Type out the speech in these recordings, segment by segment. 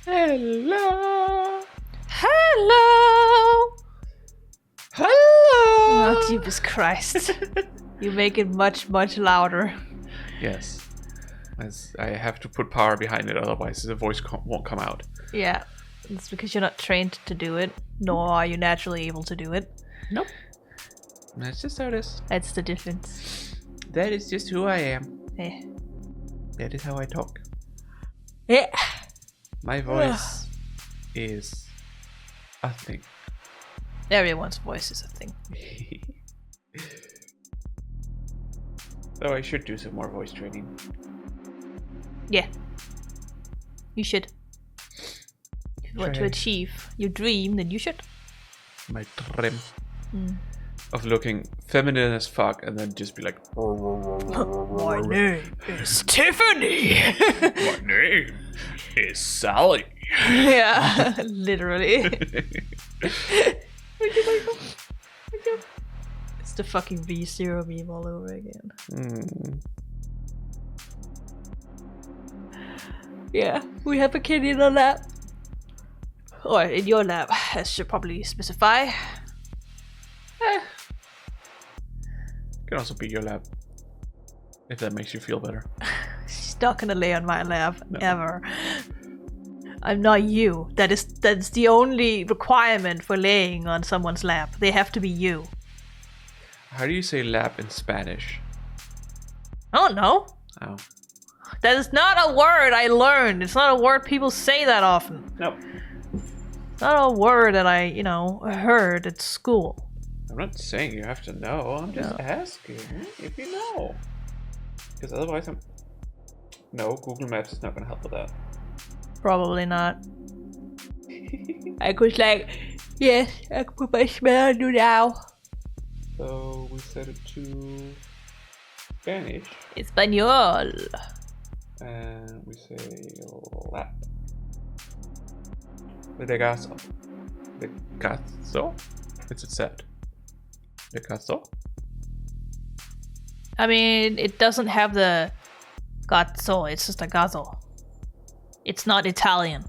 Hello. Hello. Hello. Oh, Jesus Christ. You make it much, much louder. Yes. As I have to put power behind it, otherwise the voice won't come out. Yeah. It's because you're not trained to do it, nor are you naturally able to do it. Nope. That's just how it is. That's the difference. That is just who I am. Yeah. That is how I talk. Yeah. My voice is a thing. Everyone's voice is a thing. Though I should do some more voice training. Yeah. You should. If you want to achieve your dream, then you should. My dream of looking feminine as fuck and then just be like, My name is Tiffany. My name is Sally. Yeah, literally. It's the fucking V0 meme all over again. Yeah, we have a kitty in our lab. Or in your lab, I should probably specify. Can also be your lab. If that makes you feel better. She's not gonna lay on my lap, ever. I'm not you. That's the only requirement for laying on someone's lap. They have to be you. How do you say lap in Spanish? I don't know. Oh. That is not a word I learned. It's not a word people say that often. No. It's not a word that I, heard at school. I'm not saying you have to know. I'm just asking if you know. Because otherwise No, Google Maps is not going to help with that. Probably not. I was like, yes, I can put my smell on you now. So we set it to Spanish. Espanol. And we say lap. Legazo. Legazo? It's a set. Legazo? I mean, it doesn't have the gazzo, it's just a gazzo. It's not Italian.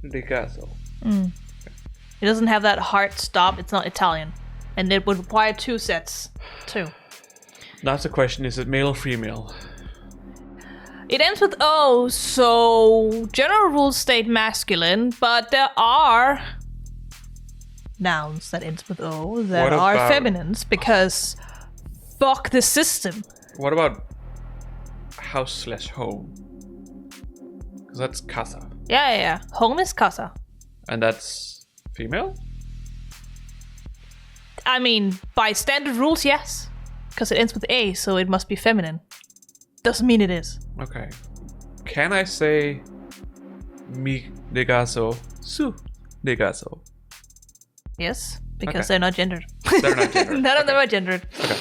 Legazo. It doesn't have that hard stop, it's not Italian. And it would require 2 sets, too. That's the question, is it male or female? It ends with O, so general rules state masculine, but there are nouns that ends with O that are feminines because fuck the system. What about house/home? Because that's casa. Yeah. Home is casa. And that's female? I mean, by standard rules, yes. Because it ends with A, so it must be feminine. Doesn't mean it is. Okay. Can I say mi negazo, su negazo? Yes, because they're not gendered. They're not gendered. None of them are gendered. Okay.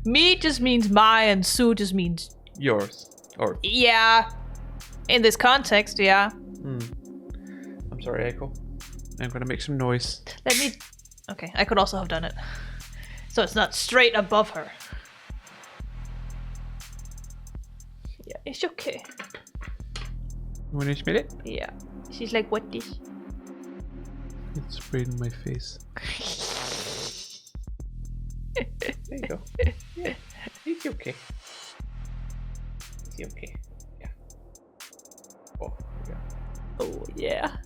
Me just means my and su just means Yours. Or yeah. In this context, yeah. I'm sorry, Echo. I'm gonna make some noise. Okay, I could also have done it. So it's not straight above her. Yeah, it's okay. You wanna smell it? Yeah. She's like, what this? It's sprayed in my face. There you go. Yeah. It's okay. It's okay. Yeah. Oh, yeah. Oh, yeah.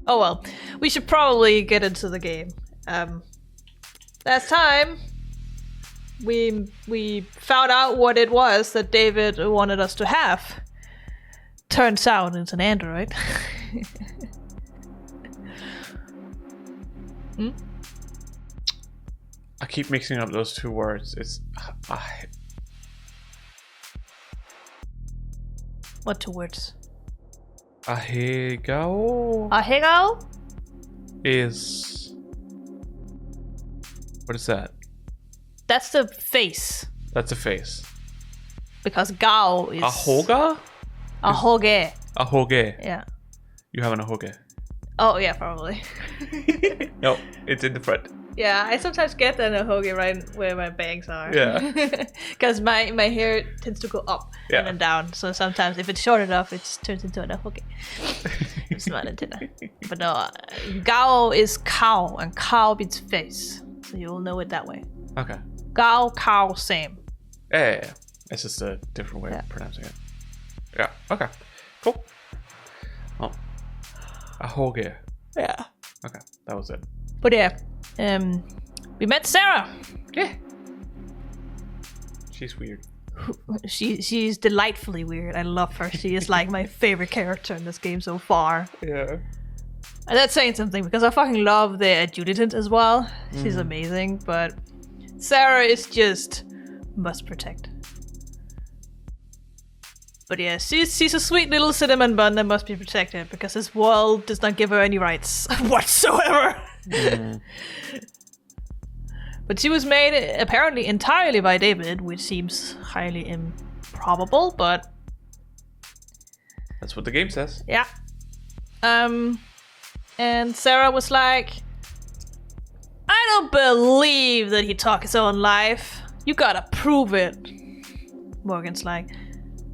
Oh well, we should probably get into the game. Last time, we found out what it was that David wanted us to have. Turns out it's an android. I keep mixing up those 2 words. It's What 2 words? ahegao Ahegao? is... What is that? That's the face. That's a face. Because gao is... Ahoga? Ahoge. Ahoge. Yeah. You have an ahoge. Oh, yeah, probably. No, it's in the front. Yeah, I sometimes get that in a hoagie right where my bangs are. Yeah. Because my hair tends to go up and then down. So sometimes if it's short enough, it turns into a hoagie. It's not into that. But no, Gao is cow, and cow means face. So you'll know it that way. Okay. Gao, cow, same. Yeah. It's just a different way of pronouncing it. Yeah. Okay. Cool. Oh. A hoagie. Yeah. Okay. That was it. But yeah, we met Sarah. Yeah. She's weird. She's delightfully weird. I love her. She is like my favorite character in this game so far. Yeah. And that's saying something because I fucking love the adjutant as well. She's amazing, but Sarah is just must protect. But yeah, she's a sweet little cinnamon bun that must be protected because this world does not give her any rights whatsoever. But she was made apparently entirely by David, which seems highly improbable, but that's what the game says. Yeah. And Sarah was like, I don't believe that he took his own life. You gotta prove it. Morgan's like,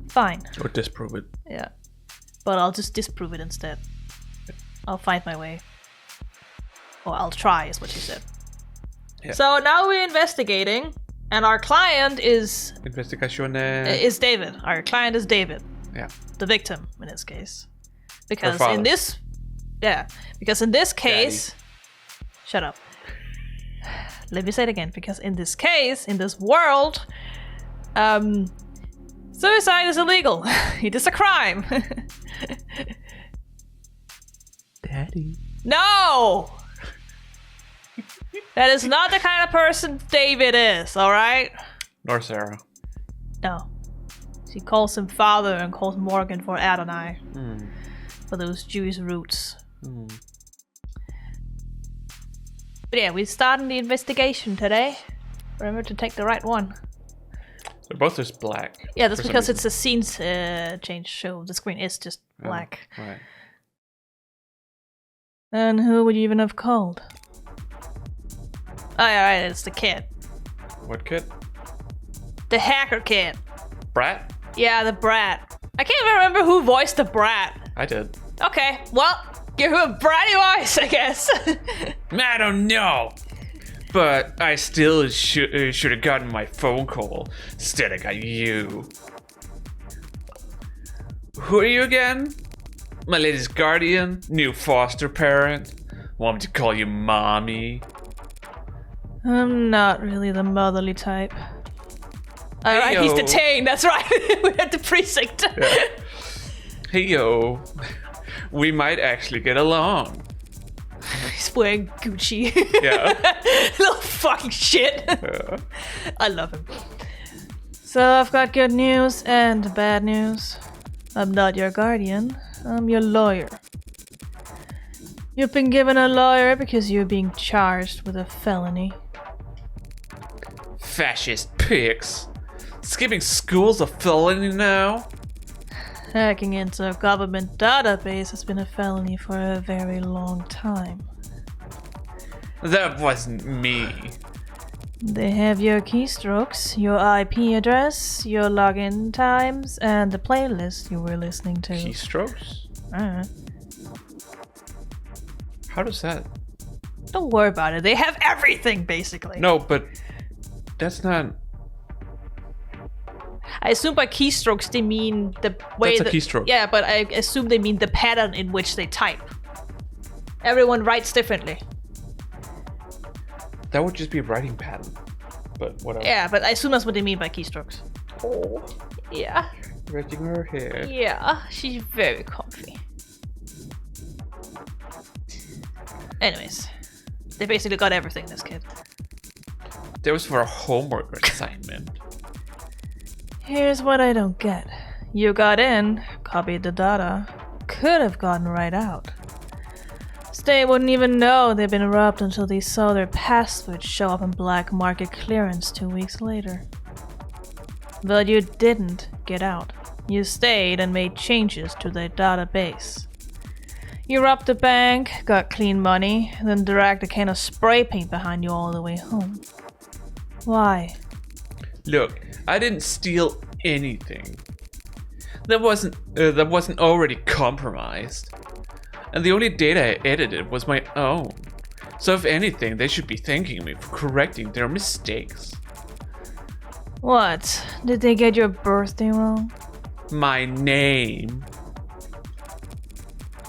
fine. Or disprove it. Yeah. But I'll just disprove it instead. I'll find my way. Or I'll try, is what she said. Yeah. So now we're investigating, and our client is... Investigation. Is David. Our client is David. Yeah. The victim, in this case. Because in this... Yeah. Because in this case... Daddy. Shut up. Let me say it again. Because in this case, in this world... suicide is illegal. It is a crime. Daddy. No! That is not the kind of person David is, alright? Nor Sarah. No. She calls him father and calls Morgan for Adonai. For those Jewish roots. But yeah, we're starting the investigation today. Remember to take the right one. They're both just black. Yeah, that's because it's a scenes change show. The screen is just black. Right. And who would you even have called? Oh, yeah, right, it's the kid. What kid? The hacker kid. Brat? Yeah, the brat. I can't even remember who voiced the brat. I did. Okay, well, give him a bratty voice, I guess. I don't know. But I still should have gotten my phone call. Instead, I got you. Who are you again? My latest guardian? New foster parent? Want me to call you mommy? I'm not really the motherly type. Alright, Hey, he's detained, that's right. We're at the precinct. Yeah. Hey, yo. We might actually get along. He's wearing Gucci. Yeah. Little fucking shit. Yeah. I love him. So I've got good news and bad news. I'm not your guardian. I'm your lawyer. You've been given a lawyer because you're being charged with a felony. Fascist pigs. Skipping school's a felony now? Hacking into a government database has been a felony for a very long time. That wasn't me. They have your keystrokes, your IP address, your login times, and the playlist you were listening to. Keystrokes? Alright. How does that? Don't worry about it. They have everything, basically. No, but that's not... I assume by keystrokes they mean the way That's a keystroke. Yeah, but I assume they mean the pattern in which they type. Everyone writes differently. That would just be a writing pattern. But whatever. Yeah, but I assume that's what they mean by keystrokes. Oh. Yeah. Stretching her hair. Yeah, she's very comfy. Anyways, they basically got everything, this kid. That was for a homework assignment. Here's what I don't get. You got in, copied the data, could have gotten right out. State wouldn't even know they'd been robbed until they saw their passwords show up in black market clearance 2 weeks later. But you didn't get out. You stayed and made changes to their database. You robbed the bank, got clean money, then dragged a can of spray paint behind you all the way home. Why? Look, I didn't steal anything. That wasn't already compromised. And the only data I edited was my own. So if anything, they should be thanking me for correcting their mistakes. What? Did they get your birthday wrong? My name.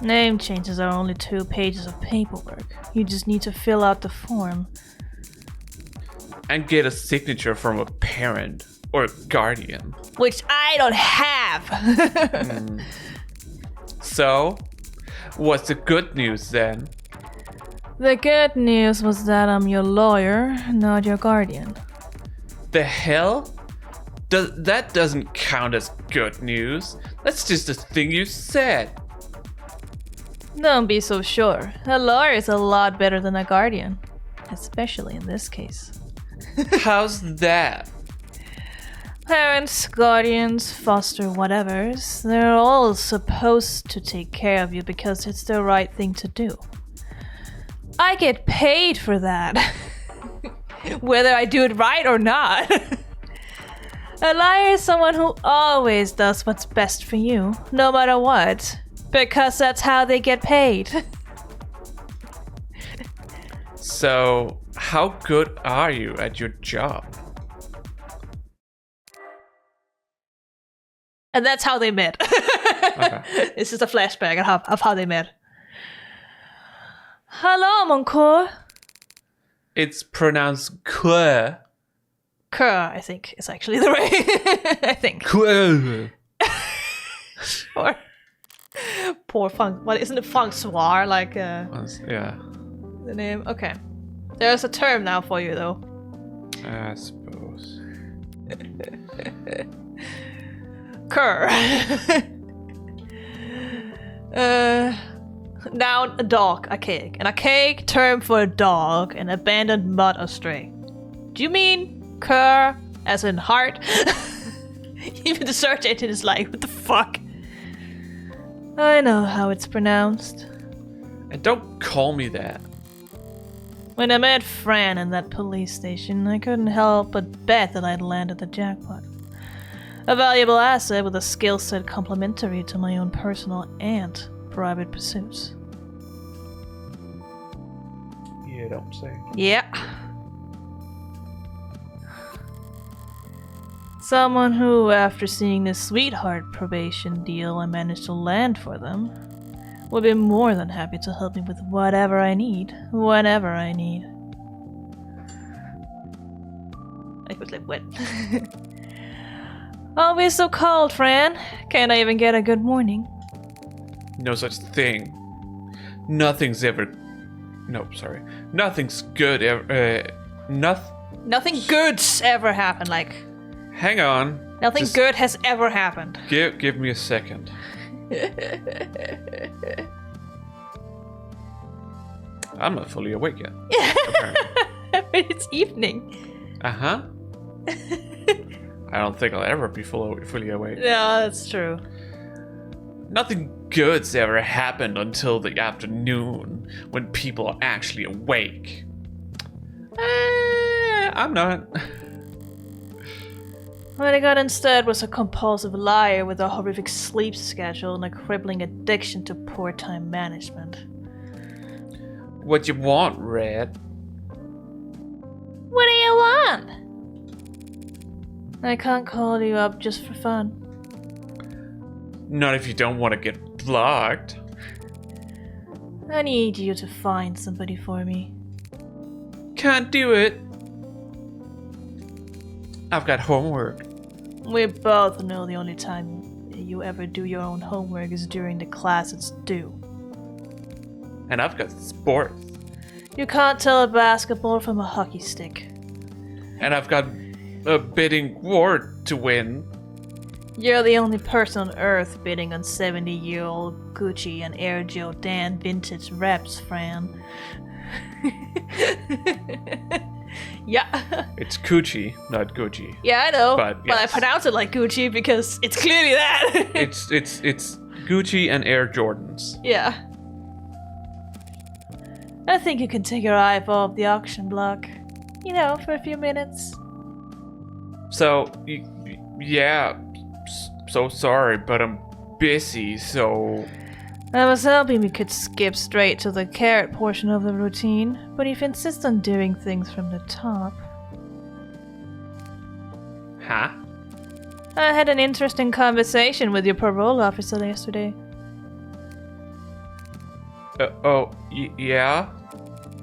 Name changes are only 2 pages of paperwork. You just need to fill out the form. And get a signature from a parent or a guardian. Which I don't have! So, what's the good news then? The good news was that I'm your lawyer, not your guardian. The hell? That doesn't count as good news. That's just a thing you said. Don't be so sure. A lawyer is a lot better than a guardian. Especially in this case. How's that? Parents, guardians, foster whatevers, they're all supposed to take care of you because it's the right thing to do. I get paid for that. Whether I do it right or not. A liar is someone who always does what's best for you, no matter what. Because that's how they get paid. So, how good are you at your job? And that's how they met. Okay. This is a flashback of how they met. Hello, mon coeur. It's pronounced Coeur. Coeur, I think, is actually the right. I think. Coeur. Or poor funk. What isn't it Francois? Like Yeah. the name. Okay. There's a term now for you though. I suppose. Cur. Noun, a dog, a cake. And a cake, term for a dog, an abandoned mud or stray. Do you mean cur as in heart? Even the search engine is like, what the fuck? I know how it's pronounced. And don't call me that. When I met Fran in that police station, I couldn't help but bet that I'd landed the jackpot. A valuable asset with a skill set complementary to my own personal and private pursuits. You don't say. Yeah. Someone who, after seeing the sweetheart probation deal I managed to land for them, would be more than happy to help me with whatever I need, whenever I need. I was like, what? Always so cold, Fran. Can't I even get a good morning? No such thing. Nothing's good ever. Nothing good's ever happened, like. Hang on. Nothing good has ever happened. Give me a second. I'm not fully awake yet. It's evening. Uh-huh. I don't think I'll ever be fully awake. No, that's true. Nothing good's ever happened until the afternoon when people are actually awake. I'm not. What I got instead was a compulsive liar with a horrific sleep schedule and a crippling addiction to poor time management. What you want, Red? What do you want? I can't call you up just for fun. Not if you don't want to get blocked. I need you to find somebody for me. Can't do it. I've got homework. We both know the only time you ever do your own homework is during the class it's due. And I've got sports. You can't tell a basketball from a hockey stick. And I've got a bidding war to win. You're the only person on Earth bidding on 70-year-old Gucci and Air Jordan vintage reps, Fran. Yeah. It's Gucci, not Gucci. Yeah, I know. But I yes. pronounce it like Gucci because it's clearly that. It's Gucci and Air Jordans. Yeah. I think you can take your eye off the auction block. You know, for a few minutes. So, yeah. So sorry, but I'm busy, so... I was hoping we could skip straight to the carrot portion of the routine, but if you insist on doing things from the top... Huh? I had an interesting conversation with your parole officer yesterday. Yeah?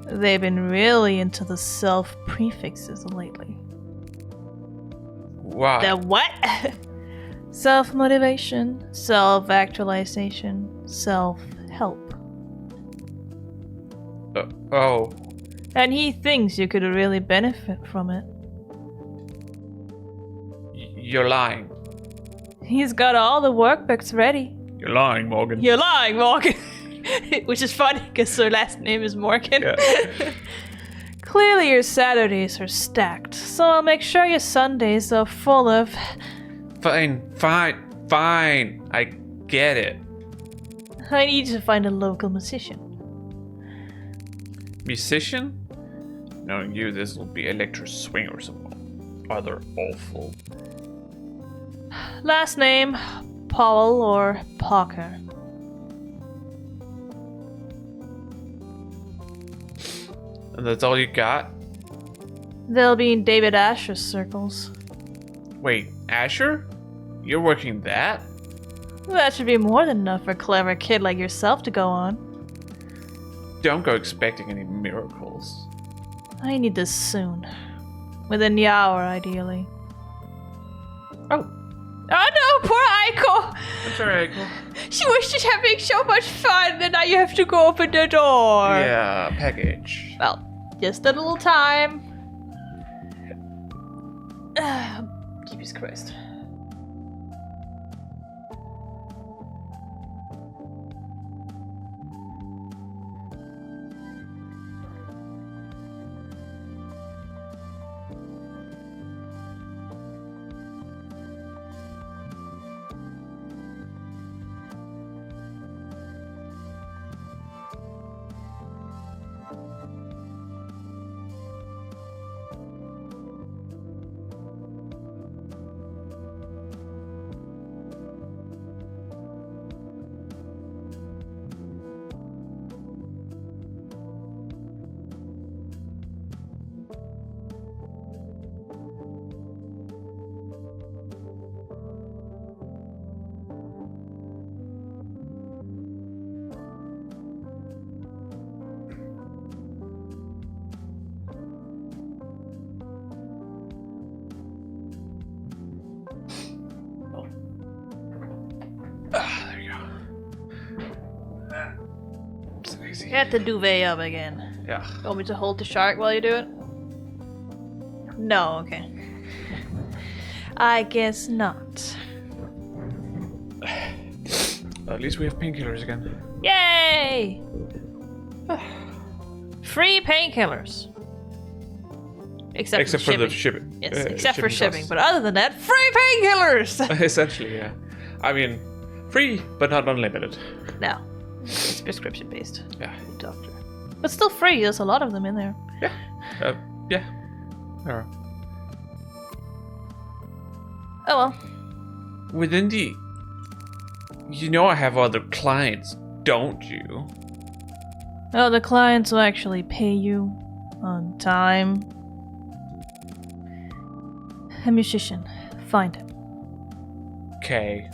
They've been really into the self-prefixes lately. Why? The what? Self-motivation, self-actualization, self-help. Oh. And he thinks you could really benefit from it. You're lying. He's got all the workbooks ready. You're lying, Morgan. You're lying, Morgan. Which is funny because her last name is Morgan. Yeah. Clearly your Saturdays are stacked, so I'll make sure your Sundays are full of... Fine. I get it. I need to find a local musician. Musician? Knowing you, this will be electro swing or some other awful. Last name, Powell or Parker. And that's all you got? They'll be in David Asher's circles. Wait, Asher? You're working that? That should be more than enough for a clever kid like yourself to go on. Don't go expecting any miracles. I need this soon. Within the hour, ideally. Oh, Oh no, poor Aiko! that's alright, Aiko. She was just having so much fun, and now you have to go open the door. Yeah, package. Well, just a little time. Jesus Christ. There you go. It's easy. Get the duvet up again. Yeah. You want me to hold the shark while you do it? No, okay. I guess not. At least we have painkillers again. Yay! Free painkillers. Except for the shipping. shipping. Yes, except for shipping. costs. But other than that, free painkillers! Essentially, yeah. I mean, free, but not unlimited. No. It's prescription based. Yeah. Doctor. But still free, there's a lot of them in there. Yeah. Yeah. Alright. Oh well. Within the... You know I have other clients, don't you? Oh, the clients will actually pay you on time. A musician. Find him. Okay.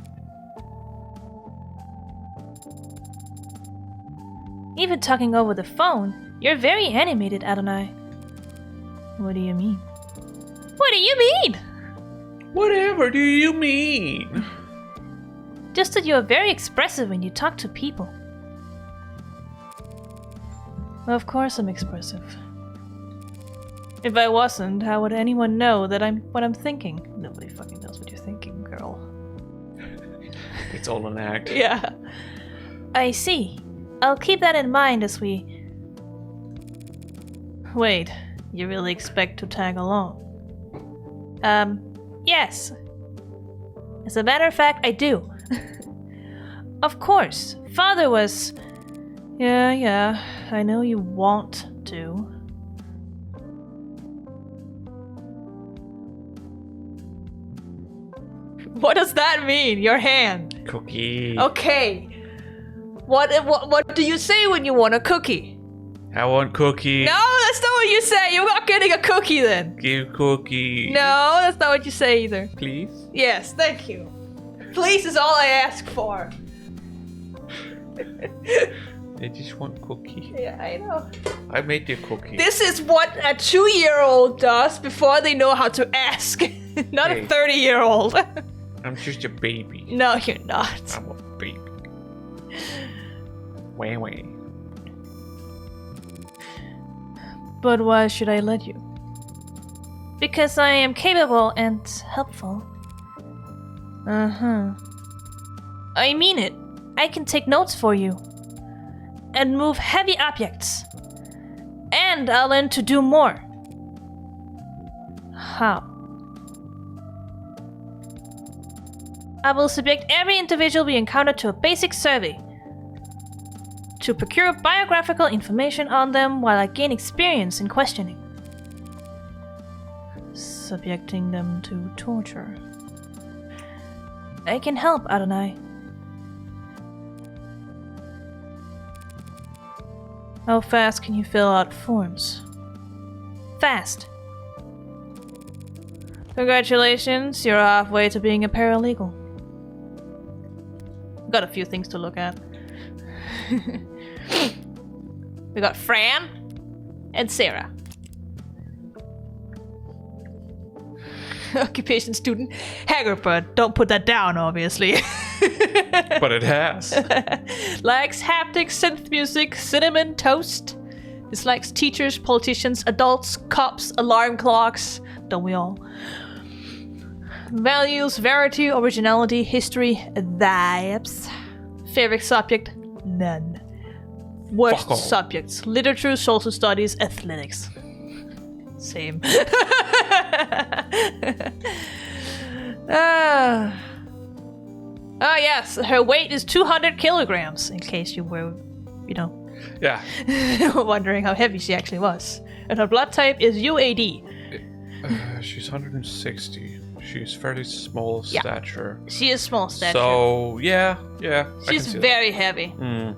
Even talking over the phone, you're very animated, Adonai. What do you mean? What do you mean? Whatever do you mean? Just that you're very expressive when you talk to people. Well, of course I'm expressive. If I wasn't, how would anyone know that what I'm thinking? Nobody fucking knows what you're thinking, girl. It's all an act. Yeah. I see. I'll keep that in mind as we... Wait, you really expect to tag along? Yes. As a matter of fact, I do. Of course. Father was... Yeah, I know you want to. What does that mean? Your hand. Cookie. Okay. What do you say when you want a cookie? I want cookie. No, that's not what you say. You're not getting a cookie then. Give cookie. No, that's not what you say either. Please? Yes, thank you. Please is all I ask for. I just want cookie. Yeah, I know. I made you cookie. This is what a 2-year-old does before they know how to ask. Not Hey. a 30-year-old. I'm just a baby. No, you're not. I'm a baby. Wah, wah. But why should I let you? Because I am capable and helpful. Uh-huh. I mean it. I can take notes for you. And move heavy objects. And I'll learn to do more. How? I will subject every individual we encounter to a basic survey to procure biographical information on them while I gain experience in questioning. Subjecting them to torture. I can help, Adonai. How fast can you fill out forms? Fast. Congratulations, you're halfway to being a paralegal. Got a few things to look at. We got Fran and Sarah. Occupation student. Haggard, don't put that down, obviously. But it has. Likes haptic synth music, cinnamon toast. Dislikes teachers, politicians, adults, cops, alarm clocks. Don't we all? Values variety, originality, history, vibes. Favorite subject? None. Worst Fuck off. subjects: literature, social studies, athletics. Same. Oh yes, her weight is 200 kilograms, in case you were, Yeah. wondering how heavy she actually was. And her blood type is UAD. She's 160. She's fairly small Yeah. stature. She is small stature. So, yeah. I She's can see very heavy. that.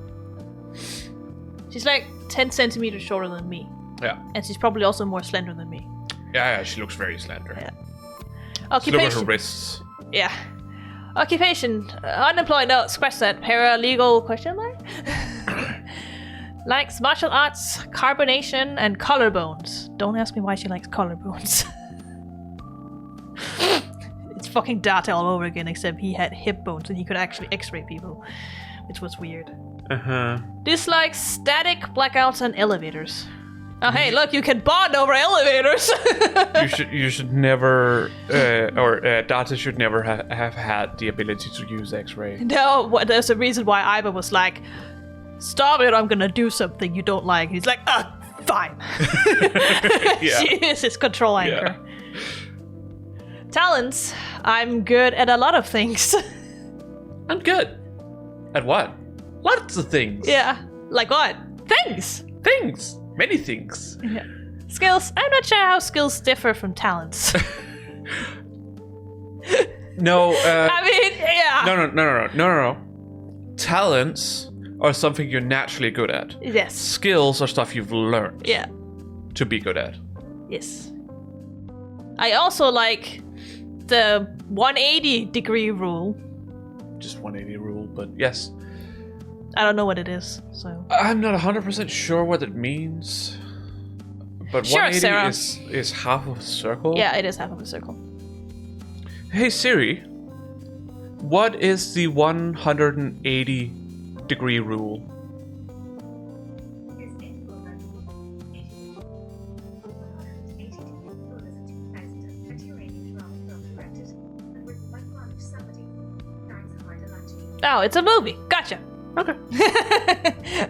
She's like 10 centimeters shorter than me. Yeah. And she's probably also more slender than me. Yeah, she looks very slender. Yeah. Just look at her Occupation. wrists. Yeah. Occupation. Unemployed. No, scratch that. Paralegal question mark? Likes martial arts, carbonation, and collarbones. Don't ask me why she likes collarbones. It's fucking Data all over again, except he had hip bones and he could actually x-ray people, which was weird. Uh-huh. Dislikes static, blackouts, and elevators. Oh, hey, look, you can bond over elevators! You should never, Data should never have had the ability to use X-ray. No, there's a reason why Iva was like, stop it, I'm gonna do something you don't like. He's like, fine. Yeah. She is his control anchor. Yeah. Talents. I'm good at a lot of things. I'm good. At what? Lots of things. Yeah. Like what? Things. Things. Many things. Yeah. Skills. I'm not sure how skills differ from talents. No, I mean, yeah. No. Talents are something you're naturally good at. Yes. Skills are stuff you've learned Yeah. to be good at. Yes. I also like the 180-degree rule. Just 180 rule, but yes. I don't know what it is, so. I'm not 100% sure what it means. But Sure, 180 Sarah. is half of a circle. Yeah, it is half of a circle. Hey Siri, what is the 180-degree rule? Oh, it's a movie. Gotcha. Okay.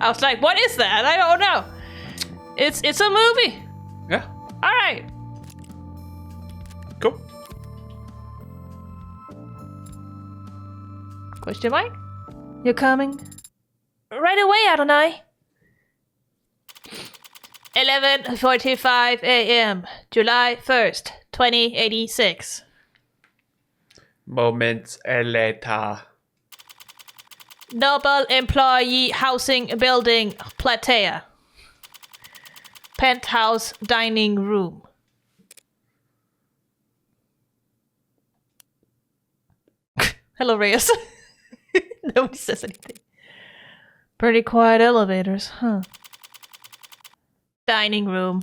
I was like, what is that? I don't know. It's a movie. Yeah. All right. Cool. Question mark? You're coming? Right away, Adonai. 11:45 a.m., July 1st, 2086. Moments later. Noble Employee Housing Building, Platea. Penthouse Dining Room. Hello, Reyes. Nobody says anything. Pretty quiet elevators, huh? Dining room.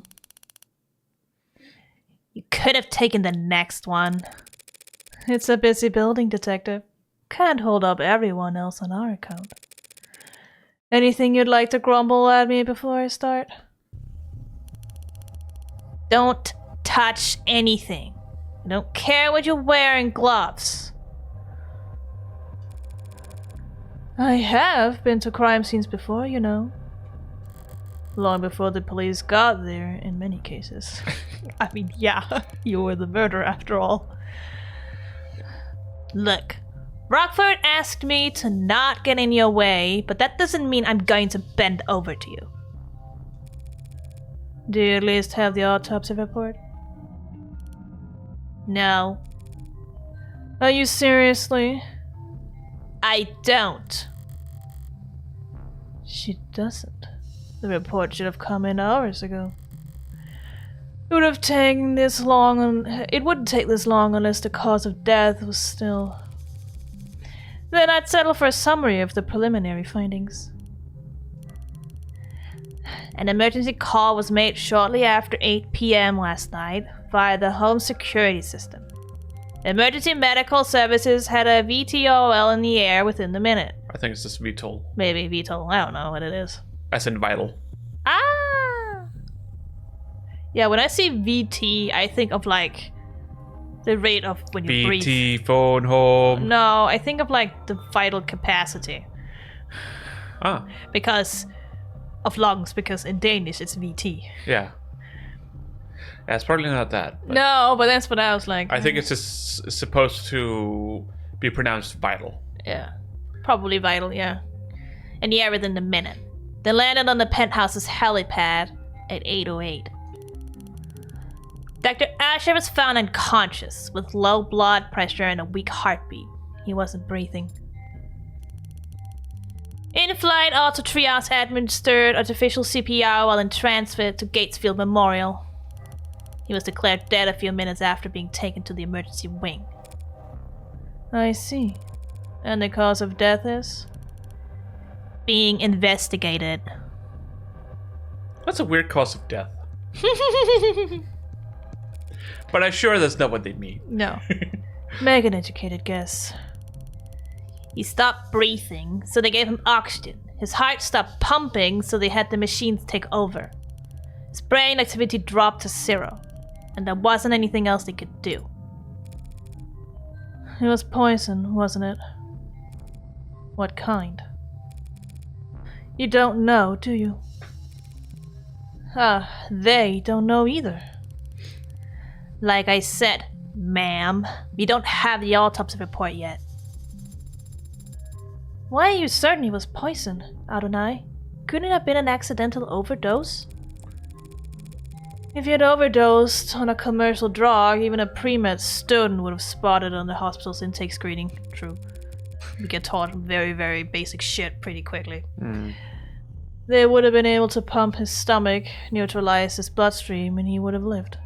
You could have taken the next one. It's a busy building, Detective. Can't hold up everyone else on our account. Anything you'd like to grumble at me before I start? Don't touch anything. I don't care what you're wearing gloves. I have been to crime scenes before, you know. Long before the police got there, in many cases. I mean, yeah, you were the murderer after all. Look, Rockford asked me to not get in your way, but that doesn't mean I'm going to bend over to you. Do you at least have the autopsy report? No. Are you seriously? I don't. She doesn't. The report should have come in hours ago. It would have taken this long, it wouldn't take this long unless the cause of death was still... Then I'd settle for a summary of the preliminary findings. An emergency call was made shortly after 8 p.m. last night via the home security system. Emergency medical services had a VTOL in the air within the minute. I think it's just VTOL. Maybe VTOL, I don't know what it is. As in vital. Ah! Yeah, when I see VT, I think of like the rate of when you breathe. VT, phone home. No, I think of like the vital capacity. Ah. Because of lungs, because in Danish it's VT. Yeah. Yeah, it's probably not that. But no, but that's what I was like. I think it's just supposed to be pronounced vital. Yeah. Probably vital, yeah. In the air within a minute. They landed on the penthouse's helipad at 8:08. Dr. Asher was found unconscious with low blood pressure and a weak heartbeat. He wasn't breathing. In-flight auto triage administered artificial CPR while in transfer to Gatesfield Memorial. He was declared dead a few minutes after being taken to the emergency wing. I see. And the cause of death is? Being investigated. That's a weird cause of death. But I'm sure that's not what they mean. No. Make an educated guess. He stopped breathing, so they gave him oxygen. His heart stopped pumping, so they had the machines take over. His brain activity dropped to 0, and there wasn't anything else they could do. It was poison, wasn't it? What kind? You don't know, do you? They don't know either. Like I said, ma'am, we don't have the autopsy report yet. Why are you certain he was poisoned, Adonai? Couldn't it have been an accidental overdose? If he had overdosed on a commercial drug, even a pre-med student would have spotted on the hospital's intake screening. True. We get taught very, very basic shit pretty quickly. They would have been able to pump his stomach, neutralize his bloodstream, and he would have lived.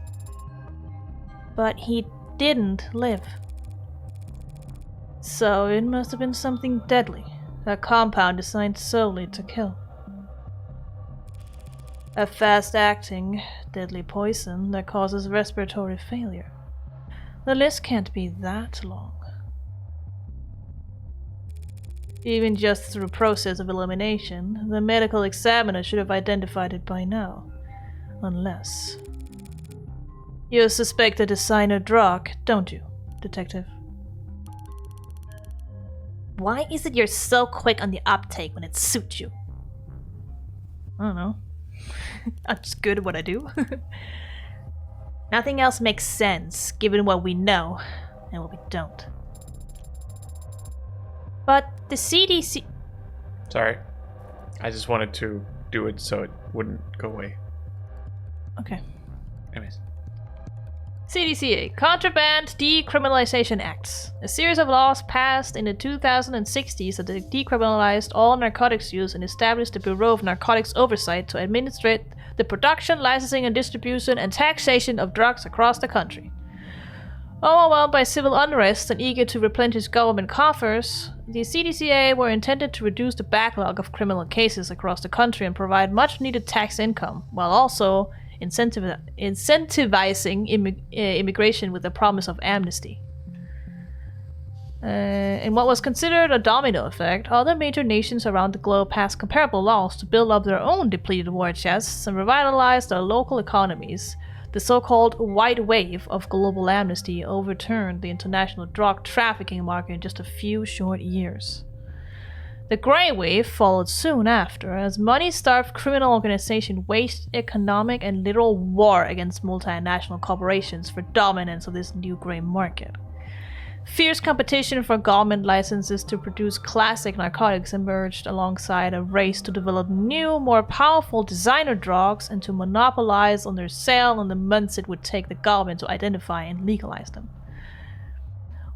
But he didn't live. So it must have been something deadly, a compound designed solely to kill. A fast-acting, deadly poison that causes respiratory failure. The list can't be that long. Even just through process of elimination, the medical examiner should have identified it by now. Unless... You suspect a designer drug, don't you, Detective? Why is it you're so quick on the uptake when it suits you? I don't know. I'm just good at what I do. Nothing else makes sense, given what we know and what we don't. But the CDC... Sorry. I just wanted to do it so it wouldn't go away. Okay. Anyways. CDCA, Contraband Decriminalization Acts. A series of laws passed in the 2060s that decriminalized all narcotics use and established the Bureau of Narcotics Oversight to administrate the production, licensing, and distribution and taxation of drugs across the country. Overwhelmed by civil unrest and eager to replenish government coffers, the CDCA were intended to reduce the backlog of criminal cases across the country and provide much-needed tax income, while also incentivizing immigration with the promise of amnesty. In what was considered a domino effect, other major nations around the globe passed comparable laws to build up their own depleted war chests and revitalize their local economies. The so-called white wave of global amnesty overturned the international drug trafficking market in just a few short years. The grey wave followed soon after, as money-starved criminal organizations waged economic and literal war against multinational corporations for dominance of this new grey market. Fierce competition for government licenses to produce classic narcotics emerged alongside a race to develop new, more powerful designer drugs and to monopolize on their sale in the months it would take the government to identify and legalize them.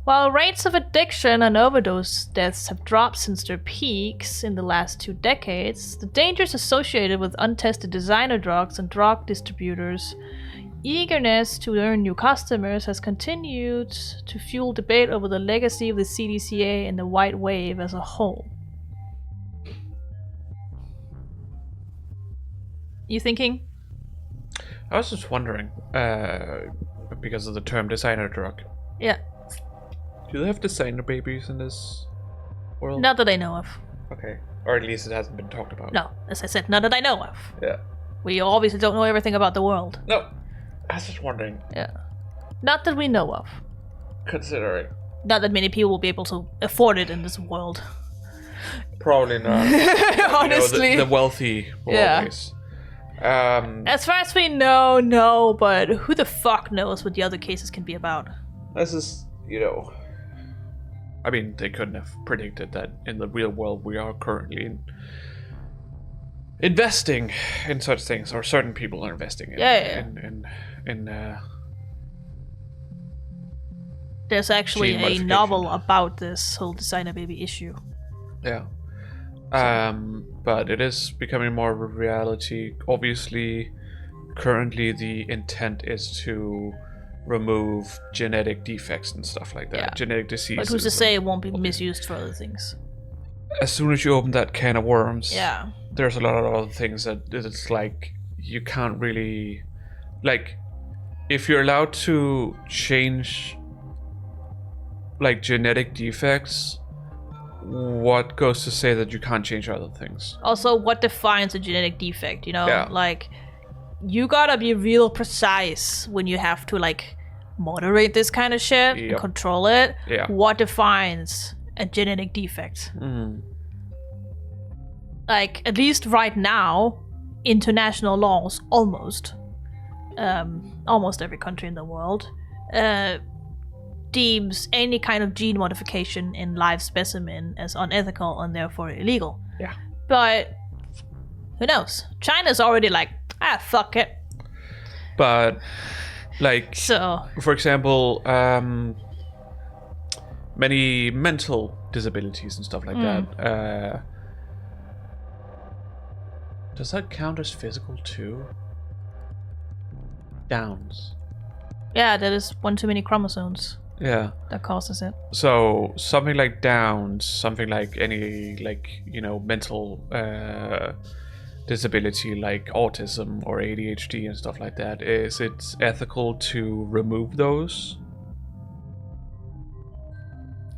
While rates of addiction and overdose deaths have dropped since their peaks in the last 2 decades, the dangers associated with untested designer drugs and drug distributors' eagerness to earn new customers has continued to fuel debate over the legacy of the CDCA and the white wave as a whole. You thinking? I was just wondering, because of the term designer drug. Yeah. Do they have designer babies in this world? Not that I know of. Okay. Or at least it hasn't been talked about. No, as I said, not that I know of. Yeah. We obviously don't know everything about the world. No. I was just wondering. Yeah. Not that we know of. Considering. Not that many people will be able to afford it in this world. Probably not. Honestly. The wealthy will always. As far as we know, no, but who the fuck knows what the other cases can be about? This is, I mean, they couldn't have predicted that in the real world we are currently investing in such things, or certain people are investing in There's actually a novel about this whole designer baby issue. Yeah. But it is becoming more of a reality. Obviously, currently the intent is to remove genetic defects and stuff like that. Genetic diseases. But who's to say it won't be misused for other things? As soon as you open that can of worms, yeah, there's a lot of other things that it's like you can't really, like, if you're allowed to change like genetic defects, what goes to say that you can't change other things? Also, what defines a genetic defect, Yeah. Like, you gotta be real precise when you have to, like, moderate this kind of shit and control it. Yeah. What defines a genetic defect? Like, at least right now, international laws, almost every country in the world, deems any kind of gene modification in live specimen as unethical and therefore illegal. Yeah. But who knows? China's already like, fuck it. But, like, so, for example, many mental disabilities and stuff like that. Does that count as physical too? Downs. Yeah, that is one too many chromosomes. Yeah. That causes it. So something like Downs, something like any mental disability like autism or ADHD and stuff like that, is it ethical to remove those?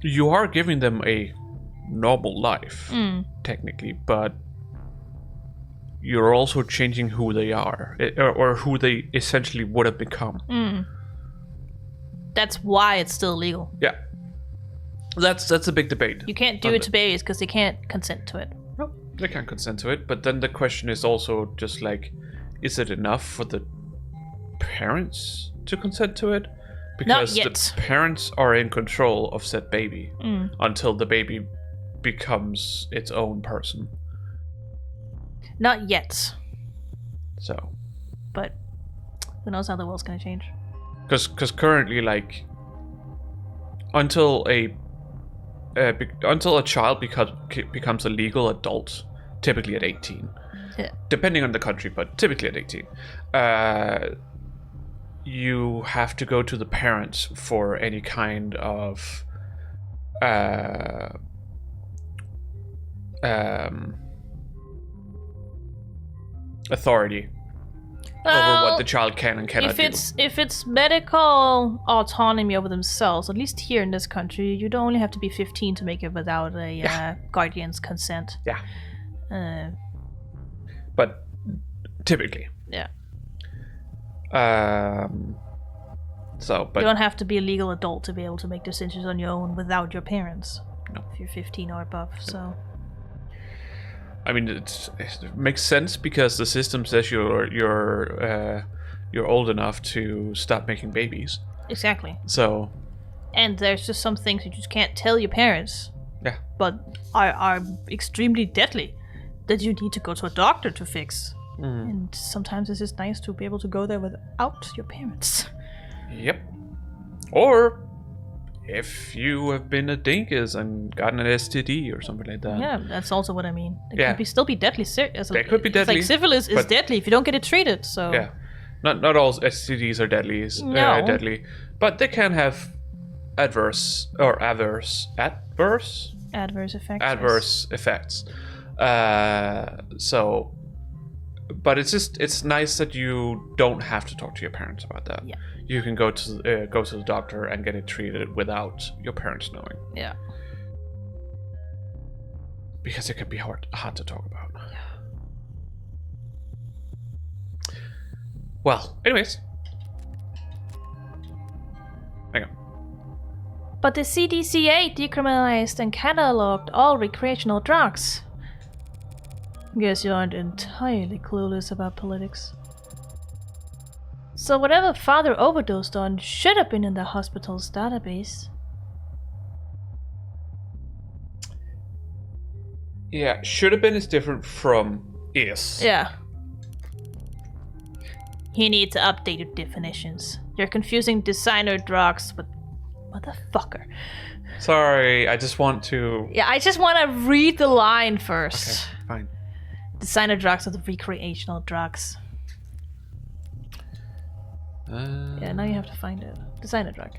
You are giving them a normal life, technically, but you're also changing who they are, or who they essentially would have become. That's why it's still illegal. Yeah. That's a big debate. You can't do it to babies because they can't consent to it. No, they can't consent to it, but then the question is also just like, is it enough for the parents to consent to it? Because the parents are in control of said baby until the baby becomes its own person. Not yet. So. But Who knows how the world's gonna change? Because currently, like, until a child becomes a legal adult, typically at 18, depending on the country, but typically at 18, you have to go to the parents for any kind of authority over what the child can and cannot do. If it's medical autonomy over themselves, at least here in this country, you don't only have to be 15 to make it without a guardian's consent. Yeah. But typically. Yeah. So, but you don't have to be a legal adult to be able to make decisions on your own without your parents. No. If you're 15 or above, so. I mean, it makes sense because the system says you're old enough to stop making babies. Exactly. So. And there's just some things you just can't tell your parents. Yeah. But are extremely deadly that you need to go to a doctor to fix. And sometimes it's just nice to be able to go there without your parents. Yep. Or if you have been a dinkus and gotten an STD or something like that. Yeah, that's also what I mean. It could still be deadly serious. It could be deadly. It's like syphilis is deadly if you don't get it treated. So yeah, not all STDs are deadly. Deadly, but they can have adverse effects. So, but it's nice that you don't have to talk to your parents about that. Yeah. You can go to the doctor and get it treated without your parents knowing. Yeah. Because it can be hard to talk about. Yeah. Well, anyways. Hang on. But the CDCA decriminalized and cataloged all recreational drugs. Guess you aren't entirely clueless about politics. So whatever father overdosed on should have been in the hospital's database. Yeah, should have been is different from is. Yeah. He needs updated definitions. You're confusing designer drugs with motherfucker. Sorry, I just want to... Yeah, I just want to read the line first. Okay, fine. Designer drugs are the recreational drugs. Yeah, now you have to find it. Designer drug.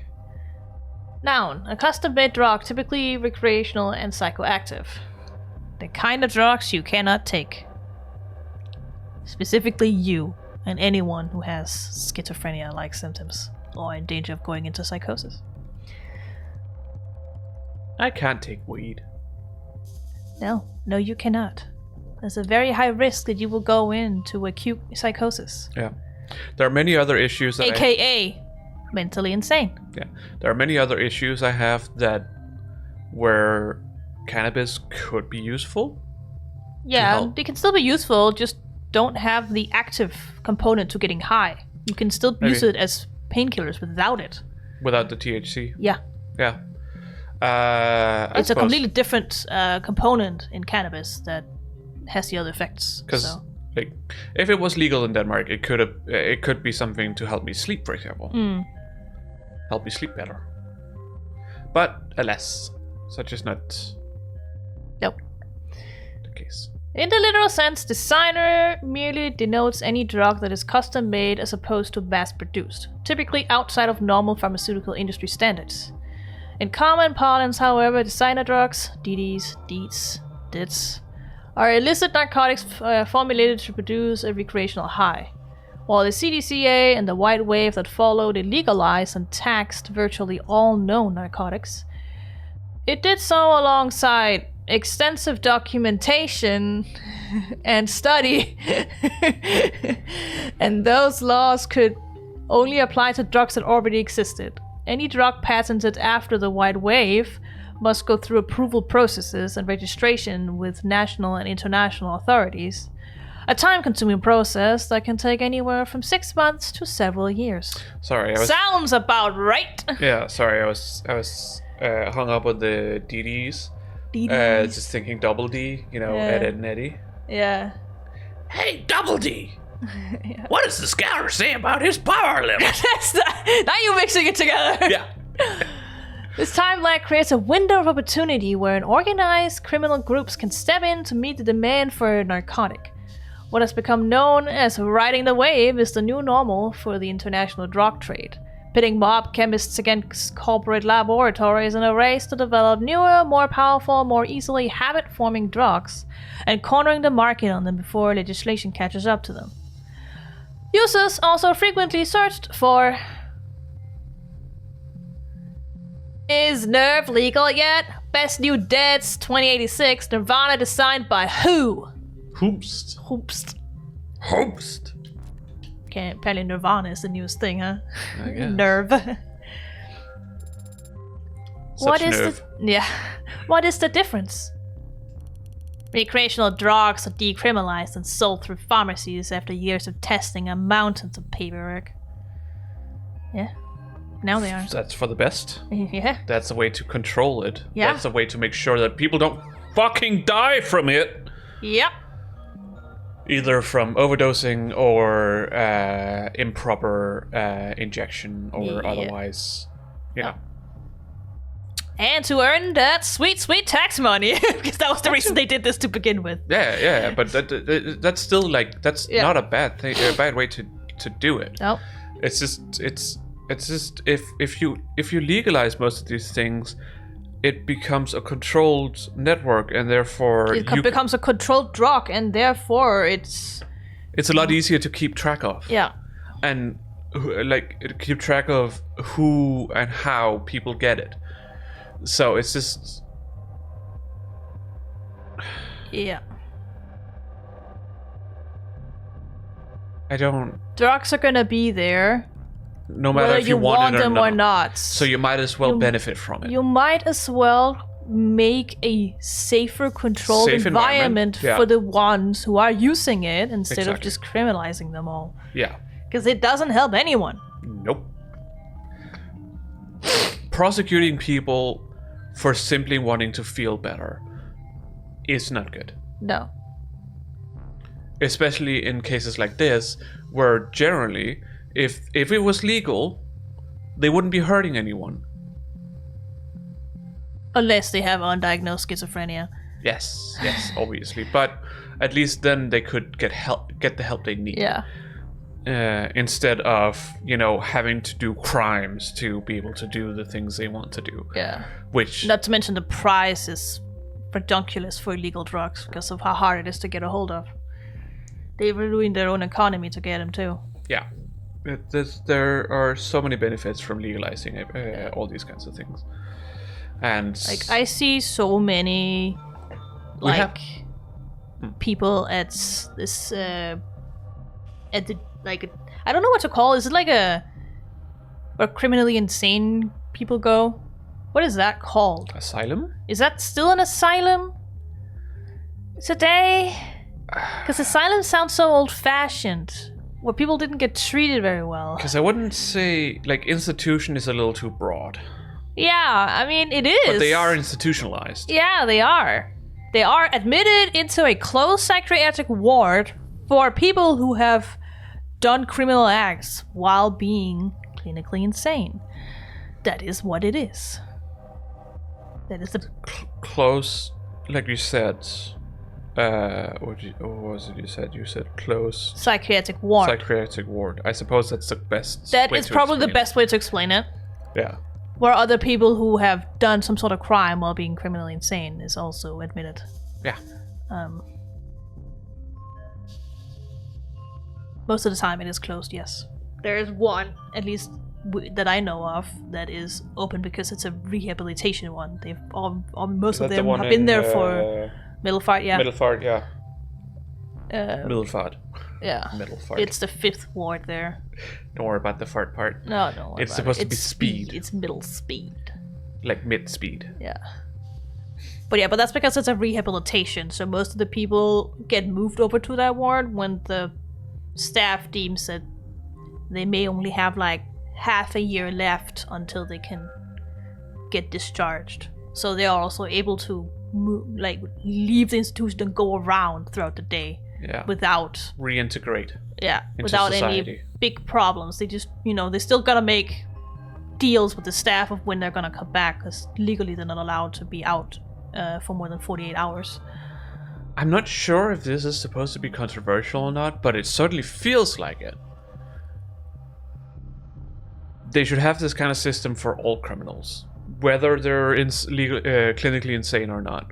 Noun, a custom-made drug, typically recreational and psychoactive. The kind of drugs you cannot take. Specifically you and anyone who has schizophrenia-like symptoms or in danger of going into psychosis. I can't take weed. No, you cannot. There's a very high risk that you will go into acute psychosis. Yeah. There are many other issues that AKA mentally insane. Yeah. There are many other issues I have where cannabis could be useful. Yeah, they can still be useful, just don't have the active component to getting high. You can still use it as painkillers without it. Without the THC? Yeah. Yeah. It's a completely different component in cannabis that has the other effects. Because like, if it was legal in Denmark, it could be something to help me sleep, for example. Help me sleep better. But alas, such is not the case. In the literal sense, designer merely denotes any drug that is custom made as opposed to mass produced, typically outside of normal pharmaceutical industry standards. In common parlance, however, designer drugs, DDs, DEETs, DITs, are illicit narcotics formulated to produce a recreational high. While the CDCA and the white wave that followed illegalized and taxed virtually all known narcotics, it did so alongside extensive documentation and study. And those laws could only apply to drugs that already existed. Any drug patented after the white wave must go through approval processes and registration with national and international authorities. A time-consuming process that can take anywhere from 6 months to several years. Sorry, Sounds about right. Yeah, sorry, I was hung up on the DDs. DDs. Just thinking double D, Ed, Ed and Eddie. Yeah. Hey, double D! Yeah. What does the scouter say about his power level? Now you're mixing it together. Yeah. This time lag creates a window of opportunity where an organized criminal groups can step in to meet the demand for a narcotic. What has become known as riding the wave is the new normal for the international drug trade, pitting mob chemists against corporate laboratories in a race to develop newer, more powerful, more easily habit-forming drugs, and cornering the market on them before legislation catches up to them. Users also frequently searched for... Is Nerve legal yet? Best New Deads 2086, Nirvana designed by who? Hoopst. Okay, apparently Nirvana is the newest thing, huh? I guess. Nerve. What is the difference? Recreational drugs are decriminalized and sold through pharmacies after years of testing and mountains of paperwork. Yeah. Now they are. That's for the best. Yeah. That's a way to control it. Yeah. That's a way to make sure that people don't fucking die from it. Yep. Either from overdosing or improper injection or otherwise, you know. And to earn that sweet, sweet tax money, because that was the reason they did this to begin with. Yeah, but that's still like not a bad thing, a bad way to do it. No. It's just if you legalize most of these things, it becomes a controlled network, and therefore it becomes a controlled drug, and therefore it's a lot easier to keep track of. Yeah. And keep track of who and how people get it. So it's just drugs are gonna be there. No matter whether if you want it them or not. So you might as well benefit from it. You might as well make a safer, controlled environment for the ones who are using it instead of just criminalizing them all. Yeah. Because it doesn't help anyone. Nope. Prosecuting people for simply wanting to feel better is not good. No. Especially in cases like this, where generally, if it was legal, they wouldn't be hurting anyone. Unless they have undiagnosed schizophrenia. Yes, obviously. But at least then they could get the help they need. Yeah. Instead of, having to do crimes to be able to do the things they want to do. Yeah. Which... Not to mention the price is ridiculous for illegal drugs because of how hard it is to get a hold of. They've ruined their own economy to get them too. Yeah. There are so many benefits from legalizing all these kinds of things. And... I see so many... people at this... at the... I don't know what to call it. Is it where criminally insane people go? What is that called? Asylum? Is that still an asylum today? Because asylum sounds so old-fashioned, where people didn't get treated very well. Because I wouldn't say, institution is a little too broad. Yeah, I mean, it is. But they are institutionalized. Yeah, they are. They are admitted into a closed psychiatric ward for people who have done criminal acts while being clinically insane. That is what it is. That is the... Close, like you said... what was it you said? You said close... Psychiatric ward. Psychiatric ward. I suppose that's the best That is probably the best way to explain it. Yeah. Where other people who have done some sort of crime while being criminally insane is also admitted. Yeah. Most of the time it is closed, yes. There is one, at least that I know of, that is open because it's a rehabilitation one. They've most of them have been there for Middelfart, yeah. Middelfart, yeah. Middelfart. Yeah. Middelfart. It's the 5th ward there. Don't worry about the fart part. No, don't worry It's supposed to be speed. It's middle speed. Like mid-speed. Yeah. But that's because it's a rehabilitation, so most of the people get moved over to that ward when the staff deems that they may only have half a year left until they can get discharged. So they are also able to leave the institution and go around throughout the day. without reintegrate. Yeah, into without society. any big problems. They just, they still gotta make deals with the staff of when they're gonna come back, because legally they're not allowed to be out for more than 48 hours. I'm not sure if this is supposed to be controversial or not, but it certainly feels like it. They should have this kind of system for all criminals, whether they're clinically insane or not.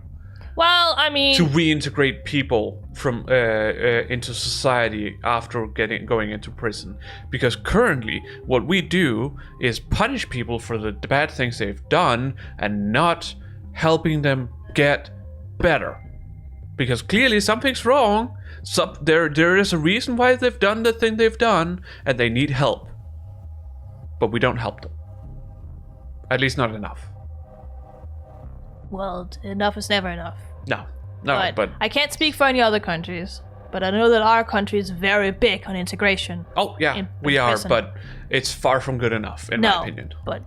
Well, I mean, to reintegrate people from into society after going into prison, because currently what we do is punish people for the bad things they've done and not helping them get better, because clearly something's wrong. There is a reason why they've done the thing they've done, and they need help, but we don't help them, at least not enough. Well, enough is never enough. No, but I can't speak for any other countries, but I know that our country is very big on integration. Oh yeah, we are, but it's far from good enough, in my opinion. But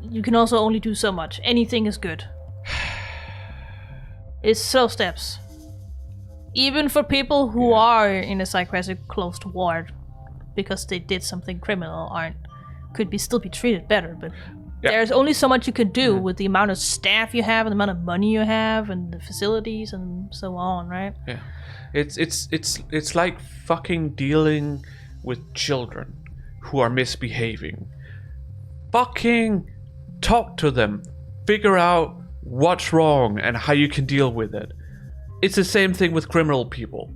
you can also only do so much. Anything is good. It's slow steps. Even for people who are in a psychiatric closed ward because they did something criminal, could still be treated better, but there's only so much you can do with the amount of staff you have and the amount of money you have and the facilities and so on, right? Yeah. It's like fucking dealing with children who are misbehaving. Fucking talk to them. Figure out what's wrong and how you can deal with it. It's the same thing with criminal people.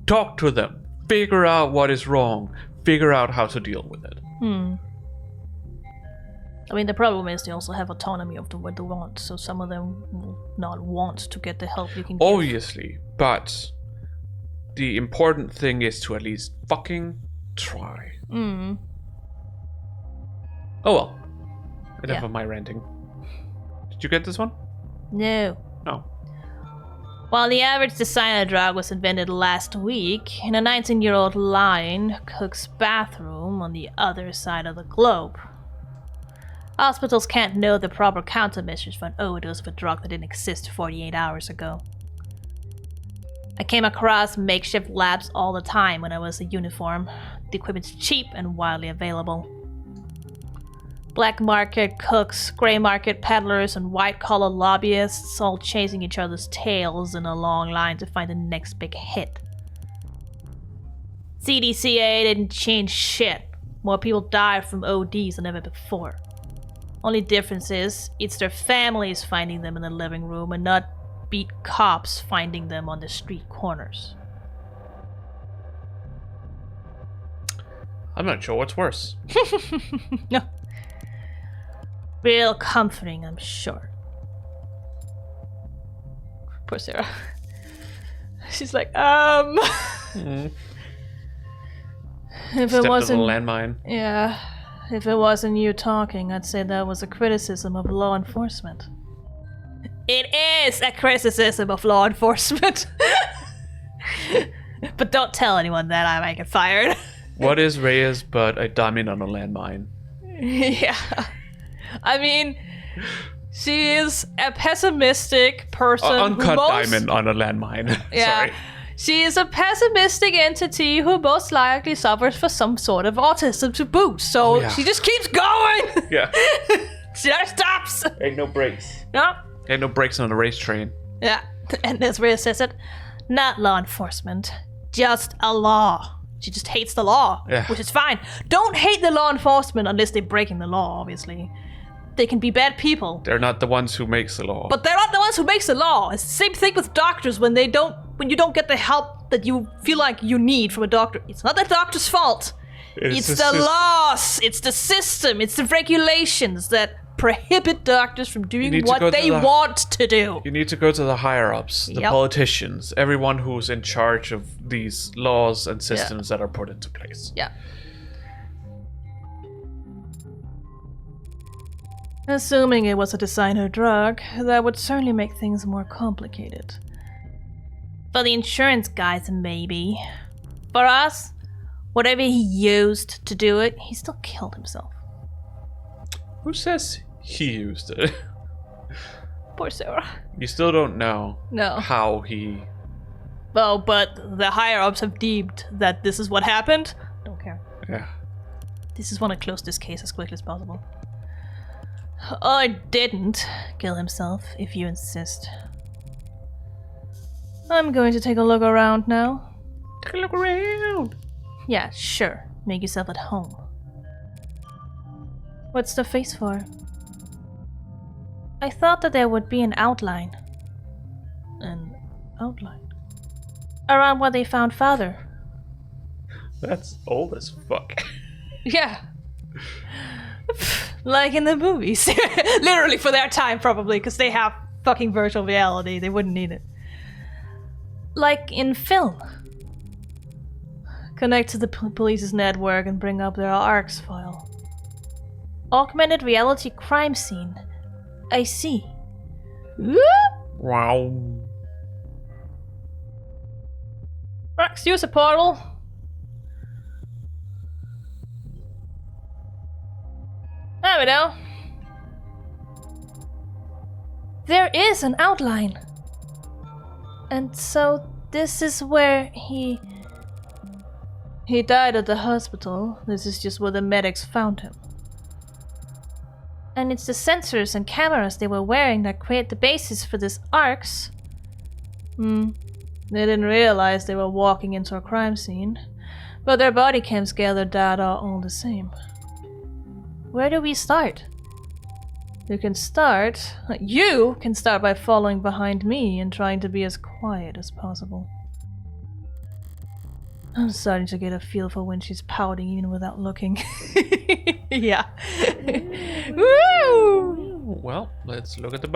Talk to them. Figure out what is wrong. Figure out how to deal with it. I mean, the problem is they also have autonomy of what they want, so some of them will not want to get the help you can give. Obviously, but the important thing is to at least fucking try. Oh well. Enough of my ranting. Did you get this one? No. No. While the average designer drug was invented last week, in a 19-year-old line cook's bathroom on the other side of the globe. Hospitals can't know the proper countermeasures for an overdose of a drug that didn't exist 48 hours ago. I came across makeshift labs all the time when I was in uniform. The equipment's cheap and widely available. Black market cooks, grey market peddlers, and white-collar lobbyists all chasing each other's tails in a long line to find the next big hit. CDCA didn't change shit. More people died from ODs than ever before. Only difference is, it's their families finding them in the living room and not beat cops finding them on the street corners. I'm not sure what's worse. No. Real comforting, I'm sure. Poor Sarah. She's like, If it wasn't a landmine. Yeah. If it wasn't you talking, I'd say that was a criticism of law enforcement. It is a criticism of law enforcement. But don't tell anyone that, I might get fired. What is Reyes but a diamond on a landmine? Yeah. I mean, she is a pessimistic person. Uncut diamond on a landmine. Yeah. Sorry. She is a pessimistic entity who most likely suffers from some sort of autism to boot. So she just keeps going. Yeah. She never stops. Ain't no brakes. No. Ain't no brakes on the race train. Yeah. And as Rhea says it, not law enforcement, just a law. She just hates the law, which is fine. Don't hate the law enforcement unless they're breaking the law, obviously. They can be bad people. They're not the ones who makes the law. But they're not the ones who makes the law. It's the same thing with doctors when you don't get the help that you feel like you need from a doctor. It's not the doctor's fault. It's the laws. It's the system. It's the regulations that prohibit doctors from doing what they want to do. You need to go to the higher-ups, the politicians, everyone who's in charge of these laws and systems that are put into place. Yeah. Assuming it was a designer drug, that would certainly make things more complicated. For the insurance guys, maybe. For us, whatever he used to do it, he still killed himself. Who says he used it? Poor Sarah. You still don't know how he Oh, but the higher-ups have deemed that this is what happened. Don't care. Yeah. They just want to close this case as quickly as possible. Or didn't kill himself, if you insist. I'm going to take a look around now. Take a look around. Yeah, sure. Make yourself at home. What's the face for? I thought that there would be an outline. An outline? Around where they found father. That's old as fuck. Yeah. Like in the movies. Literally for their time, probably, because they have fucking virtual reality. They wouldn't need it. Like in film. Connect to the police's network and bring up their ARCS file. Augmented reality crime scene. I see. Wow. Rex, use a portal. There we go. There is an outline. And so this is where he died at the hospital. This is just where the medics found him. And it's the sensors and cameras they were wearing that create the basis for this ARCS. They didn't realize they were walking into a crime scene, but their body cams gather data all the same. Where do we start? You can start by following behind me and trying to be as quiet as possible. I'm starting to get a feel for when she's pouting even without looking. Yeah. Woo! Well, let's look at the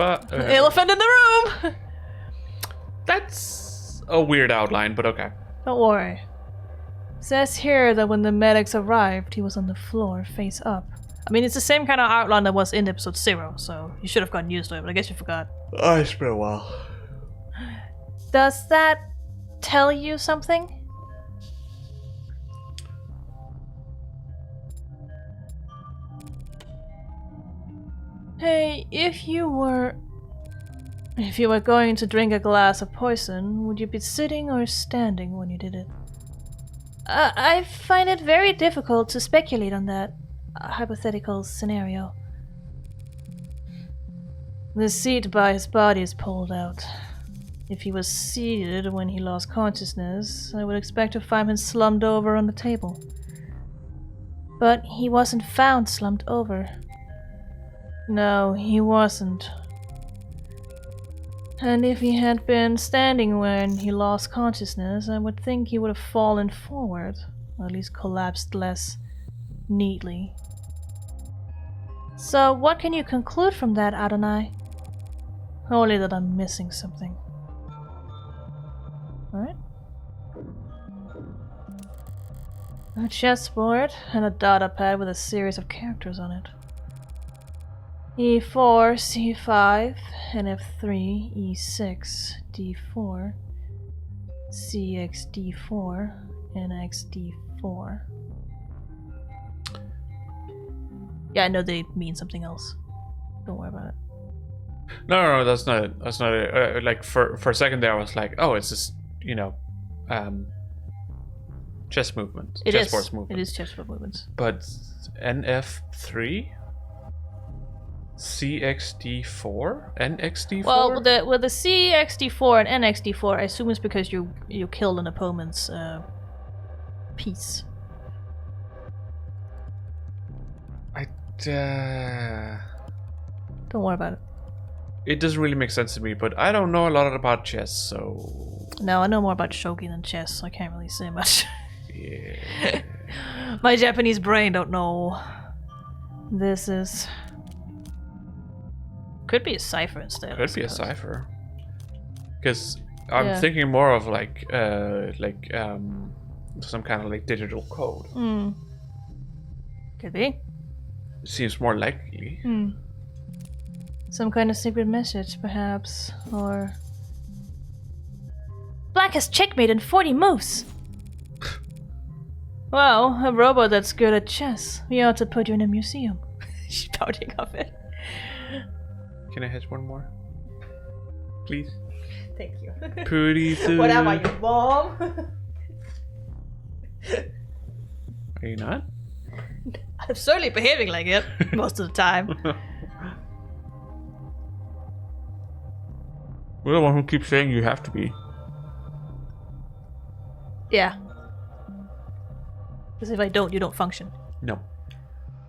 elephant in the room! That's a weird outline, but okay. Don't worry. Says here that when the medics arrived, he was on the floor, face up. I mean, it's the same kind of outline that was in episode 0, so you should have gotten used to it, but I guess you forgot. It's been a while. Does that tell you something? Hey, if you were going to drink a glass of poison, would you be sitting or standing when you did it? I find it very difficult to speculate on that hypothetical scenario. The seat by his body is pulled out. If he was seated when he lost consciousness, I would expect to find him slumped over on the table. But he wasn't found slumped over. No, he wasn't. And if he had been standing when he lost consciousness, I would think he would have fallen forward, or at least collapsed less neatly. So what can you conclude from that, Adonai? Only that I'm missing something. Alright. A chessboard and a data pad with a series of characters on it. E4, C5, and F3, E6, D4, CX, D4, and XD4. Yeah, I know they mean something else. Don't worry about it. No, that's not it. That's not it. Like for a second there, I was like, oh, it's just chess movement, chessboard movement. It is chessboard movements. But NF3, CXD4, NXD4. Well, with the CXD4 and NXD4, I assume it's because you killed an opponent's piece. Don't worry about it. It doesn't really make sense to me, but I don't know a lot about chess, so... No, I know more about shogi than chess, so I can't really say much. Yeah. My Japanese brain don't know. This is... Could be a cipher instead. Could be a cipher. Because I'm thinking more of some kind of like digital code. Could be. Seems more likely. Some kind of secret message, perhaps, or... Black has checkmate in 40 moves! Well, a robot that's good at chess. We ought to put you in a museum. She's pouting off it. Can I hit one more? please. Thank you. Pretty soon. What am I, your mom? Are you not? I'm certainly behaving like it most of the time. We're the one who keeps saying you have to be. Yeah. Because if I don't, you don't function. No.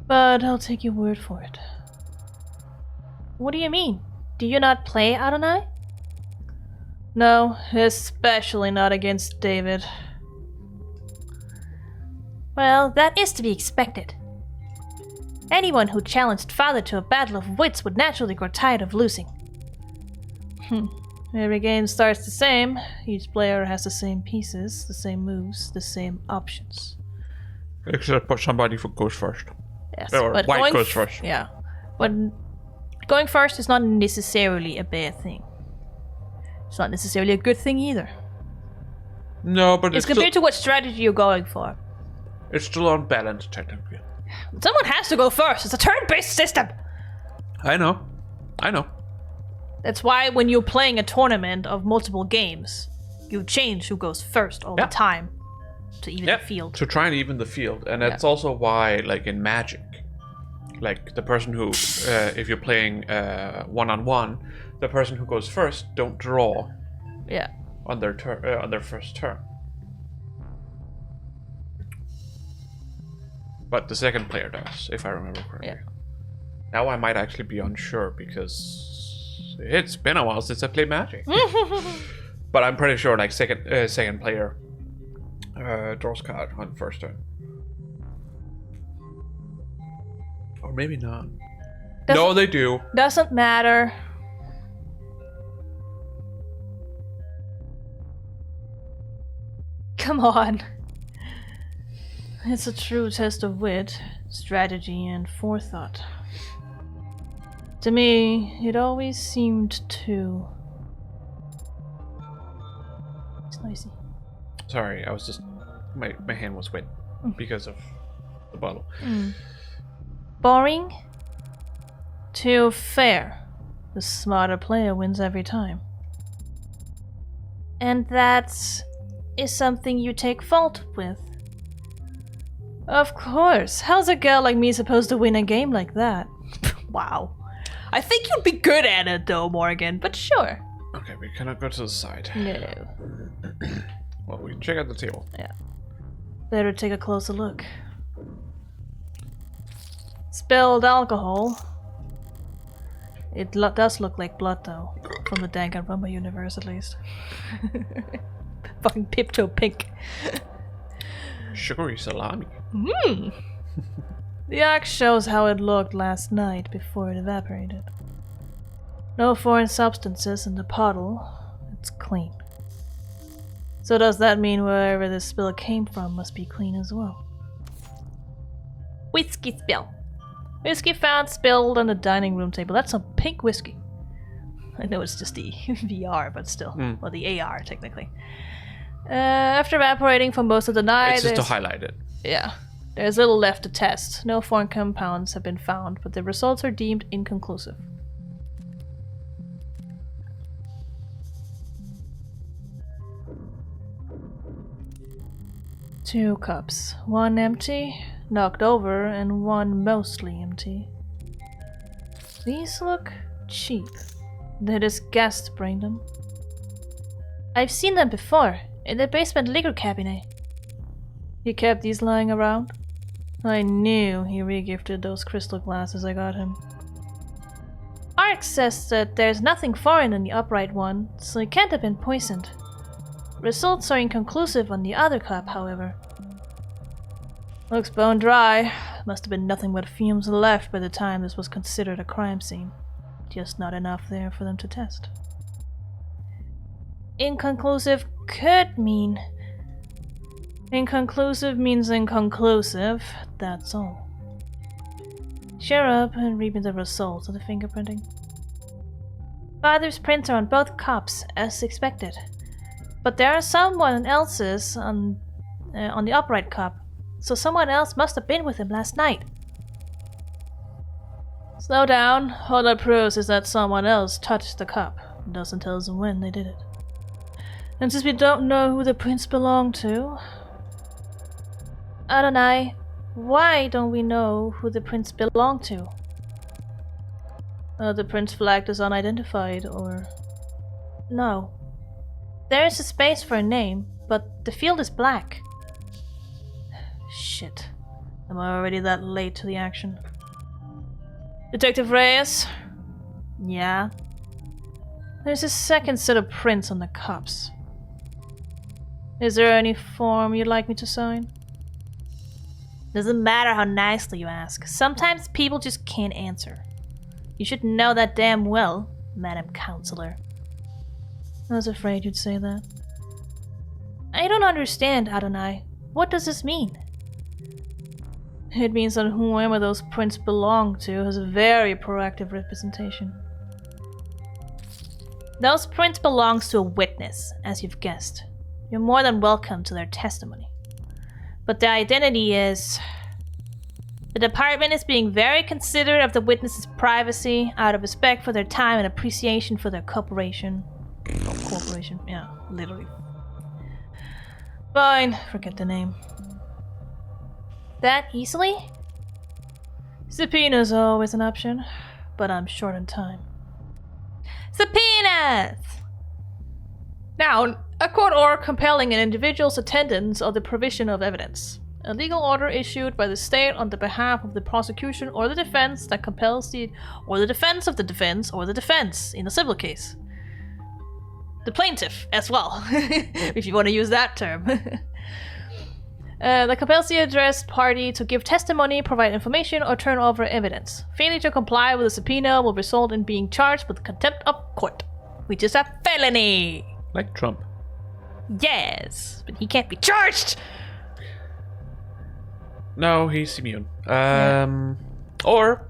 But I'll take your word for it. What do you mean? Do you not play Attorn I? No, especially not against David. Well, that is to be expected. Anyone who challenged Father to a battle of wits would naturally grow tired of losing. Every game starts the same. Each player has the same pieces, the same moves, the same options. Except for somebody who goes first. Yes, Or but white goes first. Yeah, but going first is not necessarily a bad thing. It's not necessarily a good thing either. No, but it's compared to what strategy you're going for. It's still unbalanced, technically. Someone has to go first. It's a turn-based system. I know. That's why when you're playing a tournament of multiple games, you change who goes first all the time to even the field. To try and even the field. And that's also why, like in Magic, like the person who, if you're playing one-on-one, the person who goes first don't draw on their first turn. But the second player does, if I remember correctly. Yeah. Now I might actually be unsure because it's been a while since I played Magic. But I'm pretty sure like second player draws card on first turn. Or maybe not. No, they do. Doesn't matter. Come on. It's a true test of wit, strategy, and forethought. To me, it always seemed to... It's noisy. Sorry, I was just... My hand was wet because of the bottle. Boring? Too fair. The smarter player wins every time. And that is something you take fault with. Of course. How's a girl like me supposed to win a game like that? Wow. I think you'd be good at it though, Morgan, but sure. Okay, we cannot go to the side. No. Well, we can check out the table. Yeah. Better take a closer look. Spilled alcohol. It does look like blood though. From the Danganronpa universe at least. Fucking Pipto pink. Sugary salami. The axe shows how it looked last night before it evaporated. No foreign substances in the bottle. It's clean. So does that mean wherever this spill came from must be clean as well? Whiskey spill. Whiskey found spilled on the dining room table. That's some pink whiskey. I know it's just the VR, but still. Well, the AR, technically. After evaporating for most of the night... It's just to highlight it. Yeah. There's little left to test. No foreign compounds have been found, but the results are deemed inconclusive. Two cups. One empty, knocked over, and one mostly empty. These look cheap. They just guessed bring them. I've seen them before, in the basement liquor cabinet. He kept these lying around? I knew he regifted those crystal glasses I got him. Ark says that there's nothing foreign in the upright one, so it can't have been poisoned. Results are inconclusive on the other cup, however. Looks bone dry. Must have been nothing but fumes left by the time this was considered a crime scene. Just not enough there for them to test. Inconclusive could mean... Inconclusive means inconclusive, that's all. Share up and read me the results of the fingerprinting. Father's prints are on both cups, as expected. But there are someone else's on the upright cup, so someone else must have been with him last night. Slow down. All that proves is that someone else touched the cup. It doesn't tell us when they did it. And since we don't know who the prints belong to... Adonai, why don't we know who the prints belong to? The prints flagged as unidentified, or... No. There is a space for a name, but the field is black. Shit. Am I already that late to the action? Detective Reyes? Yeah? There's a second set of prints on the cups. Is there any form you'd like me to sign? Doesn't matter how nicely you ask. Sometimes people just can't answer. You should know that damn well, Madam Counselor. I was afraid you'd say that. I don't understand, Adonai. What does this mean? It means that whoever those prints belong to has a very proactive representation. Those prints belongs to a witness, as you've guessed. You're more than welcome to their testimony. But the identity is... The department is being very considerate of the witness's privacy out of respect for their time and appreciation for their corporation. Oh, corporation, yeah, literally. Fine, forget the name. That easily? Subpoena's always an option, but I'm short on time. Subpoenas! Now, a court order compelling an individual's attendance or the provision of evidence. A legal order issued by the state on the behalf of the prosecution or the defense that compels the defense of the defense or the defense in a civil case. The plaintiff as well, if you want to use that term. That compels the addressed party to give testimony, provide information, or turn over evidence. Failing to comply with a subpoena will result in being charged with contempt of court, which is a felony. Like Trump. Yes, but he can't be charged! No, he's immune. Yeah. Or...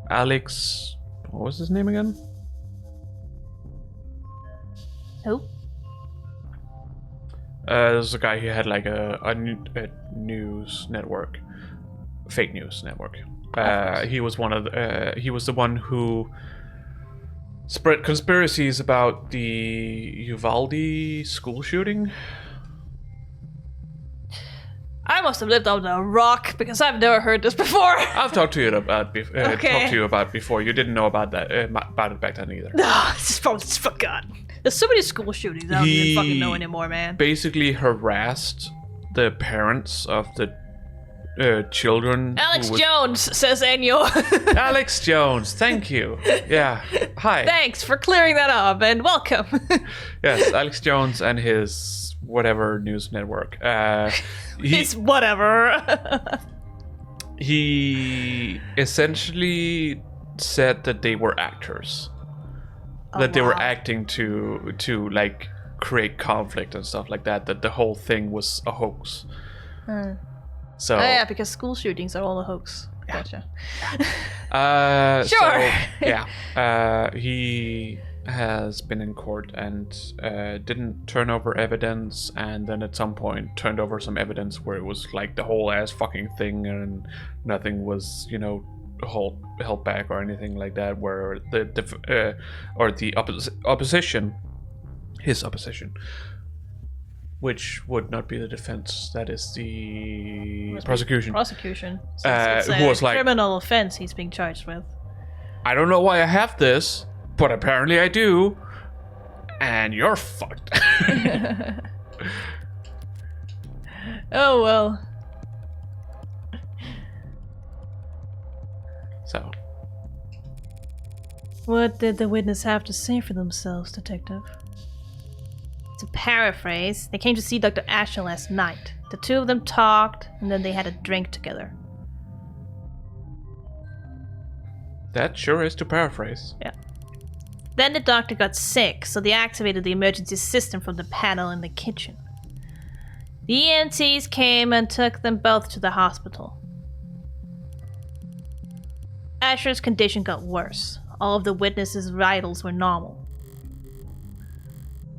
Alex... What was his name again? Who? There's a guy who had like a news network. Fake news network. He was he was the one who spread conspiracies about the Uvalde school shooting. I must have lived under a rock because I've never heard this before. I've talked to you about before. You didn't know about that about it back then either. No, it's probably just forgotten. There's so many school shootings I don't even fucking know anymore, man. Basically harassed the parents of the children. Alex Jones, says Enyo. Alex Jones, thank you. Yeah, hi. Thanks for clearing that up and welcome. Yes, Alex Jones and his whatever news network. His whatever. He essentially said that they were actors. That they were acting to like create conflict and stuff like that. That the whole thing was a hoax. So yeah, because school shootings are all a hoax. Yeah. Gotcha. Sure. So, yeah. He has been in court and didn't turn over evidence, and then at some point turned over some evidence where it was like the whole ass fucking thing, and nothing was, held back or anything like that. Where the opposition, his opposition, which would not be the defense, that is the prosecution. Prosecution. It's who was like, criminal offense he's being charged with. I don't know why I have this, but apparently I do, and you're fucked. Oh well. So. What did the witness have to say for themselves, Detective? To paraphrase, they came to see Dr. Asher last night. The two of them talked, and then they had a drink together. That sure is to paraphrase. Yeah. Then the doctor got sick, so they activated the emergency system from the panel in the kitchen. The EMTs came and took them both to the hospital. Asher's condition got worse. All of the witnesses' vitals were normal.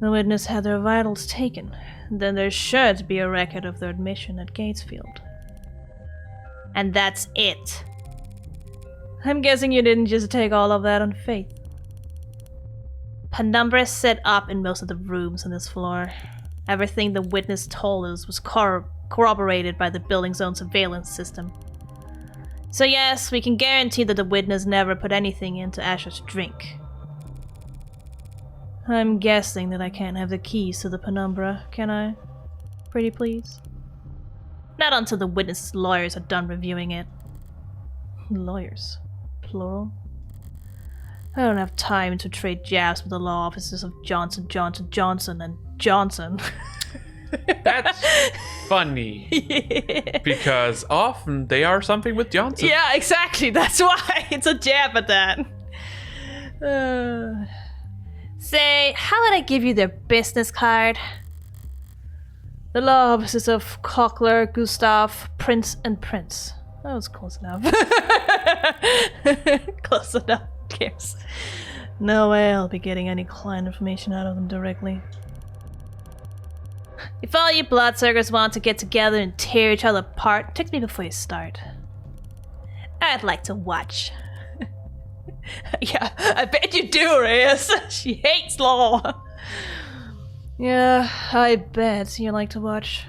The witness had their vitals taken. Then there's sure to be a record of their admission at Gatesfield. And that's it. I'm guessing you didn't just take all of that on faith. Penumbra set up in most of the rooms on this floor. Everything the witness told us was corroborated by the building's own surveillance system. So yes, we can guarantee that the witness never put anything into Asher's drink. I'm guessing that I can't have the keys to the Penumbra, can I? Pretty please? Not until the witness's lawyers are done reviewing it. Lawyers? Plural? I don't have time to trade jabs with the law offices of Johnson, and Johnson. That's funny. Yeah. Because often they are something with Johnson. Yeah, exactly. That's why it's a jab at that. Say, how would I give you their business card? The law offices of Cochler, Gustav, Prince, and Prince. That was close enough. Close enough. Who cares? No way I'll be getting any client information out of them directly. If all you bloodsuckers want to get together and tear each other apart, text me before you start. I'd like to watch. Yeah, I bet you do, Reyes. She hates law. Yeah, I bet you like to watch.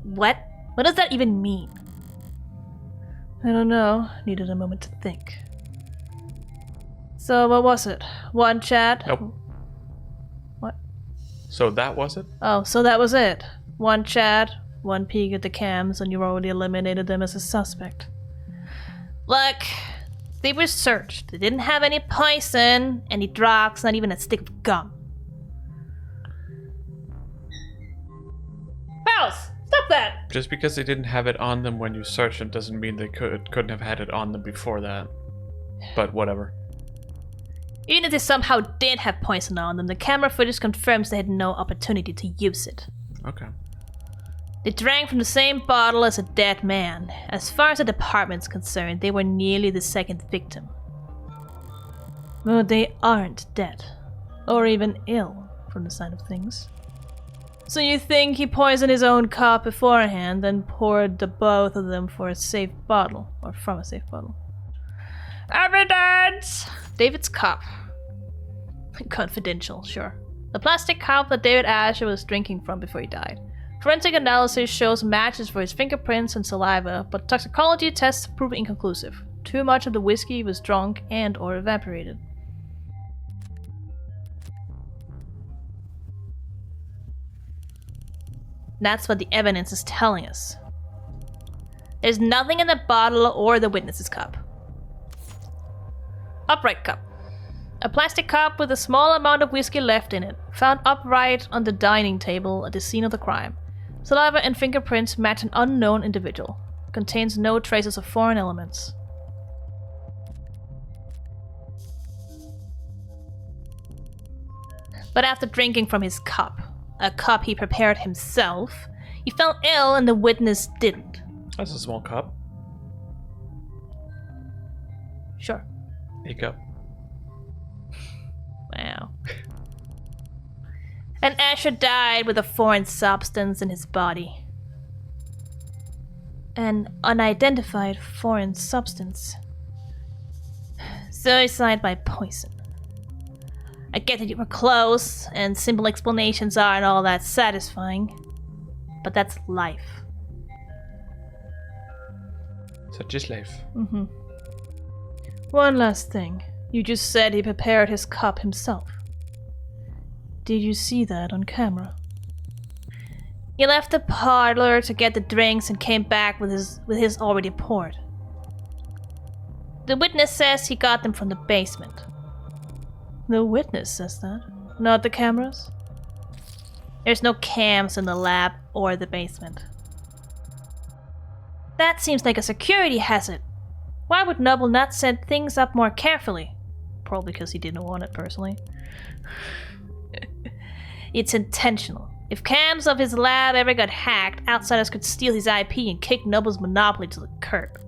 What? What does that even mean? I don't know. Needed a moment to think. So what was it? One chat? Nope. What? So that was it? Oh, so that was it. One chat, one peek at the cams, and you already eliminated them as a suspect. Look, they were searched. They didn't have any poison, any drugs, not even a stick of gum. Mouse! Stop that! Just because they didn't have it on them when you searched it doesn't mean they couldn't have had it on them before that. But whatever. Even if they somehow did have poison on them, the camera footage confirms they had no opportunity to use it. Okay. They drank from the same bottle as a dead man. As far as the department's concerned, they were nearly the second victim. But they aren't dead. Or even ill, from the side of things. So you think he poisoned his own cup beforehand, then poured the both of them for a safe bottle, or from a safe bottle? Evidence! David's cup. Confidential, sure. The plastic cup that David Asher was drinking from before he died. Forensic analysis shows matches for his fingerprints and saliva, but toxicology tests prove inconclusive. Too much of the whiskey was drunk and or evaporated. That's what the evidence is telling us. There's nothing in the bottle or the witness's cup. Upright cup. A plastic cup with a small amount of whiskey left in it, found upright on the dining table at the scene of the crime. Saliva and fingerprints match an unknown individual. Contains no traces of foreign elements. But after drinking from his cup, a cup he prepared himself, he fell ill and the witness didn't. That's a small cup. Sure. A cup. Wow. And Asher died with a foreign substance in his body. An unidentified foreign substance. Suicide by poison. I get that you were close, and simple explanations aren't all that satisfying. But that's life. Such is life. Mm-hmm. One last thing. You just said he prepared his cup himself. Did you see that on camera? He left the parlor to get the drinks and came back with his already poured. The witness says he got them from the basement. The witness says that, not the cameras? There's no cams in the lab or the basement. That seems like a security hazard. Why would Noble not set things up more carefully? Probably because he didn't want it personally. It's intentional. If cams of his lab ever got hacked, outsiders could steal his IP and kick Noble's monopoly to the curb.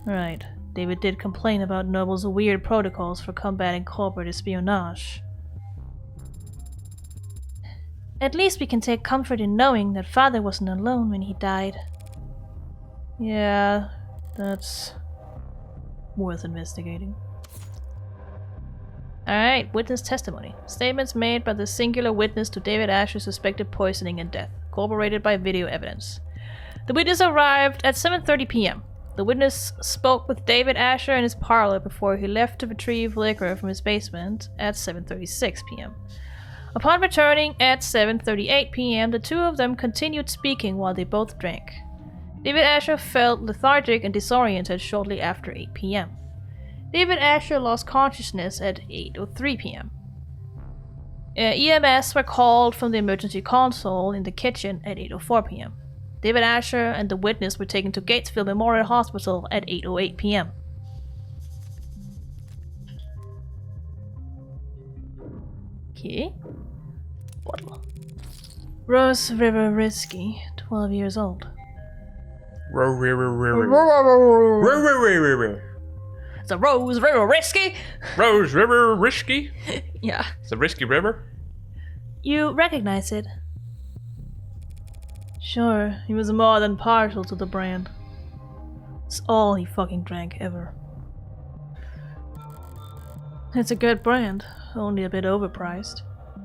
Right. David did complain about Noble's weird protocols for combating corporate espionage. At least we can take comfort in knowing that Father wasn't alone when he died. Yeah, that's Worth investigating. Alright, witness testimony. Statements made by the singular witness to David Asher's suspected poisoning and death, corroborated by video evidence. The witness arrived at 7:30 p.m. The witness spoke with David Asher in his parlor before he left to retrieve liquor from his basement at 7:36 p.m. Upon returning at 7:38 p.m., the two of them continued speaking while they both drank. David Asher felt lethargic and disoriented shortly after 8 p.m. David Asher lost consciousness at 8:03 p.m. EMS were called from the emergency console in the kitchen at 8:04 p.m. David Asher and the witness were taken to Gatesville Memorial Hospital at 8:08 p.m. Okay. Bottle. Rose River Risky, 12 years old. It's a Rose River Risky? Rose River Risky? Yeah. It's a risky river? You recognize it? Sure, he was more than partial to the brand. It's all he fucking drank ever. It's a good brand, only a bit overpriced,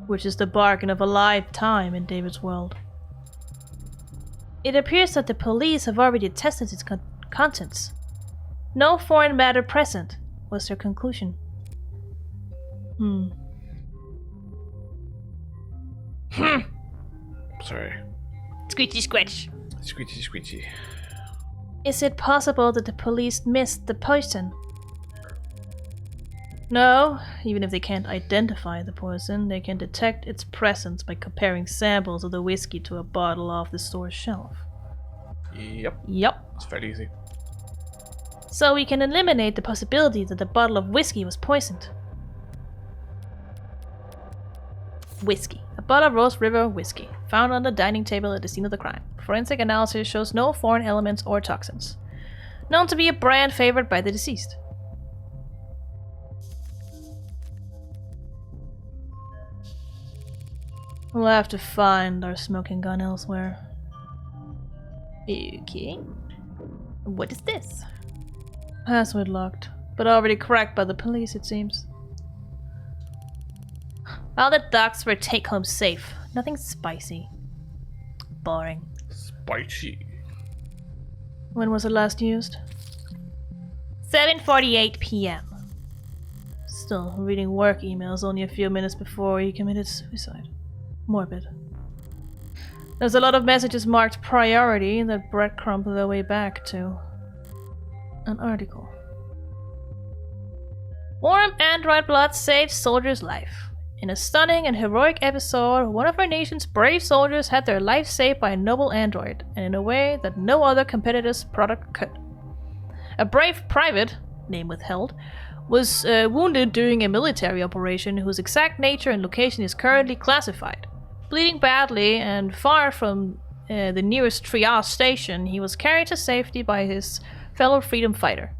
which is the bargain of a lifetime in David's world. It appears that the police have already tested its contents. No foreign matter present, was their conclusion. Sorry. Squeechy squetch. Squeechy squeechy. Is it possible that the police missed the poison? No, even if they can't identify the poison, they can detect its presence by comparing samples of the whiskey to a bottle off the store's shelf. Yep. It's very easy. So we can eliminate the possibility that the bottle of whiskey was poisoned. Whiskey. A bottle of Rose River whiskey, found on the dining table at the scene of the crime. Forensic analysis shows no foreign elements or toxins. Known to be a brand favored by the deceased. We'll have to find our smoking gun elsewhere. Okay. What is this? Password locked, but already cracked by the police, it seems. All the ducks were take-home safe. Nothing spicy. Boring. Spicy. When was it last used? 7:48 p.m. Still reading work emails only a few minutes before he committed suicide. Morbid. There's a lot of messages marked priority that breadcrumb their way back to an article. Warm android blood saves soldier's life. In a stunning and heroic episode, one of our nation's brave soldiers had their life saved by a noble android, and in a way that no other competitor's product could. A brave private, name withheld, was wounded during a military operation whose exact nature and location is currently classified. Bleeding badly and far from the nearest triage station, he was carried to safety by his fellow freedom fighter,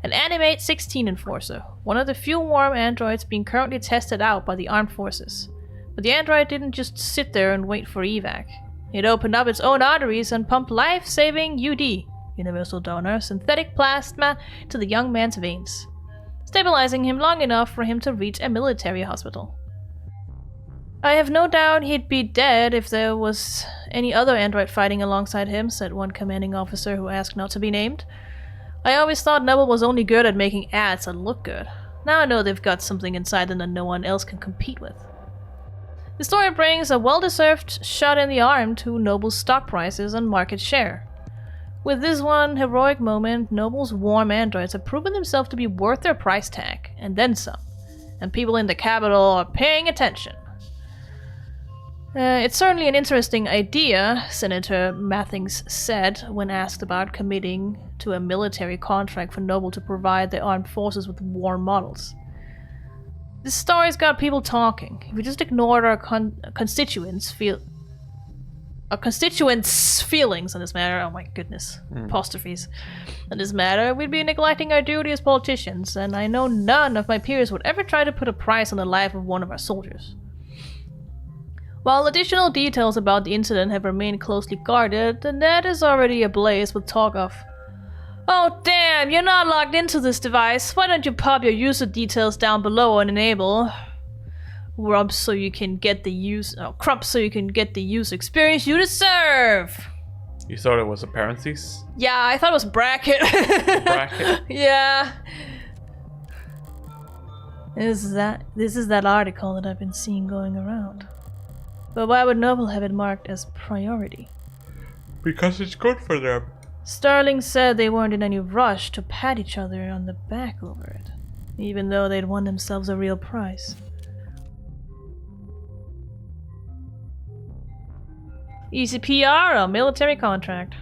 an Animate 16 enforcer, one of the few warm androids being currently tested out by the armed forces. But the android didn't just sit there and wait for evac. It opened up its own arteries and pumped life-saving UD, universal donor, synthetic plasma to the young man's veins, stabilizing him long enough for him to reach a military hospital. I have no doubt he'd be dead if there was any other android fighting alongside him, said one commanding officer who asked not to be named. I always thought Noble was only good at making ads that look good. Now I know they've got something inside them that no one else can compete with. The story brings a well-deserved shot in the arm to Noble's stock prices and market share. With this one heroic moment, Noble's warm androids have proven themselves to be worth their price tag, and then some. And people in the capital are paying attention. It's certainly an interesting idea, Senator Mathings said when asked about committing to a military contract for Noble to provide the armed forces with war models. This story's got people talking. If we just ignored our constituents' feelings on this matter, oh my goodness, apostrophes, on this matter, we'd be neglecting our duty as politicians, and I know none of my peers would ever try to put a price on the life of one of our soldiers. While additional details about the incident have remained closely guarded, the net is already ablaze with talk of Oh damn, you're not logged into this device. Why don't you pop your user details down below and enable Crump so you can get the user experience you deserve. You thought it was a parenthesis? Yeah, I thought it was bracket. Bracket? Yeah. This is that article that I've been seeing going around. But why would Noble have it marked as priority? Because it's good for them. Starling said they weren't in any rush to pat each other on the back over it, even though they'd won themselves a real prize. Easy PR or military contract?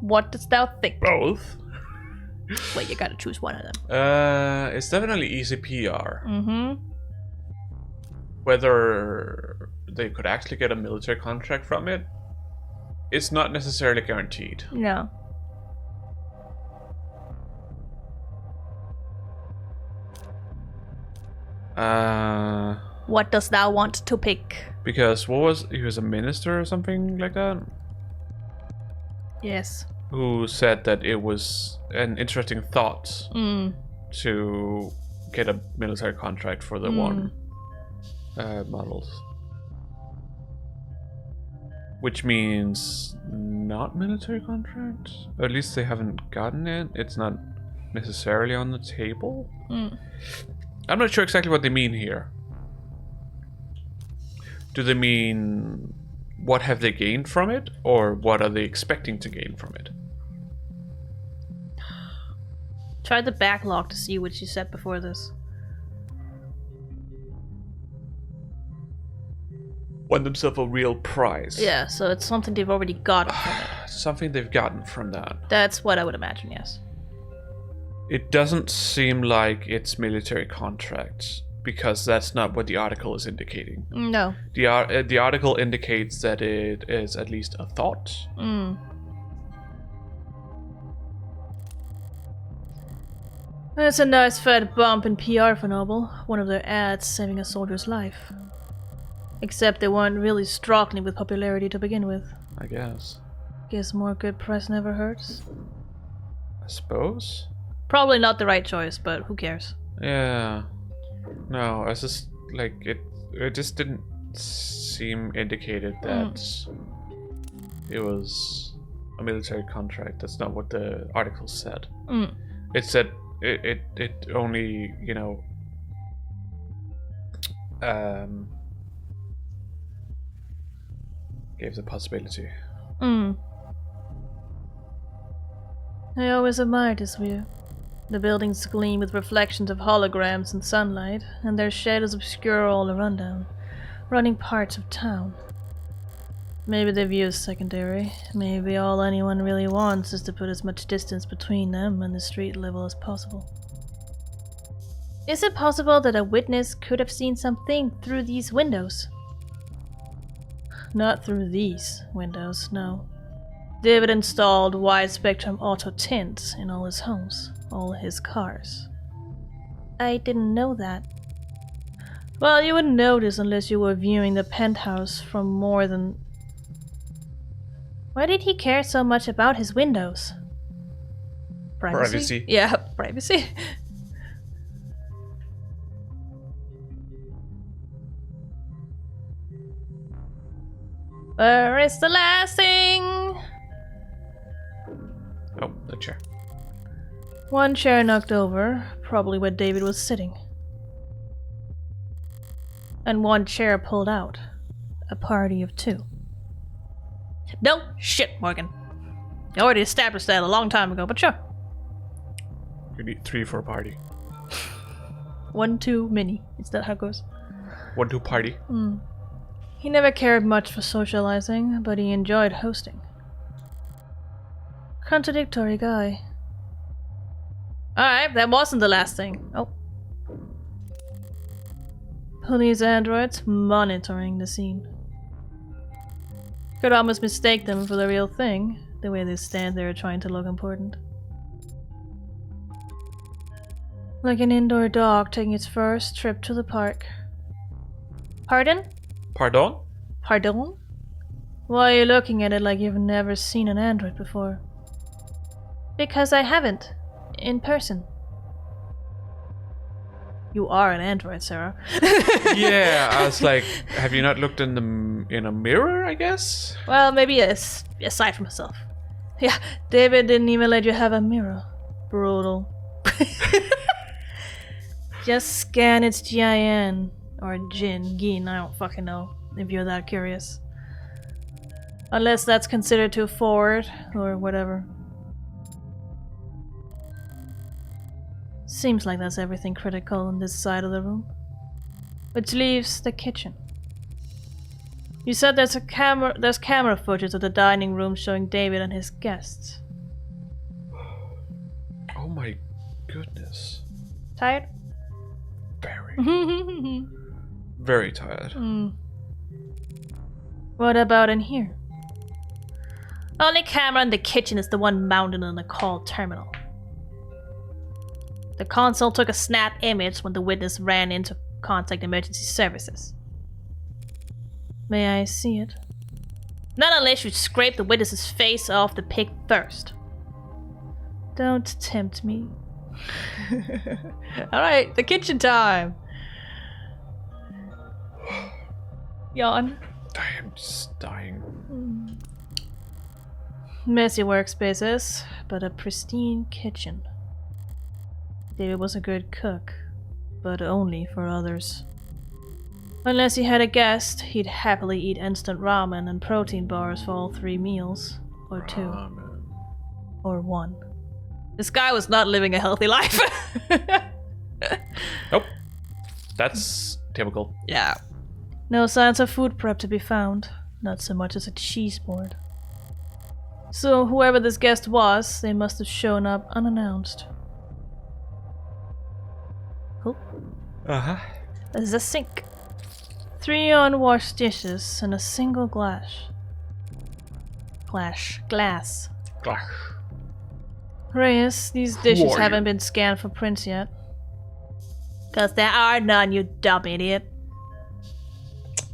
What dost thou think? Both. Well, you gotta choose one of them. It's definitely easy PR. Mm-hmm. Whether they could actually get a military contract from it, it's not necessarily guaranteed. No. What dost thou want to pick? Because he was a minister or something like that? Yes. Who said that it was an interesting thought to get a military contract for the one models. Which means not military contract? Or at least they haven't gotten it. It's not necessarily on the table. I'm not sure exactly what they mean here. Do they mean what have they gained from it, or what are they expecting to gain from it? Try the backlog to see what you said before this. Won themselves a real prize. Yeah, so it's something they've already gotten from it. Something they've gotten from that. That's what I would imagine, yes. It doesn't seem like it's military contracts, because that's not what the article is indicating. No. The article indicates that it is at least a thought. It's a nice fat bump in PR for Noble. One of their ads saving a soldier's life. Except they weren't really struggling with popularity to begin with. I guess. Guess more good press never hurts. I suppose? Probably not the right choice, but who cares? Yeah. No, I just like it just didn't seem indicated that it was a military contract. That's not what the article said. It said it only, you know, gave the possibility. I always admired this view. The buildings gleam with reflections of holograms and sunlight, and their shadows obscure all the rundown, running parts of town. Maybe the view is secondary. Maybe all anyone really wants is to put as much distance between them and the street level as possible. Is it possible that a witness could have seen something through these windows? Not through these windows, no. David installed wide-spectrum auto tints in all his homes, all his cars. I didn't know that. Well, you wouldn't notice unless you were viewing the penthouse from more than... Why did he care so much about his windows? Privacy? Yeah, privacy. Where is the last thing? Oh, the chair. One chair knocked over, probably where David was sitting. And one chair pulled out. A party of two. No shit, Morgan. I already established that a long time ago, but sure. You need 3 for a party. 1 too many. Is that how it goes? 1-2 party. He never cared much for socializing, but he enjoyed hosting. Contradictory guy. Alright, that wasn't the last thing. Oh. Police androids monitoring the scene. Could almost mistake them for the real thing, the way they stand there trying to look important. Like an indoor dog taking its first trip to the park. Pardon? Pardon? Pardon? Why are you looking at it like you've never seen an android before? Because I haven't. In person. You are an android, Sarah. Yeah, I was like, have you not looked in a mirror, I guess? Well, maybe aside from herself. Yeah, David didn't even let you have a mirror. Brutal. Just scan its GIN. Or gin, I don't fucking know, if you're that curious. Unless that's considered too forward, or whatever. Seems like that's everything critical on this side of the room. Which leaves the kitchen. You said there's camera footage of the dining room showing David and his guests. Oh my goodness. Tired? Very. Very tired. What about in here? Only camera in the kitchen is the one mounted on the call terminal. The console took a snap image when the witness ran in to contact emergency services. May I see it? Not unless you scrape the witness's face off the pig first. Don't tempt me. Alright, the kitchen time. Yawn. I am just dying. Messy workspaces, but a pristine kitchen. David was a good cook, but only for others. Unless he had a guest, he'd happily eat instant ramen and protein bars for all 3 meals. Or 2. Ramen. Or 1. This guy was not living a healthy life. Nope. That's typical. Yeah. No signs of food prep to be found. Not so much as a cheese board. So whoever this guest was, they must have shown up unannounced. Cool. Uh-huh. There's a sink. 3 unwashed dishes and a single glass. Glass. Glass. Reyes, these dishes Who are haven't you? been scanned for prints yet. 'Cause there are none, you dumb idiot.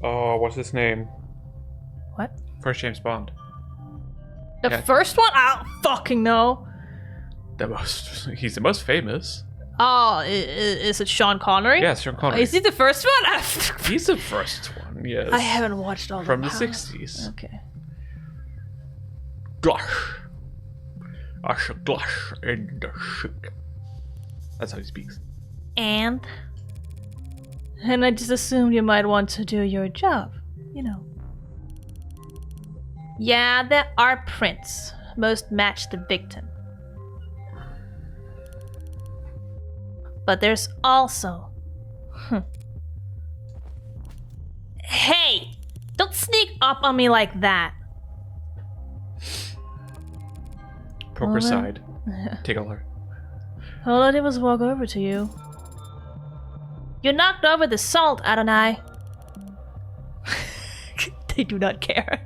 Oh, what's his name? What? First James Bond. The Yeah. first one? I don't fucking know. He's the most famous. Oh, is it Sean Connery? Yeah, Sean Connery. Is he the first one? He's the first one, yes. I haven't watched all From the them. 60s. Okay. Glass. I shall glass in the sink. That's how he speaks. And I just assumed you might want to do your job. You know. Yeah, there are prints. Most match the victim. But there's also... Hey! Don't sneak up on me like that! Poker Hold on. side. Tickle her. All I did was walk over to you. You knocked over the salt, Adonai. They do not care.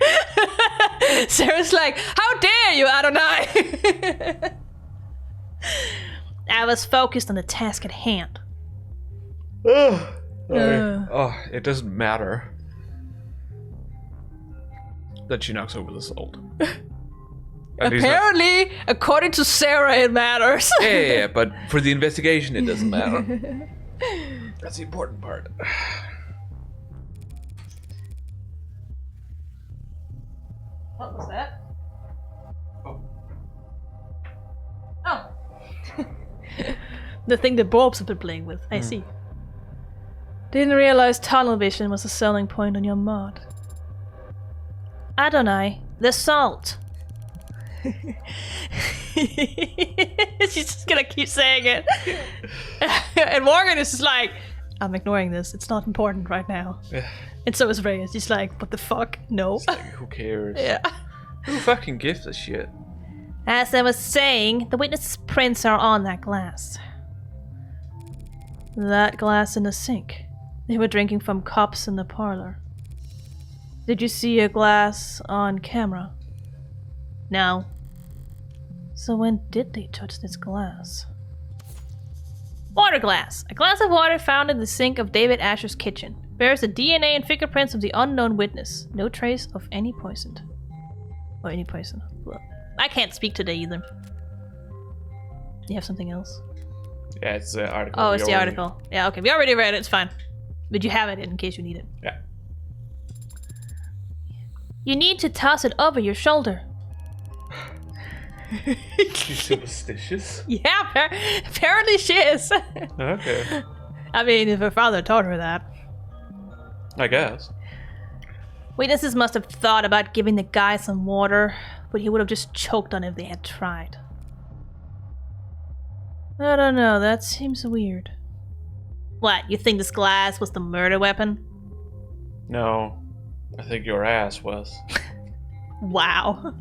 Sarah's like, how dare you, Adonai? I was focused on the task at hand. It doesn't matter that she knocks over the salt. At least not- Apparently, according to Sarah, it matters. yeah, but for the investigation, it doesn't matter. That's the important part. What was that? Oh. Oh. The thing that Bob's have been playing with. I see. Didn't realize tunnel vision was a selling point on your mod. Adonai, the salt. She's just gonna keep saying it. And Morgan is just like, I'm ignoring this. It's not important right now. Yeah. And so is Reyes. She's like, what the fuck? No. It's like, who cares? Yeah. Who fucking gives a shit? As I was saying, the witness's prints are on that glass. That glass in the sink. They were drinking from cups in the parlor. Did you see a glass on camera? No. So when did they touch this glass? Water glass. A glass of water found in the sink of David Asher's kitchen. Bears the DNA and fingerprints of the unknown witness. No trace of any poison. Or any poison. Well, I can't speak today either. You have something else? Yeah, it's the article. Oh, it's the article. Yeah, okay. We already read it. It's fine. But you have it in case you need it. Yeah. You need to toss it over your shoulder. She's superstitious? Yeah, apparently she is. Okay. I mean, if her father taught her that. I guess. Witnesses must have thought about giving the guy some water, but he would have just choked on it if they had tried. I don't know, that seems weird. What, you think this glass was the murder weapon? No. I think your ass was. Wow.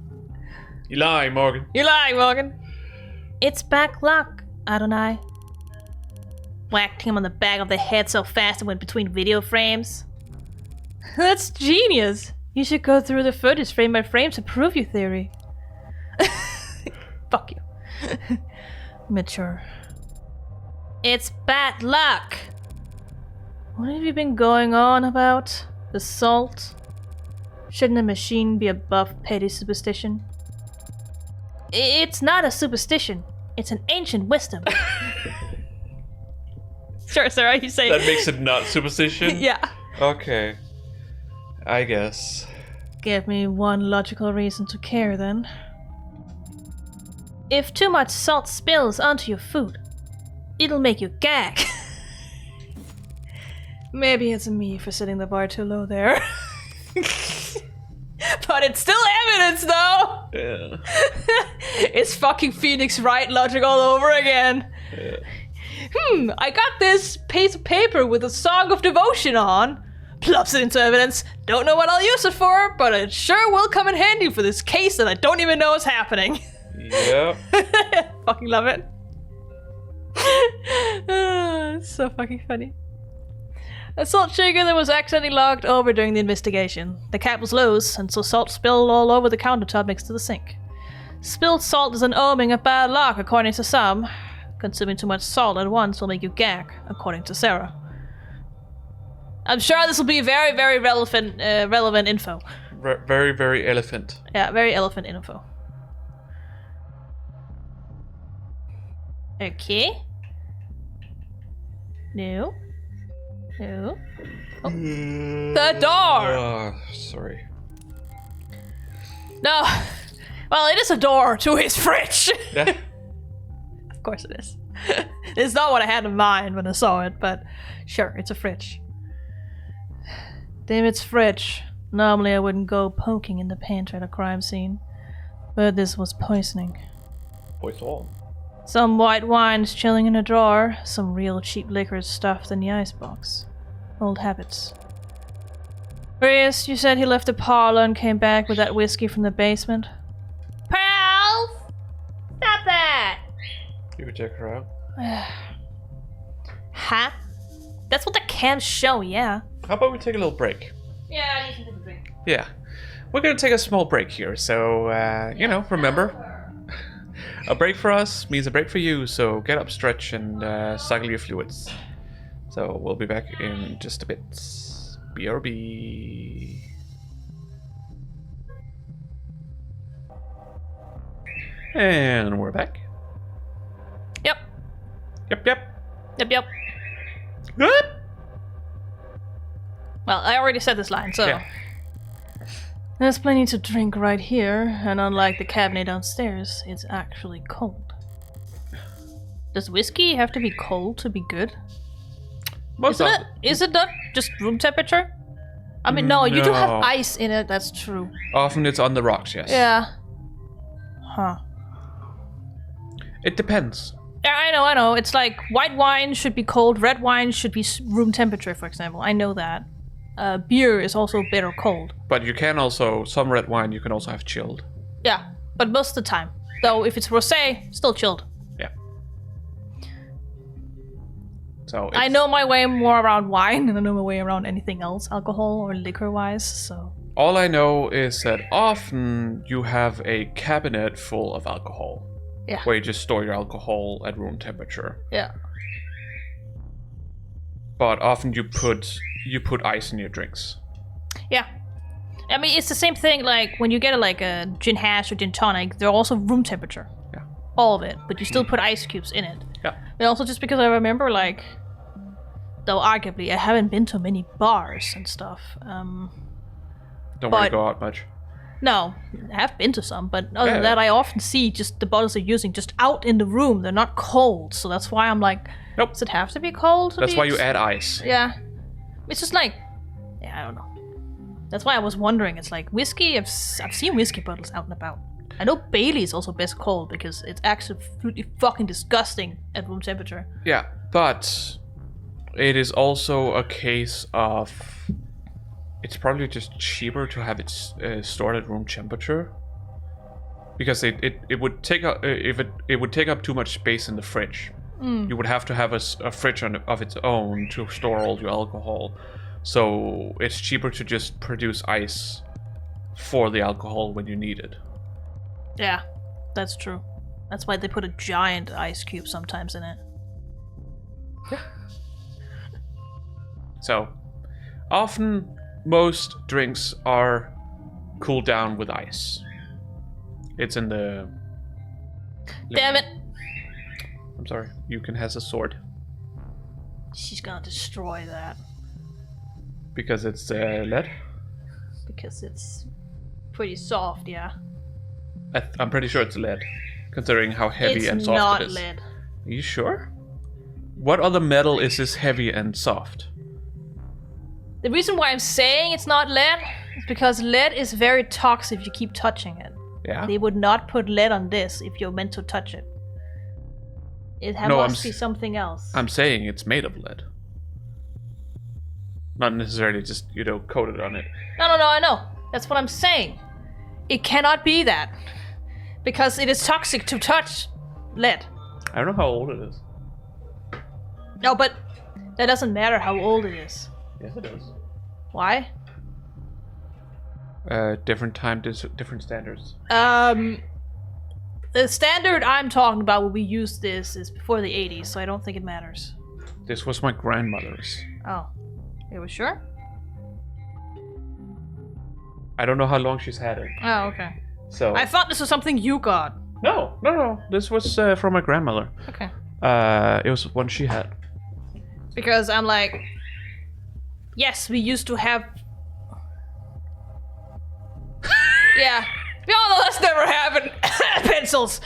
You lie, Morgan. You're lying, Morgan. It's back luck, Adonai. Whacked him on the back of the head so fast it went between video frames. That's genius. You should go through the footage frame by frame to prove your theory. Fuck you. Mature. It's bad luck. What have you been going on about? Assault? Shouldn't a machine be above petty superstition? It's not a superstition. It's an ancient wisdom. Sure, Sarah, you say. That makes it not superstition? Yeah. Okay. I guess. Give me one logical reason to care, then. If too much salt spills onto your food, it'll make you gag. Maybe it's me for setting the bar too low there. But it's still evidence, though! Yeah. It's fucking Phoenix Wright logic all over again. Yeah. I got this piece of paper with a song of devotion on. Plops it into evidence. Don't know what I'll use it for, but it sure will come in handy for this case that I don't even know is happening. Yep. Fucking love it. It's so fucking funny. A salt shaker that was accidentally locked over during the investigation. The cap was loose, and so salt spilled all over the countertop next to the sink. Spilled salt is an omen of bad luck, according to some. Consuming too much salt at once will make you gag, according to Sarah. I'm sure this will be very, very relevant info. Very, very elephant. Yeah, very elephant info. Okay. No. No. Oh. The door! Oh, sorry. No. Well, it is a door to his fridge. Yeah. Of course it is. It's not what I had in mind when I saw it, but sure, it's a fridge. Damn, it's fridge. Normally I wouldn't go poking in the pantry at a crime scene, but this was poisoning. Poison. Some white wines chilling in a drawer, some real cheap liquors stuffed in the icebox. Old habits. Chris, you said he left the parlor and came back with that whiskey from the basement? Pals! Stop that! You could check her out. Huh? That's what the cans show, yeah. How about we take a little break? Yeah, I need to take a drink. Yeah. We're gonna take a small break here, so, you know, remember. A break for us means a break for you, so get up, stretch, and cycle your fluids. So we'll be back in just a bit. BRB. And we're back. Yep. Yep, yep. Yep, yep. Good. Well, I already said this line, so... Yeah. There's plenty to drink right here, and unlike the cabinet downstairs, it's actually cold. Does whiskey have to be cold to be good? Most Isn't it? Is it not just room temperature? I mean, no, you do have No. ice in it, that's true. Often it's on the rocks, yes. Yeah. Huh. It depends. Yeah, I know. It's like white wine should be cold, red wine should be room temperature, for example. I know that. Beer is also bitter cold. But you can also, some red wine you can also have chilled. Yeah, but most of the time. Though if it's rosé, still chilled. Yeah. So I know my way more around wine than I know my way around anything else, alcohol or liquor-wise, so... all I know is that often you have a cabinet full of alcohol. Yeah. Where you just store your alcohol at room temperature. Yeah. But often you put ice in your drinks. Yeah. I mean, it's the same thing, like, when you get a gin hash or gin tonic, they're also room temperature. Yeah. all of it, but you still put ice cubes in it. Yeah. And also just because I remember, like, though arguably I haven't been to many bars and stuff. Don't really go out much. No, I have been to some, but other than that, I often see just the bottles they're using just out in the room. They're not cold, so that's why I'm like, nope. Does it have to be cold? That's why you add ice. Yeah. It's just like, I don't know. That's why I was wondering. It's like whiskey. I've seen whiskey bottles out and about. I know Bailey is also best cold because it's absolutely fucking disgusting at room temperature. Yeah, but it is also a case of it's probably just cheaper to have it stored at room temperature because it would take up if it would take up too much space in the fridge. You would have to have a fridge of its own to store all your alcohol. So it's cheaper to just produce ice for the alcohol when you need it. Yeah, that's true. That's why they put a giant ice cube sometimes in it. Yeah. So, often most drinks are cooled down with ice. It's in the... Damn it! I'm sorry, Yukin has a sword. She's gonna destroy that. Because it's lead? Because it's pretty soft, yeah. I'm pretty sure it's lead, considering how heavy and soft it is. It's not lead. Are you sure? What other metal is this heavy and soft? The reason why I'm saying it's not lead is because lead is very toxic if you keep touching it. Yeah? They would not put lead on this if you're meant to touch it. Must be something else. I'm saying it's made of lead. Not necessarily just, coated on it. No, I know. That's what I'm saying. It cannot be that. Because it is toxic to touch lead. I don't know how old it is. No, but that doesn't matter how old it is. Yes, it does. Why? Different time, different standards. The standard I'm talking about when we used this is before the 80s, so I don't think it matters. This was my grandmother's. Oh. You were sure? I don't know how long she's had it. Oh, okay. So I thought this was something you got. No. This was from my grandmother. Okay. It was one she had. Because I'm like, yes, we used to have. Yeah, we all know that's never happened. Pencils.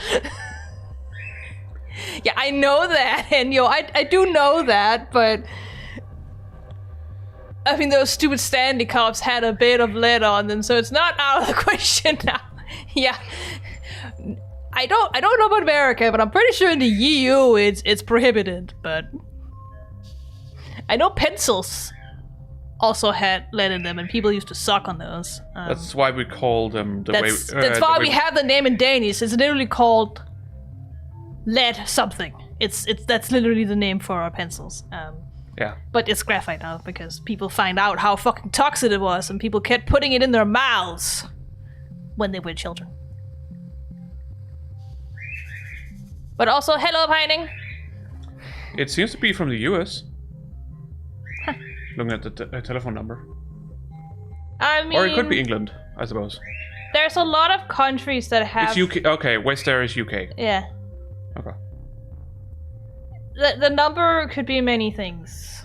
Yeah, I know that, and I do know that, but I mean those stupid Stanley Cups had a bit of lead on them, so it's not out of the question now. Yeah. I don't know about America, but I'm pretty sure in the EU it's prohibited, but I know pencils also had lead in them and people used to suck on those. That's why we call them that's why we have the name in Danish. It's literally called lead something. That's literally the name for our pencils. Yeah. But it's graphite now because people find out how fucking toxic it was and people kept putting it in their mouths when they were children. But also, hello, Pining. It seems to be from the US. Huh. Looking at the telephone number. I mean... Or it could be England, I suppose. There's a lot of countries that have... It's UK. Okay, West Air is UK. Yeah. Okay. The number could be many things.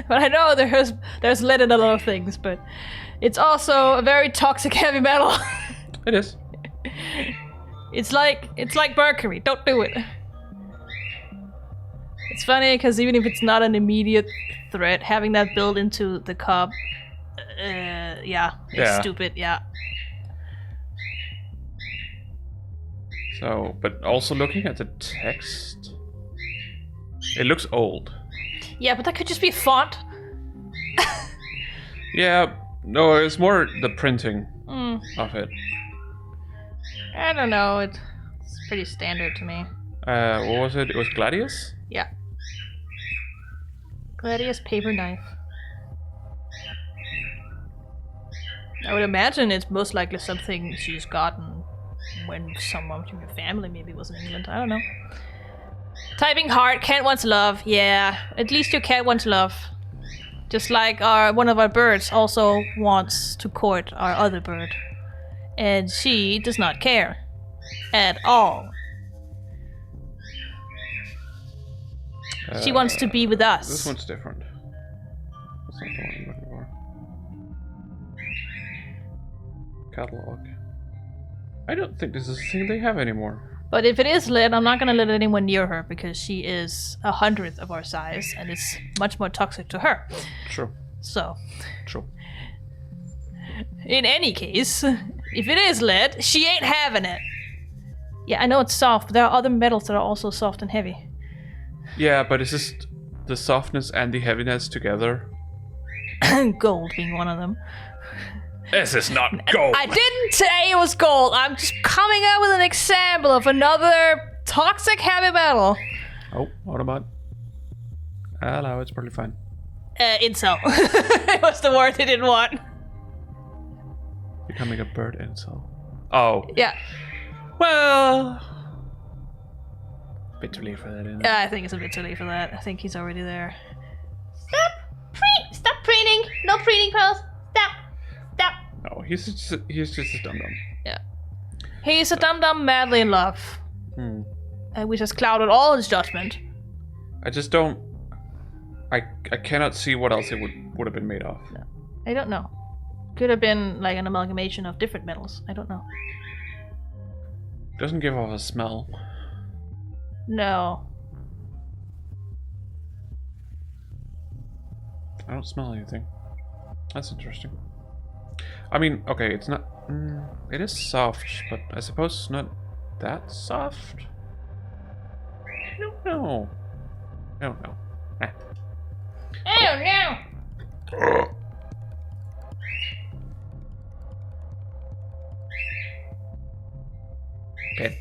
But I know there's lead in a lot of things, but it's also a very toxic heavy metal. It is. It's like mercury. Don't do it. It's funny because even if it's not an immediate threat, having that built into the cup, it's stupid. Yeah. So, but also looking at the text, it looks old. Yeah, but that could just be font. Yeah, no, it's more the printing of it. I don't know, it's pretty standard to me. What was it? It was Gladius? Yeah. Gladius paper knife. I would imagine it's most likely something she's gotten when someone from your family maybe was in England. I don't know. Typing hard, cat wants love. Yeah, at least your cat wants love. Just like one of our birds also wants to court our other bird. And she does not care. At all. She wants to be with us. This one's different. That's not the one I'm looking for. Catalog. I don't think this is a thing they have anymore. But if it is lit, I'm not gonna let anyone near her because she is 100th of our size and it's much more toxic to her. True. So. True. In any case, if it is lit, she ain't having it. Yeah, I know it's soft, but there are other metals that are also soft and heavy. Yeah, but it's just the softness and the heaviness together. Gold being one of them. This is not gold. I didn't say it was gold. I'm just coming up with an example of another toxic heavy metal. Oh, what about? Hello, it's probably fine. Incel. It was the word they didn't want. Becoming a bird incel. Oh. Yeah. Well. Bit too late for that, isn't it? Yeah, I think it's a bit too late for that. I think he's already there. Stop preening! No preening pose! Stop! No, he's just a dum-dum. Yeah. He's a dum-dum madly in love. Hmm. And we just clouded all his judgment. I just don't... I cannot see what else it would have been made of. No. I don't know. Could have been like an amalgamation of different metals. I don't know. Doesn't give off a smell. No. I don't smell anything. That's interesting. I mean, okay, it's not... it is soft, but I suppose it's not that soft? I don't know. I don't know. Eh. I don't know! Pin.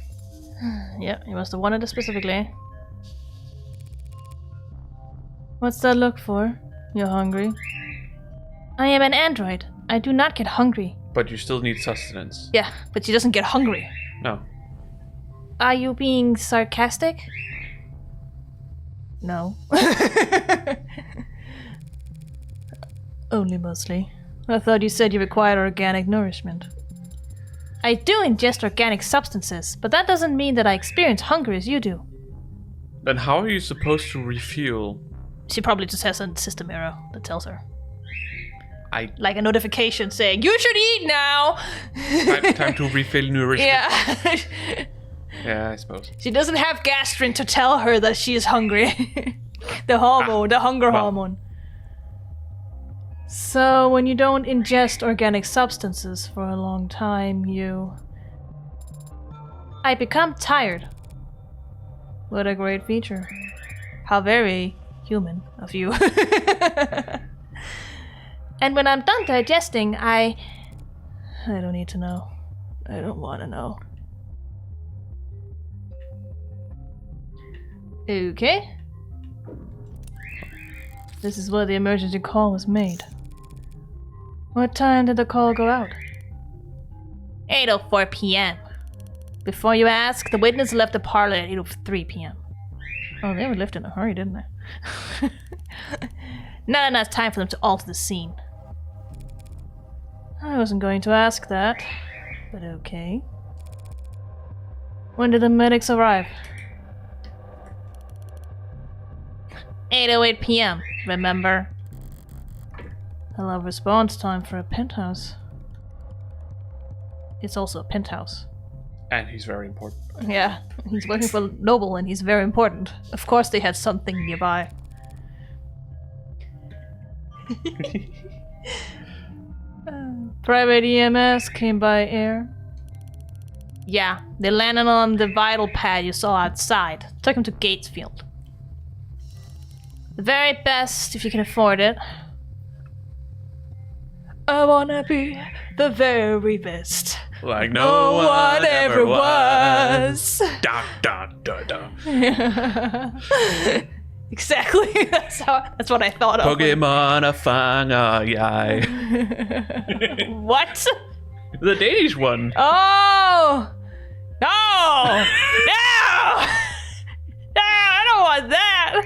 Yeah, you must have wanted it specifically. What's that look for? You're hungry? I am an android. I do not get hungry. But you still need sustenance. Yeah, but she doesn't get hungry. No. Are you being sarcastic? No. Only mostly. I thought you said you required organic nourishment. I do ingest organic substances, but that doesn't mean that I experience hunger as you do. Then how are you supposed to refuel? She probably just has a system error that tells her. Like a notification saying, you should eat now! time to refill nourishment. Yeah. Yeah, I suppose. She doesn't have gastrin to tell her that she is hungry. The hormone, the hunger hormone. So, when you don't ingest organic substances for a long time, I become tired. What a great feature. How very human of you. And when I'm done digesting, I don't need to know. I don't want to know. Okay. This is where the emergency call was made. What time did the call go out? 8:04 p.m. Before you ask, the witness left the parlor at 8:03 p.m. Oh, they left in a hurry, didn't they? Not enough time for them to alter the scene. I wasn't going to ask that, but okay. When did the medics arrive? 8:08 p.m., remember? I love response time for a penthouse. It's also a penthouse. And he's very important. Yeah, he's working for Noble and he's very important. Of course they had something nearby. Private EMS came by air. Yeah, they landed on the vital pad you saw outside. Took him to Gatesfield. The very best, if you can afford it. I wanna be the very best. Like no one ever was. Da, da, da, da. Exactly. That's what I thought of. Pokemon a fanga yai. What? The Danish one. Oh! No! No! No, I don't want that!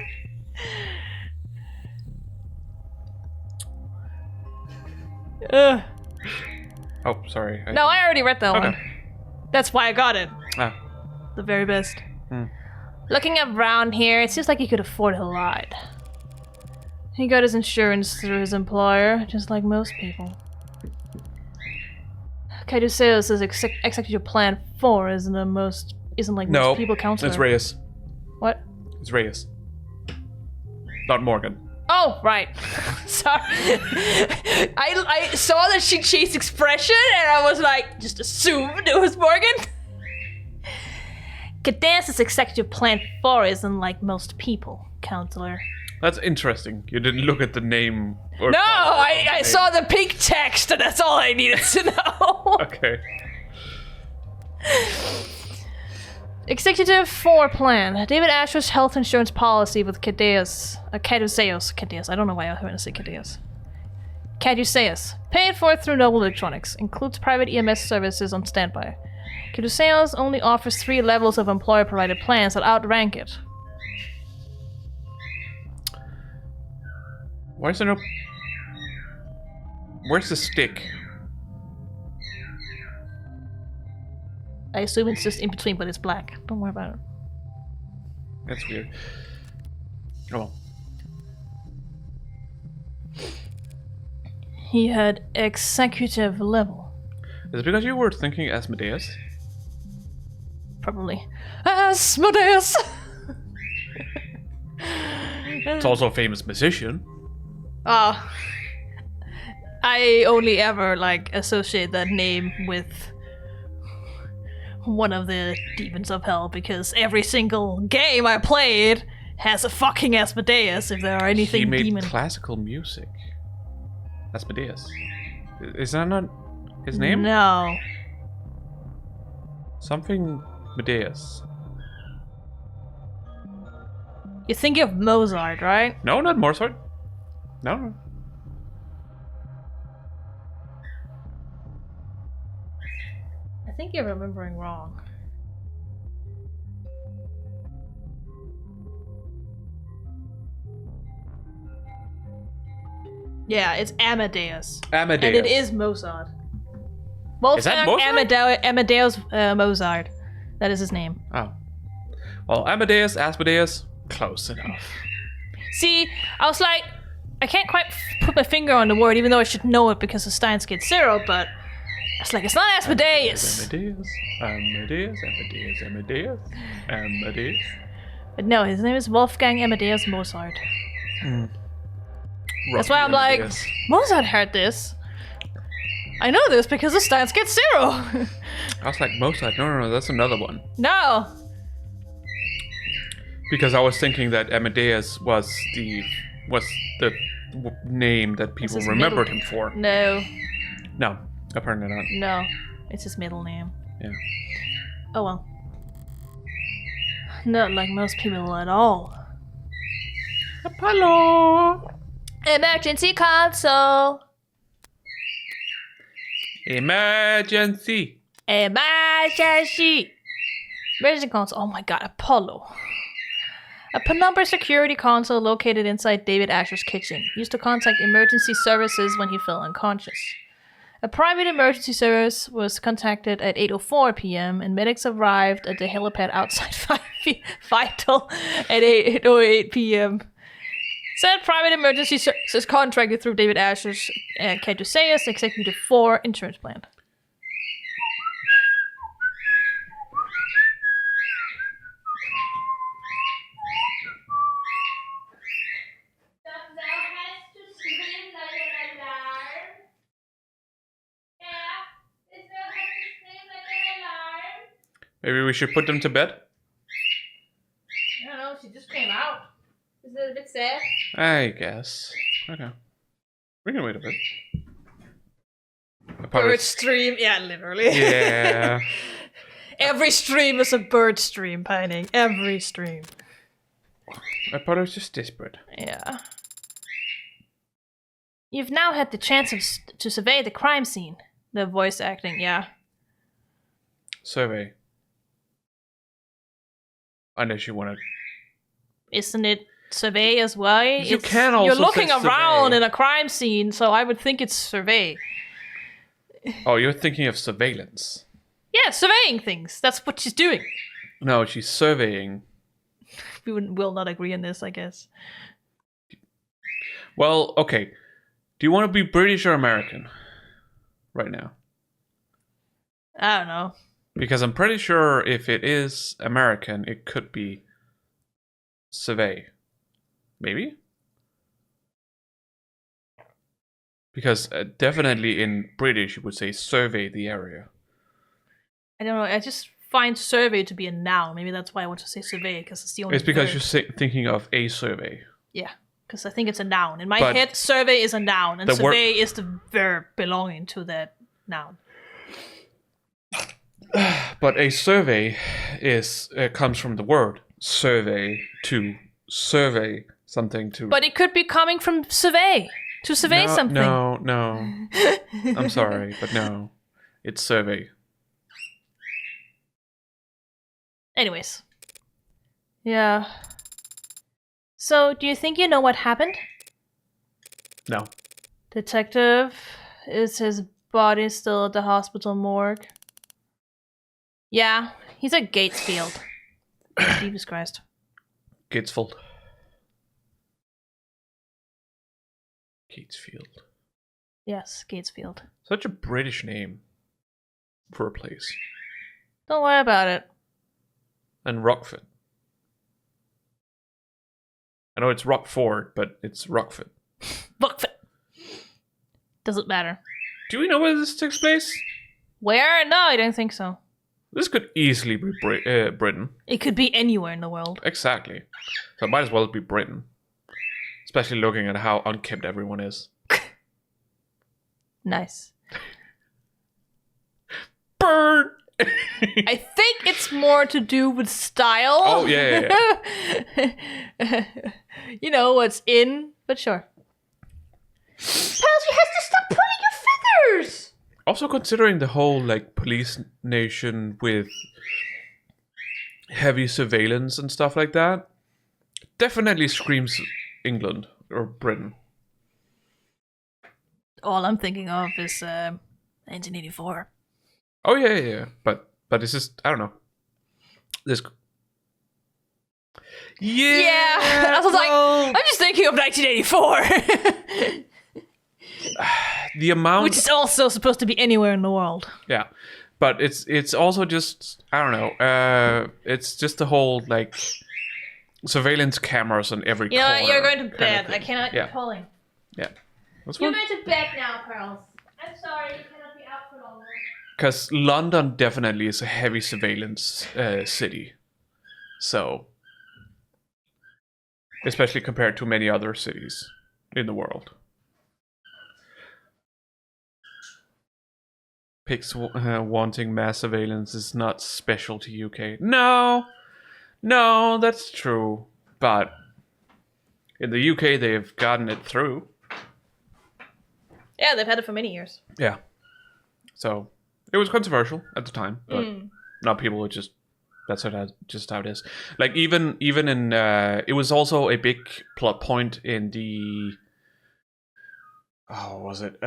Ugh. Oh, sorry. No, I already read that Okay. one. That's why I got it. Ah. The very best. Hmm. Looking around here, it seems like he could afford a lot. He got his insurance through his employer, just like most people. Kaiduseo's executive plan 4 isn't like most people counselor. It's Reyes. What? It's Reyes. Not Morgan. Oh, right. Sorry. I saw the Shin-Chi's expression and I was like, just assumed it was Morgan. Cadence's executive plan 4 isn't like most people, counselor. That's interesting. You didn't look at the name. Or No, I saw the pink text and that's all I needed to know. Okay. Executive 4 plan. David Asher's health insurance policy with Kaiduseos. I don't know why I want to say Cadeus. Kaiduseos. Paid for through Noble Electronics. Includes private EMS services on standby. Kaiduseos only offers 3 levels of employer-provided plans that outrank it. Where's the Where's the stick? I assume it's just in between, but it's black. Don't worry about it. That's weird. Oh well. He had executive level. Is it because you were thinking Asmodeus? Probably. Asmodeus! It's also a famous musician. Oh. I only ever, associate that name with one of the demons of hell, because every single game I played has a fucking Asmodeus, if there are anything He made demon. classical music. Asmodeus. Is that not his name? No. Something Medeus. You think of Mozart, right? No, not Mozart. No. I think you're remembering wrong. Yeah, it's Amadeus. Amadeus. And it is Mozart. Wolfgang Mozart? Amadeus Mozart. That is his name. Oh. Well, Amadeus, Asmodeus, close enough. See, I was like, I can't quite put my finger on the word, even though I should know it because of Steins Gate Zero, but it's like, it's not Asmodeus. Amadeus, Amadeus, Amadeus, Amadeus, Amadeus. But no, his name is Wolfgang Amadeus Mozart. That's why I'm Amadeus. like, Mozart heard this. I know this because of Steins Gate Zero. I was like, Mozart, no, that's another one. No. Because I was thinking that Amadeus was the name that people his remembered middle- him for. No. No, apparently not. No. It's his middle name. Yeah. Oh well. Not like most people at all. Apollo! Emergency console. Emergency! Emergency. Emergency console. Oh my god, Apollo. A penumbra security console located inside David Asher's kitchen, used to contact emergency services when he fell unconscious. A private emergency service was contacted at 8:04 p.m. and medics arrived at the helipad outside Vital at 8:08 p.m. Said private emergency service contracted through David Asher's Kaiduseos Executive 4 insurance plan. Maybe we should put them to bed? I don't know, she just came out. Is that a bit sad? I guess. Okay. We can wait a bit. Bird stream, yeah, literally. Yeah. Every stream is a bird stream, Pining. Every stream. Apollo's just desperate. Yeah. You've now had the chance to survey the crime scene. The voice acting, yeah. Survey. Unless you want to. Isn't it survey as well? You can also You're looking say around survey. in a crime scene, so I would think it's survey. Oh, you're thinking of surveillance. Yeah, surveying things. That's what she's doing. No, she's surveying. We will not agree on this, I guess. Well, okay. Do you want to be British or American right now? I don't know. Because I'm pretty sure if it is American, it could be survey. Maybe? Because definitely in British, you would say survey the area. I don't know. I just find survey to be a noun. Maybe that's why I want to say survey, because it's the only It's because verb. you're thinking of a survey. Yeah, because I think it's a noun. In my head, survey is a noun, and survey is the verb belonging to that noun. But a survey is comes from the word survey, to survey something to. But it could be coming from survey, to survey something. No. I'm sorry, but no. It's survey. Anyways. Yeah. So, do you think you know what happened? No. Detective, is his body still at the hospital morgue? Yeah, he's at Gatesfield. Jesus Christ. Gatesfield. Gatesfield. Yes, Gatesfield. Such a British name for a place. Don't worry about it. And Rockford. I know it's Rockford, but it's Rockford. Rockford. Doesn't matter. Do we know where this takes place? Where? No, I don't think so. This could easily be Britain. It could be anywhere in the world. Exactly. So it might as well be Britain. Especially looking at how unkempt everyone is. Nice. Burn! I think it's more to do with style. Oh, yeah. You know what's in, but sure. Pals, you have to stop pulling your feathers! Also considering the whole, like, police nation with heavy surveillance and stuff like that, definitely screams England or Britain. All I'm thinking of is 1984. Oh, yeah. But this is, I don't know. This... Yeah! I was like, I'm just thinking of 1984. The amount... Which is also supposed to be anywhere in the world. Yeah. But it's also just, I don't know, it's just the whole, like, surveillance cameras on every corner. Yeah, you're going to bed. I cannot be pulling. Yeah. That's You're one. going to bed now, Pearls. I'm sorry, you cannot be out for longer. Because London definitely is a heavy surveillance city. So, especially compared to many other cities in the world. Pigs wanting mass surveillance is not special to UK. No, that's true. But in the UK, they've gotten it through. Yeah, they've had it for many years. Yeah. So it was controversial at the time, but now people are just that's just how it is. Like even in it was also a big plot point in the was it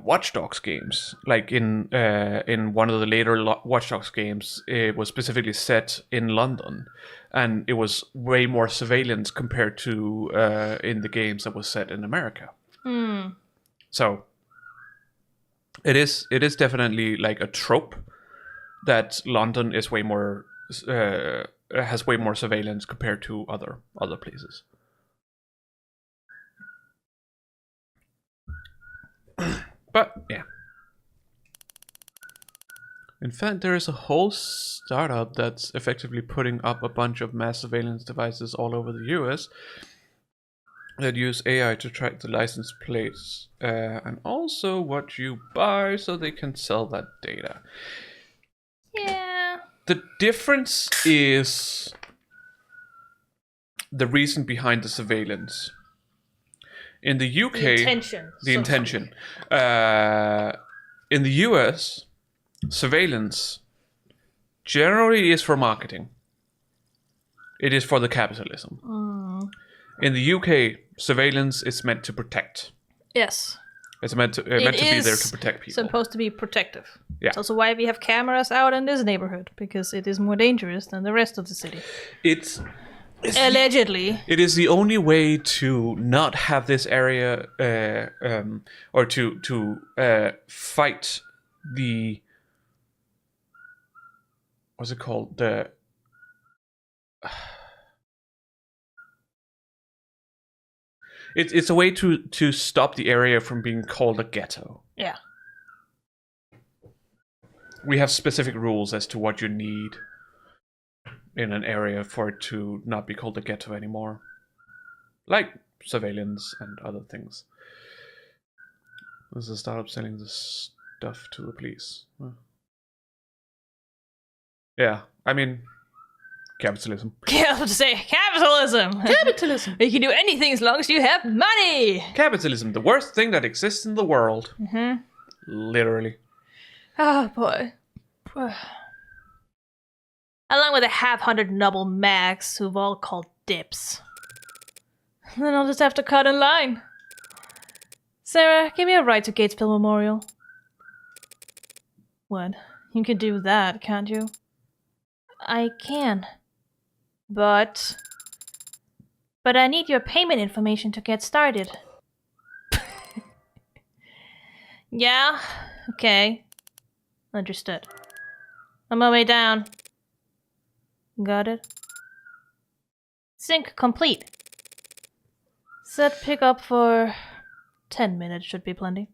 Watch Dogs games? Like in one of the later Watch Dogs games, it was specifically set in London, and it was way more surveillance compared to in the games that was set in America. So it is definitely like a trope that London is way more has way more surveillance compared to other places. But yeah. In fact, there is a whole startup that's effectively putting up a bunch of mass surveillance devices all over the US that use AI to track the license plates and also what you buy so they can sell that data. Yeah. The difference is the reason behind the surveillance. In the UK, the intention. In the US, surveillance generally is for marketing. It is for the capitalism. In the UK, surveillance is meant to protect. Yes. It's meant to be there to protect people. Supposed to be protective. Yeah. It's also why we have cameras out in this neighborhood, because it is more dangerous than the rest of the city. It's allegedly. It is the only way to not have this area, or to fight the. What's it called? It's a way to stop the area from being called a ghetto. Yeah. We have specific rules as to what you need in an area for it to not be called a ghetto anymore. Like surveillance and other things. This is a startup selling this stuff to the police. Huh. Yeah, I mean, capitalism. Yeah, I was about to say, capitalism! Capitalism! You can do anything as long as you have money! Capitalism, the worst thing that exists in the world. Mm-hmm. Literally. Oh, boy. Along with a half-hundred noble mags who've all called dips. Then I'll just have to cut in line. Sarah, give me a ride to Gatesville Memorial. What? You can do that, can't you? I can. But I need your payment information to get started. Yeah? Okay. Understood. On my way down. Got it? Sync complete. Set pickup for 10 minutes should be plenty.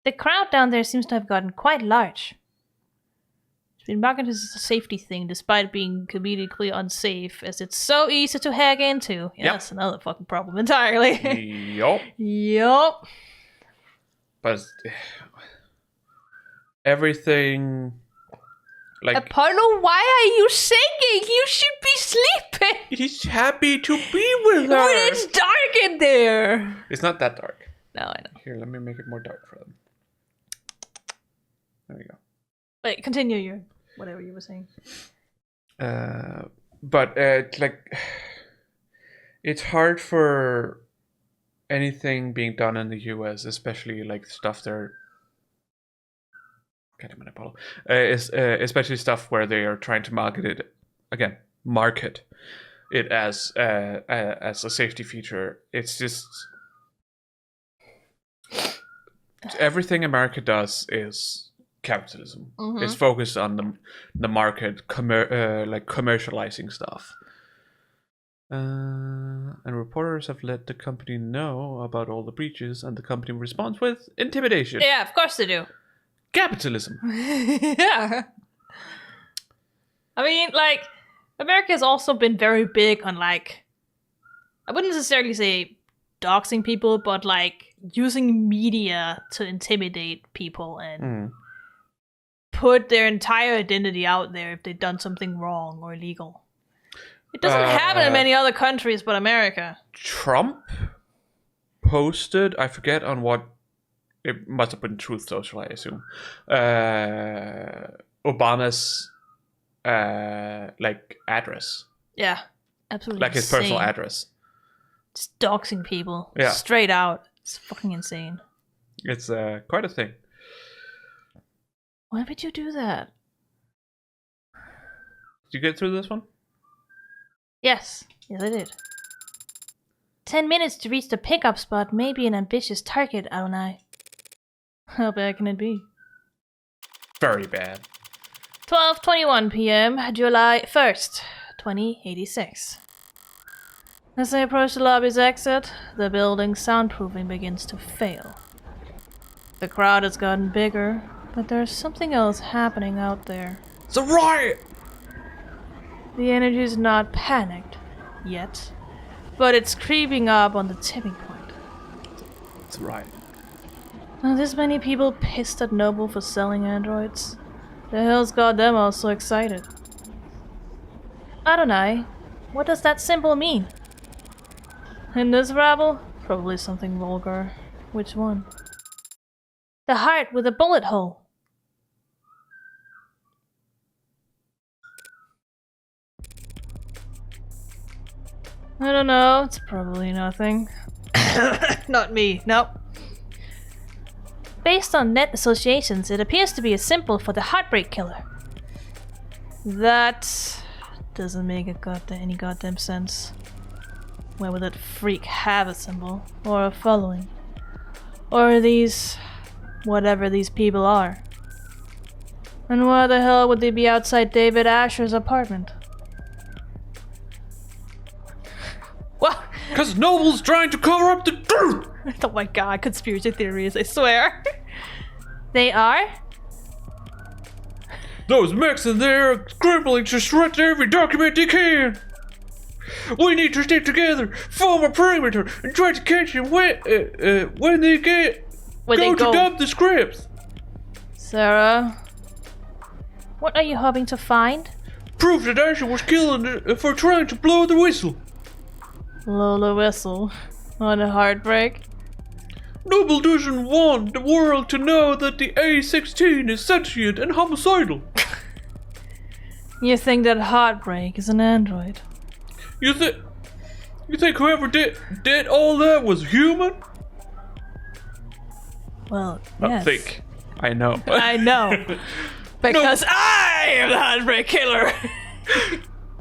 The crowd down there seems to have gotten quite large. It's been marketed as a safety thing despite being comedically unsafe, as it's so easy to hack into. Yeah, That's another fucking problem entirely. Yup. Yup. But everything... Like, Apollo, why are you singing? You should be sleeping. He's happy to be with her. It's dark in there. It's not that dark. No, I know. Here, let me make it more dark for them. There we go. Wait, continue your whatever you were saying. But like, it's hard for anything being done in the US, especially like stuff they're. Can't even Apollo. Especially stuff where they are trying to market it as a safety feature. It's just everything America does is capitalism. Mm-hmm. It's focused on the market, like commercializing stuff. And reporters have let the company know about all the breaches, and the company responds with intimidation. Yeah, of course they do. Capitalism. Yeah. I mean, like, America has also been very big on, like, I wouldn't necessarily say doxing people, but, like, using media to intimidate people and put their entire identity out there if they've done something wrong or illegal. It doesn't happen in many other countries but America. Trump posted, I forget on what, it must have been Truth Social, I assume, Obama's like address. Yeah, absolutely. Like his personal address. Just doxing people. Yeah. Straight out. It's fucking insane. It's quite a thing. Why would you do that? Did you get through this one? Yes. Yes, I did. 10 minutes to reach the pickup spot may be an ambitious target, Adonai. How bad can it be? Very bad. 12:21 p.m., July 1st, 2086. As I approach the lobby's exit, the building's soundproofing begins to fail. The crowd has gotten bigger, but there's something else happening out there. It's a riot! The energy is not panicked yet, but it's creeping up on the tipping point. It's a riot. Are this many people pissed at Noble for selling androids? The hell's got them all so excited? Adonai, what does that symbol mean? In this rabble? Probably something vulgar. Which one? The heart with a bullet hole. I don't know, it's probably nothing. Not me, nope. Based on net associations, it appears to be a symbol for the heartbreak killer. That doesn't make any goddamn sense. Why would that freak have a symbol or a following? Or these... whatever these people are. And why the hell would they be outside David Asher's apartment? Well... Because Noble's trying to cover up the truth! Oh my god, conspiracy theories, I swear. They are? Those mechs in there are scribbling to shred every document they can! We need to stick together, form a perimeter, and try to catch them when they go to dump the scripts. Sarah, what are you hoping to find? Proof that Asher was killed for trying to blow the whistle. Blow the whistle on a heartbreak. Noble doesn't want the world to know that the A-16 is sentient and homicidal. You think that heartbreak is an android? You think whoever did all that was human? Well, Not think. I know. I know. Because I am the heartbreak killer.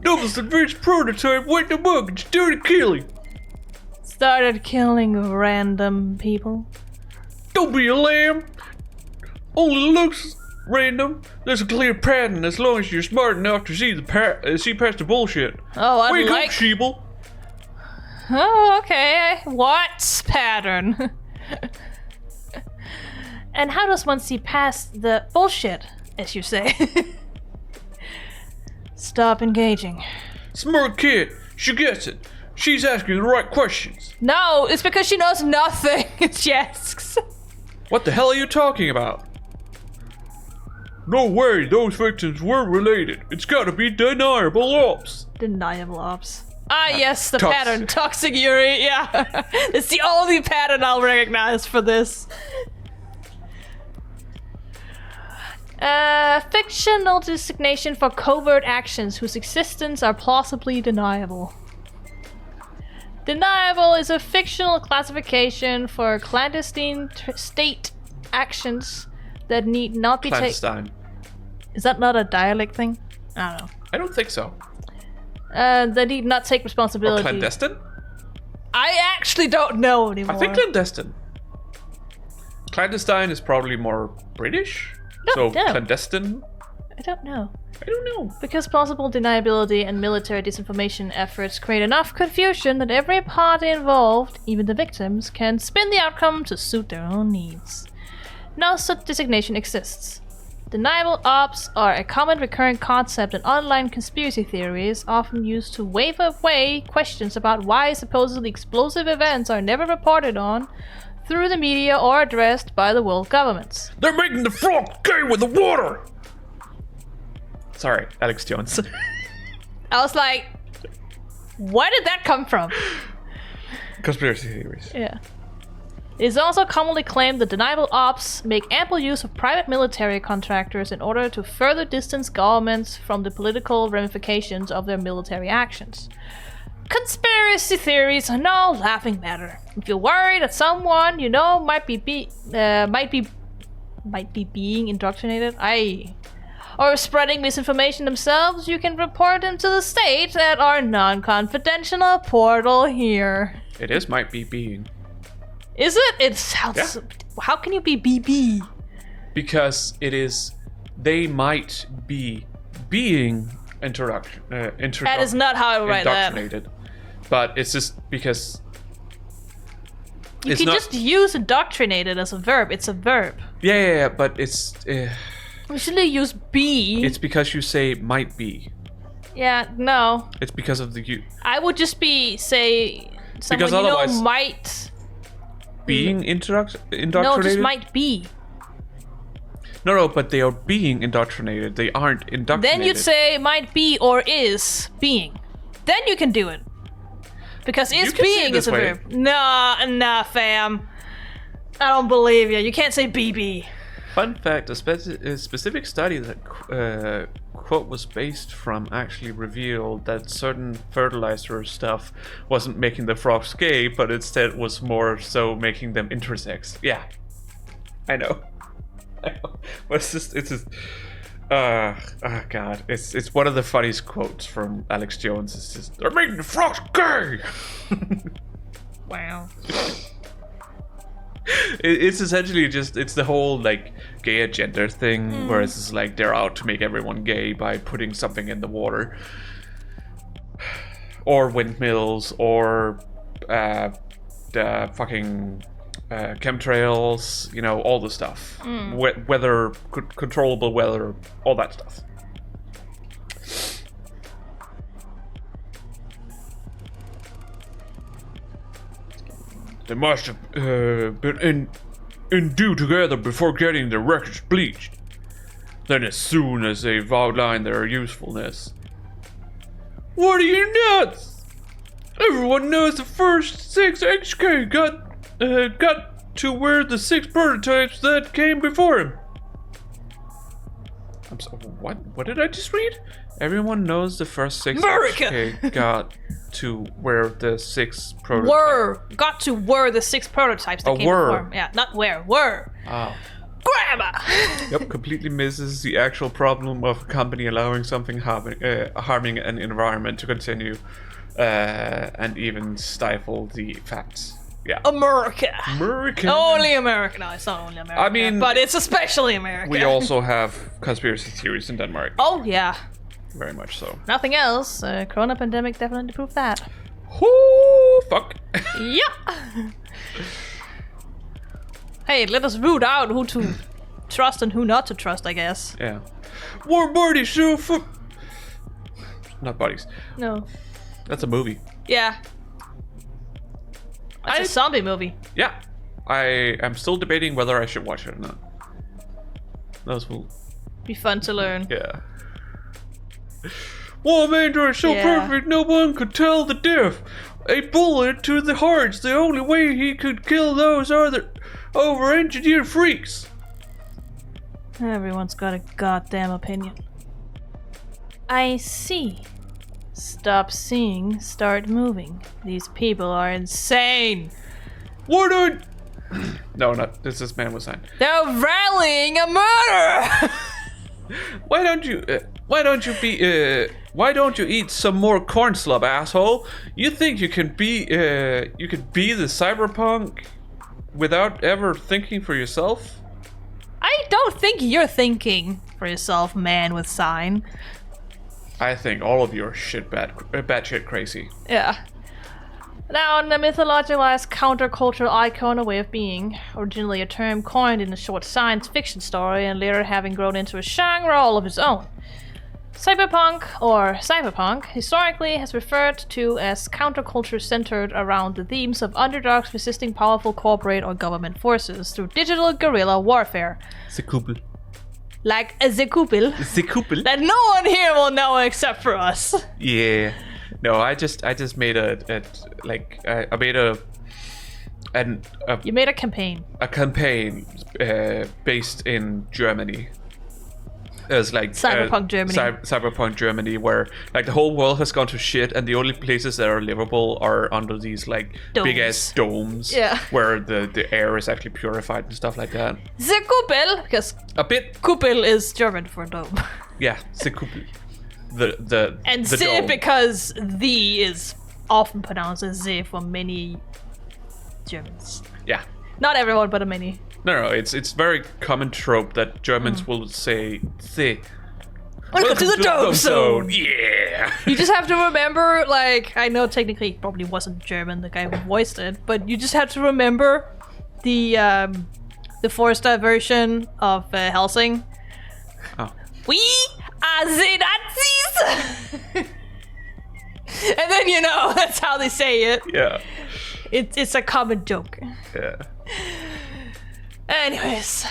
Noble's the first prototype went amok and started killing. Started killing random people. Don't be a lamb. Only looks random. There's a clear pattern as long as you're smart enough to see past the bullshit. Oh, I Wake like... up, sheeple. Oh, okay. What's pattern? And how does one see past the bullshit, as you say? Stop engaging. Smart kid. She gets it. She's asking the right questions. No, it's because she knows nothing. She asks. What the hell are you talking about? No way, those victims were related. It's gotta be deniable ops. Deniable ops. Ah, yes, the Toxic. pattern. Toxic Yuri, yeah. It's the only pattern I'll recognize for this. Fictional designation for covert actions whose existence are plausibly deniable. Deniable is a fictional classification for clandestine state actions that need not be taken. Clandestine. Is that not a dialect thing? I don't know. I don't think so. That need not take Or responsibility. clandestine? I actually don't know anymore. I think clandestine. Clandestine is probably more British. So no. clandestine? I don't know. I don't know. Because plausible deniability and military disinformation efforts create enough confusion that every party involved, even the victims, can spin the outcome to suit their own needs. No such designation exists. Deniable ops are a common recurrent concept in online conspiracy theories, often used to wave away questions about why supposedly explosive events are never reported on through the media or addressed by the world governments. They're making the frog gay with the water! Sorry, Alex Jones. I was like, where did that come from? Conspiracy theories. Yeah. It is also commonly claimed that deniable ops make ample use of private military contractors in order to further distance governments from the political ramifications of their military actions. Conspiracy theories are no laughing matter. If you're worried that someone you know might be being indoctrinated, or spreading misinformation themselves, you can report them to the state at our non-confidential portal here. It is might be being. Is it? It sounds... Yeah. How can you be BB? Because it is... They might be being That is not how I would write that. indoctrinated. But it's just because... You it's can not, just use indoctrinated as a verb. It's a verb. Yeah, but it's... We should use be. it's because you say might be. Yeah, no. It's because of the... I would just say... Someone Because otherwise- might... Being indoctrinated? No, just might be. No, but they are being indoctrinated. They aren't indoctrinated. Then you'd say might be or is being. Then you can do it. Because is can say it being this is a way. verb. Nah, fam. I don't believe you. You can't say BB. Fun fact, a specific study that quote was based from actually revealed that certain fertilizer stuff wasn't making the frogs gay, but instead was more so making them intersex. Yeah. I know. But it's just, oh god, it's one of the funniest quotes from Alex Jones. It's just, they're making the frogs gay. Wow. It's essentially just, it's the whole like gay agenda thing, where it's just like they're out to make everyone gay by putting something in the water, or windmills, or the fucking chemtrails, you know, all the stuff, weather, controllable weather, all that stuff. They must have been endued together before getting their records bleached. Then as soon as they've outlined their usefulness. What are you nuts? Everyone knows the first 6 HK got to wear the 6 prototypes that came before him. I'm sorry, what did I just read? Everyone knows the first 6 HK got to wear the 6 prototypes. Got to wear the 6 prototypes that came before him. Yeah, not wear, were. Oh. Grammar! Yep, completely misses the actual problem of a company allowing something harming an environment to continue and even stifle the facts. Yeah. America. Only America. No, it's not only America. I mean, but it's especially America. We also have conspiracy theories in Denmark. Oh, yeah. Very much so. Nothing else. Corona pandemic definitely proved that. Whoo, fuck. Yeah. Hey, let us root out who to trust and who not to trust, I guess. Yeah. War buddies, so not buddies. No. That's a movie. Yeah. It's a zombie movie. Yeah. I am still debating whether I should watch it or not. Those will be fun to learn. Yeah. War Mander is so perfect no one could tell the diff. A bullet to the heart's the only way he could kill those other over-engineered freaks. Everyone's got a goddamn opinion. I see. Stop seeing, start moving. These people are insane. What a... No, not this man was signed. They're rallying a murder. Why don't you eat some more corn slop, asshole? You think you can be the cyberpunk without ever thinking for yourself? I don't think you're thinking for yourself, man with sign. I think all of you are batshit crazy. Yeah. Now, the mythologized countercultural icon, a way of being, originally a term coined in a short science fiction story and later having grown into a genre all of its own. Cyberpunk, historically has referred to as counterculture centered around the themes of underdogs resisting powerful corporate or government forces through digital guerrilla warfare. The couple. Like the couple. The couple. That no one here will know except for us. Yeah. No, I just made You made a campaign. A campaign based in Germany. As like Cyberpunk Germany. Cyberpunk Germany, where like the whole world has gone to shit, and the only places that are livable are under these like big ass domes, where the air is actually purified and stuff like that. The Kuppel, because Kuppel is German for dome. Yeah, the Kuppel. The and the Z dome. because the is often pronounced as Z for many Germans. Yeah. Not everyone, but many. No, it's very common trope that Germans will say "the." Welcome to the dome zone. Yeah. You just have to remember, like, I know technically it probably wasn't German, the guy who voiced it, but you just have to remember the Forster version of Helsing. Oh. We are the Nazis. And then that's how they say it. Yeah. It's a common joke. Yeah. Anyways,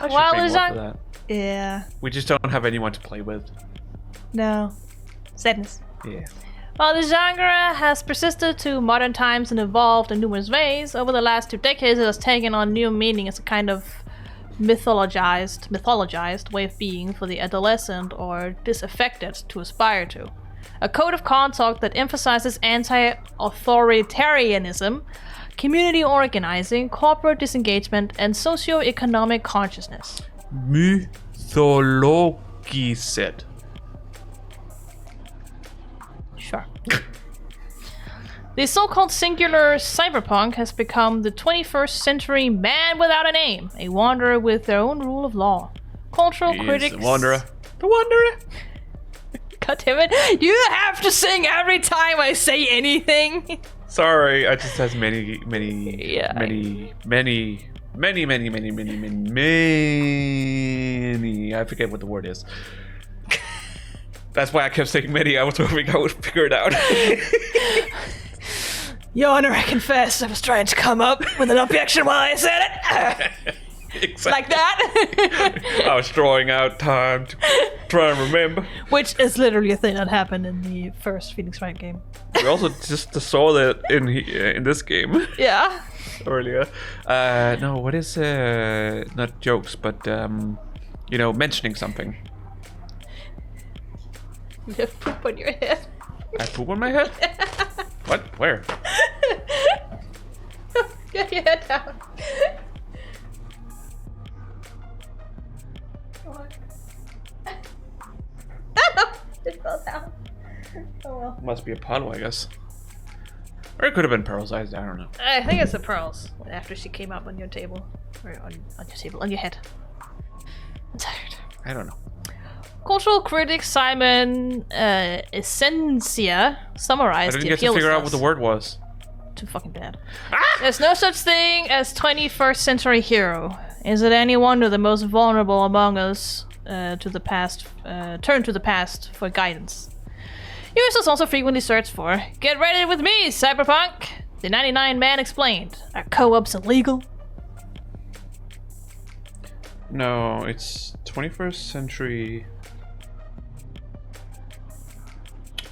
while there's that. Yeah. We just don't have anyone to play with. No. Sadness. Yeah. While the genre has persisted to modern times and evolved in numerous ways, over the last 2 decades it has taken on new meaning as a kind of mythologized way of being for the adolescent or disaffected to aspire to. A code of conduct that emphasizes anti-authoritarianism, community organizing, corporate disengagement, and socio-economic consciousness. Mythologiset. Sure. The so-called singular cyberpunk has become the 21st century man without a name, a wanderer with their own rule of law. Cultural critics... The Wanderer. The Wanderer. God damn it. You have to sing every time I say anything. Sorry, I just has many. I forget what the word is. That's why I kept saying many. I was hoping I would figure it out. Your Honor, I confess, I was trying to come up with an objection while I said it. Exactly. Like that. I was drawing out time to try and remember. Which is literally a thing that happened in the first Phoenix Wright game. We also just saw that in this game. Yeah. Earlier. No, what is not jokes, but mentioning something. You have poop on your head. I have poop on my head? What? Where? Get your head down. It fell down. Oh well. Must be a puddle, I guess. Or it could have been pearls. I don't know. I think it's the pearls. After she came up on your table. Or on your table. On your head. I'm tired. I don't know. Cultural critic Simon Essentia summarized I the didn't get to appeal figure out as what the word was. too fucking bad. Ah! There's no such thing as 21st century hero. Is it any wonder the most vulnerable among us turn to the past for guidance? Users also frequently search for, "Get ready with me, cyberpunk!" The 99 man explained. Are co-ops illegal? No, it's 21st century.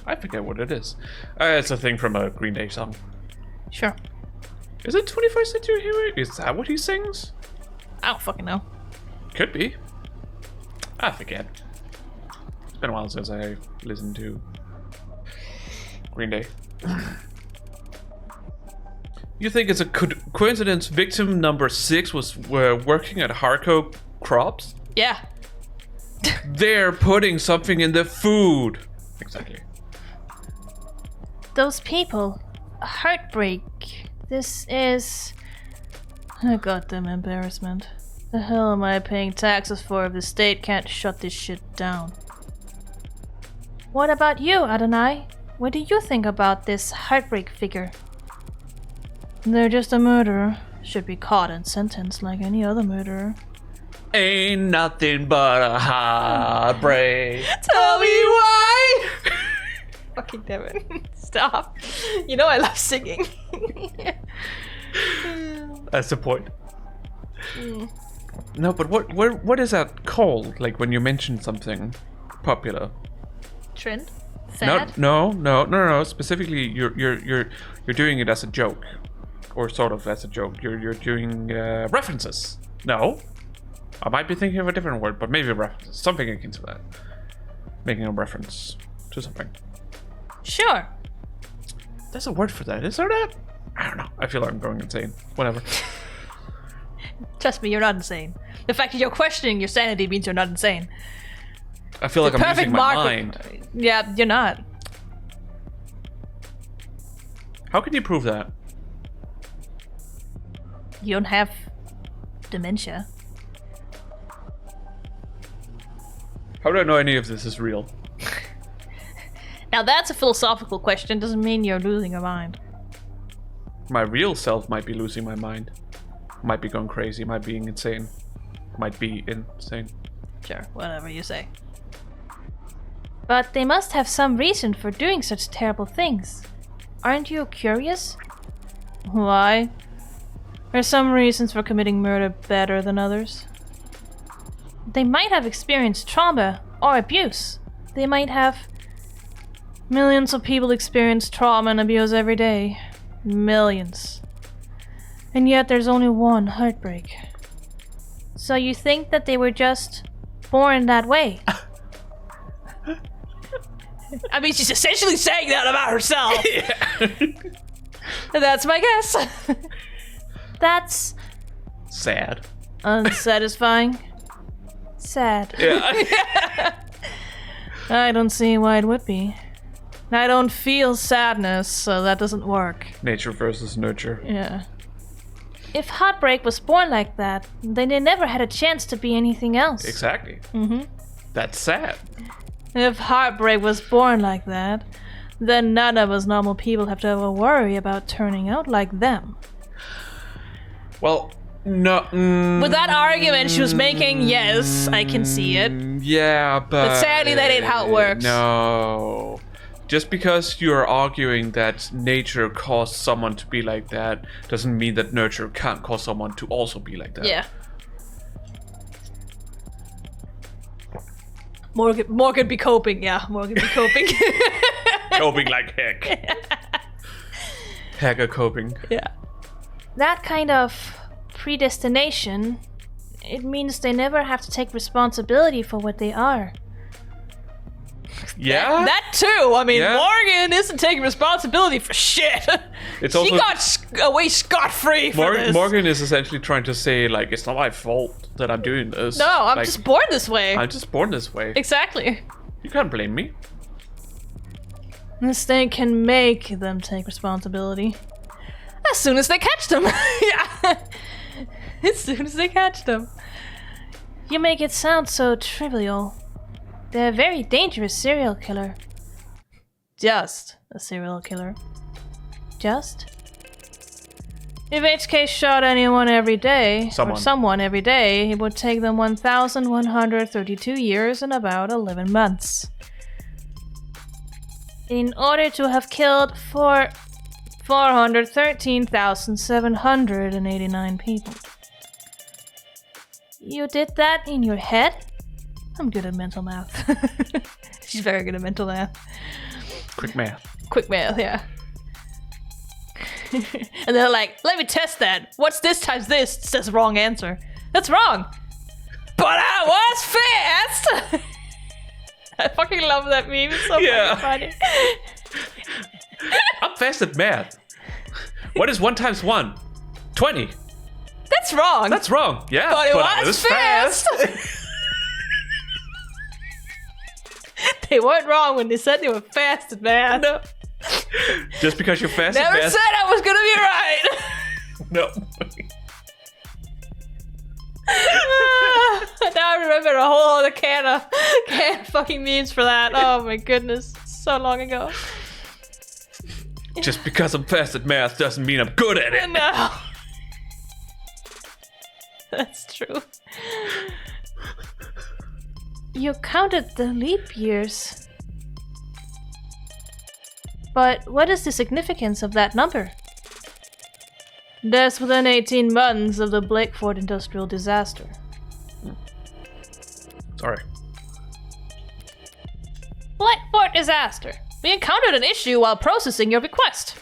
I forget what it is. It's a thing from a Green Day song. Sure. Is it 21st century hero? Is that what he sings? I don't fucking know. Could be. I forget. It's been a while since I listened to Green Day. You think it's a coincidence victim number 6 was working at Harco Crops? Yeah. They're putting something in the food. Exactly. Those people. A heartbreak. This is a goddamn embarrassment. The hell am I paying taxes for if the state can't shut this shit down? What about you, Adonai? What do you think about this heartbreak figure? They're just a murderer. Should be caught and sentenced like any other murderer. Ain't nothing but a heartbreak. Tell me why! Fucking damn it. Stop. You know I love singing. That's the point. No, but what is that called? Like when you mention something popular? Trend? Fad? No. Specifically, you're doing it as a joke, or sort of as a joke. You're doing references. No, I might be thinking of a different word, but maybe references. Something akin to that. Making a reference to something. Sure. There's a word for that. Is there that? I don't know. I feel like I'm going insane. Whatever. Trust me, you're not insane. The fact that you're questioning your sanity means you're not insane. I feel like I'm using my mind. Yeah, you're not. How can you prove that? You don't have dementia. How do I know any of this is real? Now that's a philosophical question. Doesn't mean you're losing your mind. My real self might be losing my mind. Might be going crazy. Might be insane. Might be insane. Sure, whatever you say. But they must have some reason for doing such terrible things. Aren't you curious? Why? Are some reasons for committing murder better than others? They might have experienced trauma or abuse. They might have... Millions of people experience trauma and abuse every day. Millions. And yet there's only one heartbreak. So you think that they were just born that way? I mean, she's essentially saying that about herself. Yeah. That's my guess. That's sad. unsatisfying. Sad. Yeah. I don't see why it would be. I don't feel sadness, so that doesn't work. Nature versus nurture. Yeah. If heartbreak was born like that, then they never had a chance to be anything else. Exactly. Mm-hmm. That's sad. If heartbreak was born like that, then none of us normal people have to ever worry about turning out like them. Well, no. With that argument she was making, yes, I can see it. Yeah, but sadly, that ain't how it works. No. Just because you're arguing that nature caused someone to be like that doesn't mean that nurture can't cause someone to also be like that. Yeah. Morgan be coping, yeah. Morgan be coping. Coping like heck. Hacker coping. Yeah. That kind of predestination, it means they never have to take responsibility for what they are. Yeah? That too! I mean, Yeah. Morgan isn't taking responsibility for shit. It's She also got away scot-free for this. Morgan is essentially trying to say, like, it's not my fault that I'm doing this. No, I'm Like, just born this way. I'm just born this way. Exactly. You can't blame me. This thing can make them take responsibility. As soon as they catch them. Yeah. As soon as they catch them. You make it sound so trivial. They're a very dangerous serial killer. Just a serial killer. Just? If HK shot anyone every day, or someone every day, it would take them 1,132 years and about 11 months. In order to have killed 413,789 people. You did that in your head? I'm good at mental math. She's very good at mental math. Quick math. Quick math, yeah. And they're like, let me test that. What's this times this? It says wrong answer. That's wrong. But I was fast! I fucking love that meme. It's so fucking funny. I'm fast at math. What is 1 times 1? 20. That's wrong. That's wrong. Yeah, but I was fast. They weren't wrong when they said they were fast at math. No. Just because you're fast at Never math. said I was gonna be right. No. Now I remember a whole other can of fucking memes for that. Oh my goodness. So long ago. Just because I'm fast at math doesn't mean I'm good at it. No. That's true. You counted the leap years. But what is the significance of that number? That's within 18 months of the Blakeford industrial disaster. Sorry. Blakeford disaster. We encountered an issue while processing your request.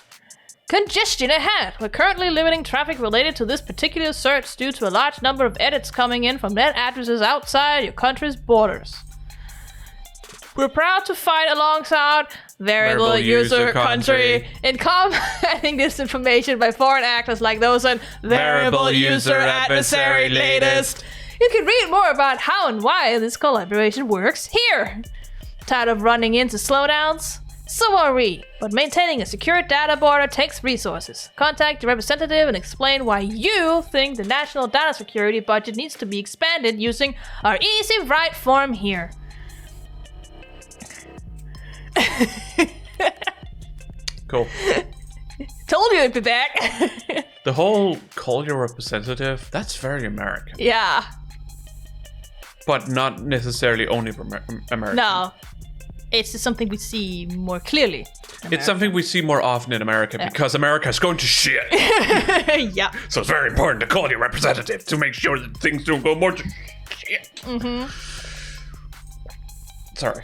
Congestion ahead. We're currently limiting traffic related to this particular search due to a large number of edits coming in from net addresses outside your country's borders. We're proud to fight alongside variable user country in combating this information by foreign actors like those on variable user adversary latest. You can read more about how and why this collaboration works here. Tired of running into slowdowns? So are we, but maintaining a secure data border takes resources. Contact your representative and explain why you think the national data security budget needs to be expanded using our easy right form here. Cool. Told you it'd be back. The whole call your representative, that's very American. Yeah. But not necessarily only for American. No. It's just something we see more clearly. It's something we see more often in America because America is going to shit. Yeah. So it's very important to call your representative to make sure that things don't go more to shit. Mm-hmm. Sorry.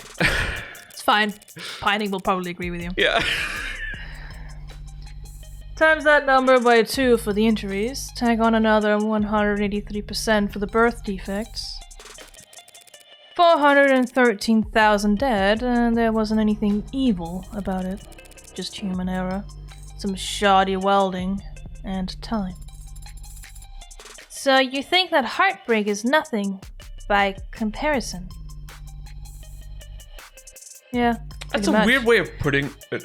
It's fine. Pining will probably agree with you. Yeah. Times that number by 2 for the injuries. Tag on another 183% for the birth defects. 413,000 dead, and there wasn't anything evil about it. Just human error. Some shoddy welding, and time. So you think that heartbreak is nothing by comparison? Yeah. That's a weird way of putting it.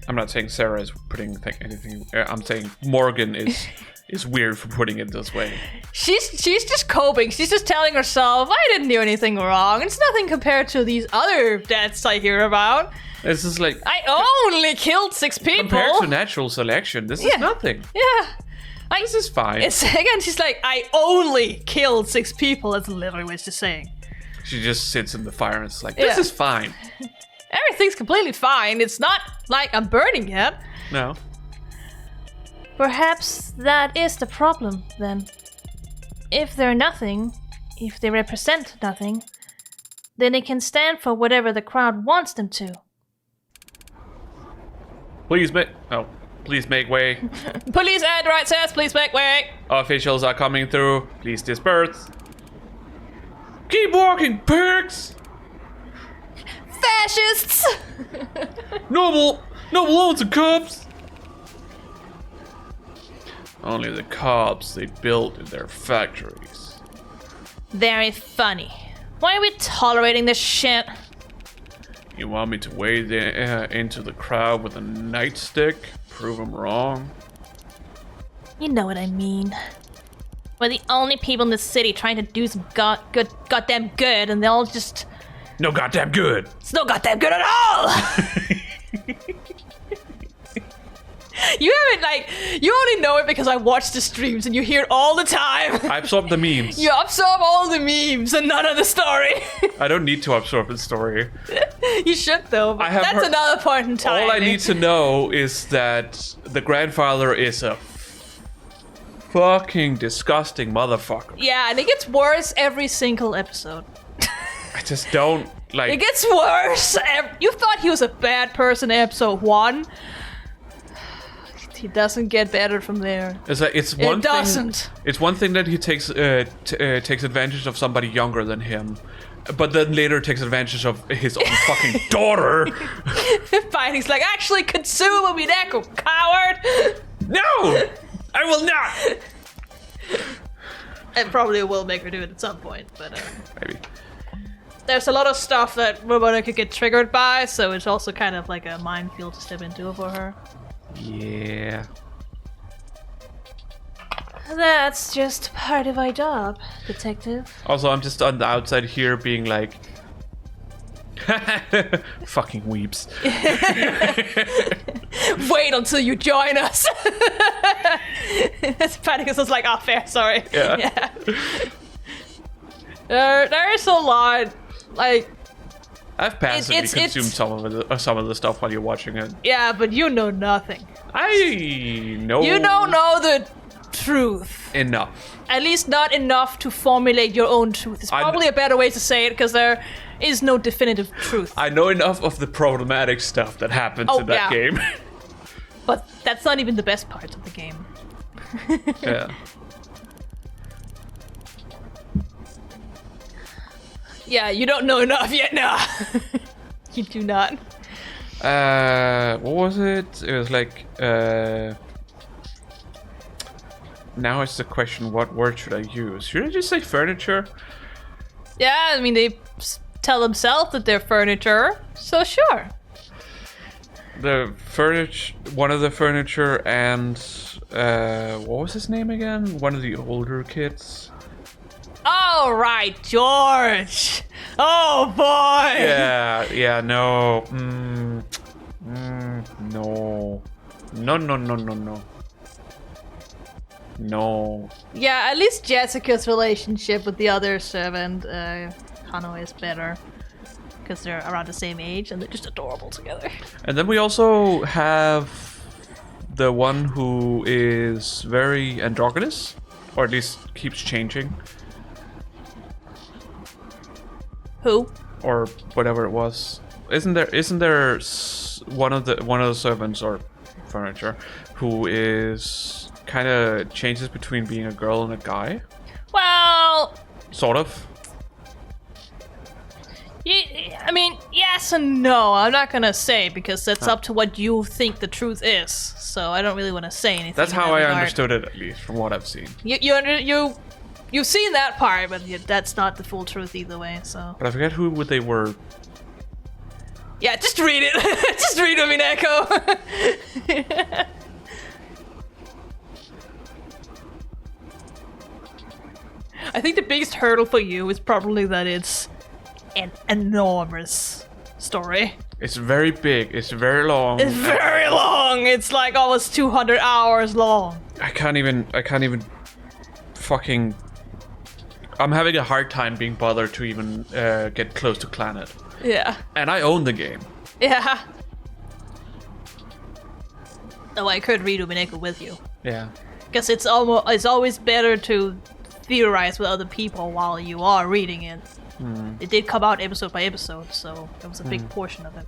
I'm not saying Sarah is putting anything. I'm saying Morgan is weird for putting it this way. She's just coping. She's just telling herself, I didn't do anything wrong. It's nothing compared to these other deaths I hear about. It's just like I only killed 6 people. Compared to natural selection, this is nothing. Yeah. This is fine. Again, she's like, I only killed 6 people. That's literally what she's saying. She just sits in the fire and it's like, this is fine. Everything's completely fine. It's not like I'm burning yet. No. Perhaps that is the problem, then. If they're nothing, if they represent nothing, then they can stand for whatever the crowd wants them to. Please make way. Police and right says, please make way. Officials are coming through. Please disperse. Keep walking, pigs! Fascists! Noble owns the cops. Only the cops they built in their factories. Very funny. Why are we tolerating this shit? You want me to wade into the crowd with a nightstick? Prove them wrong? You know what I mean. We're the only people in the city trying to do some goddamn good, and they'll just... No goddamn good! It's no goddamn good at all! You haven't, you only know it because I watch the streams and you hear it all the time. I absorb the memes. You absorb all the memes and none of the story. I don't need to absorb the story. You should though, but that's another point in time. All I need to know is that the grandfather is a fucking disgusting motherfucker. Yeah, and it gets worse every single episode. I just don't like... It gets worse. You thought he was a bad person in episode 1. He doesn't get better from there. It's like it's one thing that he takes advantage of somebody younger than him, but then later takes advantage of his own fucking daughter. Fine, he's like, actually consume me, Neko, coward. No, I will not. And probably will make her do it at some point, but maybe. There's a lot of stuff that Ramona could get triggered by, so it's also kind of like a minefield to step into for her. Yeah. That's just part of our job, detective. Also, I'm just on the outside here being like... fucking weeps. Wait until you join us. Panicus was like, oh, fair, sorry. Yeah. There is a lot, like... I've passively consumed some of the stuff while you're watching it. Yeah, but you know nothing. I know... You don't know the truth. Enough. At least not enough to formulate your own truth. It's probably a better way to say it, because there is no definitive truth. I know enough of the problematic stuff that happens in that game. But that's not even the best part of the game. Yeah. Yeah, you don't know enough yet, no. You do not. What was it? It was like, now it's the question, what word should I use? Should I just say furniture? Yeah, I mean, they tell themselves that they're furniture, so sure. The furniture, one of the furniture and, what was his name again? One of the older kids. Oh, right, George. Oh, boy. Yeah, no. No. No. Yeah, at least Jessica's relationship with the other servant, Hano, is better. Because they're around the same age and they're just adorable together. And then we also have the one who is very androgynous, or at least keeps changing. Who? Or whatever it was. Isn't there one of the servants or furniture who is kind of changes between being a girl and a guy? Well, sort of. I mean, yes and no. I'm not gonna say because that's up to what you think the truth is. So I don't really want to say anything. That's how I understood it, at least from what I've seen. You you've seen that part, but that's not the full truth either way. So. But I forget who they were. Yeah, just read it. Just read it, Mineko. I think the biggest hurdle for you is probably that it's an enormous story. It's very big. It's very long. It's very long. It's like almost 200 hours long. I can't even fucking... I'm having a hard time being bothered to even get close to Planet. Yeah. And I own the game. Yeah. Oh, I could read Umineko with you. Yeah. Because it's always better to theorize with other people while you are reading it. It did come out episode by episode, so it was a big portion of it.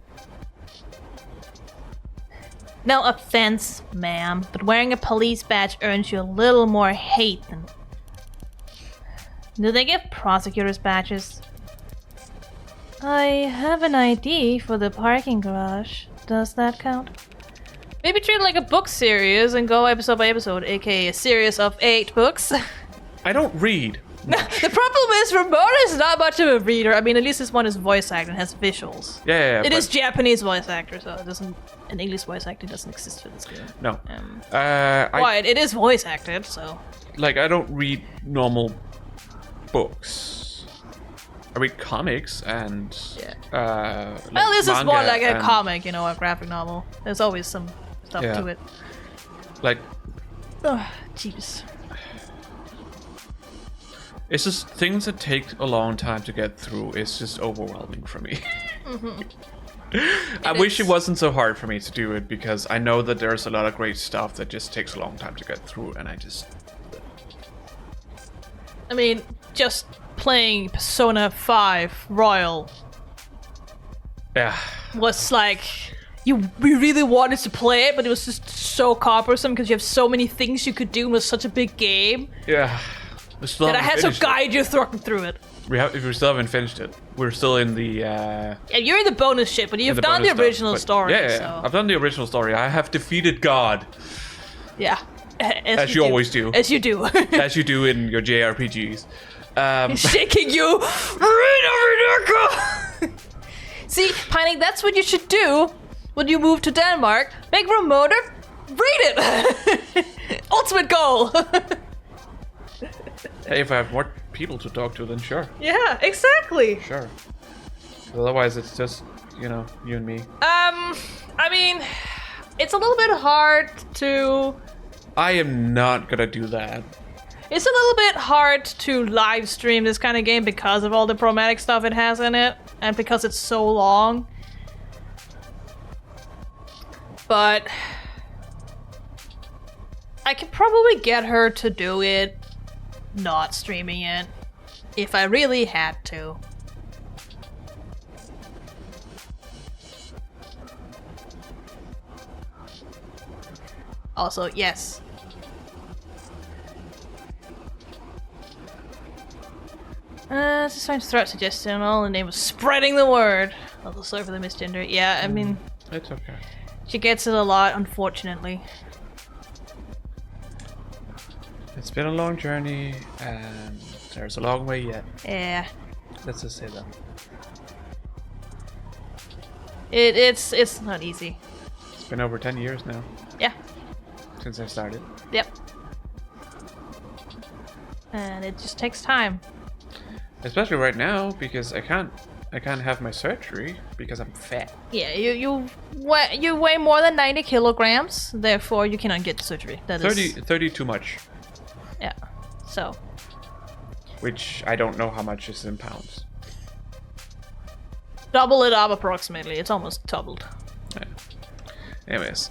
No offense, ma'am, but wearing a police badge earns you a little more hate than... Do they give prosecutors badges? I have an ID for the parking garage. Does that count? Maybe treat it like a book series and go episode by episode, aka a series of 8 books. I don't read. The problem is Ramona is not much of a reader. I mean, at least this one is voice acted and has visuals. Yeah. It is Japanese voice actor, so it doesn't. An English voice actor doesn't exist for this game. No. It is voice acted, so. Like, I don't read normal books. I read comics and. Yeah. Well, this is more like a comic, a graphic novel. There's always some stuff to it. Like. Oh, jeez. It's just things that take a long time to get through. It's just overwhelming for me. I wish it wasn't so hard for me to do it because I know that there's a lot of great stuff that just takes a long time to get through, and I mean, just playing Persona 5 Royal. Yeah. Was like we really wanted to play it, but it was just so cumbersome because you have so many things you could do. It was such a big game. Yeah. That I had to guide you through it. We still haven't finished it. We're still in the... Yeah, you're in the bonus shit, but you've done the original story. Yeah, so. I've done the original story. I have defeated God. Yeah. As you always do. As you do. As you do in your JRPGs. He's shaking you. See, Pining, that's what you should do when you move to Denmark. Make Ramona read it. Ultimate goal. Hey, if I have more people to talk to, then sure. Yeah, exactly. Sure. Otherwise, it's just, you and me. I mean, it's a little bit hard to... I am not gonna do that. It's a little bit hard to live stream this kind of game because of all the problematic stuff it has in it, and because it's so long. But... I could probably get her to do it not streaming it if I really had to. Also, yes. Just trying to throw out a suggestion all in the name of spreading the word. Also, sorry for the misgender. Yeah, I mean... It's okay. She gets it a lot, unfortunately. It's been a long journey, and there's a long way yet. Yeah. Let's just say that. It's not easy. It's been over 10 years now. Yeah. Since I started. Yep. And it just takes time. Especially right now, because I can't have my surgery because I'm fat. Yeah, you weigh more than 90 kilograms, therefore you cannot get surgery. That 30 too much. Yeah, so. Which I don't know how much is in pounds. Double it up approximately. It's almost doubled. Yeah. Anyways,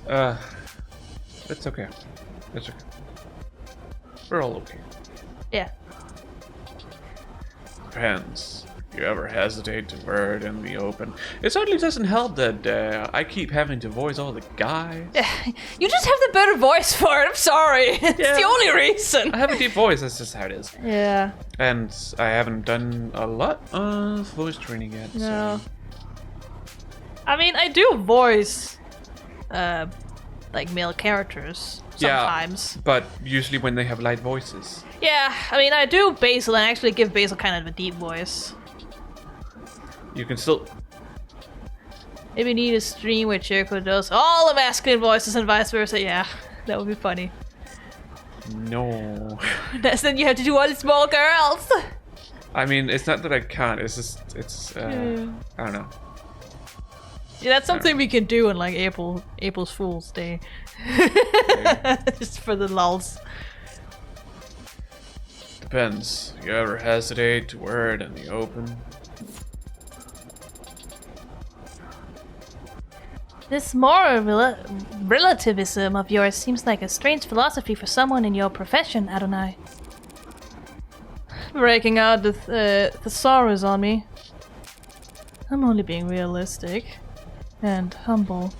it's okay. It's okay. We're all okay. Yeah. Depends. If you ever hesitate to wear it in the open. It certainly doesn't help that I keep having to voice all the guys. You just have the better voice for it. I'm sorry. It's the only reason. I have a deep voice. That's just how it is. Yeah. And I haven't done a lot of voice training yet. No. So. I mean, I do voice, like male characters. sometimes. Yeah, but usually when they have light voices. Yeah, I mean, I do Basil and actually give Basil kind of a deep voice. You can still... Maybe need a stream where Chiyoko does all the masculine voices and vice versa. Yeah, that would be funny. No. That's then you have to do all the small girls. I mean, it's not that I can't. It's just, I don't know. Yeah, that's something we can do on like April's Fool's Day. Just for the lulz. Depends. You ever hesitate to wear it in the open? This moral relativism of yours seems like a strange philosophy for someone in your profession, Adonai. Breaking out the thesaurus on me. I'm only being realistic. And humble.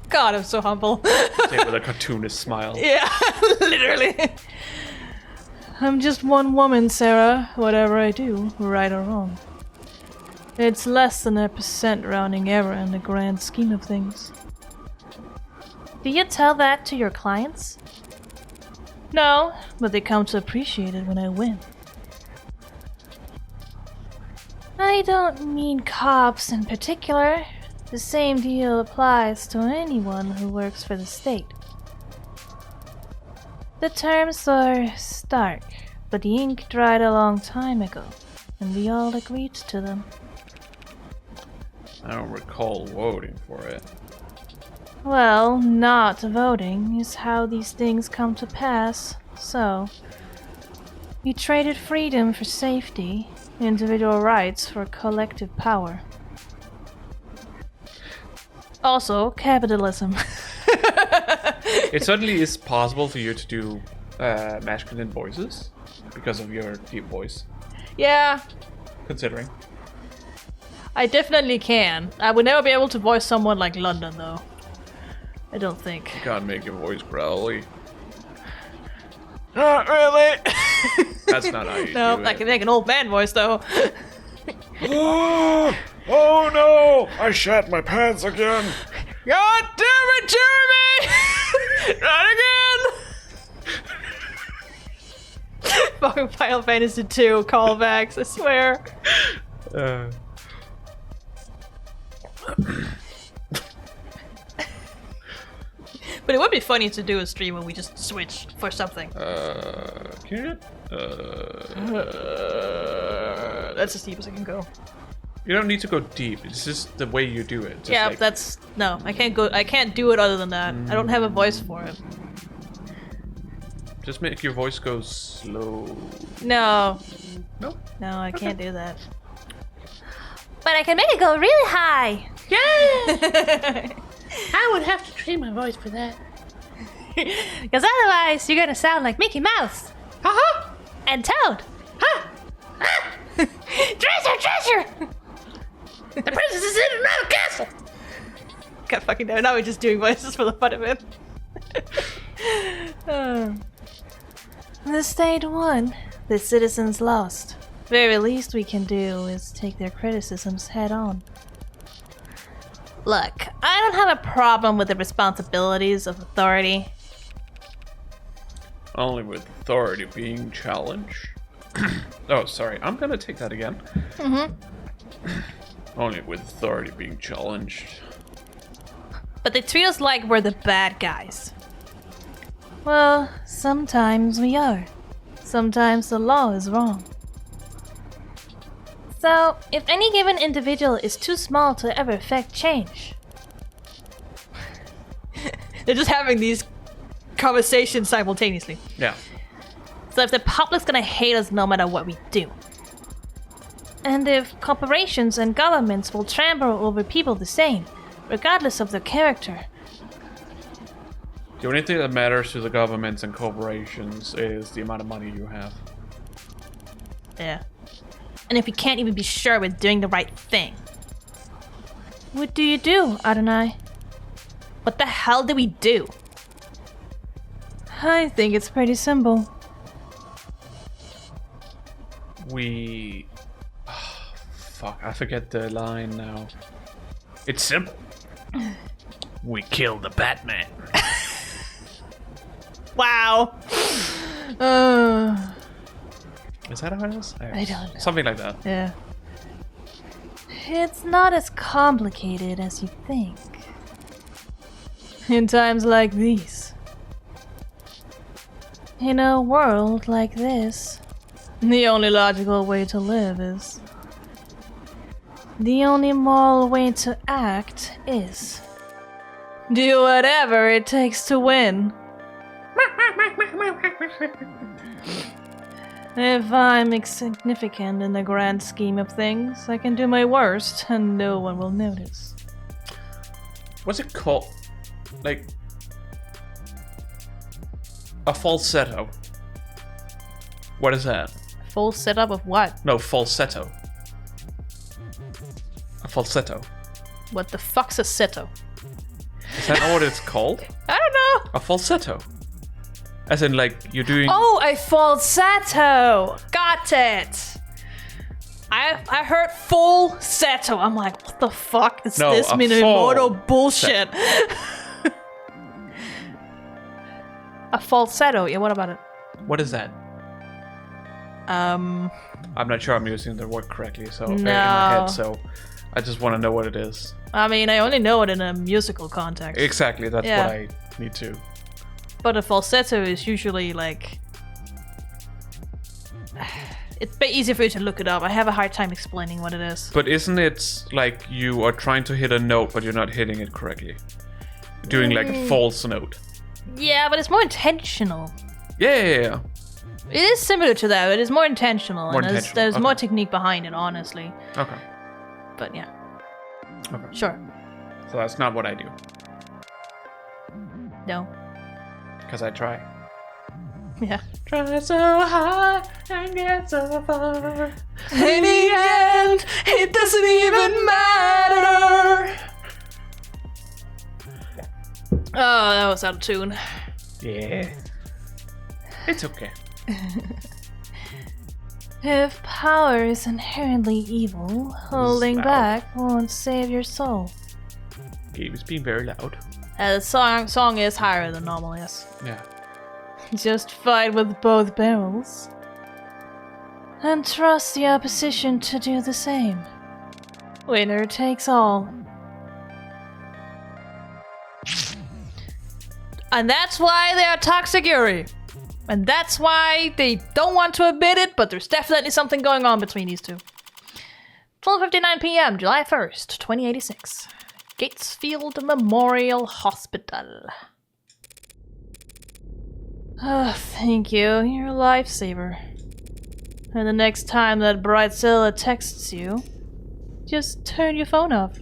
God, I'm so humble. Say with a cartoonist smile. Yeah, literally. I'm just one woman, Sarah. Whatever I do, right or wrong. It's less than a % rounding error in the grand scheme of things. Do you tell that to your clients? No, but they come to appreciate it when I win. I don't mean cops in particular. The same deal applies to anyone who works for the state. The terms are stark, but the ink dried a long time ago, and we all agreed to them. I don't recall voting for it. Well, not voting is how these things come to pass, so... We traded freedom for safety, individual rights for collective power. Also, capitalism. It certainly is possible for you to do masculine voices because of your deep voice. Yeah, Considering. I definitely can. I would never be able to voice someone like London, though. I don't think. You can't make your voice growly. Not really. That's not how you No, do I it. can make an old man voice, though. Oh no! I shat my pants again! God damn it, Jeremy! Not again! Fucking Final Fantasy 2 callbacks, I swear. But it would be funny to do a stream when we just switch for something. Can you That's as deep as I can go. You don't need to go deep. It's just the way you do it. Just Yeah, like, that's no. I can't do it other than that. I don't have a voice for it. Just make your voice go slow. No, No. no, I can't do that. But I can make it go really high. Yeah! I would have to train my voice for that. Because otherwise, you're gonna sound like Mickey Mouse Haha! and Toad. Ha! Treasure! Treasure! The princess is in another castle! God fucking damn, now we're just doing voices for the fun of it. The state won. The citizens lost. Very least we can do is take their criticisms head on. Look, I don't have a problem with the responsibilities of authority. Only with authority being challenged. Oh, sorry. I'm gonna take that again. Only with authority being challenged. But they treat us like we're the bad guys. Well, sometimes we are. Sometimes the law is wrong. So, if any given individual is too small to ever affect change... They're just having these conversations simultaneously. Yeah. So if the public's gonna hate us no matter what we do. And if corporations and governments will trample over people the same, regardless of their character. The only thing that matters to the governments and corporations is the amount of money you have. Yeah. And if we can't even be sure we're doing the right thing. What do you do, Adonai? What the hell do we do? I think it's pretty simple. We... fuck, I forget the line now. It's simple. We kill the Batman. Wow. Is that how it is? I don't know. Something like that. Yeah. It's not as complicated as you think. In times like these. In a world like this, the only logical way to live is... The only moral way to act is... Do whatever it takes to win. If I'm insignificant in the grand scheme of things, I can do my worst and no one will notice. What's it called? Like... A falsetto. What is that? Full setup of what? No, falsetto. A falsetto. What the fuck's a seto? Is that not what it's called? I don't know! A falsetto. As in, like, you're doing... Oh, a falsetto! Got it! I heard full seto. I'm like, what the fuck is No, this a Minamoto full bullshit? A falsetto, yeah, what about it? What is that? I'm not sure I'm using the word correctly, so in my head, so I just want to know what it is. I mean, I only know it in a musical context. Exactly, that's Yeah. what I need to. But a falsetto is usually like... It's easy for you to look it up. I have a hard time explaining what it is. But isn't it like you are trying to hit a note, but you're not hitting it correctly? Doing like a false note. Yeah, but it's more intentional. Yeah. It is similar to that, but it's more intentional. More and intentional, there's okay. more technique behind it, honestly. Okay. But yeah. Okay. Sure. So that's not what I do. No. Because I try. Yeah. Try so hard and get so far. In the end, it doesn't even matter. Oh, that was out of tune. Yeah. It's okay. If power is inherently evil, holding loud. back won't save your soul. Gabe is being very loud. The song is higher than normal, yes. Yeah. Just fight with both barrels. And trust the opposition to do the same. Winner takes all. And that's why they are toxic yuri. And that's why they don't want to admit it, but there's definitely something going on between these two. 12:59 p.m., July 1st, 2086. Gatesfield Memorial Hospital. Oh, thank you. You're a lifesaver. And the next time that Brightzilla texts you, just turn your phone off.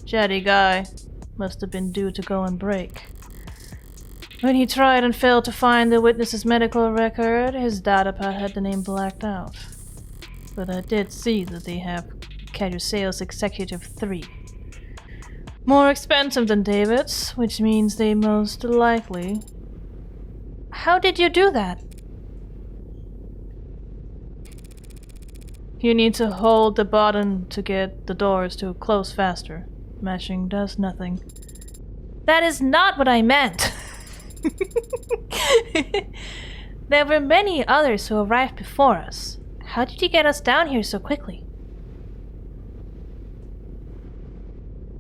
Chatty guy must have been due to go on break. When he tried and failed to find the witness's medical record, his datapad had the name blacked out. But I did see that they have Caduceus Executive 3. More expensive than David's, which means they most likely... How did you do that? You need to hold the button to get the doors to close faster. Mashing does nothing. That is not what I meant! There were many others who arrived before us. How did you get us down here so quickly?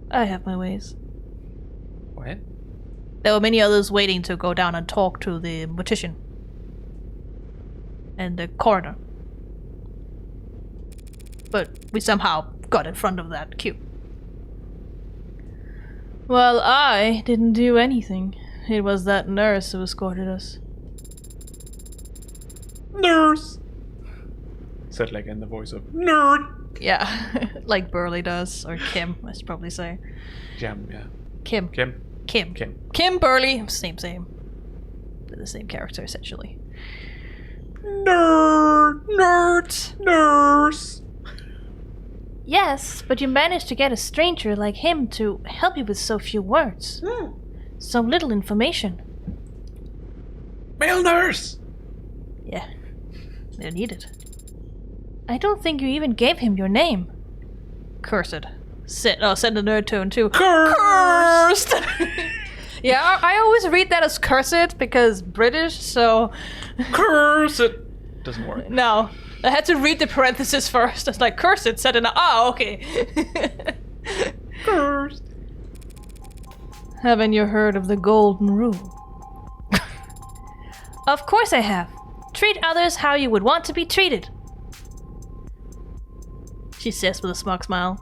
I have my ways. What? There were many others waiting to go down and talk to the mortician. And the coroner. But we somehow got in front of that queue. Well, I didn't do anything. It was that nurse who escorted us. Nurse! Said like in the voice of nerd! Yeah, like Burley does, or Kim, I should probably say. Jam, yeah. Kim. Kim. Kim Burley, same. They're the same character, essentially. Nerd! Nurse! Yes, but you managed to get a stranger like him to help you with so few words. So little information. Male nurse! Yeah, they're needed. I don't think you even gave him your name. Cursed. Send a nerd tone too. Cursed! Yeah, I always read that as curse it because British, so... Curse it! Doesn't work. No. I had to read the parenthesis first. It's like, curse it, said in okay. Cursed. Haven't you heard of the golden rule? Of course I have. Treat others how you would want to be treated. She says with a smug smile.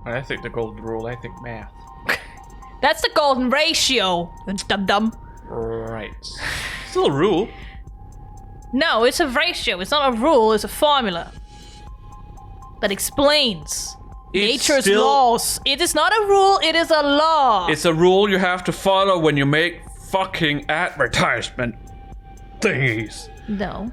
When I think the golden rule, I think math. That's the golden ratio, you dum-dum. Right. Still a rule. No, it's a ratio. It's not a rule, it's a formula. That explains nature's laws. It is not a rule, it is a law. It's a rule you have to follow when you make fucking advertisement thingies. No.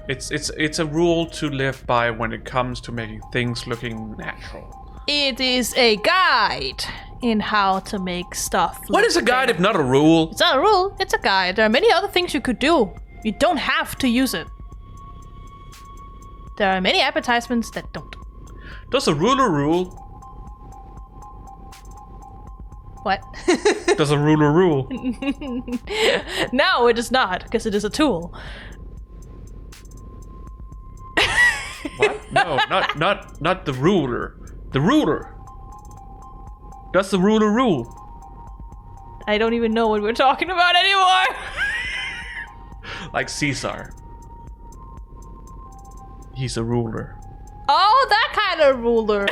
It's a rule to live by when it comes to making things looking natural. It is a guide in how to make stuff. What is a guide if not a rule? It's not a rule, it's a guide. There are many other things you could do. You don't have to use it. There are many advertisements that don't. Does a ruler rule? What? Does a ruler rule? No, it is not, because it is a tool. What? No, not the ruler. The ruler. Does the ruler rule? I don't even know what we're talking about anymore. Like Caesar. He's a ruler. Oh, that kind of ruler.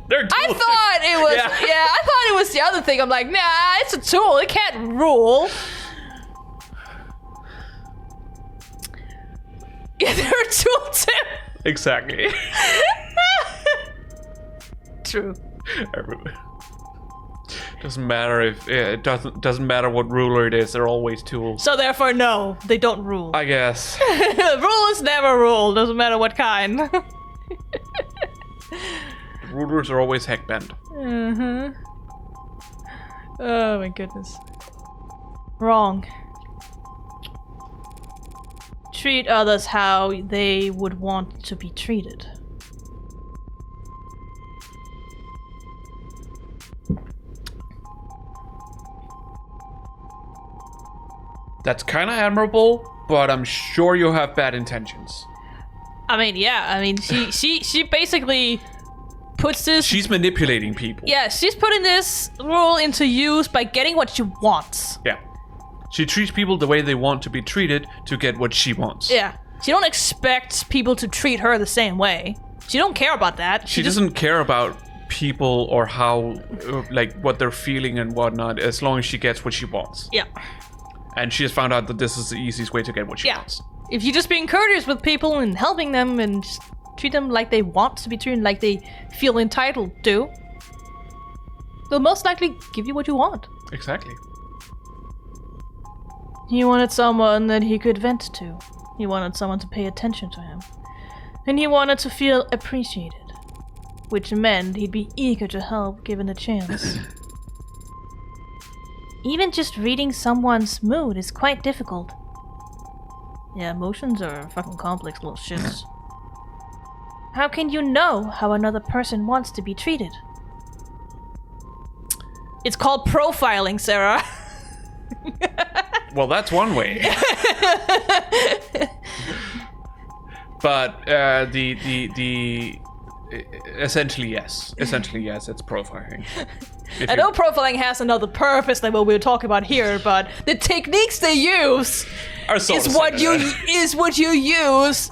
They're I tools. thought it was, Yeah. I thought it was the other thing. I'm like, nah, it's a tool. It can't rule. Yeah, they're a tool too. Exactly. True. Doesn't matter if it doesn't matter what ruler it is. They're always tools. So therefore, no, they don't rule. I guess. Rule is never rule. Doesn't matter what kind. Rulers are always heck bent. Mm-hmm. Oh my goodness. Wrong. Treat others how they would want to be treated. That's kind of admirable, but I'm sure you have bad intentions. I mean, yeah. I mean, she basically puts this. She's manipulating people. Yeah, she's putting this rule into use by getting what she wants. Yeah. She treats people the way they want to be treated to get what she wants. Yeah. She don't expect people to treat her the same way. She don't care about that. She doesn't care about people or how, like, what they're feeling and whatnot, as long as she gets what she wants. Yeah. And she has found out that this is the easiest way to get what she wants. If you're just being courteous with people and helping them and just treat them like they want to be treated, like they feel entitled to, they'll most likely give you what you want. Exactly. He wanted someone that he could vent to. He wanted someone to pay attention to him. And he wanted to feel appreciated, which meant he'd be eager to help given the chance. Even just reading someone's mood is quite difficult. Yeah, emotions are fucking complex little shits. How can you know how another person wants to be treated? It's called profiling, Sarah. Well, that's one way. But the essentially yes, it's profiling. I know profiling has another purpose than what we're talking about here, but the techniques they use is what you use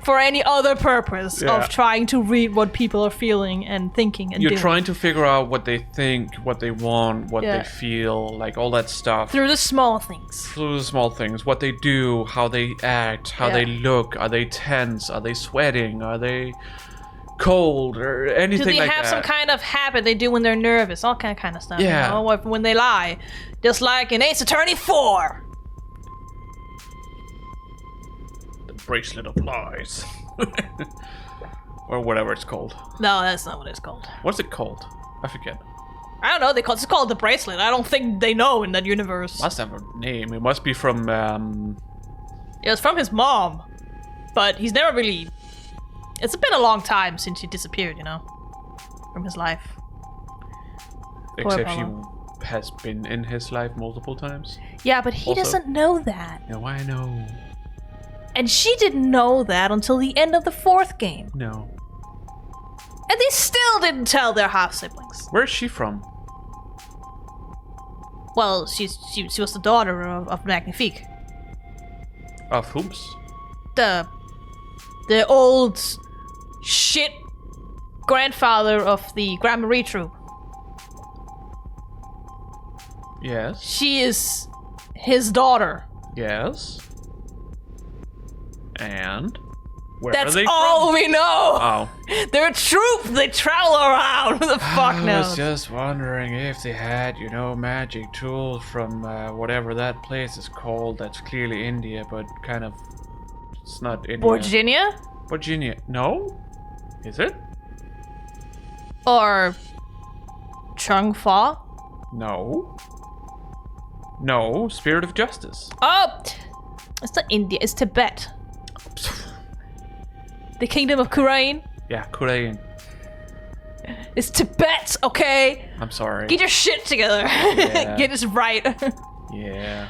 for any other purpose of trying to read what people are feeling and thinking and You're doing. trying to figure out what they think, what they want, what they feel, like all that stuff. Through the small things. Through the small things, what they do, how they act, how they look, are they tense, are they sweating, are they cold, or anything like that. Do they have some kind of habit they do when they're nervous? All kind of stuff. Yeah. You know? Or when they lie. Just like in Ace Attorney 4. The bracelet of lies. Or whatever it's called. No, that's not what it's called. What's it called? I forget. I don't know. It's called the bracelet. I don't think they know in that universe. Must have a name. It must be from It was from his mom. But he's never really... It's been a long time since he disappeared, from his life. Except she has been in his life multiple times. Yeah, but he doesn't know that. No, I know. And she didn't know that until the end of the 4th game. No. And they still didn't tell their half-siblings. Where's she from? Well, she was the daughter of Magnifique. Of whom's? The old shit grandfather of the Grand Marie troop. Yes. She is his daughter. Yes. And? Where That's are they all from? we know. Oh. They're a troop. They travel around. Who the fuck I knows? was just wondering if they had, magic tools from whatever that place is called. That's clearly India, but kind of... It's not India. Virginia? Virginia. No? Is it? Or Chung Fa? No. No, Spirit of Justice. Oh! It's not India. It's Tibet. The Kingdom of Kurain. Yeah, Korean. It's Tibet, okay? I'm sorry. Get your shit together. Yeah. Get this right. Yeah.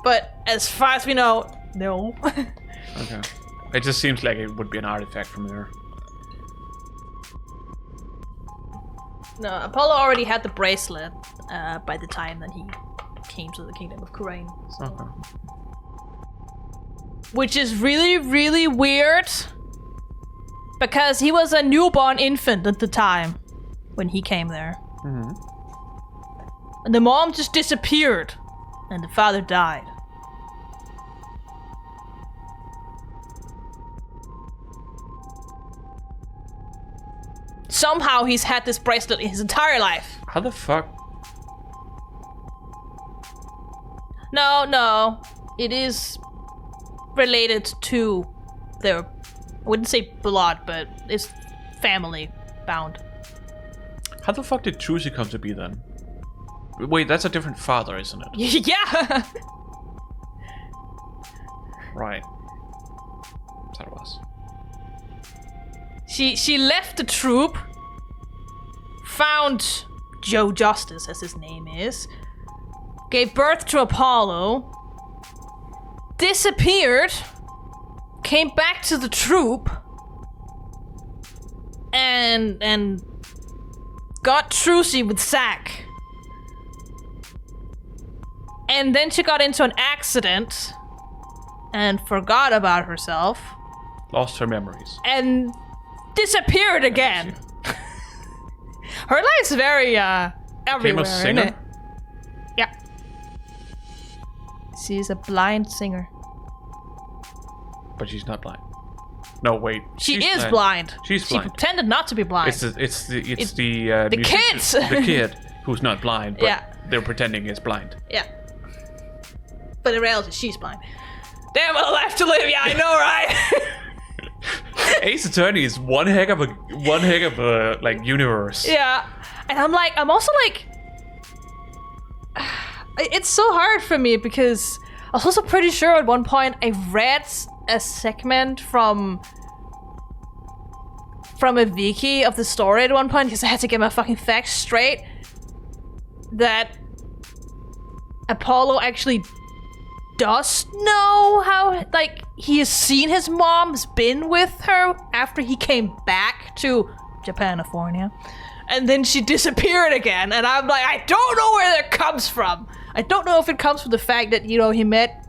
But as far as we know, no. Okay. It just seems like it would be an artifact from there. No, Apollo already had the bracelet by the time that he came to the Kingdom of Kurain. So. Okay. Which is really, really weird. Because he was a newborn infant at the time when he came there. Mm-hmm. And the mom just disappeared. And the father died. Somehow he's had this bracelet his entire life. How the fuck? No. It is related to their, I wouldn't say blood, but it's family bound. How the fuck did Trucy come to be then? Wait, that's a different father, isn't it? Yeah! Right. That was. She left the troop, found Joe Justice, as his name is, gave birth to Apollo, disappeared, came back to the troop, and got Trucy with Zack. And then she got into an accident and forgot about herself. Lost her memories. And disappeared again. Her life's very everywhere, Became a singer? isn't it? Yeah. She's a blind singer. But she's not blind. No, wait. She she's is blind. She's She blind. pretended not to be blind. It's the the musician- kids! the kid who's not blind, but Yeah. they're pretending is blind. Yeah. But in reality, she's blind. Damn, what a life to live. Yeah, I know, right? Ace Attorney is one heck of a like universe. Yeah. And I'm also like, it's so hard for me because I was also pretty sure at one point I read a segment from a wiki of the story at one point because I had to get my fucking facts straight that Apollo actually does know how, like, he has seen his mom's been with her after he came back to Japanifornia. And then she disappeared again. And I'm like, I don't know where that comes from. I don't know if it comes from the fact that, he met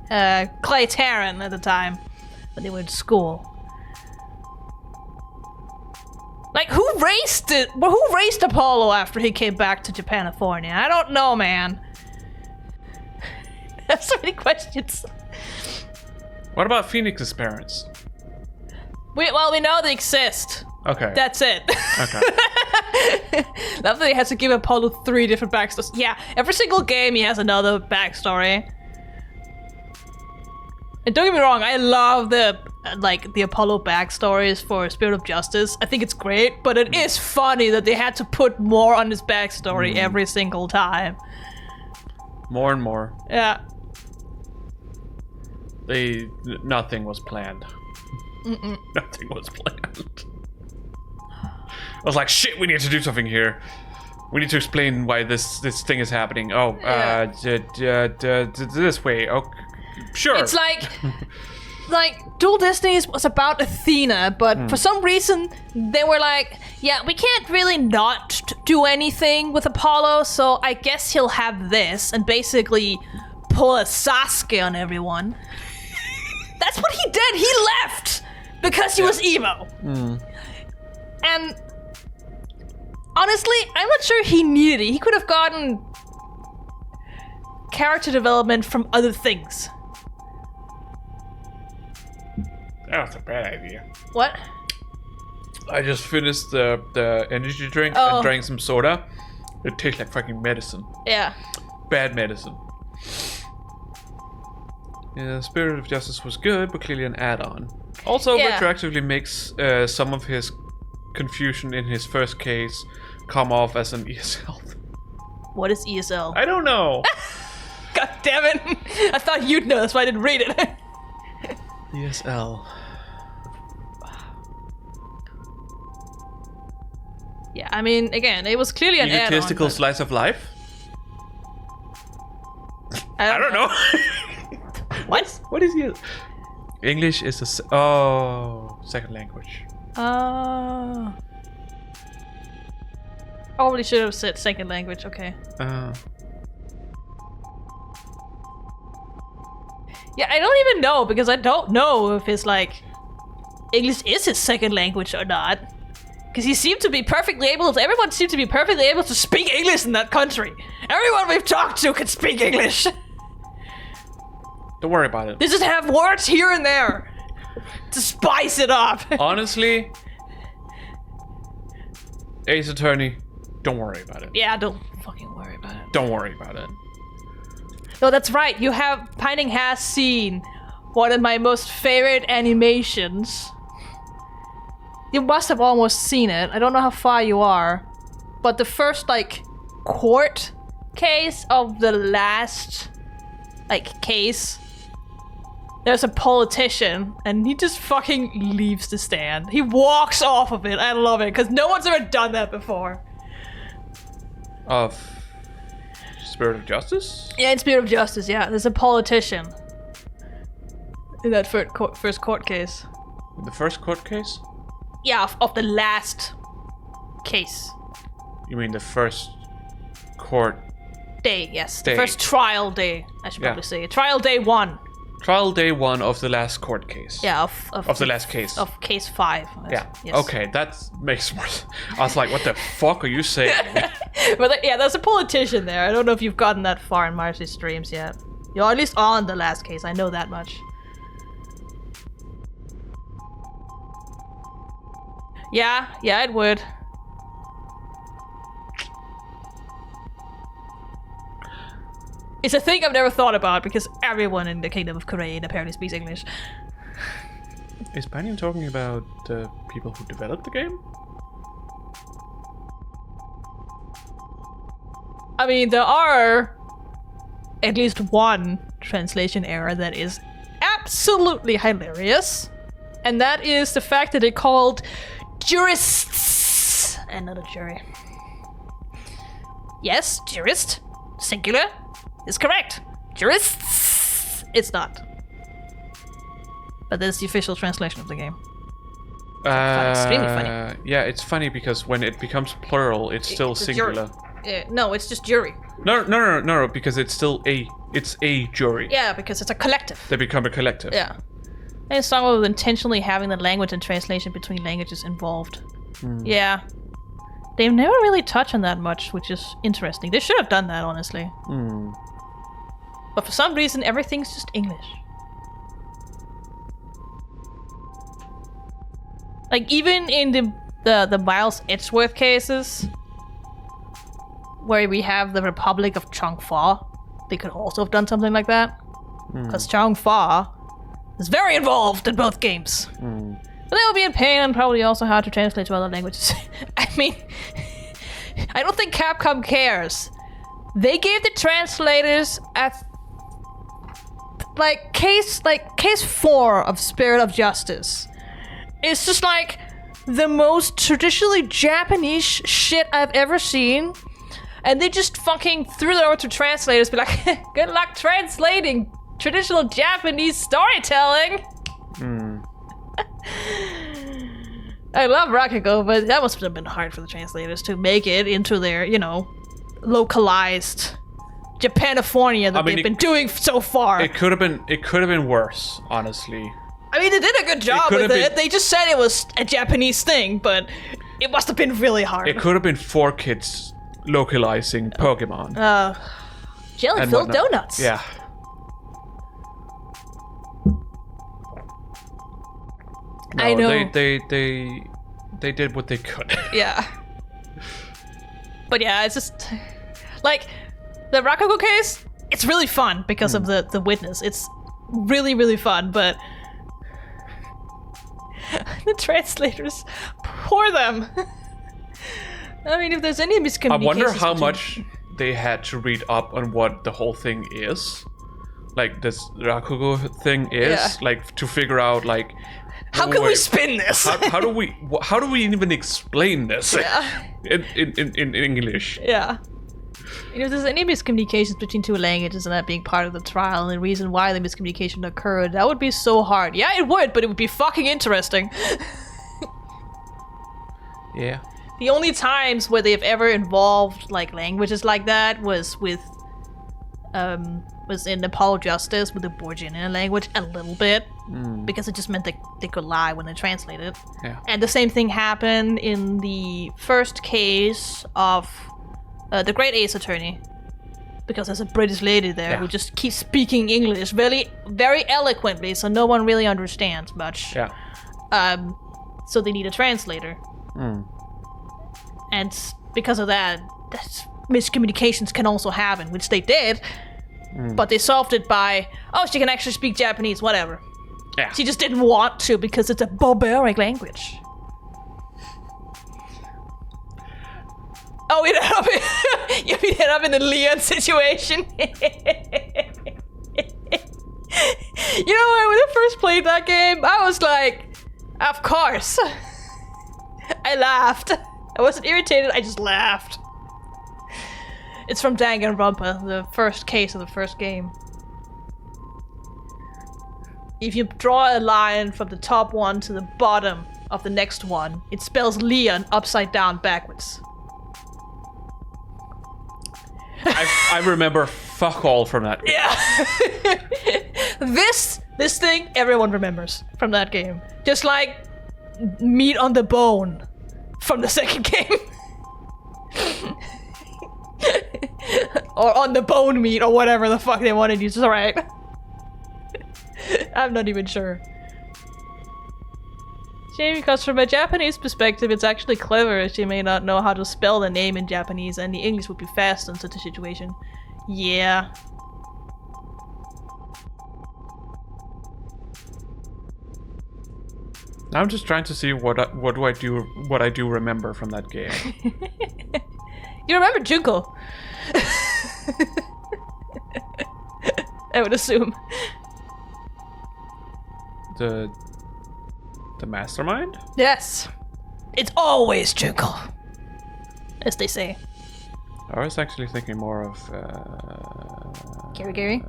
Clay Tarrant at the time when they went to school. Like, who raised Apollo after he came back to Japanifornia? I don't know, man. I have so many questions. What about Phoenix's parents? We know they exist. Okay. That's it. Okay. Love that they had to give Apollo 3 different backstories. Yeah, every single game he has another backstory. And don't get me wrong, I love the Apollo backstories for Spirit of Justice. I think it's great, but it is funny that they had to put more on his backstory every single time. More and more. Yeah. Nothing was planned. Nothing was planned. I was like, shit, we need to do something here. We need to explain why this thing is happening. Oh, this way. Oh, sure. It's like Dual Destinies was about Athena, but for some reason they were like, yeah, we can't really not do anything with Apollo, so I guess he'll have this, and basically pull a Sasuke on everyone. That's what he did. He left because he was emo. And honestly, I'm not sure he needed it. He could have gotten character development from other things. That was a bad idea. What? I just finished the energy drink and drank some soda. It tastes like fucking medicine. Yeah. Bad medicine. Yeah, Spirit of Justice was good, but clearly an add-on. Also, retroactively makes some of his confusion in his first case come off as an ESL. What is ESL? I don't know. God damn it. I thought you'd know, that's why I didn't read it. ESL. Yeah, I mean, again, it was clearly an add-on. Egotistical slice of life? I don't know. What? What is it? English is a second language. Probably should have said second language, okay. Yeah, I don't even know, because I don't know if it's like English is his second language or not. Because he seemed to be perfectly able to, everyone seemed to be perfectly able to speak English in that country. Everyone we've talked to can speak English. Don't worry about it. They just have words here and there to spice it up. Honestly, Ace Attorney, don't worry about it. Yeah, don't fucking worry about it. Don't worry about it. No, that's right. Pining has seen one of my most favorite animations. You must have almost seen it. I don't know how far you are. But the first, court case of the last, case. There's a politician, and he just fucking leaves the stand. He walks off of it. I love it, because no one's ever done that before. Of Spirit of Justice? Yeah, in Spirit of Justice, yeah. There's a politician in that first court case. The first court case? Yeah, of the last case. You mean the first court day? Yes, day. The first trial day, I should probably say. Trial day 1. Trial day 1 of the last court case. Yeah, of the last case. Of case 5. Yeah. Yes. Okay, that makes more sense. I was like, what the fuck are you saying? But there's a politician there. I don't know if you've gotten that far in Marcy's streams yet. You're at least on the last case. I know that much. Yeah, it would. It's a thing I've never thought about because everyone in the Kingdom of Korean apparently speaks English. Is Banyan talking about the people who developed the game? I mean, there are at least one translation error that is absolutely hilarious. And that is the fact that they called jurists and not a jury. Yes, jurist, singular, is correct. Jurists, it's not. But that's the official translation of the game. Extremely funny. Yeah, it's funny because when it becomes plural, it's still singular. No, it's just jury. No, because it's still it's a jury. Yeah, because it's a collective. They become a collective. Yeah. And it's talking about intentionally having the language and translation between languages involved. Yeah. They've never really touched on that much, which is interesting. They should have done that, honestly. But for some reason, everything's just English. Like, even in the Miles Edgeworth cases, where we have the Republic of Chongfa, they could also have done something like that. Because Chongfa is very involved in both games. But that would be a pain and probably also hard to translate to other languages. I mean, I don't think Capcom cares. They gave the translators case 4 of Spirit of Justice is just like the most traditionally Japanese shit I've ever seen. And they just fucking threw it over to translators, be like, good luck translating traditional Japanese storytelling. I love Rakugo, but that must have been hard for the translators to make it into their, localized Japanifornia that they've been doing so far. It could have been worse, honestly. I mean, they did a good job with it. They just said it was a Japanese thing, but it must have been really hard. It could have been 4 kids localizing Pokemon. Jelly-filled donuts. Yeah. No, I know. They did what they could. Yeah. But yeah, it's just like the Rakugo case. It's really fun because of the witness. It's really, really fun, but the translators, poor them. I mean, if there's any miscommunication, I wonder how much they had to read up on what the whole thing is, like this Rakugo thing is, like to figure out like. How can we spin this? how do we even explain this in English? Yeah. If there's any miscommunications between 2 languages and that being part of the trial and the reason why the miscommunication occurred, that would be so hard. Yeah, it would, but it would be fucking interesting. Yeah. The only times where they've ever involved like languages like that was in Apollo Justice with the Borgian language a little bit, because it just meant they could lie when they translated. Yeah. And the same thing happened in the first case of the Great Ace Attorney, because there's a British lady there who just keeps speaking English very, very eloquently, so no one really understands much. Yeah. So they need a translator. And because of that, miscommunications can also happen, which they did. But they solved it by, she can actually speak Japanese, whatever. Yeah. She just didn't want to because it's a barbaric language. Oh, you ended up in the Leon situation. You know what? When I first played that game, I was like, of course. I laughed. I wasn't irritated, I just laughed. It's from Danganronpa, the first case of the first game. If you draw a line from the top one to the bottom of the next one, it spells Leon upside down backwards. I remember fuck all from that game. Yeah. This thing everyone remembers from that game. Just like meat on the bone from the second game. Or on the bone meat, or whatever the fuck they wanted you to write. I'm not even sure. Shame, because from a Japanese perspective, it's actually clever as you may not know how to spell the name in Japanese, and the English would be fast in such a situation. Yeah. I'm just trying to see what I do remember from that game. You remember Junko? I would assume. The mastermind? Yes. It's always Junko, as they say. I was actually thinking more of Gary?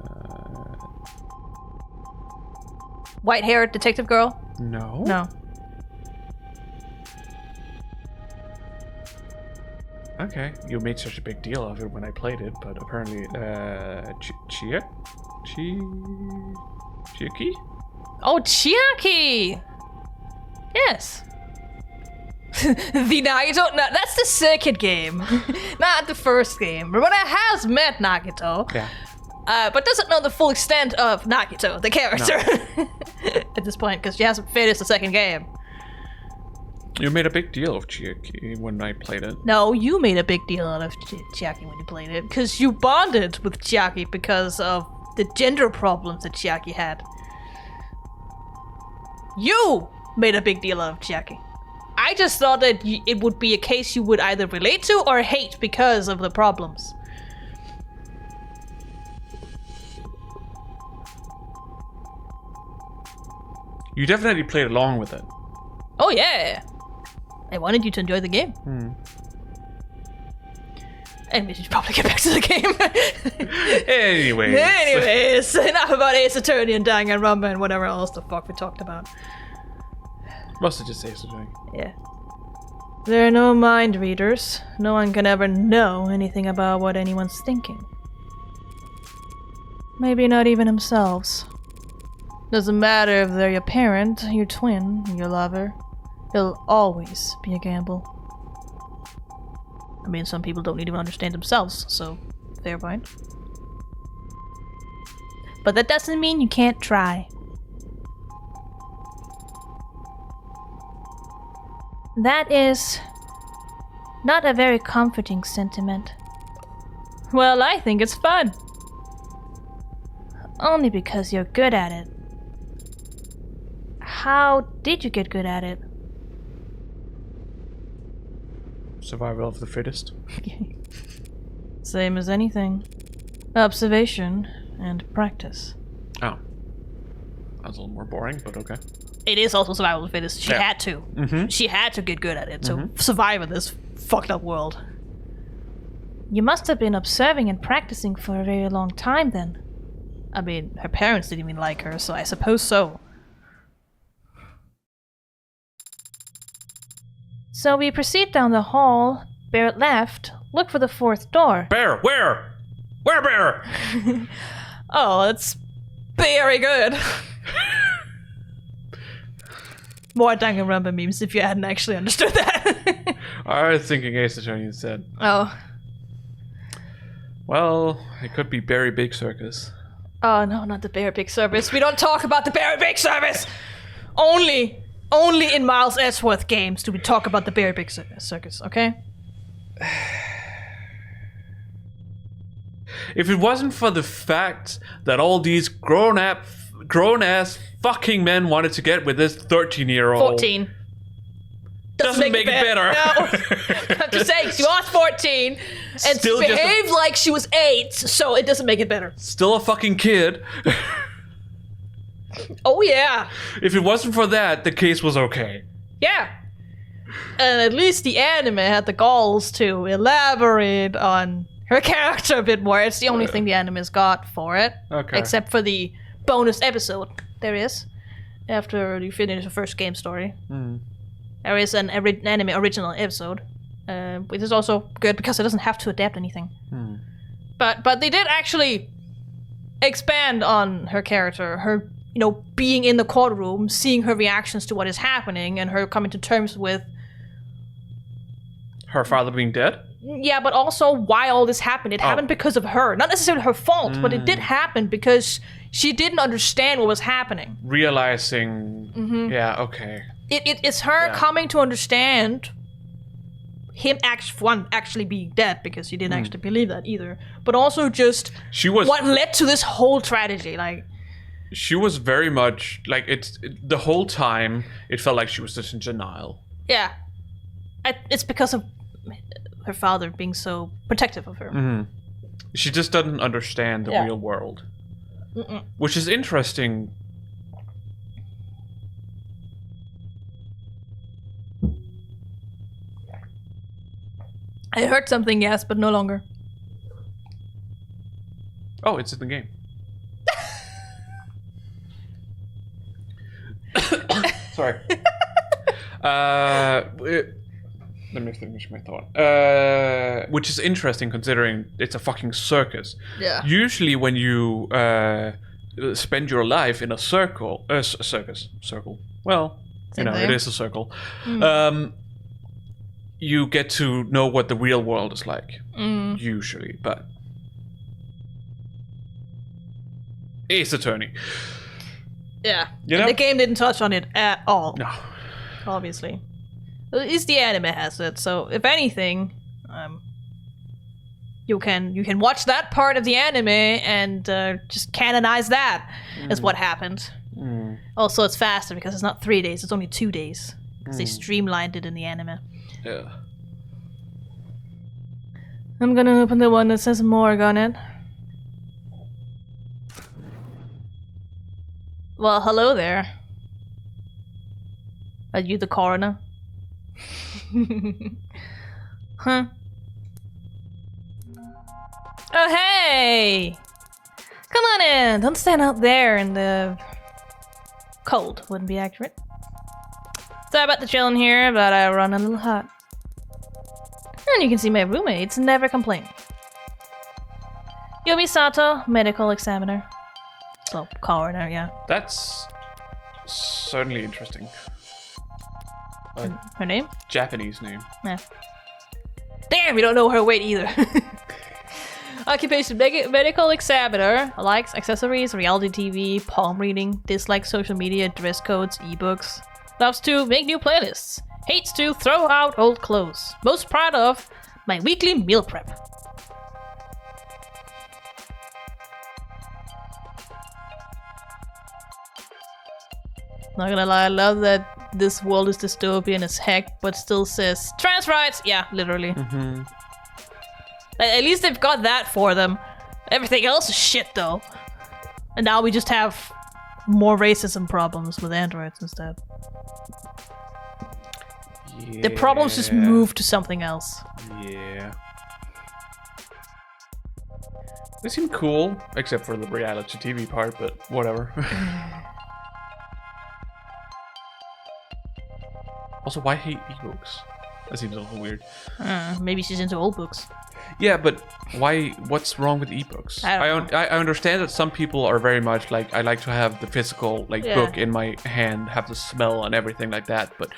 White-haired detective girl? No. No. Okay, you made such a big deal of it when I played it, but apparently, Chiyoko? Oh, Chiaki! Yes. The Nagito? No, that's the second game, not the first game. Ramona has met Nagito, but doesn't know the full extent of Nagito, the character, at this point, because she hasn't finished the second game. You made a big deal of Chiyoko when I played it. No, you made a big deal out of Chiaki when you played it, because you bonded with Chiaki because of the gender problems that Chiaki had. You made a big deal out of Chiaki. I just thought that it would be a case you would either relate to or hate because of the problems. You definitely played along with it. Oh yeah! I wanted you to enjoy the game. And we should probably get back to the game. Anyways, enough about Ace Attorney and Danganronpa and whatever else the fuck we talked about. Mostly just Ace Attorney. Yeah. There are no mind readers. No one can ever know anything about what anyone's thinking. Maybe not even themselves. Doesn't matter if they're your parent, your twin, your lover. It'll always be a gamble. I mean, some people don't even understand themselves, so fair point. But that doesn't mean you can't try. That is not a very comforting sentiment. Well, I think it's fun. Only because you're good at it. How did you get good at it? Survival of the fittest. Same as anything. Observation and practice. Oh. That's a little more boring, but okay. It is also survival of the fittest. She had to. Mm-hmm. She had to get good at it to survive in this fucked up world. You must have been observing and practicing for a very long time then. I mean, her parents didn't even like her, so I suppose so. So we proceed down the hall, bear left, look for the fourth door. Bear, where? Where, Bear? Oh, that's very good. More Danganronpa memes if you hadn't actually understood that. I was thinking Ace Attorney instead. Oh. Well, it could be Berry Big Circus. Oh no, not the Bear Big Service. We don't talk about the Bear Big Service! Only in Miles Edgeworth games do we talk about the Bear Big Circus, okay? If it wasn't for the fact that all these grown-ass fucking men wanted to get with this 13-year-old... 14. Doesn't make it better. No. I'm just saying, she was 14 and Still behaved like she was 8, so it doesn't make it better. Still a fucking kid. Oh yeah. If it wasn't for that, the case was okay. Yeah. And at least the anime had the galls to elaborate on her character a bit more. It's the only thing the anime's got for it. Okay. Except for the bonus episode there is. After you finish the first game story. There is an anime original episode. Which is also good because it doesn't have to adapt anything. But they did actually expand on her character. Her, being in the courtroom, seeing her reactions to what is happening, and her coming to terms with... Her father being dead? Yeah, but also why all this happened. It happened because of her. Not necessarily her fault, but it did happen because she didn't understand what was happening. Realizing... Yeah, okay. It's her coming to understand him actually being dead, because she didn't actually believe that either. But also just what led to this whole tragedy. Like, she was very much like the whole time it felt like she was just in denial. Yeah. It's because of her father being so protective of her. She just doesn't understand the real world. Which is interesting. I heard something, yes, but no longer. Oh, it's in the game. Sorry. Let me finish my thought. Which is interesting considering it's a fucking circus. Yeah. Usually when you spend your life in a circle. Well, Same it thing. is a circle. You get to know what the real world is like. Usually, but... Ace Attorney. Yeah. You know? And the game didn't touch on it at all. No. Obviously. At least the anime has it, so if anything, you can watch that part of the anime and just canonize that as what happened. Also, it's faster because it's not 3 days, it's only 2 days. Because they streamlined it in the anime. Yeah. I'm gonna open the one that says morgue on it. Well, hello there. Are you the coroner? Huh? Oh, hey! Come on in! Don't stand out there in the cold. Wouldn't be accurate. Sorry about the chillin' here, but I run a little hot. And you can see my roommates never complain. Yumi Sato, medical examiner. So, coroner, yeah. That's certainly interesting. Her name? Japanese name. Yeah. Damn, you don't know her weight either. Occupation medical examiner. Likes accessories, reality TV, palm reading, dislikes social media, dress codes, ebooks. Loves to make new playlists. Hates to throw out old clothes. Most proud of my weekly meal prep. Not gonna lie, I love that this world is dystopian as heck, but still says trans rights. Yeah, literally. Mm-hmm. At least they've got that for them. Everything else is shit, though. And now we just have more racism problems with androids instead. Yeah. The problems just move to something else. Yeah. They seem cool, except for the reality TV part, but whatever. Also, why hate ebooks? That seems a little weird. Maybe she's into old books. Yeah, but why? What's wrong with ebooks? I understand that some people are very much like, I like to have the physical book in my hand, have the smell and everything like that. But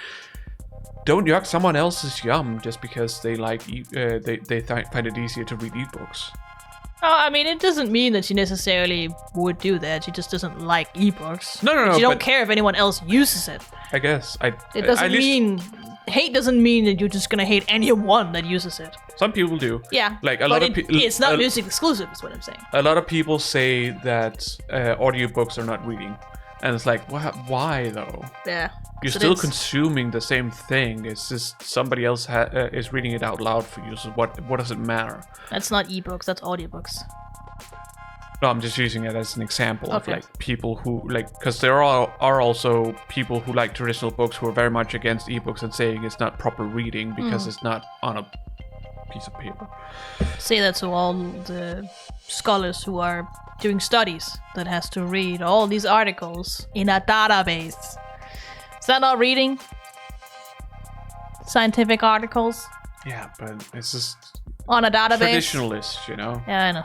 don't yuck someone else's yum just because they like they find it easier to read ebooks. Oh, I mean, it doesn't mean that she necessarily would do that. She just doesn't like ebooks. No. She don't care if anyone else uses it. I guess It doesn't mean hate doesn't mean that you're just gonna hate anyone that uses it. Some people do. Yeah, like a lot of people. It's not music exclusive, is what I'm saying. A lot of people say that audiobooks are not reading, and it's like, why though? Yeah, you're still consuming the same thing. It's just somebody else is reading it out loud for you. So what does it matter? That's not ebooks. That's audiobooks. No, I'm just using it as an example of like people who because there are also people who like traditional books who are very much against ebooks and saying it's not proper reading because it's not on a piece of paper. Say that to all the scholars who are doing studies that has to read all these articles in a database. Is that not reading? Scientific articles? Yeah, but it's just on a database. Traditionalist, you know. Yeah, I know.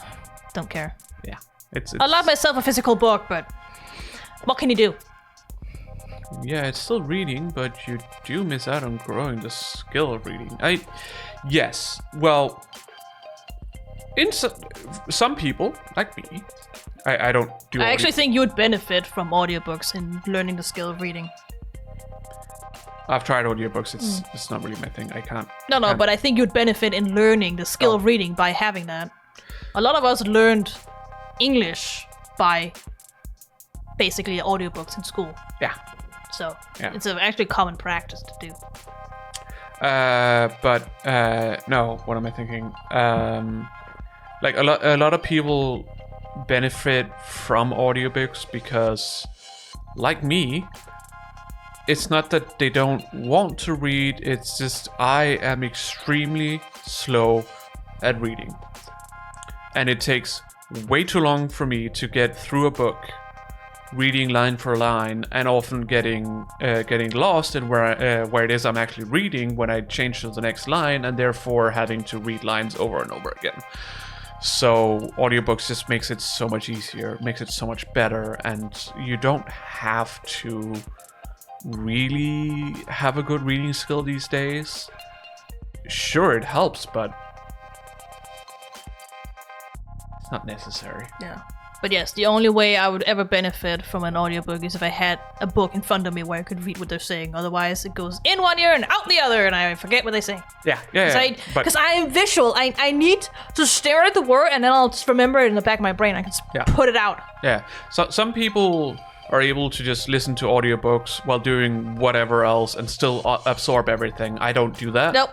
Don't care. Yeah, it's I love myself a physical book, but what can you do? Yeah, it's still reading, but you do miss out on growing the skill of reading. Yes, well, in some people like me, I don't do. I actually think you would benefit from audiobooks in learning the skill of reading. I've tried audiobooks. It's not really my thing. I can't. No, but I think you'd benefit in learning the skill of reading by having that. A lot of us learned English by basically audiobooks in school. Yeah. So it's actually common practice to do. No, what am I thinking? Like a lot of people benefit from audiobooks because, like me, it's not that they don't want to read, it's just I am extremely slow at reading. And it takes way too long for me to get through a book, reading line for line, and often getting lost in where it is I'm actually reading when I change to the next line, and therefore having to read lines over and over again. So audiobooks just makes it so much easier, makes it so much better, and you don't have to really have a good reading skill these days. Sure, it helps, but it's not necessary. Yeah. But yes, the only way I would ever benefit from an audiobook is if I had a book in front of me where I could read what they're saying. Otherwise, it goes in one ear and out the other, and I forget what they say. Yeah. Because I am visual. I need to stare at the word, and then I'll just remember it in the back of my brain. I can just put it out. Yeah. So some people are able to just listen to audiobooks while doing whatever else and still absorb everything. I don't do that. Nope.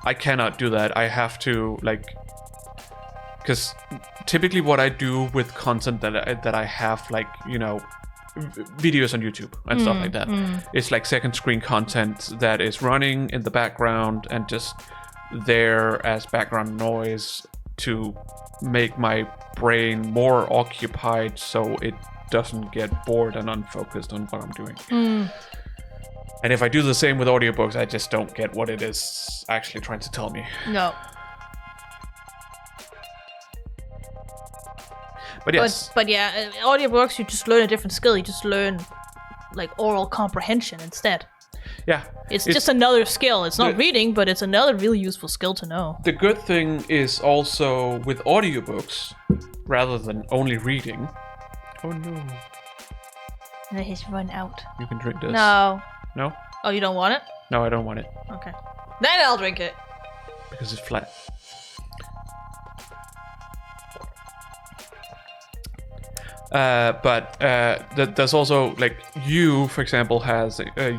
I cannot do that. I have to, because typically what I do with content that I have, videos on YouTube and stuff like that. It's like second screen content that is running in the background and just there as background noise to make my brain more occupied so it doesn't get bored and unfocused on what I'm doing. And if I do the same with audiobooks, I just don't get what it is actually trying to tell me. No. But yes. But yeah, audiobooks, you just learn a different skill. You just learn like oral comprehension instead. Yeah. It's just another skill. It's not reading, but it's another really useful skill to know. The good thing is also with audiobooks, rather than only reading. Oh no. No, he's run out. You can drink this. No. No? Oh, you don't want it? No, I don't want it. Okay. Then I'll drink it. Because it's flat. But there's also, like, you, for example,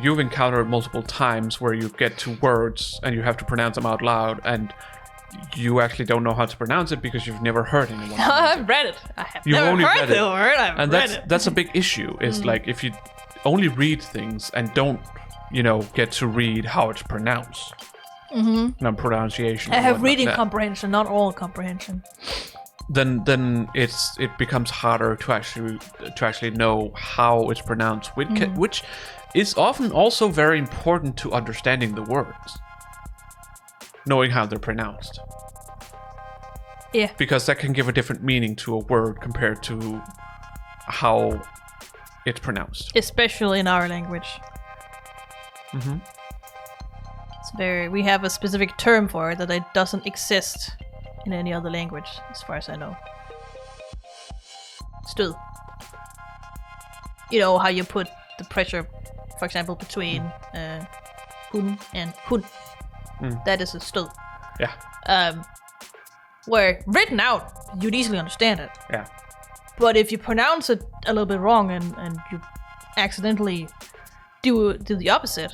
you've encountered multiple times where you get to words and you have to pronounce them out loud, and you actually don't know how to pronounce it because you've never heard anyone. I've read it. I have You've never only heard read the it. word. I've And read it. that's a big issue. Is like if you only read things and don't, get to read how it's pronounced. No pronunciation. I and have whatnot. reading comprehension, not oral comprehension. Then it becomes harder to actually know how it's pronounced, which is often also very important to understanding the words, knowing how they're pronounced. Yeah. Because that can give a different meaning to a word compared to how it's pronounced. Especially in our language. We have a specific term for it that it doesn't exist in any other language, as far as I know. Still. You know how you put the pressure, for example, between hun and hun. That is a still. Yeah. Where written out, you'd easily understand it. Yeah. But if you pronounce it a little bit wrong and you accidentally do the opposite,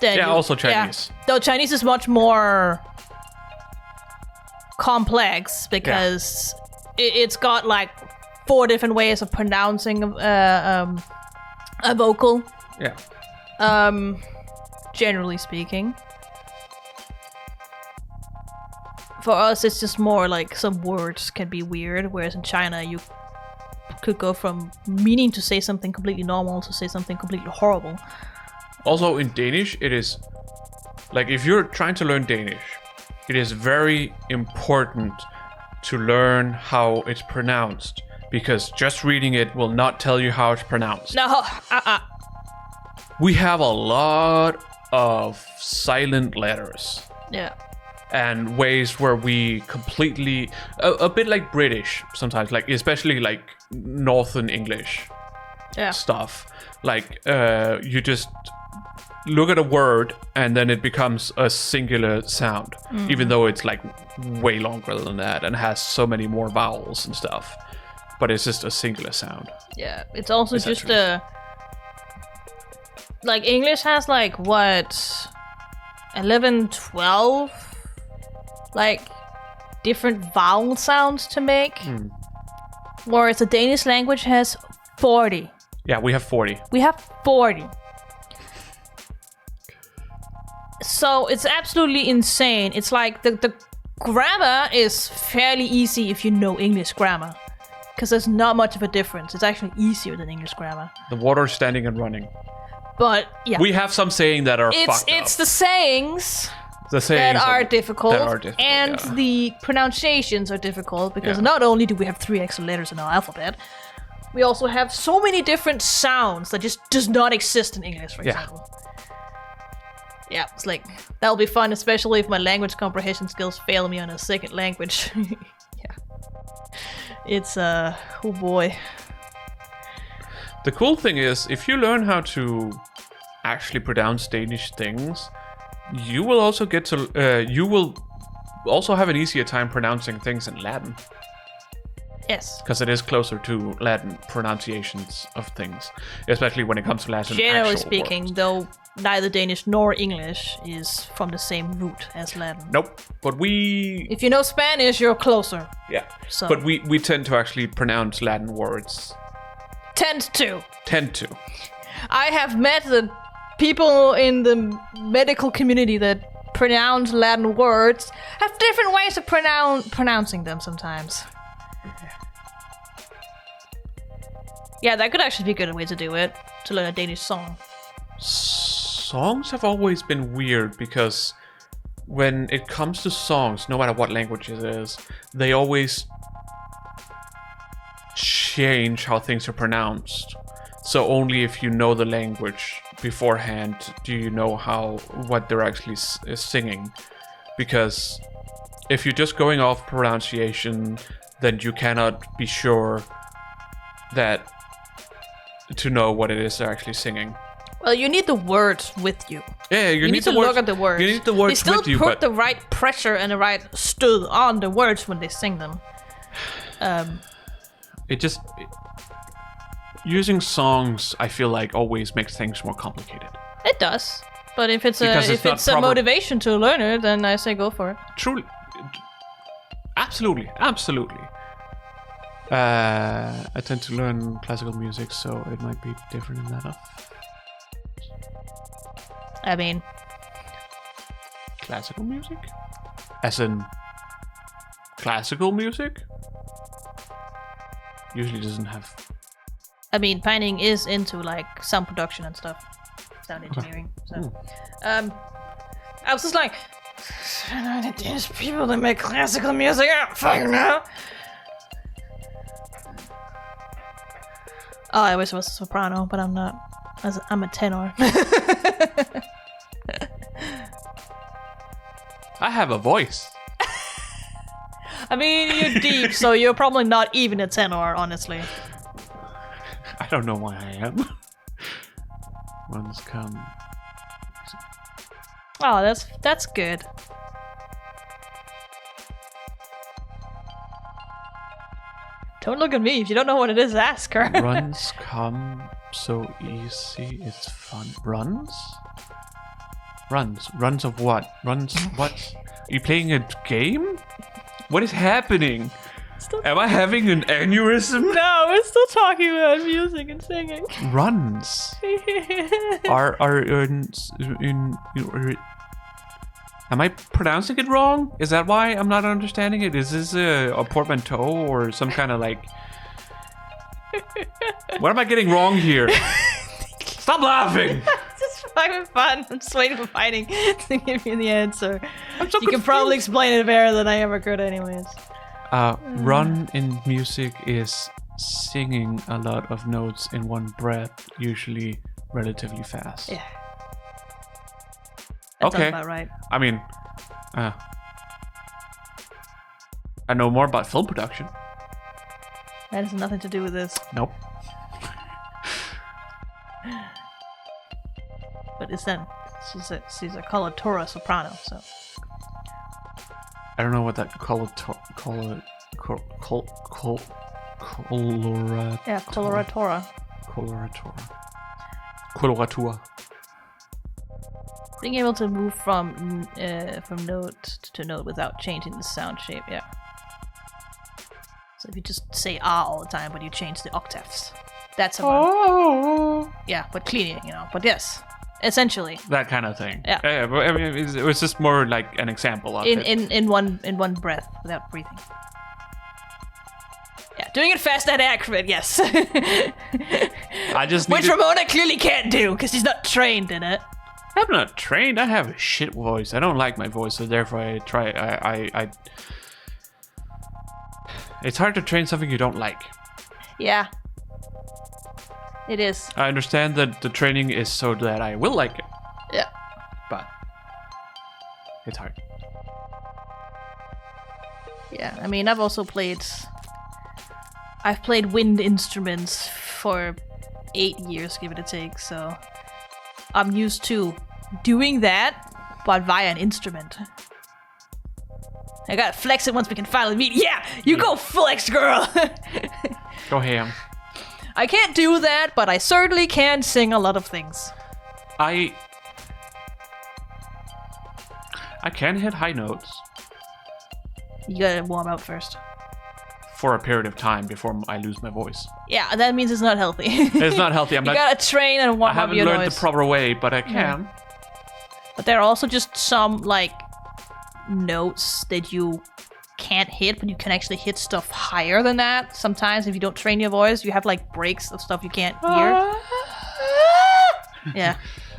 then also Chinese. Yeah, though Chinese is much more complex because it's got like 4 different ways of pronouncing a vocal. Yeah. Generally speaking. For us, it's just more like some words can be weird, whereas in China, you could go from meaning to say something completely normal to say something completely horrible. Also, in Danish, it is like if you're trying to learn Danish, it is very important to learn how it's pronounced, because just reading it will not tell you how it's pronounced. No, We have a lot of silent letters. Yeah. And ways where we completely a bit like British sometimes, like especially like Northern English stuff. Like you just look at a word and then it becomes a singular sound, even though it's like way longer than that and has so many more vowels and stuff. But it's just a singular sound. Yeah, it's also just like English has like what 11, 12 like different vowel sounds to make, whereas the Danish language has 40. Yeah, we have 40. We have 40. So it's absolutely insane. It's like the grammar is fairly easy if you know English grammar, because there's not much of a difference. It's actually easier than English grammar. The water standing and running. But yeah, we have some saying that are fucked up. It's the sayings. The sayings that are difficult, and yeah. the pronunciations are difficult because not only do we have 3 extra letters in our alphabet, we also have so many different sounds that just does not exist in English, for example. Yeah, it's like, that'll be fun, especially if my language comprehension skills fail me on a second language. Yeah. It's, oh boy. The cool thing is, if you learn how to actually pronounce Danish things, you will also get to you will also have an easier time pronouncing things in Latin. Yes. Because it is closer to Latin pronunciations of things, especially when it comes to Latin. Generally speaking, though, neither Danish nor English is from the same root as Latin. Nope. But if you know Spanish, you're closer. Yeah. So. But we tend to actually pronounce Latin words Tend to. I have met the people in the medical community that pronounce Latin words have different ways of pronouncing them sometimes. Yeah, that could actually be a good way to do it, to learn a Danish song. Songs have always been weird because when it comes to songs, no matter what language it is, they always change how things are pronounced. So only if you know the language beforehand do you know what they're actually singing. Because if you're just going off pronunciation, then you cannot be sure that to know what it is they're actually singing. Well, you need the words with you. Yeah, you need to the words, look at the words. You need the words with you, They still but put the right pressure and the right stud on the words when they sing them. Using songs, I feel like always makes things more complicated. It does. But if it's Because a motivation to learn it, then I say go for it. Truly. Absolutely. I tend to learn classical music, so it might be different in that. I mean... Classical music? As in... classical music? Usually doesn't have... I mean, Pining is into, like, sound production and stuff. Sound engineering. So. I was just like... There's people that make classical music. I don't fucking know. Oh, I wish I was a soprano, but I'm not. I'm a tenor. I have a voice. I mean, you're deep, so you're probably not even a tenor, honestly. I don't know why I am. One's come. Oh, that's good. Don't look at me. If you don't know what it is, ask her. Runs come so easy, it's fun. Runs? Runs of what? Runs what? Are you playing a game? What is happening? Am I having an aneurysm? No, we're still talking about music and singing. Runs are am I pronouncing it wrong? Is that why I'm not understanding it? Is this a portmanteau or some kind of like... What am I getting wrong here? Stop laughing! It's just fucking fun. I'm just waiting for Fighting to give you the answer. I'm so You can probably explain it better than I ever could anyways. Run in music is singing a lot of notes in one breath, usually relatively fast. Yeah. That sounds about right. I mean, I know more about film production. That has nothing to do with this. Nope. But it's then she's a coloratura soprano, so. I don't know what that coloratura. Yeah, coloratura. Coloratura. Being able to move from note to note without changing the sound shape, yeah. So if you just say ah all the time, but you change the octaves, that's a run. Yeah, but cleaning, But yes, essentially. That kind of thing. Yeah. But I mean, it was just more like an example of it. In one breath without breathing. Yeah, doing it fast and accurate, yes. I just Which Ramona clearly can't do because she's not trained in it. I'm not trained. I have a shit voice. I don't like my voice, so therefore I try. I It's hard to train something you don't like. Yeah. It is. I understand that the training is so that I will like it. Yeah. But it's hard. Yeah, I mean, I've played wind instruments for 8 years, give it a take, so I'm used to doing that, but via an instrument. I gotta flex it once we can finally meet. Yeah, you go flex, girl! Go ham. I can't do that, but I certainly can sing a lot of things. I can hit high notes. You gotta warm up first. for a period of time before I lose my voice. Yeah, that means it's not healthy. It's not healthy. I'm you not. gotta train and warm I up haven't your learned noise. the proper way, but I can. But there are also just some like notes that you can't hit, but you can actually hit stuff higher than that. Sometimes if you don't train your voice, you have like breaks of stuff you can't hear. Yeah.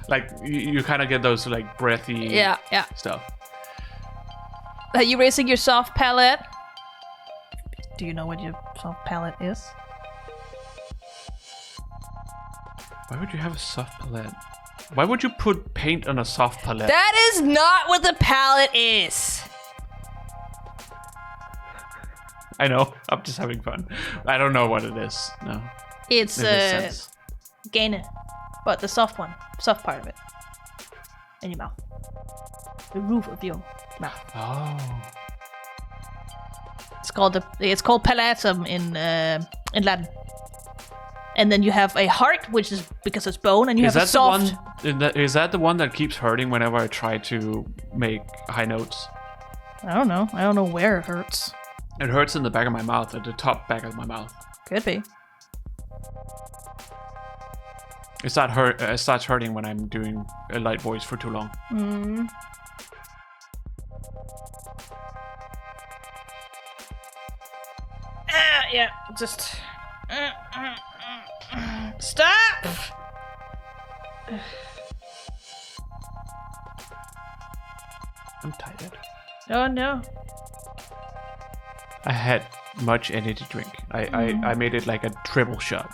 Like you kind of get those like breathy Yeah. stuff. Are you raising your soft palate? Do you know what your soft palate is? Why would you have a soft palette? Why would you put paint on a soft palette? That is not what the palate is. I know. I'm just having fun. I don't know what it is. No. It's In this sense. gainer, but the soft one, soft part of it, in your mouth, the roof of your mouth. Oh. It's called palatum in Latin. And then you have a heart, which is because it's bone, and you have a soft. Is that the one that keeps hurting whenever I try to make high notes? I don't know. I don't know where it hurts. It hurts in the back of my mouth, at the top back of my mouth. Could be. It starts hurting when I'm doing a light voice for too long. Yeah. Just. Stop! I'm tired. Oh no. I had much energy drink. I made it like a triple shot.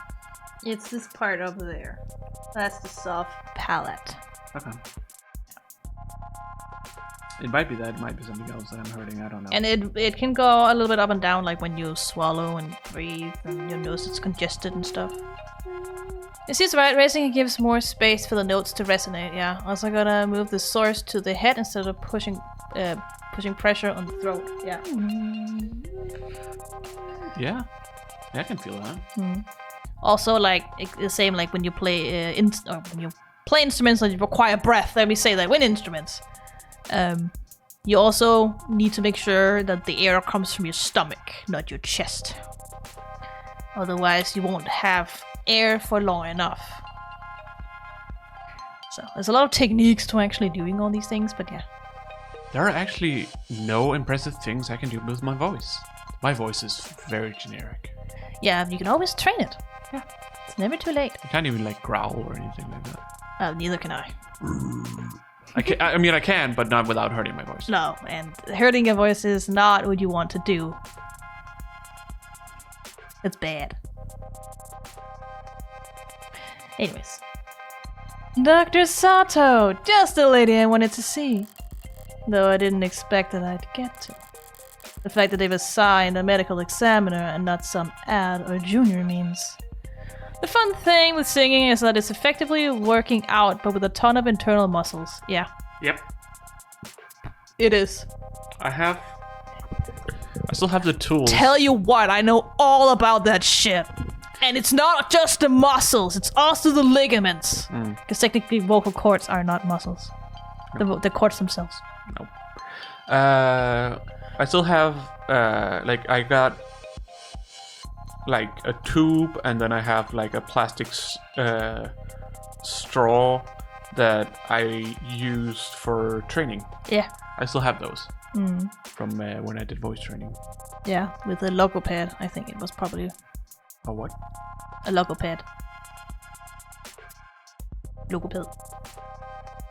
It's this part over there. That's the soft palate. Okay. It might be that. It might be something else that I'm hurting. I don't know. And it can go a little bit up and down, like when you swallow and breathe, and your nose is congested and stuff. It seems right. Raising it gives more space for the notes to resonate. Yeah. Also gonna move the source to the head instead of pushing pressure on the throat. Yeah. Yeah, I can feel that. Also, like the same like when you play when you play instruments that require breath. Let me say that wind instruments. You also need to make sure that the air comes from your stomach, not your chest. Otherwise, you won't have air for long enough. So there's a lot of techniques to actually doing all these things, but yeah. There are actually no impressive things I can do with my voice. My voice is very generic. Yeah, you can always train it. Yeah. It's never too late. I can't even like growl or anything like that. Neither can I. I can, but not without hurting my voice. No, and hurting your voice is not what you want to do. It's bad. Anyways. Dr. Sato! Just the lady I wanted to see. Though I didn't expect that I'd get to. The fact that they've assigned a medical examiner and not some ad or junior means. The fun thing with singing is that it's effectively working out, but with a ton of internal muscles. Yeah. Yep. It is. I still have the tools. Tell you what, I know all about that shit. And it's not just the muscles, it's also the ligaments. Because technically vocal cords are not muscles. The cords themselves. Nope. I still have, I got like a tube, and then I have like a plastic straw that I used for training. Yeah. I still have those from when I did voice training. Yeah, with a logoped, I think it was probably Oh, what? a logoped. Logoped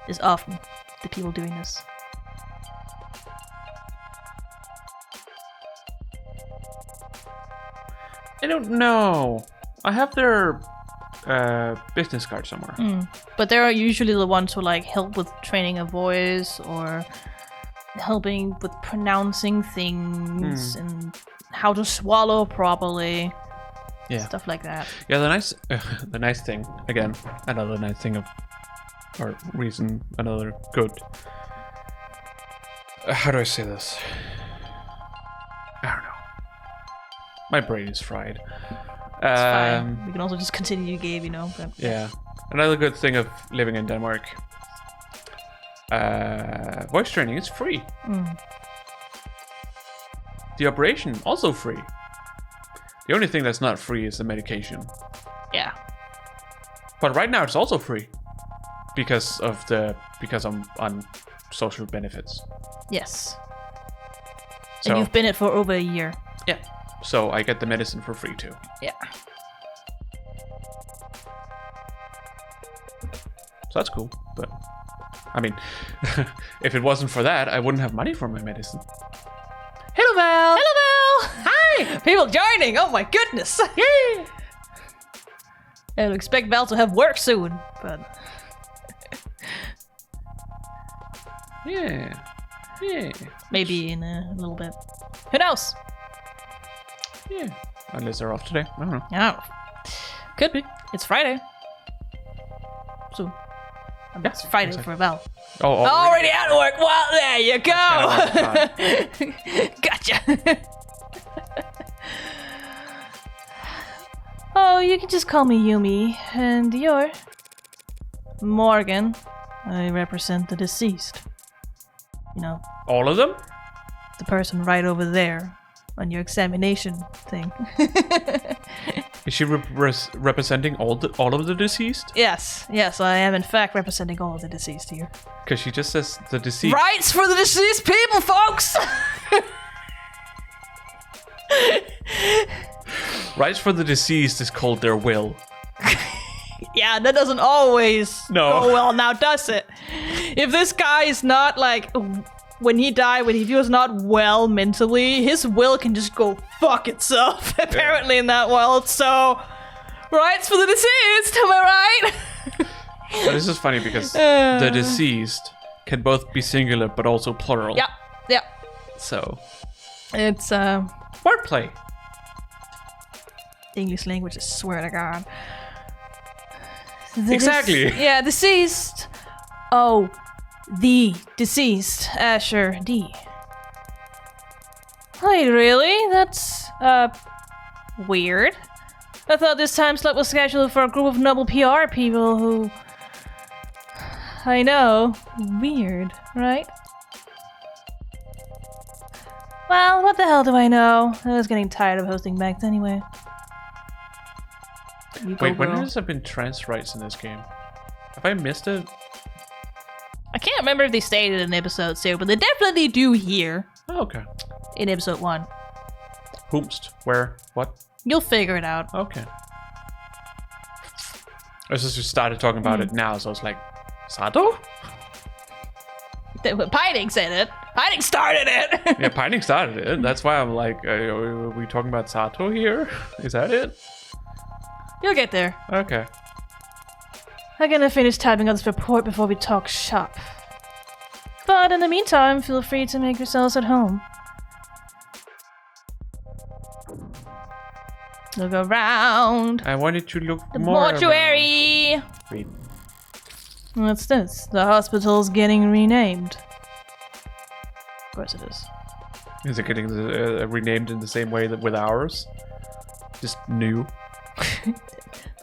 is often the people doing this. I don't know. I have their business card somewhere. But they're usually the ones who like help with training a voice or helping with pronouncing things and how to swallow properly. Yeah. Stuff like that. Yeah, the nice thing, again, another nice thing or reason, another good. How do I say this? I don't know. My brain is fried. It's fine. We can also just continue game, but yeah. Another good thing of living in Denmark. Voice training is free. The operation also free. The only thing that's not free is the medication. Yeah. But right now it's also free because I'm on social benefits. Yes. So, And you've been it for over a year. Yeah. So I get the medicine for free too. Yeah. So that's cool. But I mean, if it wasn't for that, I wouldn't have money for my medicine. Hello, Val. Hello, Val. Hi. People joining. Oh my goodness. Yay. I would expect Val to have work soon, but Yeah. Yeah. maybe in a little bit. Who knows? Yeah. Unless they're off today. I don't know. Yeah. Could be. It's Friday. So, it's Friday exactly. for Val. Oh, Already at work. Well, there you That's go. Gotcha. Oh, you can just call me Yumi, and you're Morgan. I represent the deceased. You know, all of them? the person right over there on your examination thing. Is she representing all of the deceased? Yes, I am in fact representing all of the deceased here. Because she just says the deceased. Rights for the deceased people, folks! Rights for the deceased is called their will. Yeah, that doesn't always No. go well now, does it? If this guy is not like, when he was not well mentally, his will can just go fuck itself, apparently, in that world. So, rights for the deceased, am I right? But this is funny because the deceased can both be singular but also plural. Yeah. So, It's, wordplay. English language, I swear to God. Exactly. Yeah, deceased. Oh, the deceased Asher D. Wait, really? That's, weird. I thought this time slot was scheduled for a group of noble PR people who... I know. Weird, right? Well, what the hell do I know? I was getting tired of hosting back anyway. You go, Wait, when girl. has there been trans rights in this game? Have I missed it? I can't remember if they stated in episode 0, but they definitely do here Oh, okay. in episode 1. Whomst? Where? What? You'll figure it out. Okay. I just started talking about it now, so I was like, Sato? Pining said it. Pining started it. Yeah, Pining started it. That's why I'm like, are we talking about Sato here? Is that it? You'll get there. Okay. I'm gonna finish typing up this report before we talk shop. But in the meantime, feel free to make yourselves at home. Look around. I wanted to look The more mortuary. around. Wait. What's this? The hospital's getting renamed. Of course it is. Is it getting renamed in the same way that with ours? Just new?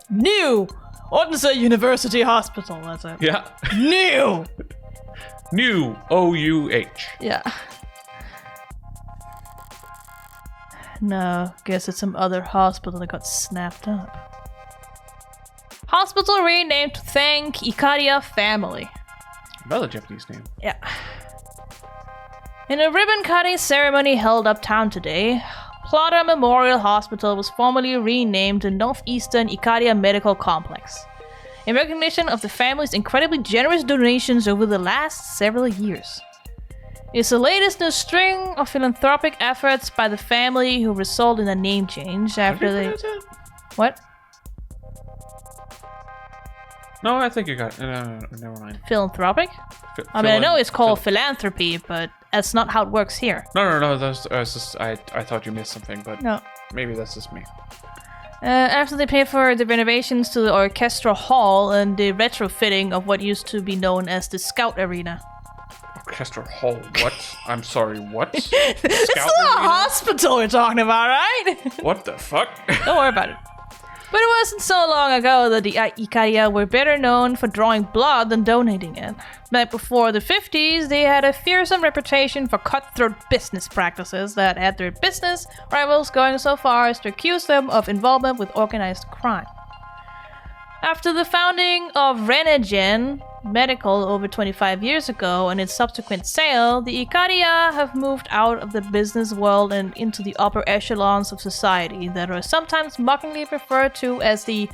New! Odense University Hospital, that's it. Yeah. New! New. O-U-H. Yeah. No, guess it's some other hospital that got snapped up. Hospital renamed to thank Ikaria family. Another Japanese name. Yeah. In a ribbon-cutting ceremony held uptown today, Plata Memorial Hospital was formally renamed to Northeastern Ikaria Medical Complex, in recognition of the family's incredibly generous donations over the last several years. It's the latest in a string of philanthropic efforts by the family who result in a name change after they... What? No, I think you got it. No, never mind. Philanthropic? I mean, I know it's called philanthropy, but that's not how it works here. No. That's just, I thought you missed something, but No. maybe that's just me. After they paid for the renovations to the orchestra hall and the retrofitting of what used to be known as the Scout Arena. Orchestra Hall. What? I'm sorry. What? It's the hospital we're talking about, right? What the fuck? Don't worry about it. But it wasn't so long ago that the Ikaria were better known for drawing blood than donating it. Back before the 50s, they had a fearsome reputation for cutthroat business practices that had their business rivals going so far as to accuse them of involvement with organized crime. After the founding of Renegen Medical over 25 years ago and its subsequent sale, the Ikaria have moved out of the business world and into the upper echelons of society that are sometimes mockingly referred to as the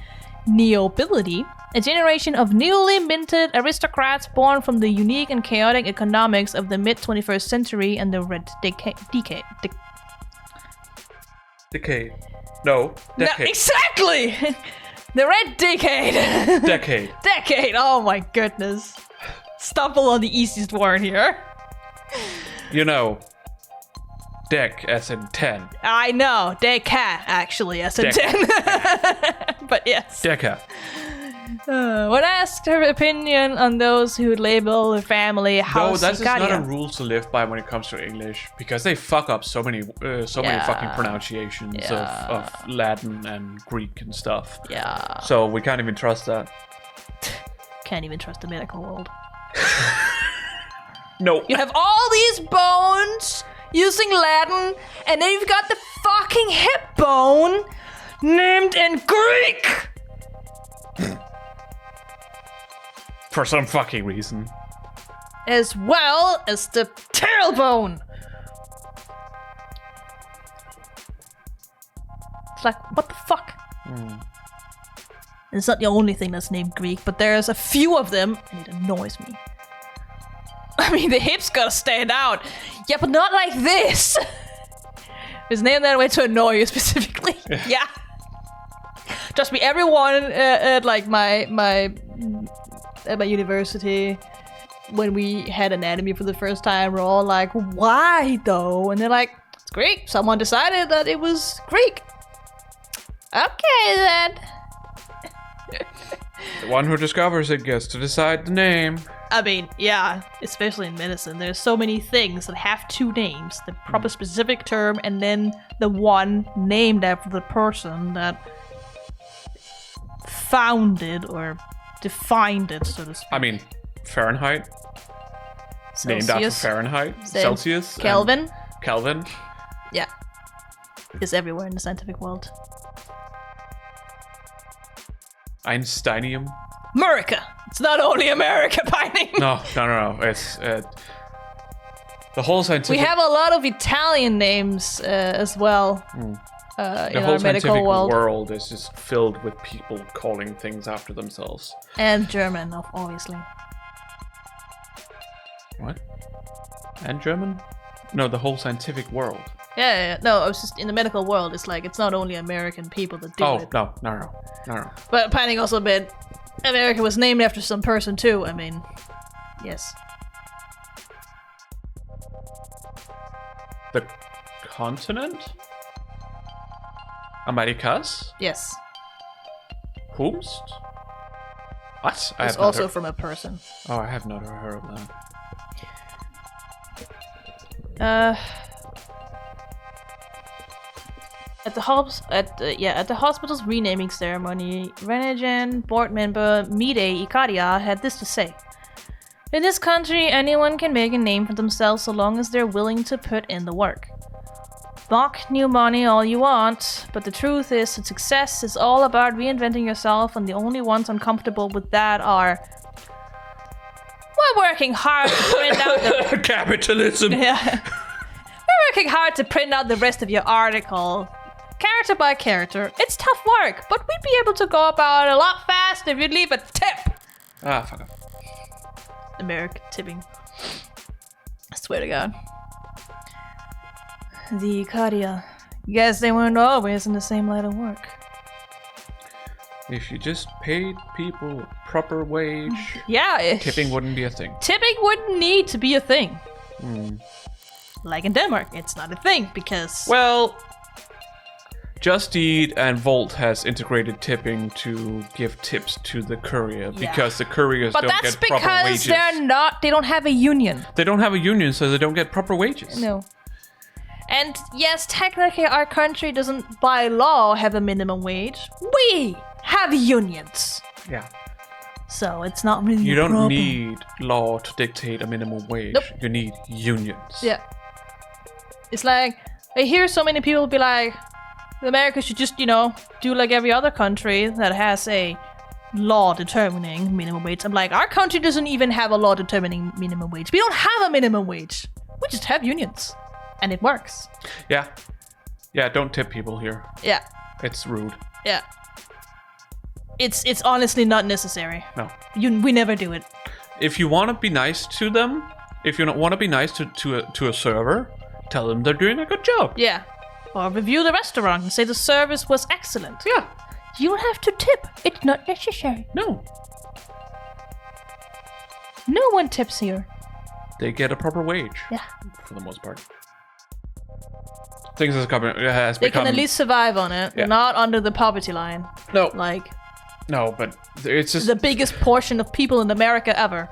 Neobility, a generation of newly minted aristocrats born from the unique and chaotic economics of the mid-21st century and the Red Decade. Decade. No, decade. No, exactly! The Red Decade! Decade. Decade! Oh my goodness. Stumble on the easiest word here. You know, deck as in 10. I know, Deca actually, as in 10. But yes. Deca. When asked her opinion on those who label their family House No, that's just not a Ikaria. rule to live by when it comes to English, because they fuck up so many fucking pronunciations of Latin and Greek and stuff. Yeah. So we can't even trust that. Can't even trust the medical world. No. You have all these bones using Latin, and then you've got the fucking hip bone named in Greek! For some fucking reason. As well as the tailbone! It's like, what the fuck? It's not the only thing that's named Greek, but there's a few of them, and it annoys me. I mean, the hips gotta stand out. Yeah, but not like this. It's named that way to annoy you specifically. Yeah. Trust me, everyone at like my at my university, when we had anatomy for the first time, we're all like, why though? And they're like, it's Greek. Someone decided that it was Greek. Okay then. The one who discovers it gets to decide the name. I mean, yeah, especially in medicine, there's so many things that have two names, the proper specific term, and then the one named after the person that founded or defined it, so to speak. I mean, Fahrenheit. Named after Celsius. Fahrenheit. Same. Celsius. Kelvin. Kelvin. Yeah. Is everywhere in the scientific world. Einsteinium. America! It's not only America, Pining! No. It's the whole scientific. We have a lot of Italian names as well in the our whole medical scientific world. is just filled with people calling things after themselves. And German, obviously. What? And German? No, the whole scientific world. Yeah. No, I was just in the medical world. It's like it's not only American people that do it. No. But Pining also meant America was named after some person too. I mean, yes. The continent? Americas? Yes. Whomst? What? I It's have not also heard. from a person. Oh, I have not heard of that. At the hospital's renaming ceremony, Renegen board member Mide Ikaria had this to say: "In this country, anyone can make a name for themselves so long as they're willing to put in the work. Mock new money all you want, but the truth is that success is all about reinventing yourself, and the only ones uncomfortable with that are... We're working hard to print out the... Capitalism! Yeah. We're working hard to print out the rest of your article. Character by character. It's tough work, but we'd be able to go about it a lot faster if you'd leave a tip." Ah, fuck off. American tipping. I swear to God. The Ikaria. Guess they weren't always in the same line of work. If you just paid people a proper wage, Yeah, tipping wouldn't be a thing. tipping wouldn't need to be a thing. Like in Denmark, it's not a thing because... Well, Just Eat and Volt has integrated tipping to give tips to the courier because the couriers but don't that's get proper wages. because they don't have a union. They don't have a union, so they don't get proper wages. No. And yes, technically our country doesn't by law have a minimum wage. We have unions. Yeah. So it's not really You a don't problem. need law to dictate a minimum wage. Nope. You need unions. Yeah. It's like, I hear so many people be like, America should just, do like every other country that has a law determining minimum wage. I'm like, our country doesn't even have a law determining minimum wage. We don't have a minimum wage. We just have unions. And it works. Yeah. Yeah, don't tip people here. Yeah. It's rude. Yeah. It's honestly not necessary. No. We never do it. If you want to be nice to them, if you want to be nice to a server, tell them they're doing a good job. Yeah. Or review the restaurant and say the service was excellent. Yeah. You don't have to tip. It's not necessary. No. No one tips here. They get a proper wage. Yeah. For the most part. Things has become. They can at least survive on it. Yeah. They're not under the poverty line. No. Like No, but it's just the biggest portion of people in America ever.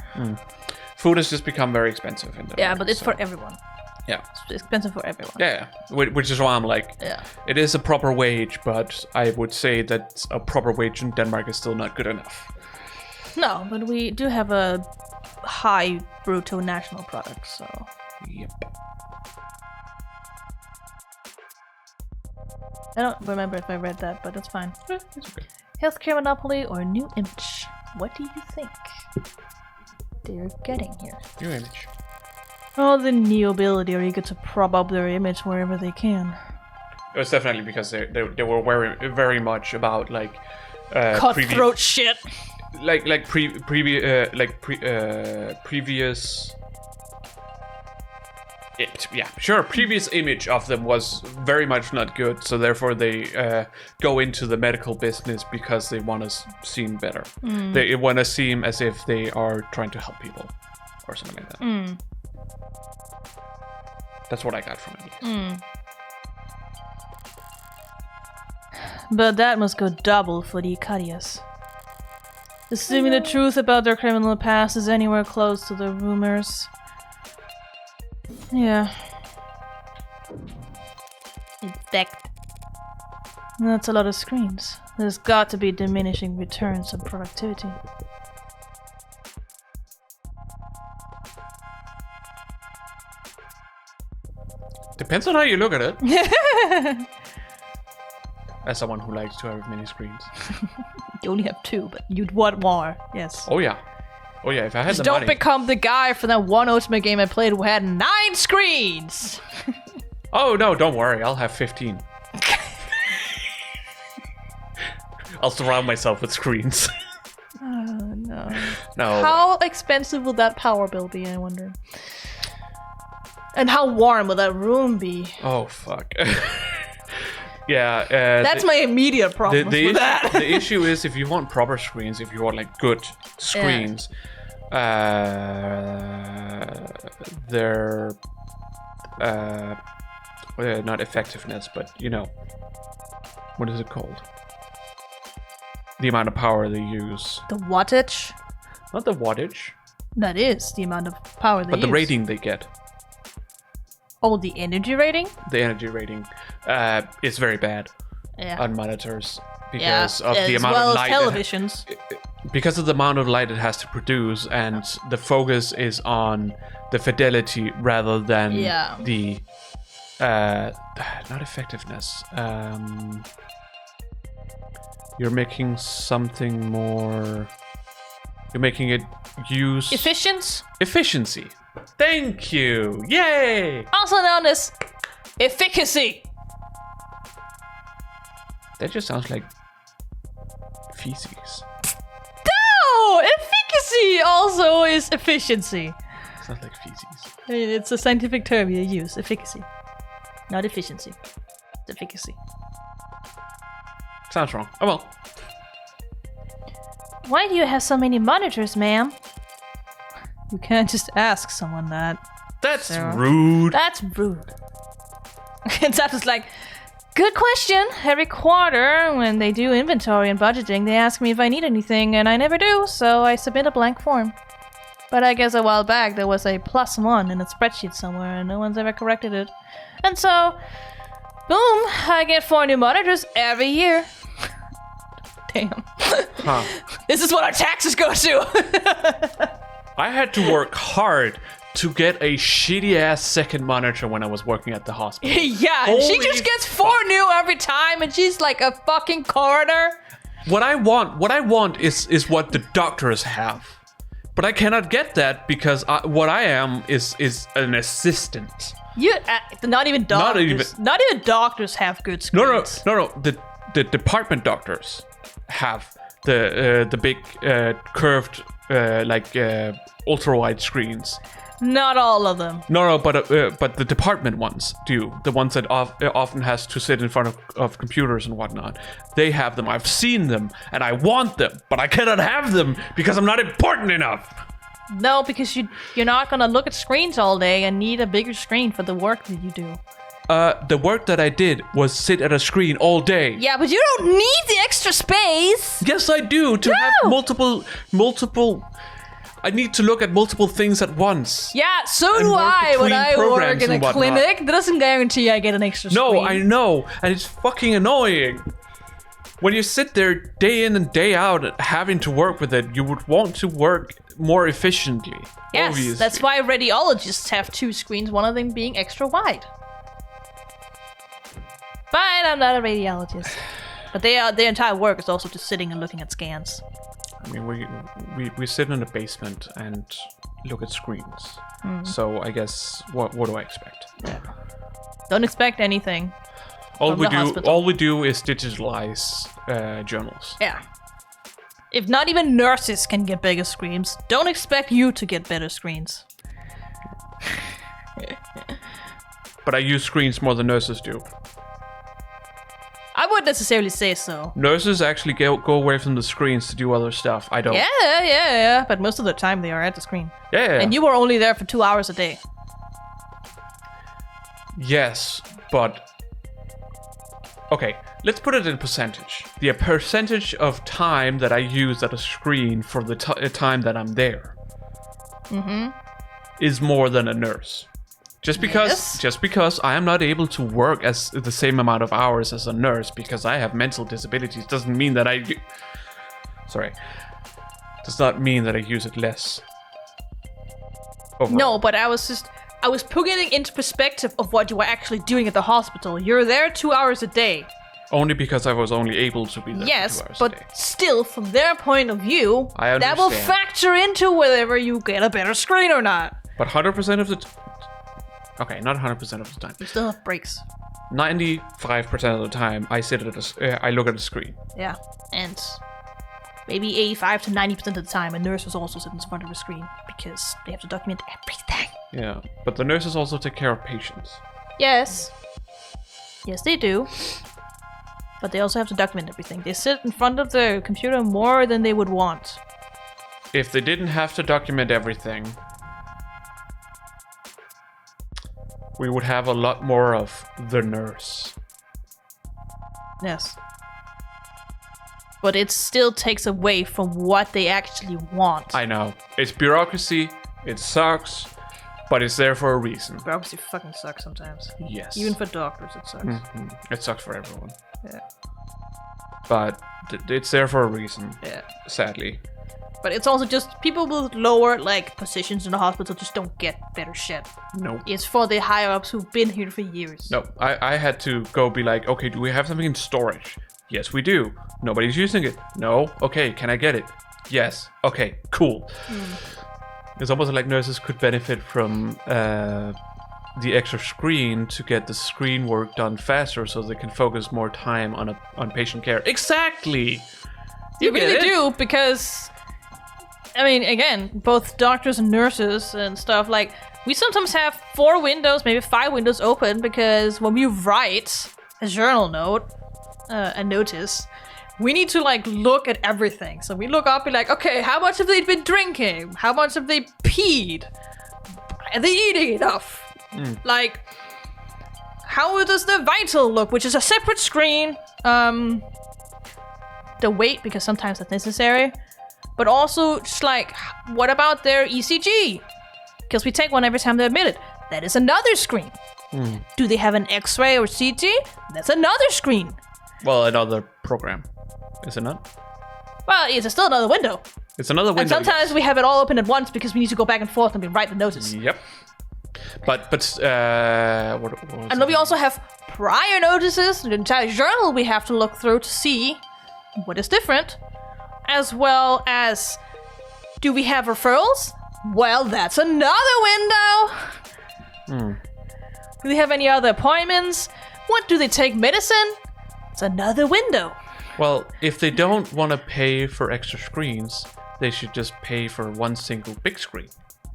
food has just become very expensive in the Yeah, but it's for everyone. Yeah. It's expensive for everyone. Yeah, which is why I'm like, Yeah. it is a proper wage, but I would say that a proper wage in Denmark is still not good enough. No, but we do have a high brutto national product, so Yep. I don't remember if I read that, but that's fine. It's okay. Healthcare monopoly or new image? What do you think they're getting here? New image. Oh, the neo-ability are eager to prop up their image wherever they can. It was definitely because they were very much about like Cutthroat shit. previous. Previous image of them was very much not good, so therefore they go into the medical business because they want to seem better. They want to seem as if they are trying to help people or something like that. That's what I got from it. But that must go double for the Ikarias. Assuming the truth about their criminal past is anywhere close to the rumors. Yeah. Infect. That's a lot of screens. There's got to be diminishing returns of productivity. Depends on how you look at it. As someone who likes to have many screens. You only have 2, but you'd want more. Yes. Oh yeah. Oh yeah, if I had Just the don't money. become the guy from that one Ultimate game I played who had 9 screens! Oh no, don't worry, I'll have 15. I'll surround myself with screens. Oh no. No. How expensive will that power bill be, I wonder? And how warm will that room be? Oh fuck. Yeah. That's my immediate problem the with that. the issue is if you want proper screens, if you want like good screens, they're not effectiveness, but you know, what is it called? The amount of power they use. The wattage? Not the wattage, That is the amount of power they but use. the rating they get. Oh, the energy rating? The energy rating is very bad Yeah. on monitors because of as the amount well of as light. televisions. Because of the amount of light it has to produce, and the focus is on the fidelity rather than Yeah. the not effectiveness. You're making something more. You're making it use efficiency. Thank you! Yay! Also known as efficacy. That just sounds like feces. No! Efficacy also is efficiency. Sounds like feces. I mean, it's a scientific term you use. Efficacy. Not efficiency. It's efficacy. Sounds wrong. Oh well. Why do you have so many monitors, ma'am? You can't just ask someone that. That's Sarah. rude. That's rude. And Zap is like, good question. Every quarter, when they do inventory and budgeting, they ask me if I need anything, and I never do, so I submit a blank form. But I guess a while back there was a +1 in a spreadsheet somewhere and no one's ever corrected it. And so, boom, I get 4 new monitors every year. Damn. Huh. This is what our taxes go to. I had to work hard to get a shitty ass second monitor when I was working at the hospital. Yeah, Holy she just gets 4 new every time and she's like a fucking coroner. What I want is what the doctors have. But I cannot get that because what I am is an assistant. You, not even doctors. Not even doctors have good screens. No. The department doctors have the big curved ultra wide screens. Not all of them. No, but the department ones do. The ones that often has to sit in front of computers and whatnot. They have them. I've seen them, and I want them, but I cannot have them because I'm not important enough. No, because you're not gonna look at screens all day and need a bigger screen for the work that you do. The work that I did was sit at a screen all day. Yeah, but you don't need the extra space. Yes, I do. To have multiple. I need to look at multiple things at once. Yeah, so do work I when between I work programs in a and whatnot. clinic. That doesn't guarantee I get an extra screen. No, I know, and it's fucking annoying. When you sit there day in and day out having to work with it, you would want to work more efficiently. Yes, obviously. that's why radiologists have 2 screens, one of them being extra wide. But I'm not a radiologist. But their entire work is also just sitting and looking at scans. I mean, we sit in a basement and look at screens. So I guess what do I expect? Yeah. Don't expect anything. All from we the do hospital. all we do is digitalize journals. Yeah. If not even nurses can get bigger screens, don't expect you to get better screens. But I use screens more than nurses do. I wouldn't necessarily say so. Nurses actually go away from the screens to do other stuff. I don't. Yeah. But most of the time they are at the screen. Yeah. And you were only there for 2 hours a day. Yes, but okay, let's put it in percentage. The percentage of time that I use at a screen for the time that I'm there is more than a nurse. Just because I am not able to work as the same amount of hours as a nurse because I have mental disabilities doesn't mean that does not mean that I use it less. Overall. No, but I was putting it into perspective of what you were actually doing at the hospital. You're there 2 hours a day. Only because I was only able to be there. Yes, for 2 hours but a day. still, from their point of view, I that will understand. factor into whether you get a better screen or not. But 100% of the okay, not 100% of the time. You still have breaks. 95% of the time, I look at a screen. Yeah, and maybe 85 to 90% of the time, a nurse was also sitting in front of a screen because they have to document everything. Yeah, but the nurses also take care of patients. Yes, they do. But they also have to document everything. They sit in front of the computer more than they would want. If they didn't have to document everything, we would have a lot more of the nurse. Yes. But it still takes away from what they actually want. I know. It's bureaucracy, it sucks, but it's there for a reason. Bureaucracy fucking sucks sometimes. Yes. Even for doctors, it sucks. It sucks for everyone. Yeah. But it's there for a reason, Yeah. sadly. But it's also just people with lower positions in the hospital just don't get better shit. Nope. It's for the higher ups who've been here for years. No, I had to go be like, okay, do we have something in storage? Yes, we do. Nobody's using it. No? Okay, can I get it? Yes. Okay, cool. It's almost like nurses could benefit from the extra screen to get the screen work done faster so they can focus more time on patient care. Exactly! You get really it? do, because I mean, again, both doctors and nurses and stuff, we sometimes have 4 windows, maybe 5 windows open, because when we write a journal note, a notice, we need to look at everything. So we look up and okay, how much have they been drinking? How much have they peed? Are they eating enough? How does the vital look? Which is a separate screen. The weight, because sometimes that's necessary. But also, just like, what about their ECG? Because we take one every time they admit it. That is another screen. Do they have an X-ray or CT? That's another screen. Well, another program, is it not? Well, it's still another window. It's another window. And sometimes yes. we have it all open at once because we need to go back and forth and we write the notice. Yep. But what was And then we also have prior notices, the entire journal we have to look through to see what is different. As well as, do we have referrals? Well, that's another window. Do they have any other appointments? What, do they take medicine? It's another window. Well, if they don't want to pay for extra screens, they should just pay for one single big screen.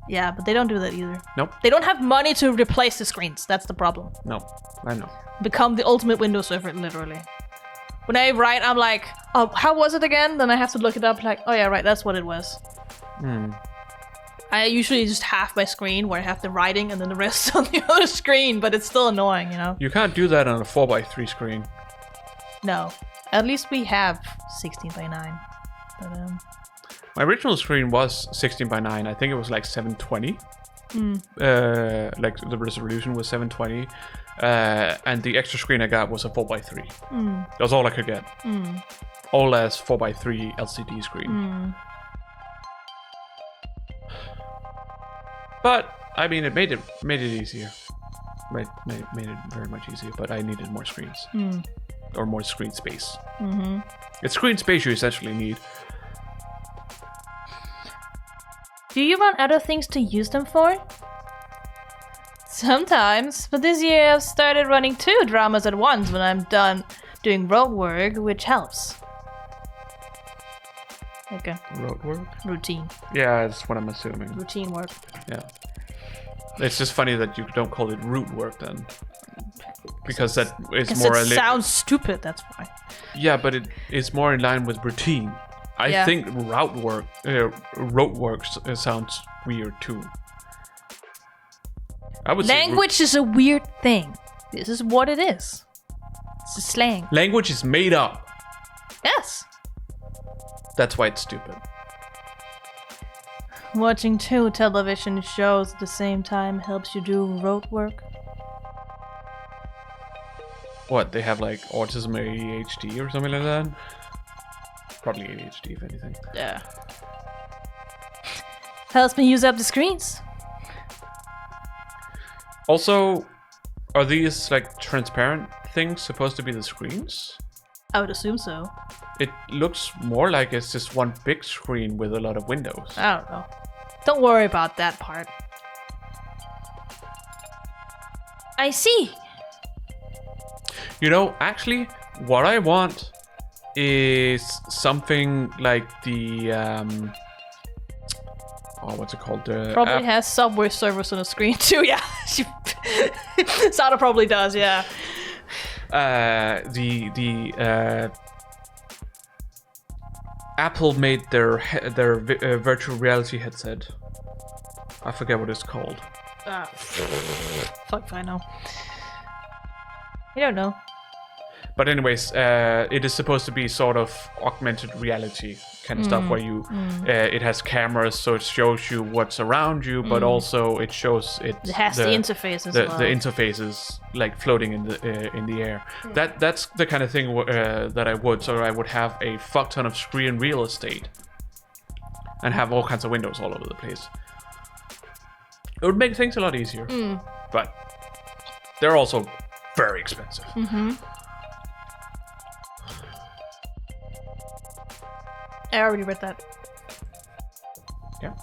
Yeah, but they don't do that either. Nope. They don't have money to replace the screens. That's the problem. No, I know. Become the ultimate Windows server, literally. When I write, I'm like, oh, how was it again? Then I have to look it up, like, oh yeah, right, that's what it was. I usually just half my screen where I have the writing and then the rest on the other screen, but it's still annoying, you know? You can't do that on a 4x3 screen. No. At least we have 16:9. But, My original screen was 16:9. I think it was like 720. Like the resolution was 720. And the extra screen I got was a 4x3. That's all I could get. All as 4x3 LCD screen. But I mean, it made it easier. Made it very much easier. But I needed more screens or more screen space. It's screen space you essentially need. do you run other things to use them for? Sometimes, but this year I've started running 2 dramas at once when I'm done doing road work, which helps. Okay. Road work? Routine. Yeah, that's what I'm assuming. Routine work. Yeah. It's just funny that you don't call it root work then. Because that is Because more... it sounds stupid, that's why. Yeah, but it is more in line with routine. I think road work sounds weird too. I would say Language is a weird thing. This is what it is. It's a slang. language is made up. Yes. That's why it's stupid. Watching 2 television shows at the same time helps you do road work. What, they have like autism or ADHD or something like that? Probably ADHD if anything. Yeah. Helps me use up the screens. Also, are these like transparent things supposed to be the screens? I would assume so. It looks more like it's just one big screen with a lot of windows. I don't know. Don't worry about that part. I see. You know, actually, what I want is something like the what's it called? Probably has Subway servers on the screen too. Yeah, Sada probably does. Yeah. Apple made their virtual reality headset. I forget what it's called. Fuck if I know. I don't know. But anyways, it is supposed to be sort of augmented reality kind of stuff where you, it has cameras, so it shows you what's around you, but also it shows it. It has the interface as well. The interfaces like floating in the air. That's the kind of thing that I would. So I would have a fuck ton of screen real estate and have all kinds of windows all over the place. It would make things a lot easier, but they're also very expensive. I already read that. Yeah.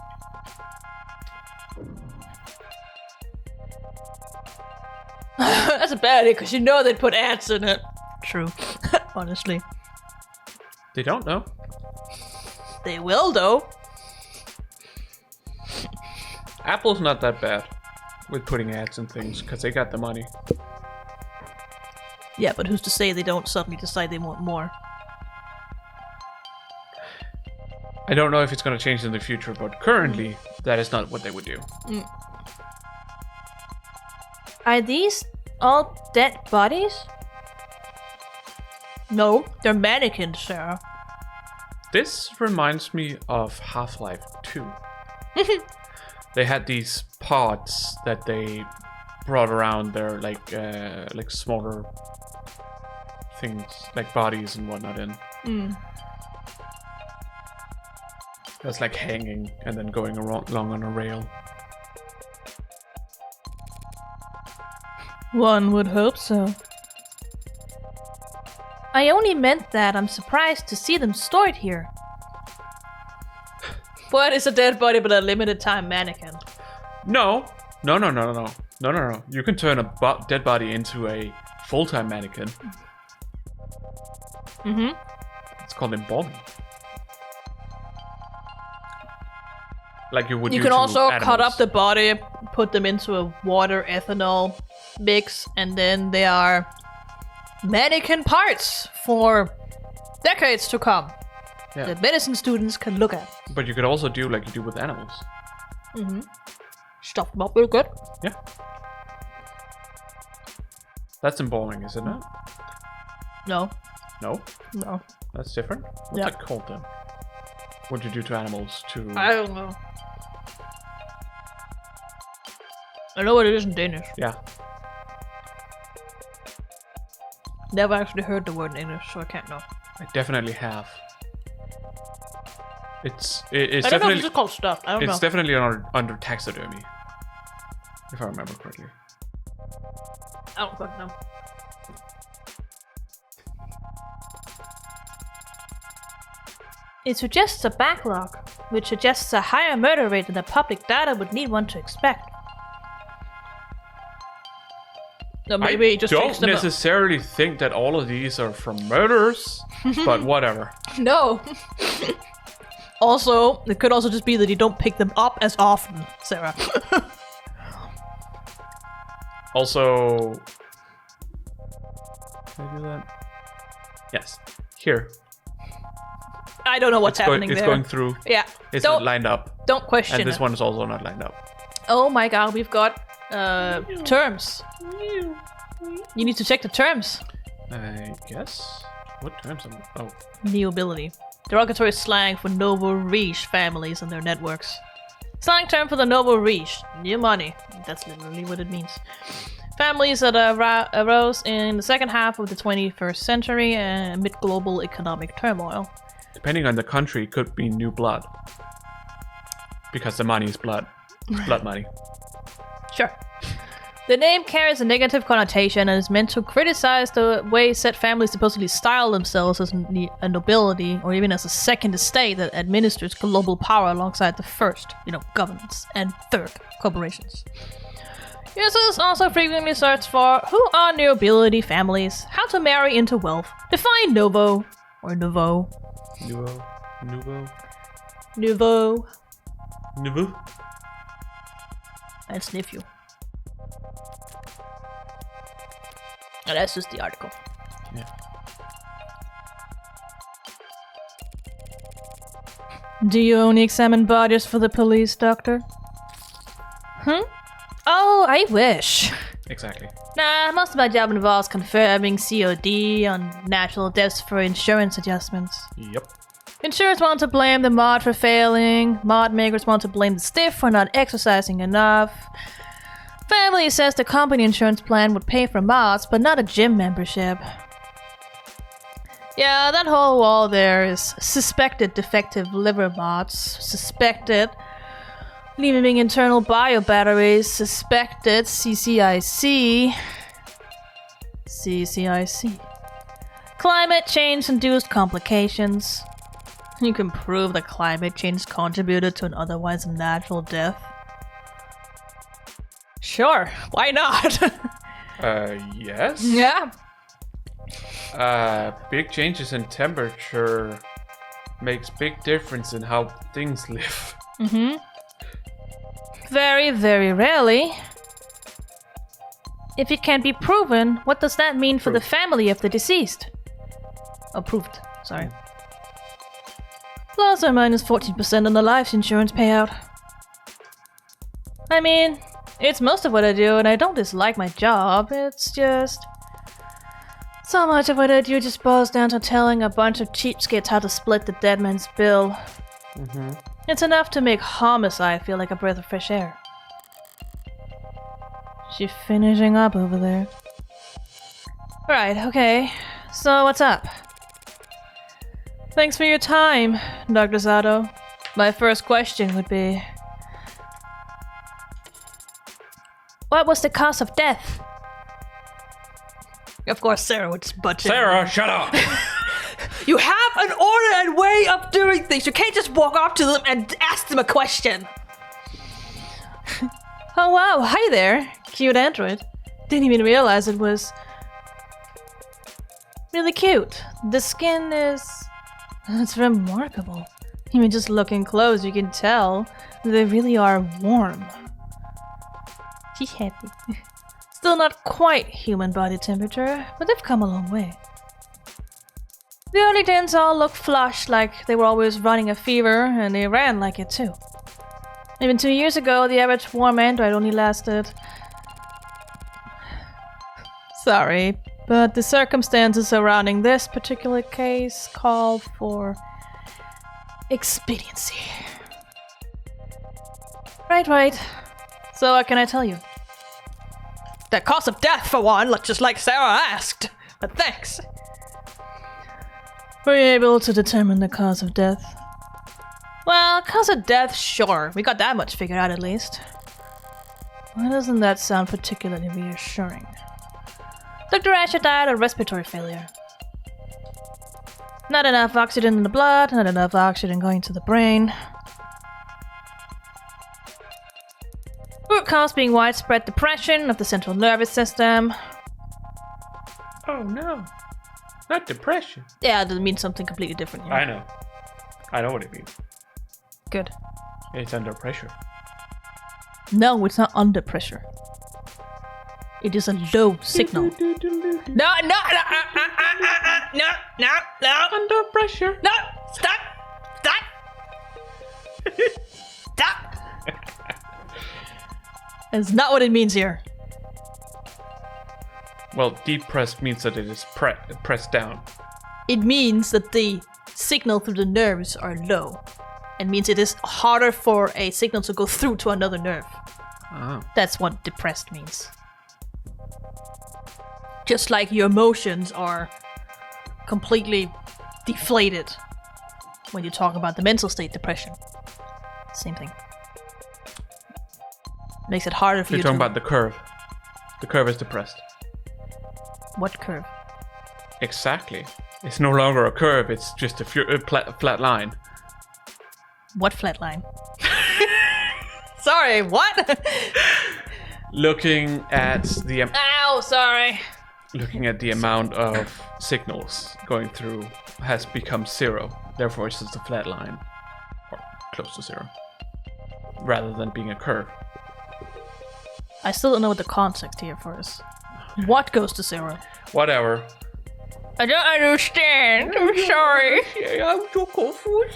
That's a bad idea because you know they'd put ads in it. True. Honestly. They don't know. They will though. Apple's not that bad with putting ads and things because they got the money. Yeah, but who's to say they don't suddenly decide they want more? I don't know if it's going to change in the future, but currently, that is not what they would do. Are these all dead bodies? No, they're mannequins, Sarah. This reminds me of Half-Life 2. They had these pods that they brought around their like smaller things, like bodies and whatnot in. That's like hanging and then going along on a rail. One would hope so. I only meant that I'm surprised to see them stored here. What is a dead body but a limited time mannequin? No. You can turn a dead body into a full-time mannequin. It's called embalming. Like you would. You can also cut up the body, put them into a water ethanol mix, and then they are mannequin parts for decades to come. Yeah. The medicine students can look at. But you could also do like you do with animals. Stuff them up real good. Yeah. That's embalming, isn't it? No. No? No. That's different? What's that called then? What do you do to animals to... I don't know. I know what it is in Danish. Yeah. Never actually heard the word in English, so I can't know. I definitely have. It's I don't know if definitely... it's called stuff. I don't know. It's definitely under taxidermy. If I remember correctly. I don't fucking know. It suggests a backlog, which suggests a higher murder rate than the public data would need one to expect. No, maybe just I fix don't them up. necessarily think that all of these are from murders, but whatever. No. Also, it could also just be that you don't pick them up as often, Sarah. Also... Can I do that? Yes. Here. I don't know what's happening it's there. going through. Yeah. It's not lined up. Don't question And this it. one is also not lined up. Oh my god, we've got terms. You need to check the terms. I guess. What terms am I? Oh. Nobility. Derogatory slang for noble riche families and their networks. Slang term for the noble riche. New money. That's literally what it means. Families that arose in the second half of the 21st century amid global economic turmoil. Depending on the country, it could be new blood. Because the money is blood. Blood money. Sure. The name carries a negative connotation and is meant to criticize the way said families supposedly style themselves as a nobility or even as a second estate that administers global power alongside the first, governments and third, corporations. Users also frequently search for who are nobility families, how to marry into wealth, define nouveau or nouveau. Nouveau. And sniff you. And that's just the article. Yeah. Do you only examine bodies for the police, Doctor? Oh, I wish. Exactly. Nah, most of my job involves confirming COD on natural deaths for insurance adjustments. Yep. Insurers want to blame the mod for failing. Mod makers want to blame the stiff for not exercising enough. Family says the company insurance plan would pay for mods, but not a gym membership. Yeah, that whole wall there is suspected defective liver mods, suspected leaving internal bio batteries, suspected CCIC. Climate change induced complications. You can prove that climate change contributed to an otherwise natural death. Sure, why not? Yes? Yeah. Big changes in temperature makes big difference in how things live. Very, very rarely. If it can be proven, what does that mean for the family of the deceased? Oh, proved. Sorry. Plus or minus 14% on the life insurance payout. I mean, it's most of what I do, and I don't dislike my job. It's just So much of it you just boils down to telling a bunch of cheapskates how to split the dead man's bill. It's enough to make homicide feel like a breath of fresh air. She's finishing up over there. Right, okay. So what's up? Thanks for your time, Dr. Sato. My first question would be... what was the cause of death? Of course, Sarah would just butt in. Sarah, shut up! You have an order and way of doing things. You can't just walk up to them and ask them a question. Oh wow, hi there, cute android. Didn't even realize it was really cute. The skin is... it's remarkable. Even just looking close, you can tell they really are warm. She's happy. Still not quite human body temperature, but they've come a long way. The early dens all look flushed, like they were always running a fever, and they ran like it too. Even 2 years ago, the average warm android only lasted... sorry, but the circumstances surrounding this particular case call for... expediency. Right. So what can I tell you? The cause of death, for one, just like Sarah asked. But thanks. Were you able to determine the cause of death? Well, cause of death, sure. We got that much figured out at least. Why doesn't that sound particularly reassuring? Dr. Asher died of respiratory failure. Not enough oxygen in the blood, not enough oxygen going to the brain. Root cause being widespread depression of the central nervous system. Oh no. Not depression. Yeah, that means something completely different here. I know. I know what it means. Good. It's under pressure. No, it's not under pressure. It is a low signal. No. Under pressure. No, stop. Stop. That's not what it means here. Well, depressed means that it is pressed down. It means that the signal through the nerves are low. It means it is harder for a signal to go through to another nerve. Oh. That's what depressed means. Just like your emotions are completely deflated when you talk about the mental state depression. Same thing. Makes it harder for You're you talking to... about the curve. The curve is depressed. What curve? Exactly. It's no longer a curve, it's just a flat line. What flat line? Sorry, what? Looking at the Ow, sorry. looking at the amount of signals going through has become zero. Therefore, it's just a flat line, or close to zero, rather than being a curve. I still don't know what the context here for is. What goes to zero? Whatever. I don't understand. I'm sorry. I'm so confused.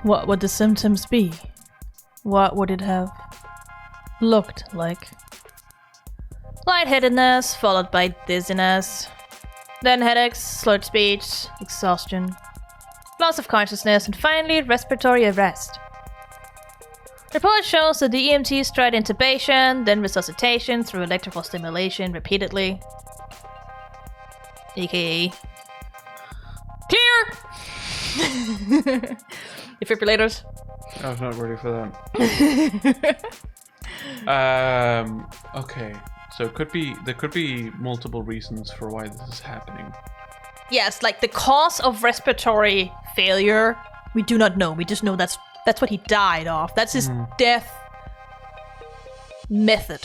What would the symptoms be? What would it have looked like? Lightheadedness, followed by dizziness. Then headaches, slurred speech, exhaustion, loss of consciousness, and finally respiratory arrest. Report shows that the EMTs tried intubation, then resuscitation through electrical stimulation repeatedly. AKA... Clear! Defibrillators. I was not ready for that. Okay. So there could be multiple reasons for why this is happening. Yes, like the cause of respiratory failure, we do not know. We just know that's what he died of. That's his death method,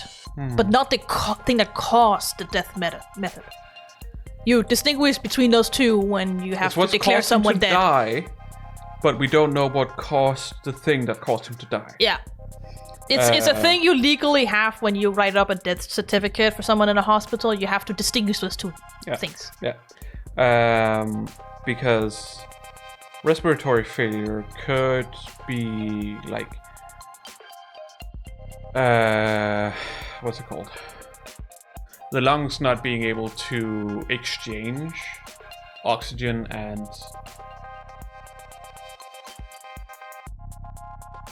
but not the thing that caused the death method. You distinguish between those two when you have to declare someone dead. Die, but we don't know what caused the thing that caused him to die. Yeah. It's a thing you legally have when you write up a death certificate for someone in a hospital. You have to distinguish those two things. Yeah. Because respiratory failure could be like what's it called? The lungs not being able to exchange oxygen and...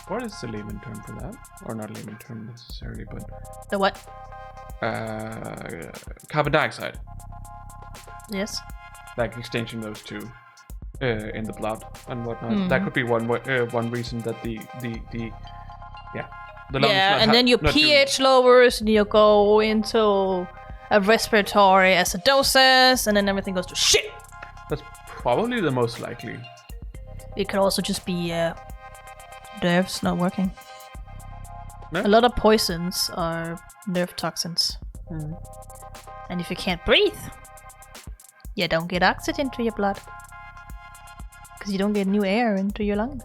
What is the layman term for that? Or not layman term necessarily, but... The what? Carbon dioxide. Yes. Like exchanging those two in the blood and whatnot. That could be one reason that the lungs and then your pH lowers, and you go into a respiratory acidosis, and then everything goes to shit. That's probably the most likely. It could also just be nerves not working. No? A lot of poisons are nerve toxins. And if you can't breathe, you don't get oxygen to your blood. Because you don't get new air into your lungs.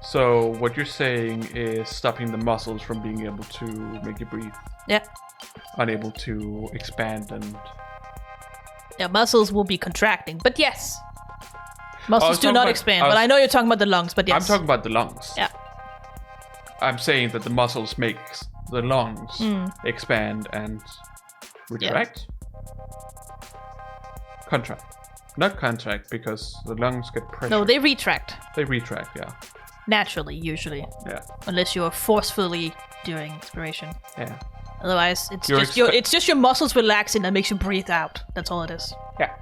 So what you're saying is stopping the muscles from being able to make you breathe. Yeah. Unable to expand and... Yeah, muscles will be contracting, but yes. Muscles do not expand, but I know you're talking about the lungs, but yes. I'm talking about the lungs. Yeah. I'm saying that the muscles make the lungs expand and retract. Contract. Not contract, because the lungs get pressure. No, they retract. They retract, yeah. Naturally, usually. Yeah. Unless you are forcefully doing expiration. Yeah. Otherwise, it's just your muscles relaxing that makes you breathe out. That's all it is. Yeah.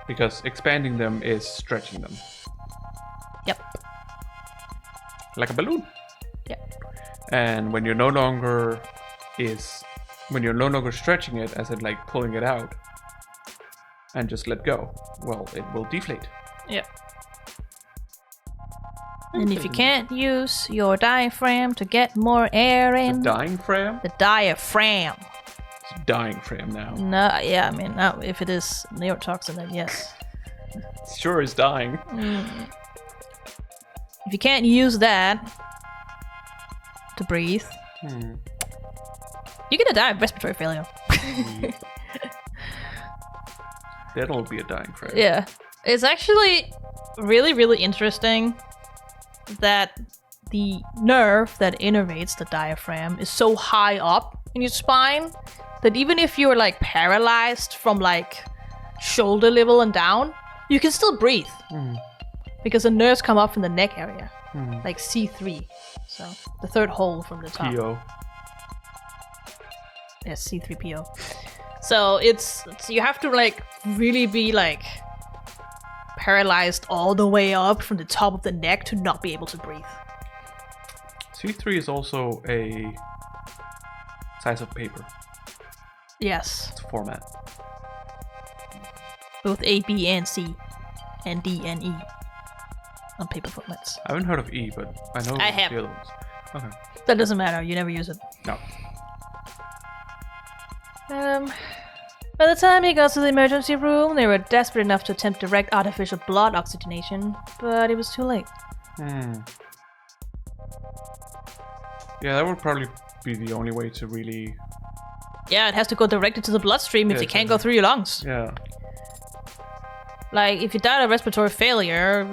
Because expanding them is stretching them. Yep. Like a balloon. Yep. And when you're no longer stretching it, as in like pulling it out and just let go, well, it will deflate. Yep. And if you can't use your diaphragm to get more air in... The diaphragm? The diaphragm. It's dying frame now. No, yeah, I mean, no, if it is neurotoxin, then yes. It sure is dying. If you can't use that to breathe, you're gonna die of respiratory failure. That'll be a dying frame. Yeah. It's actually really, really interesting that the nerve that innervates the diaphragm is so high up in your spine that even if you're like paralyzed from like shoulder level and down, you can still breathe. Because the nerves come up from the neck area, like C3, so the third hole from the top. PO. Yes, C3PO. So it's you have to like really be like paralyzed all the way up from the top of the neck to not be able to breathe. C3 is also a size of paper. Yes. It's a format. Both A, B, and C, and D, and E on paper formats. I haven't heard of E, but I know I have. the other ones. Okay. That doesn't matter. You never use it. No. By the time he got to the emergency room, they were desperate enough to attempt direct artificial blood oxygenation, but it was too late. Yeah, that would probably be the only way to really... Yeah, it has to go directly to the bloodstream if it can't go through your lungs. Yeah. Like, if you died of respiratory failure,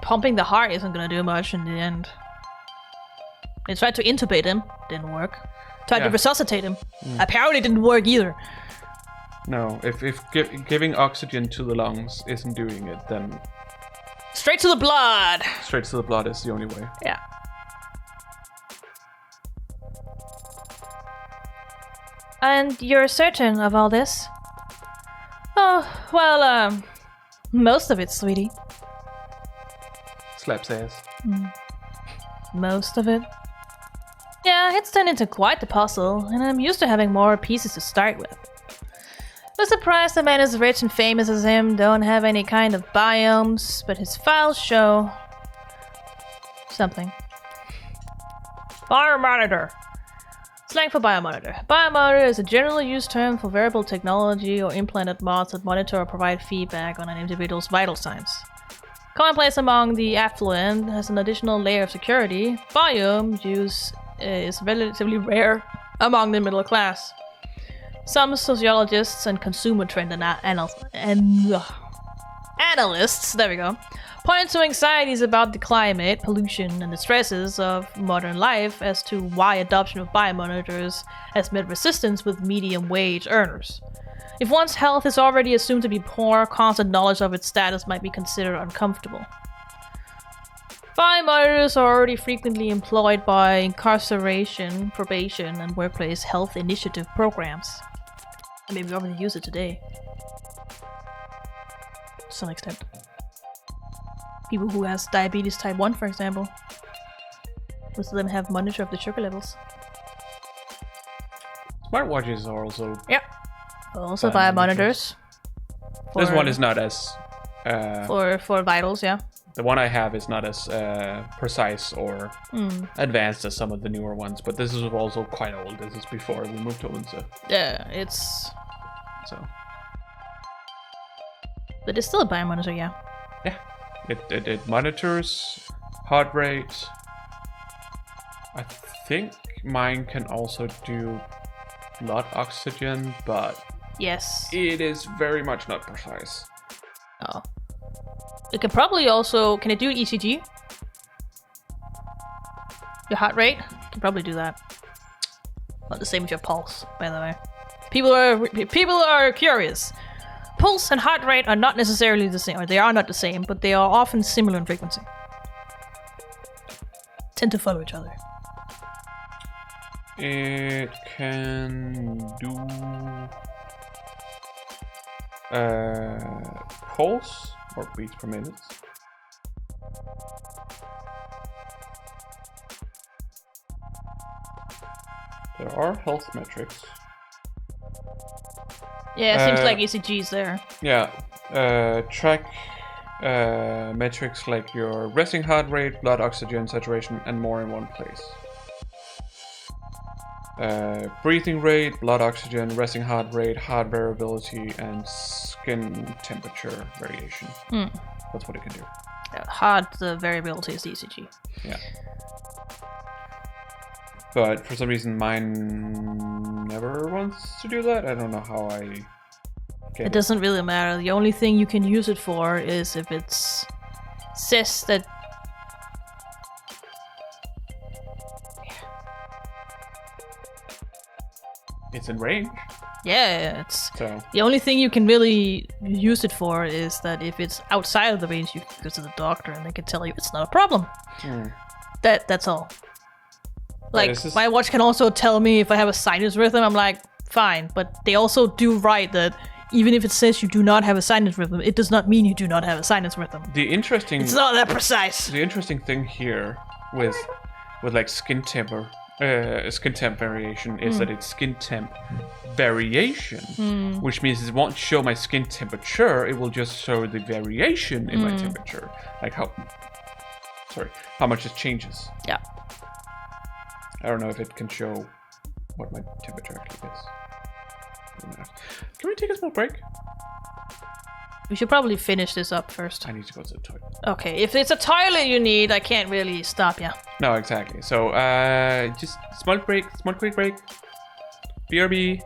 pumping the heart isn't gonna do much in the end. They tried to intubate him, didn't work. Tried to resuscitate him. Apparently didn't work either. No, if giving oxygen to the lungs isn't doing it, then... Straight to the blood! Straight to the blood is the only way. Yeah. And you're certain of all this? Oh, well, most of it, sweetie. Slaps ass. Most of it. Yeah, it's turned into quite the puzzle, and I'm used to having more pieces to start with. I'm surprised a man as rich and famous as him don't have any kind of biomes, but his files show... something. Biomonitor. Slang for biomonitor. Biomonitor is a generally used term for wearable technology or implanted mods that monitor or provide feedback on an individual's vital signs. Commonplace among the affluent, has an additional layer of security. Biome use is relatively rare among the middle class. Some sociologists and consumer trend analysts, there we go, points to anxieties about the climate, pollution, and the stresses of modern life as to why adoption of biomonitors has met resistance with medium-wage earners. If one's health is already assumed to be poor, constant knowledge of its status might be considered uncomfortable. Biomonitors are already frequently employed by incarceration, probation, and workplace health initiative programs. I mean, we already use it today. To some extent. People who has diabetes type 1, for example. Most of them have monitor of the sugar levels. Smartwatches are also... Yep. Also biomonitors. This one is not as... For vitals, yeah. The one I have is not as precise or advanced as some of the newer ones, but this is also quite old. This is before we moved to Unsa. Yeah, it's... So... But it's still a biomonitor, yeah. Yeah. It monitors heart rate. I think mine can also do blood oxygen, but... Yes. It is very much not precise. Oh. It can probably also... Can it do ECG? Your heart rate? Can probably do that. Not the same with your pulse, by the way. People are curious. Pulse and heart rate are not necessarily the same, or they are not the same, but they are often similar in frequency. Tend to follow each other. It can do pulse or beats per minute. There are health metrics. Yeah, it seems like ECG's there. Yeah, track metrics like your resting heart rate, blood oxygen saturation, and more in one place. Breathing rate, blood oxygen, resting heart rate, heart variability, and skin temperature variation. That's what it can do. Heart variability is the ECG. Yeah. But for some reason mine never wants to do that. I don't know how I get It doesn't really matter. The only thing you can use it for is if it's says that it's in range. yeah, it's So the only thing you can really use it for is that if it's outside of the range, you can go to the doctor and they can tell you it's not a problem. That's all. Like, my watch can also tell me if I have a sinus rhythm. I'm like, fine. But they also do write that even if it says you do not have a sinus rhythm, it does not mean you do not have a sinus rhythm. It's not that precise. The interesting thing here with like skin temp variation is that it's skin temp variation, which means it won't show my skin temperature. It will just show the variation in my temperature, like how much it changes. Yeah. I don't know if it can show what my temperature actually is. Can we take a small break? We should probably finish this up first. I need to go to the toilet. Okay, if it's a toilet you need, I can't really stop you. No, exactly. So, just quick break. BRB.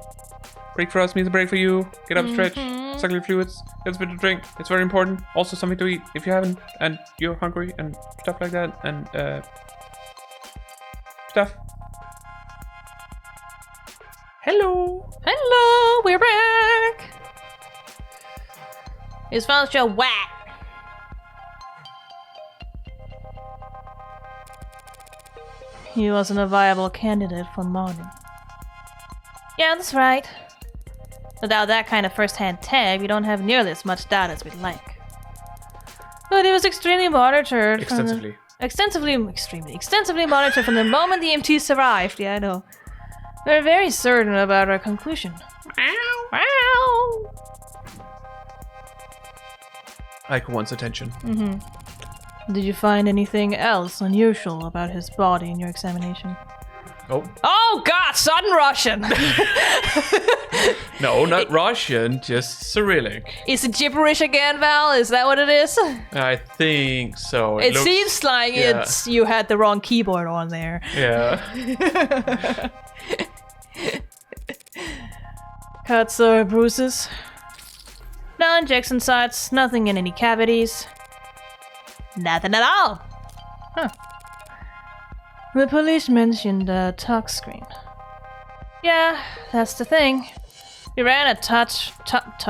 Break for us means a break for you. Get up, stretch, suck your fluids, get a bit to drink. It's very important. Also, something to eat if you haven't, and you're hungry and stuff like that, and stuff. Hello, we're back. It's found your whack. He wasn't a viable candidate for modding. Yeah, that's right. Without that kind of first-hand tag, we don't have nearly as much data as we'd like. But it was extremely monitored. Extensively monitored from the moment the EMTs arrived. Yeah, I know. We're very certain about our conclusion. Wow. Ike wants attention. Did you find anything else unusual about his body in your examination? Oh God, sudden Russian! No, not Russian, just Cyrillic. Is it gibberish again, Val? Is that what it is? I think so. It seems like it's you had the wrong keyboard on there. Yeah. Cuts or bruises? No injection sites, nothing in any cavities. Nothing at all. Huh. The police mentioned a touch screen. Yeah, that's the thing. We ran a touch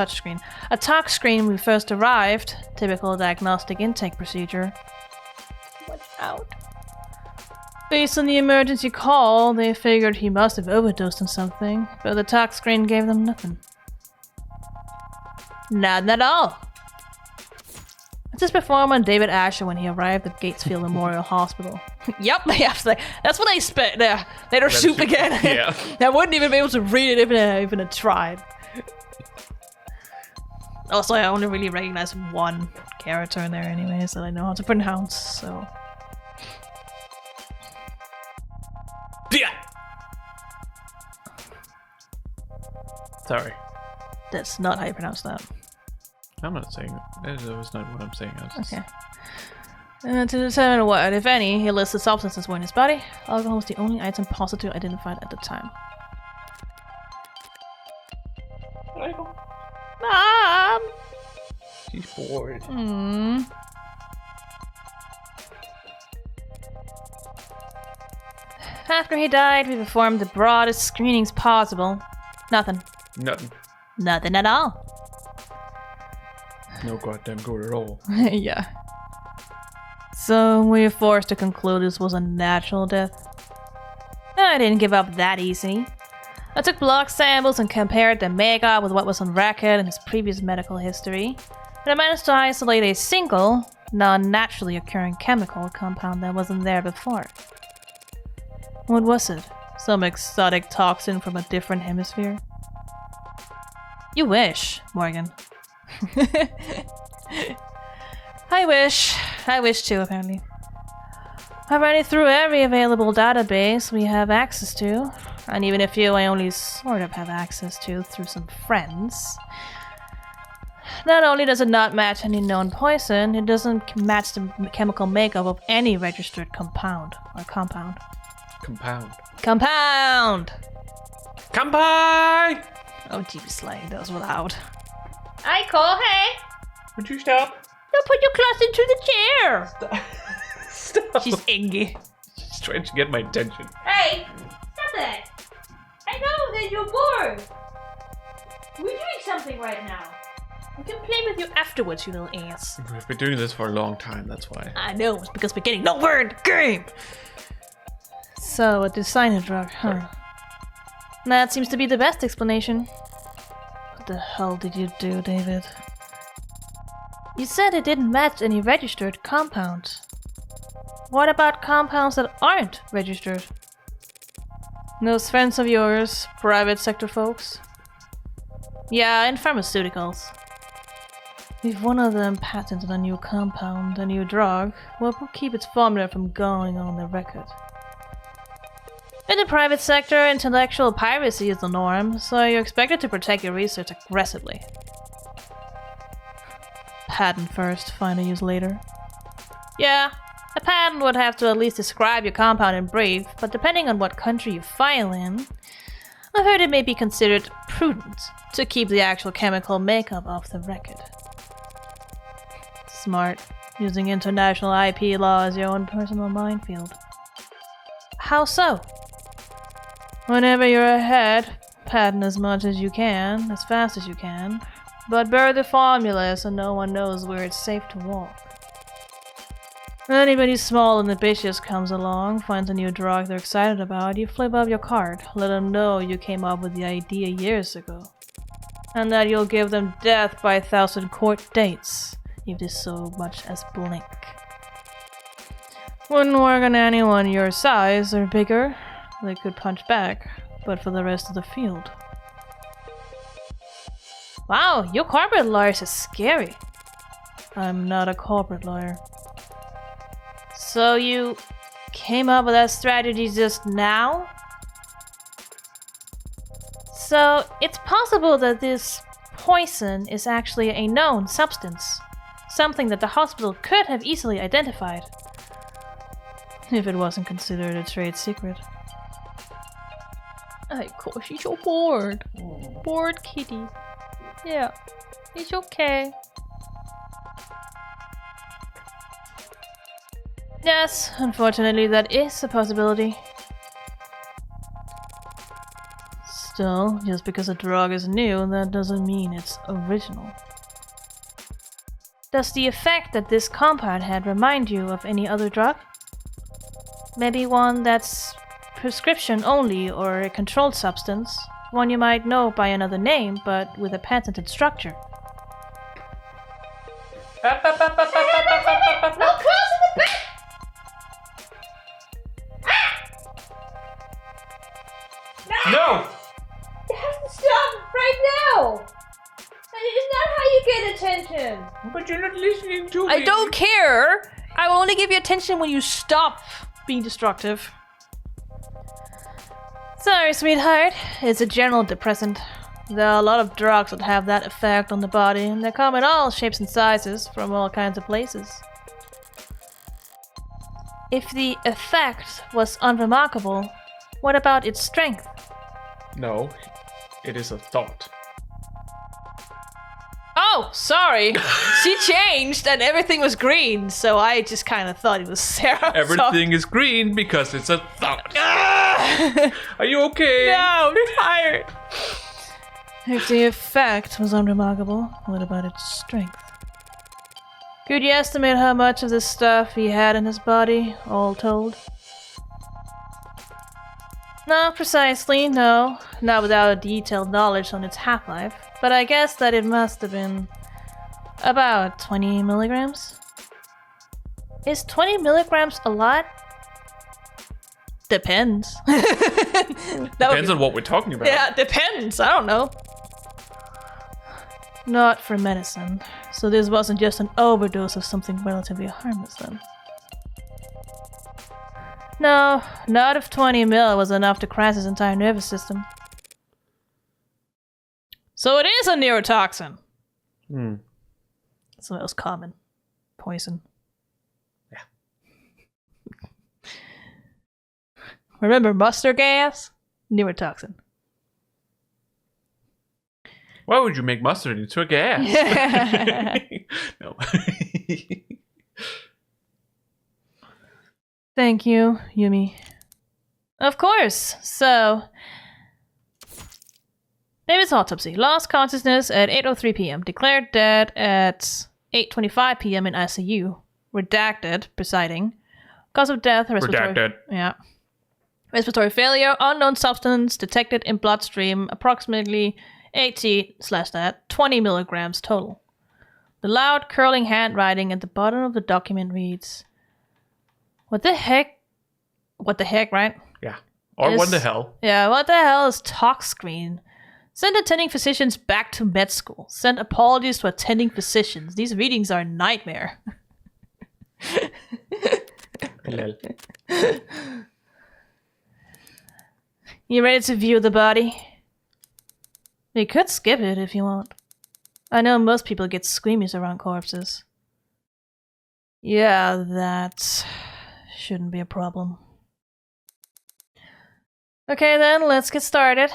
screen. A touch screen when we first arrived. Typical diagnostic intake procedure. Watch out. Based on the emergency call, they figured he must have overdosed on something, but the touch screen gave them nothing. Nothing at all. It's his performer David Asher when he arrived at Gatesfield Memorial Hospital. Yep, that's what I spent there. Later soup again. Yeah. I wouldn't even be able to read it even I tried. Also, I only really recognize one character in there anyways that I know how to pronounce, so... Yeah. Sorry. That's not how you pronounce that. I'm not saying that was not what I'm saying. I was just... Okay. To determine what, if any, illicit substances were in his body, alcohol was the only item positive identified at the time. Mom! She's bored. After he died, we performed the broadest screenings possible. Nothing. Nothing. Nothing at all. No goddamn good at all. Yeah. So we were forced to conclude this was a natural death. I didn't give up that easy. I took blood samples and compared the makeup with what was on record in his previous medical history, and I managed to isolate a single, non-naturally occurring chemical compound that wasn't there before. What was it? Some exotic toxin from a different hemisphere? You wish, Morgan. I wish too, apparently. I've run it through every available database we have access to, and even a few I only sort of have access to through some friends. Not only does it not match any known poison, it doesn't match the chemical makeup of any registered compound. Compound. Compound! Kampai! Oh, jeez, Slay, that was loud. Hi, Cole. Hey. Would you stop? Don't put your claws into the chair. Stop. She's angry. She's trying to get my attention. Hey, stop that. I know that you're bored. We're doing something right now. We can play with you afterwards, you little ass. We've been doing this for a long time, that's why. I know, it's because we're getting nowhere in the game! So, a designer drug, huh? That seems to be the best explanation. What the hell did you do, David? You said it didn't match any registered compounds. What about compounds that aren't registered? Those friends of yours, private sector folks? Yeah, in pharmaceuticals. If one of them patented a new compound, a new drug, what will keep its formula from going on the record? In the private sector, intellectual piracy is the norm, so you're expected to protect your research aggressively. Patent first, final use later. Yeah, a patent would have to at least describe your compound in brief, but depending on what country you file in, I've heard it may be considered prudent to keep the actual chemical makeup off the record. Smart, using international IP law as your own personal minefield. How so? Whenever you're ahead, patent as much as you can, as fast as you can, but bury the formula so no one knows where it's safe to walk. Anybody small and ambitious comes along, finds a new drug they're excited about, you flip up your card, let them know you came up with the idea years ago, and that you'll give them death by 1,000 court dates if they so much as blink. Wouldn't work on anyone your size or bigger. They could punch back, but for the rest of the field. Wow, your corporate lawyers are scary. I'm not a corporate lawyer. So you came up with that strategy just now? So it's possible that this poison is actually a known substance. Something that the hospital could have easily identified. If it wasn't considered a trade secret. Of course, she's so bored. Bored kitty. Yeah, it's okay. Yes, unfortunately that is a possibility. Still, just because a drug is new, that doesn't mean it's original. Does the effect that this compound had remind you of any other drug? Maybe one that's prescription only or a controlled substance, one you might know by another name but with a patented structure. No close in the back! No! You have to stop right now! It's not how you get attention! But you're not listening to me. I don't care! I will only give you attention when you stop being destructive. Sorry, sweetheart. It's a general depressant. There are a lot of drugs that have that effect on the body, and they come in all shapes and sizes from all kinds of places. If the effect was unremarkable, what about its strength? No, it is a thought. Oh, sorry. She changed and everything was green, so I just kind of thought it was Sarah. Everything is green because it's a thought. Are you okay? No, I'm tired. If the effect was unremarkable, what about its strength? Could you estimate how much of this stuff he had in his body, all told? Not precisely, no. Not without a detailed knowledge on its half-life. But I guess that it must have been about 20 milligrams. Is 20 milligrams a lot? Depends. Depends on what we're talking about. Yeah, depends. I don't know. Not for medicine. So this wasn't just an overdose of something relatively harmless then. No, not if 20 mil was enough to crash his entire nervous system. So it is a neurotoxin. It's the most common poison. Yeah. Remember mustard gas? Neurotoxin. Why would you make mustard into a gas? No. Thank you, Yumi. Of course. So, David's autopsy. Lost consciousness at 8:03 p.m. Declared dead at 8:25 p.m. in ICU. Redacted. Presiding. Cause of death. Respiratory. Redacted. Yeah. Respiratory failure. Unknown substance detected in bloodstream. Approximately 20 milligrams total. The loud curling handwriting at the bottom of the document reads, What the heck, right? Yeah. Or what the hell? Yeah, what the hell is talk screen? Send attending physicians back to med school. Send apologies to attending physicians. These readings are a nightmare. You ready to view the body? You could skip it if you want. I know most people get squeamish around corpses. Yeah, that shouldn't be a problem. Okay then, let's get started.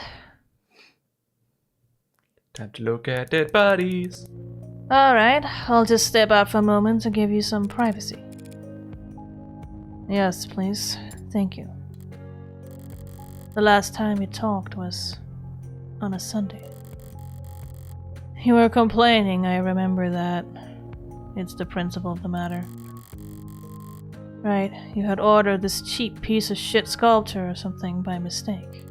Time to look at dead bodies. Alright, I'll just step out for a moment to give you some privacy. Yes, please. Thank you. The last time we talked was on a Sunday. You were complaining, I remember that. It's the principle of the matter. Right, you had ordered this cheap piece of shit sculpture or something by mistake.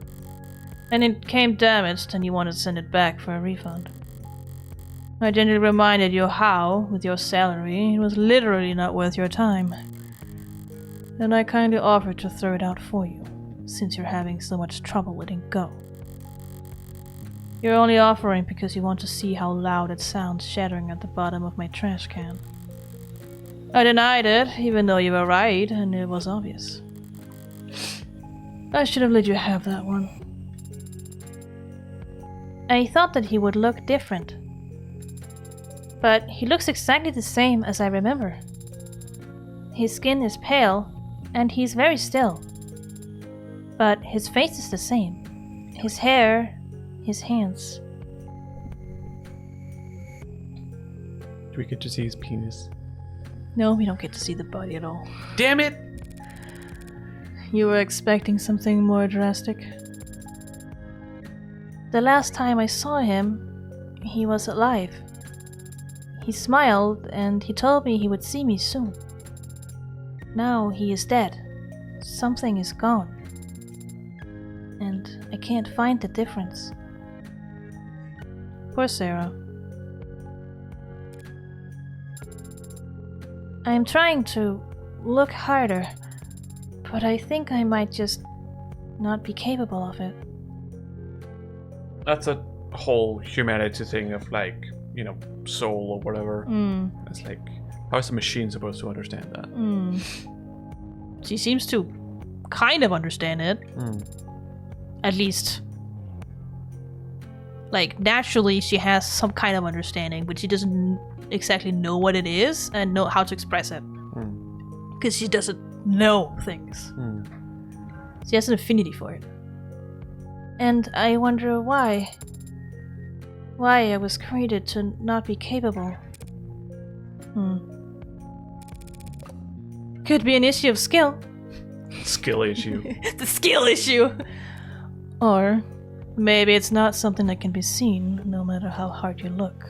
And it came damaged and you wanted to send it back for a refund. I gently reminded you how, with your salary, it was literally not worth your time. And I kindly offered to throw it out for you, since you're having so much trouble letting go. You're only offering because you want to see how loud it sounds shattering at the bottom of my trash can. I denied it, even though you were right, and it was obvious. I should have let you have that one. I thought that he would look different. But he looks exactly the same as I remember. His skin is pale, and he's very still. But his face is the same. His hair, his hands. Do we get to see his penis? No, we don't get to see the body at all. Damn it! You were expecting something more drastic? The last time I saw him, he was alive. He smiled and he told me he would see me soon. Now he is dead. Something is gone. And I can't find the difference. Poor Sarah. I'm trying to look harder, but I think I might just not be capable of it. That's a whole humanity thing of like, you know, soul or whatever. It's like, how is a machine supposed to understand that? She seems to kind of understand it. At least, like, naturally she has some kind of understanding, but she doesn't exactly know what it is and know how to express it. Because she doesn't know things. She has an affinity for it. And I wonder why. Why I was created to not be capable. Could be an issue of skill. Skill issue. The skill issue! Or maybe it's not something that can be seen, no matter how hard you look.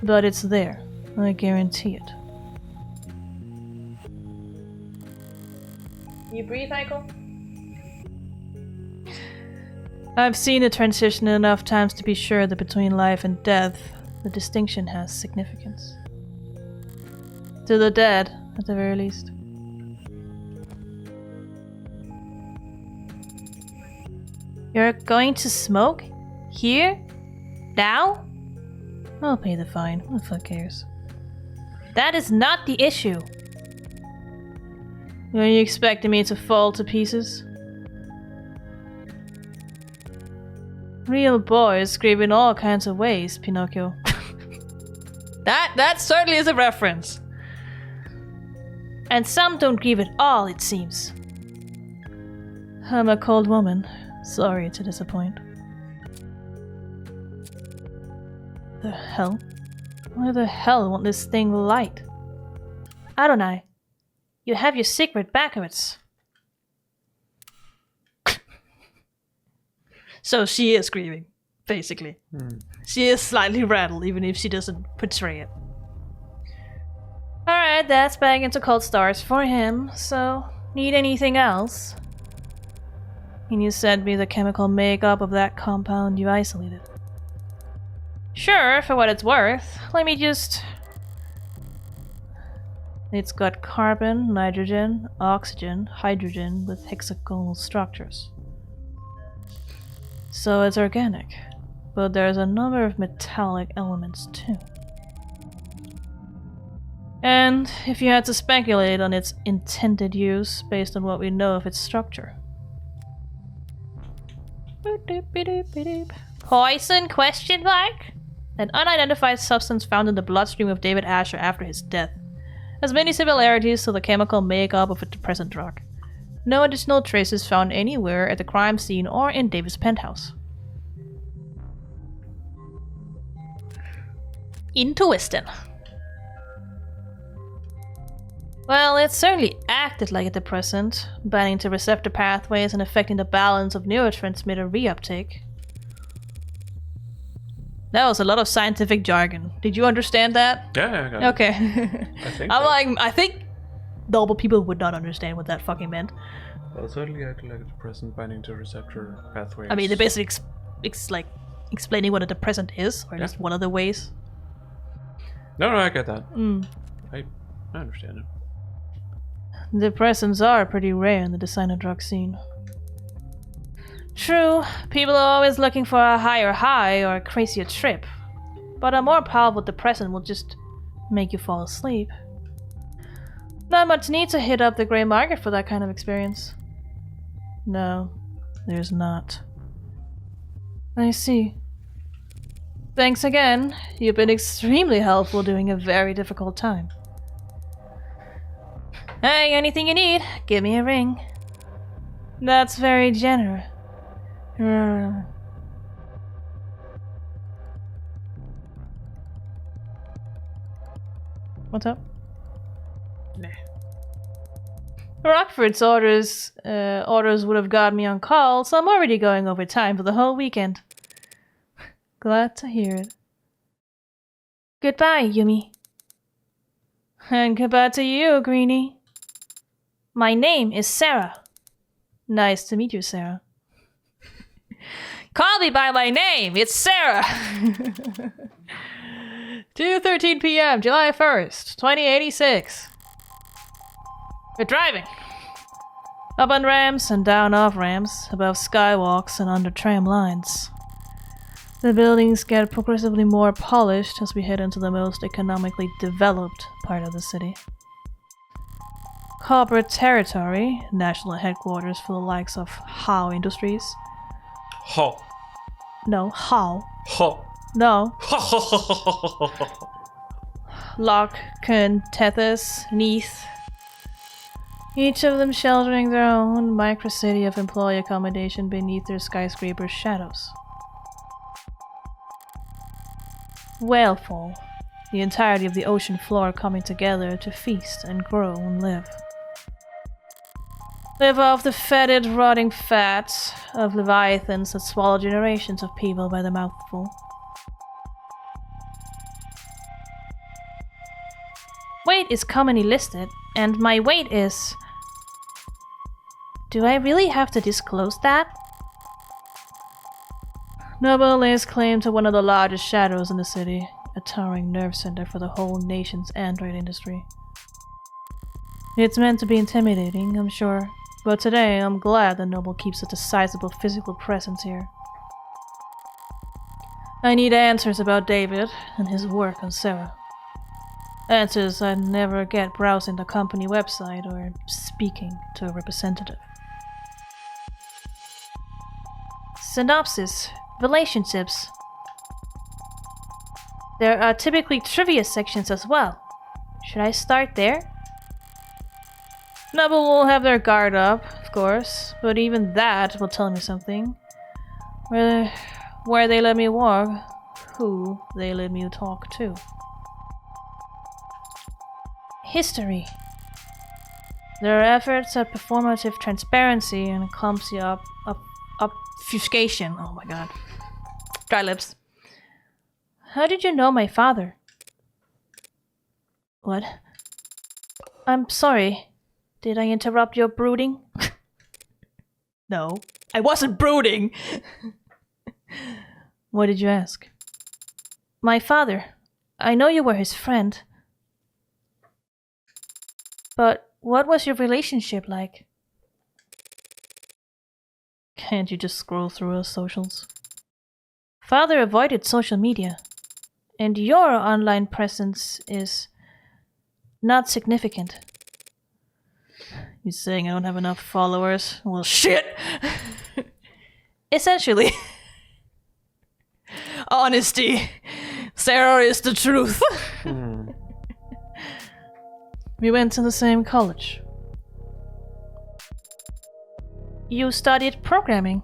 But it's there. I guarantee it. You breathe, Michael? I've seen the transition enough times to be sure that between life and death, the distinction has significance. To the dead, at the very least. You're going to smoke? Here? Now? I'll pay the fine. Who the fuck cares? That is not the issue. Are you expecting me to fall to pieces? Real boys grieve in all kinds of ways, Pinocchio. That certainly is a reference. And some don't grieve at all, it seems. I'm a cold woman. Sorry to disappoint. The hell? Why the hell won't this thing light? Adonai, you have your secret backwards. So she is grieving, basically. She is slightly rattled, even if she doesn't portray it. Alright, that's back into cold stars for him, so need anything else? Can you send me the chemical makeup of that compound you isolated? Sure, for what it's worth. Let me just... It's got carbon, nitrogen, oxygen, hydrogen with hexagonal structures. So it's organic, but there's a number of metallic elements too. And if you had to speculate on its intended use based on what we know of its structure. Poison? Question mark? An unidentified substance found in the bloodstream of David Asher after his death. Has many similarities to the chemical makeup of a depressant drug. No additional traces found anywhere at the crime scene or in David's penthouse. Interesting. Well, it certainly acted like a depressant, binding to receptor pathways and affecting the balance of neurotransmitter reuptake. That was a lot of scientific jargon. Did you understand that? Yeah. Okay. I think normal people would not understand what that fucking meant. Well, certainly acted like a depressant binding to receptor pathways. I mean, they're basically like explaining what a depressant is, or at least one of the ways. No, I get that. I understand it. Depressants are pretty rare in the designer drug scene. True, people are always looking for a higher high or a crazier trip, but a more powerful depressant will just make you fall asleep. Not much need to hit up the grey market for that kind of experience. No, there's not. I see. Thanks again. You've been extremely helpful during a very difficult time. Hey, anything you need, give me a ring. That's very generous. What's up? Nah. Rockford's orders would have got me on call, so I'm already going over time for the whole weekend. Glad to hear it. Goodbye, Yumi. And goodbye to you, Greenie. My name is Sarah. Nice to meet you, Sarah. Call me by my name, it's Sarah! 2:13 p.m., July 1st, 2086. We're driving. Up on ramps and down off ramps, above skywalks and under tram lines. The buildings get progressively more polished as we head into the most economically developed part of the city. Corporate territory, national headquarters for the likes of Howe Industries. Ho. No, Howe. Ho. No. Ho ho ho ho ho ho ho. Locke, Kuhn, Tethys, Neath. Each of them sheltering their own microcity of employee accommodation beneath their skyscraper shadows. Whalefall, the entirety of the ocean floor coming together to feast and grow and live. Live off the fetid, rotting fat of leviathans that swallow generations of people by the mouthful. Weight is commonly listed, and my weight is... Do I really have to disclose that? Noble lays claim to one of the largest shadows in the city, a towering nerve center for the whole nation's android industry. It's meant to be intimidating, I'm sure, but today I'm glad that Noble keeps such a sizable physical presence here. I need answers about David and his work on Sarah. Answers I'd never get browsing the company website or speaking to a representative. Synopsis. Relationships. There are typically trivia sections as well. Should I start there? Noble will have their guard up, of course, but even that will tell me something. Where they let me walk, who they let me talk to. History. There are efforts at performative transparency and clumsy obfuscation. Oh my god. Dry lips. How did you know my father? What? I'm sorry. Did I interrupt your brooding? No, I wasn't brooding! What did you ask? My father. I know you were his friend. But what was your relationship like? Can't you just scroll through our socials? Father avoided social media, and your online presence is not significant. You saying I don't have enough followers? Well, shit! Essentially. Honesty. Sarah is the truth. We went to the same college. You studied programming?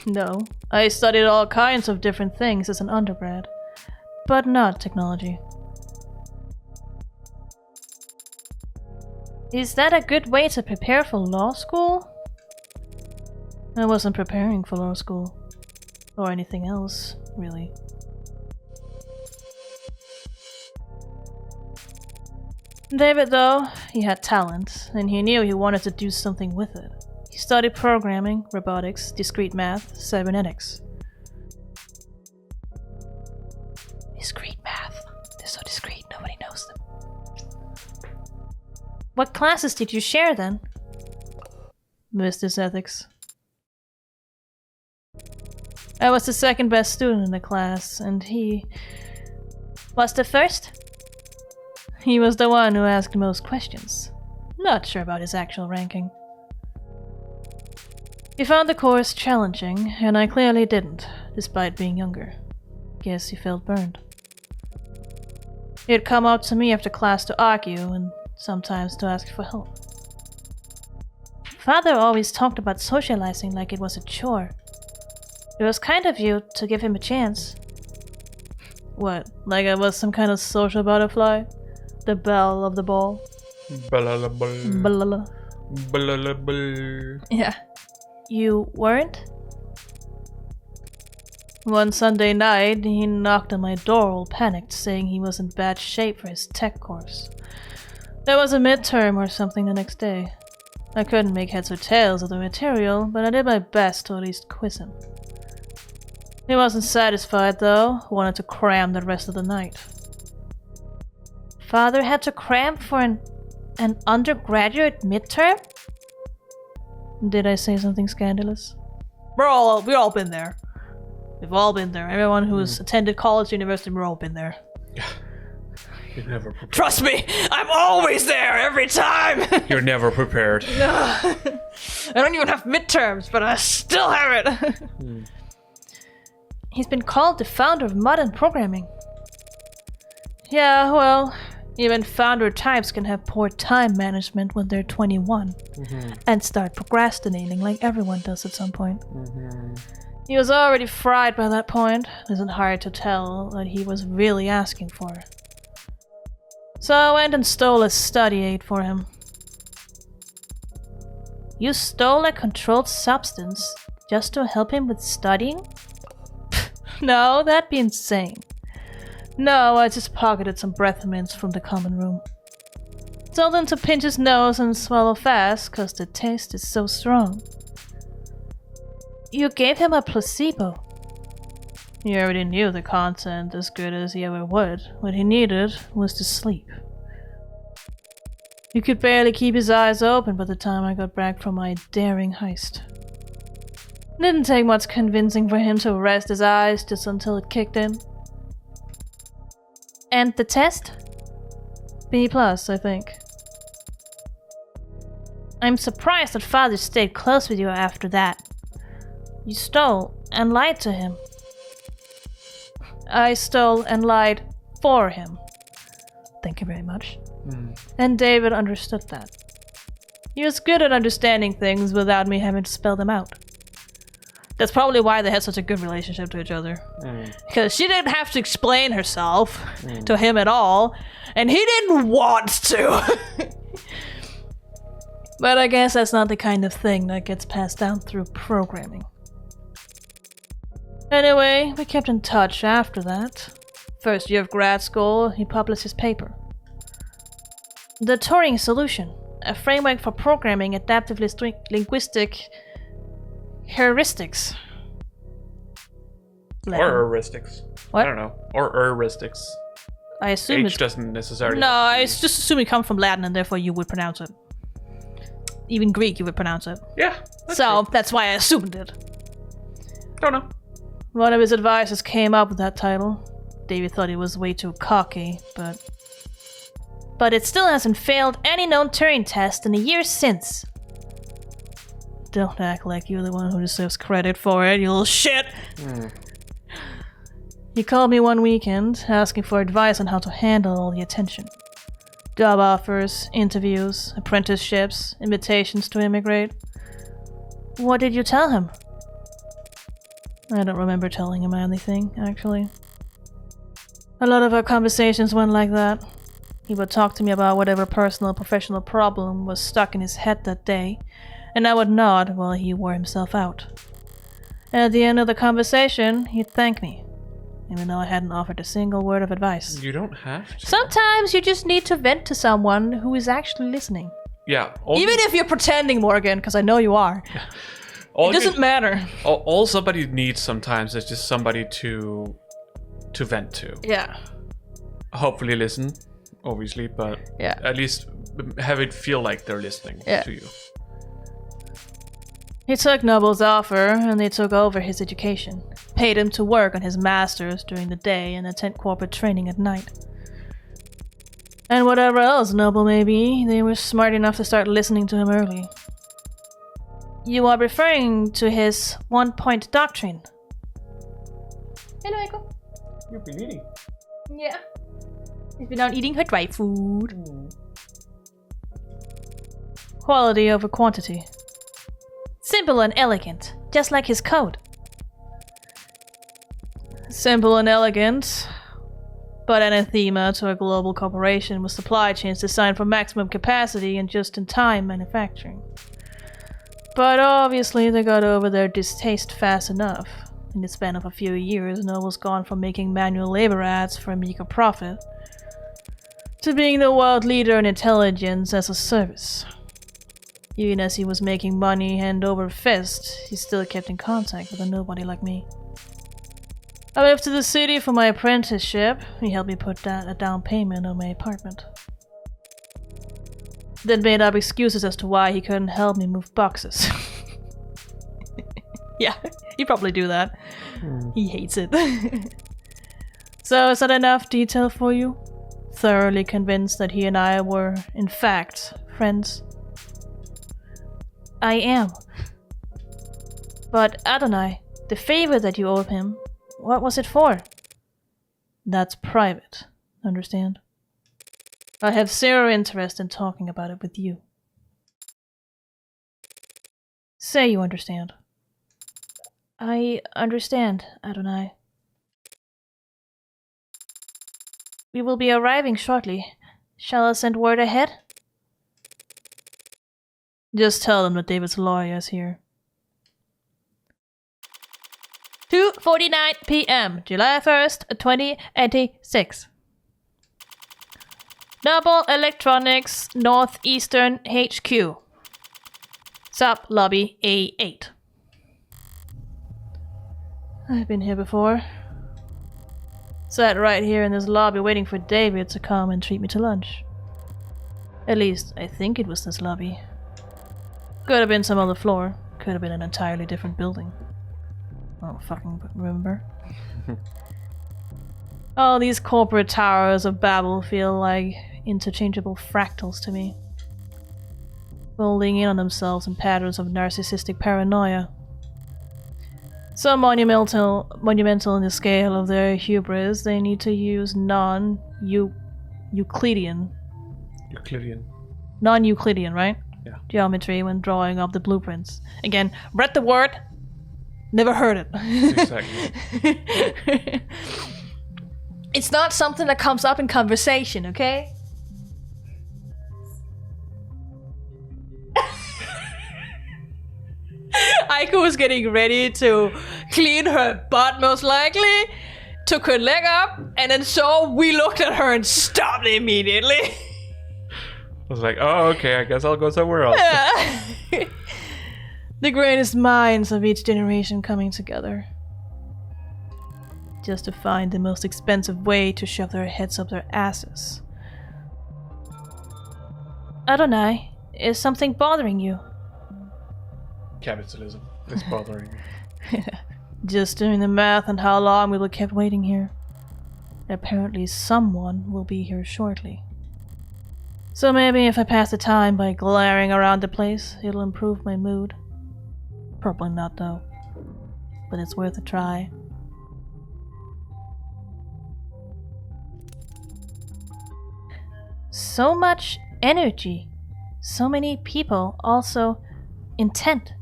No, I studied all kinds of different things as an undergrad, but not technology. Is that a good way to prepare for law school? I wasn't preparing for law school, or anything else, really. David, though, he had talent, and he knew he wanted to do something with it. He studied programming, robotics, discrete math, cybernetics. Discrete math. They're so discrete, nobody knows them. What classes did you share then? Business ethics. I was the second best student in the class, and he was the first? He was the one who asked most questions. Not sure about his actual ranking. He found the course challenging, and I clearly didn't, despite being younger. Guess he felt burned. He'd come up to me after class to argue, and sometimes to ask for help. Father always talked about socializing like it was a chore. It was kind of you to give him a chance. What, like I was some kind of social butterfly? The belle of the ball. Balalabal. Blah. Balalabal. Yeah. You weren't? One Sunday night, he knocked on my door all panicked, saying he was in bad shape for his tech course. There was a midterm or something the next day. I couldn't make heads or tails of the material, but I did my best to at least quiz him. He wasn't satisfied, though, wanted to cram the rest of the night. Father had to cram for an undergraduate midterm? Did I say something scandalous? We've all been there. We've all been there. Everyone who's attended college, university, we've all been there. You're never prepared. Trust me, I'm always there every time! You're never prepared. I don't even have midterms, but I still have it! He's been called the founder of modern programming. Yeah, well, even founder types can have poor time management when they're 21 and start procrastinating like everyone does at some point. He was already fried by that point. It isn't hard to tell what he was really asking for. So I went and stole a study aid for him. You stole a controlled substance just to help him with studying? No, that'd be insane. No, I just pocketed some breath mints from the common room. Told him to pinch his nose and swallow fast, cause the taste is so strong. You gave him a placebo. He already knew the content as good as he ever would. What he needed was to sleep. He could barely keep his eyes open by the time I got back from my daring heist. Didn't take much convincing for him to rest his eyes just until it kicked in. And the test? B+, I think. I'm surprised that Father stayed close with you after that. You stole and lied to him. I stole and lied for him. Thank you very much. And David understood that. He was good at understanding things without me having to spell them out. That's probably why they had such a good relationship to each other. Because she didn't have to explain herself to him at all, and he didn't want to. But I guess that's not the kind of thing that gets passed down through programming. Anyway, we kept in touch after that. First year of grad school, he published his paper. The Turing Solution, a framework for programming adaptive linguistic heuristics. Or heuristics. What? I don't know. Or heuristics. I assume H doesn't necessarily... No, I just assume it comes from Latin and therefore you would pronounce it. Even Greek you would pronounce it. Yeah. So that's why I assumed it. Don't know. One of his advisors came up with that title. David thought it was way too cocky, but it still hasn't failed any known Turing test in the years since. Don't act like you're the one who deserves credit for it, you little shit! He called me one weekend, asking for advice on how to handle all the attention. Job offers, interviews, apprenticeships, invitations to immigrate. What did you tell him? I don't remember telling him anything, actually. A lot of our conversations went like that. He would talk to me about whatever personal or professional problem was stuck in his head that day, and I would nod while he wore himself out. At the end of the conversation, he'd thank me, even though I hadn't offered a single word of advice. You don't have to. Sometimes you just need to vent to someone who is actually listening. Yeah. Even if you're pretending, Morgan, because I know you are. It doesn't matter. All somebody needs sometimes is just somebody to vent to. Yeah. Hopefully listen, obviously, but at least have it feel like they're listening to you. He took Noble's offer, and they took over his education. Paid him to work on his master's during the day and attend corporate training at night. And whatever else Noble may be, they were smart enough to start listening to him early. You are referring to his one-point doctrine. Hello, Echo. You've been eating. Yeah. He's been out eating her dry food. Quality over quantity. Simple and elegant, just like his code. Simple and elegant, but anathema to a global corporation with supply chains designed for maximum capacity and just-in-time manufacturing. But obviously they got over their distaste fast enough. In the span of a few years, Noble's gone from making manual labor ads for a meager profit to being the world leader in intelligence as a service. Even as he was making money hand over fist, he still kept in contact with a nobody like me. I moved to the city for my apprenticeship. He helped me put down a down payment on my apartment. Then made up excuses as to why he couldn't help me move boxes. Yeah, he'd probably do that. He hates it. So is that enough detail for you? Thoroughly convinced that he and I were, in fact, friends? I am. But Adonai, the favor that you owed him, what was it for? That's private, understand? I have zero interest in talking about it with you. Say you understand. I understand, Adonai. We will be arriving shortly. Shall I send word ahead? Just tell them that David's lawyer is here. 2:49 p.m., July 1st, 2086. Noble Electronics Northeastern HQ. Sub Lobby A8. I've been here before. Sat right here in this lobby waiting for David to come and treat me to lunch. At least, I think it was this lobby. Could have been some other floor. Could have been an entirely different building. I don't fucking remember. All these corporate towers of Babel feel like interchangeable fractals to me. Folding in on themselves in patterns of narcissistic paranoia. So monumental in the scale of their hubris, they need to use non-Euclidean. Non-Euclidean, right? Yeah. Geometry when drawing up the blueprints. Again, read the word, never heard it. Exactly. It's not something that comes up in conversation, okay? Aiko was getting ready to clean her butt, most likely. Took her leg up, and then we looked at her and stopped immediately. I was like, oh, okay, I guess I'll go somewhere else. Yeah. The greatest minds of each generation coming together. Just to find the most expensive way to shove their heads up their asses. Adonai, is something bothering you? Capitalism is bothering me. Just doing the math on how long we will kept waiting here. Apparently someone will be here shortly. So maybe if I pass the time by glaring around the place, it'll improve my mood. Probably not though. But it's worth a try. So much energy. So many people, also intent.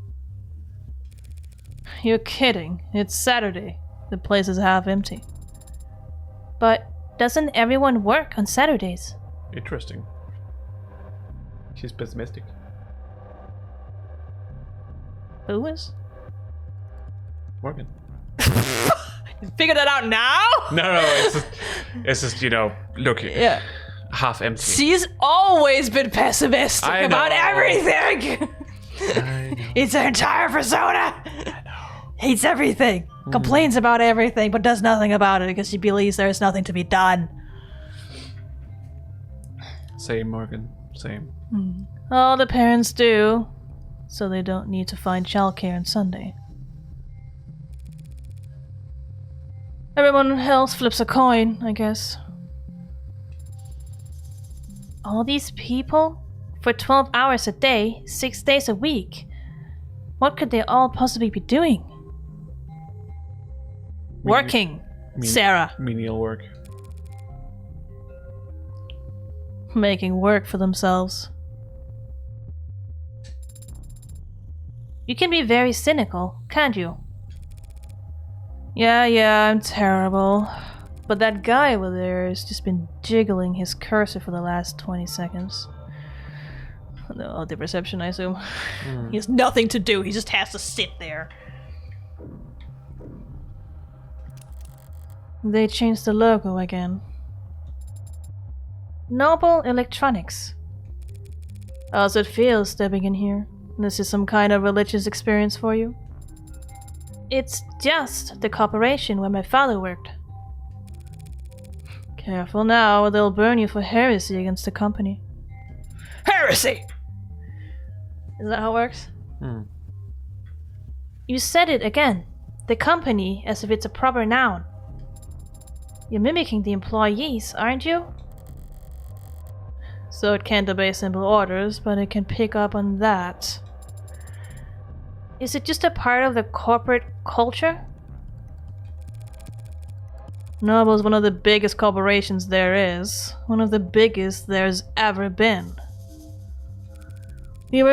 You're kidding. It's Saturday. The place is half empty. But doesn't everyone work on Saturdays? Interesting. She's pessimistic. Who is? Morgan. You figured that out now? No, it's just look, Yeah. half empty. She's always been pessimistic I about know. everything. I know. It's her entire persona. Hates everything. Complains about everything, but does nothing about it because she believes there is nothing to be done. Same, Morgan. Same. All the parents do, so they don't need to find childcare on Sunday. Everyone else flips a coin, I guess. All these people? For 12 hours a day, 6 days a week? What could they all possibly be doing? Working, Sarah. Menial work. Making work for themselves. You can be very cynical, can't you? Yeah, I'm terrible. But that guy over there has just been jiggling his cursor for the last 20 seconds. No, the reception, I assume. He has nothing to do, he just has to sit there. They changed the logo again. Noble Electronics. How's it feel stepping in here? This is some kind of religious experience for you? It's just the corporation where my father worked. Careful now, they'll burn you for heresy against the company. Heresy! Is that how it works? You said it again. The company, as if it's a proper noun. You're mimicking the employees, aren't you? So it can't obey simple orders, but it can pick up on that. Is it just a part of the corporate culture? Noble's one of the biggest corporations there is. One of the biggest there's ever been. We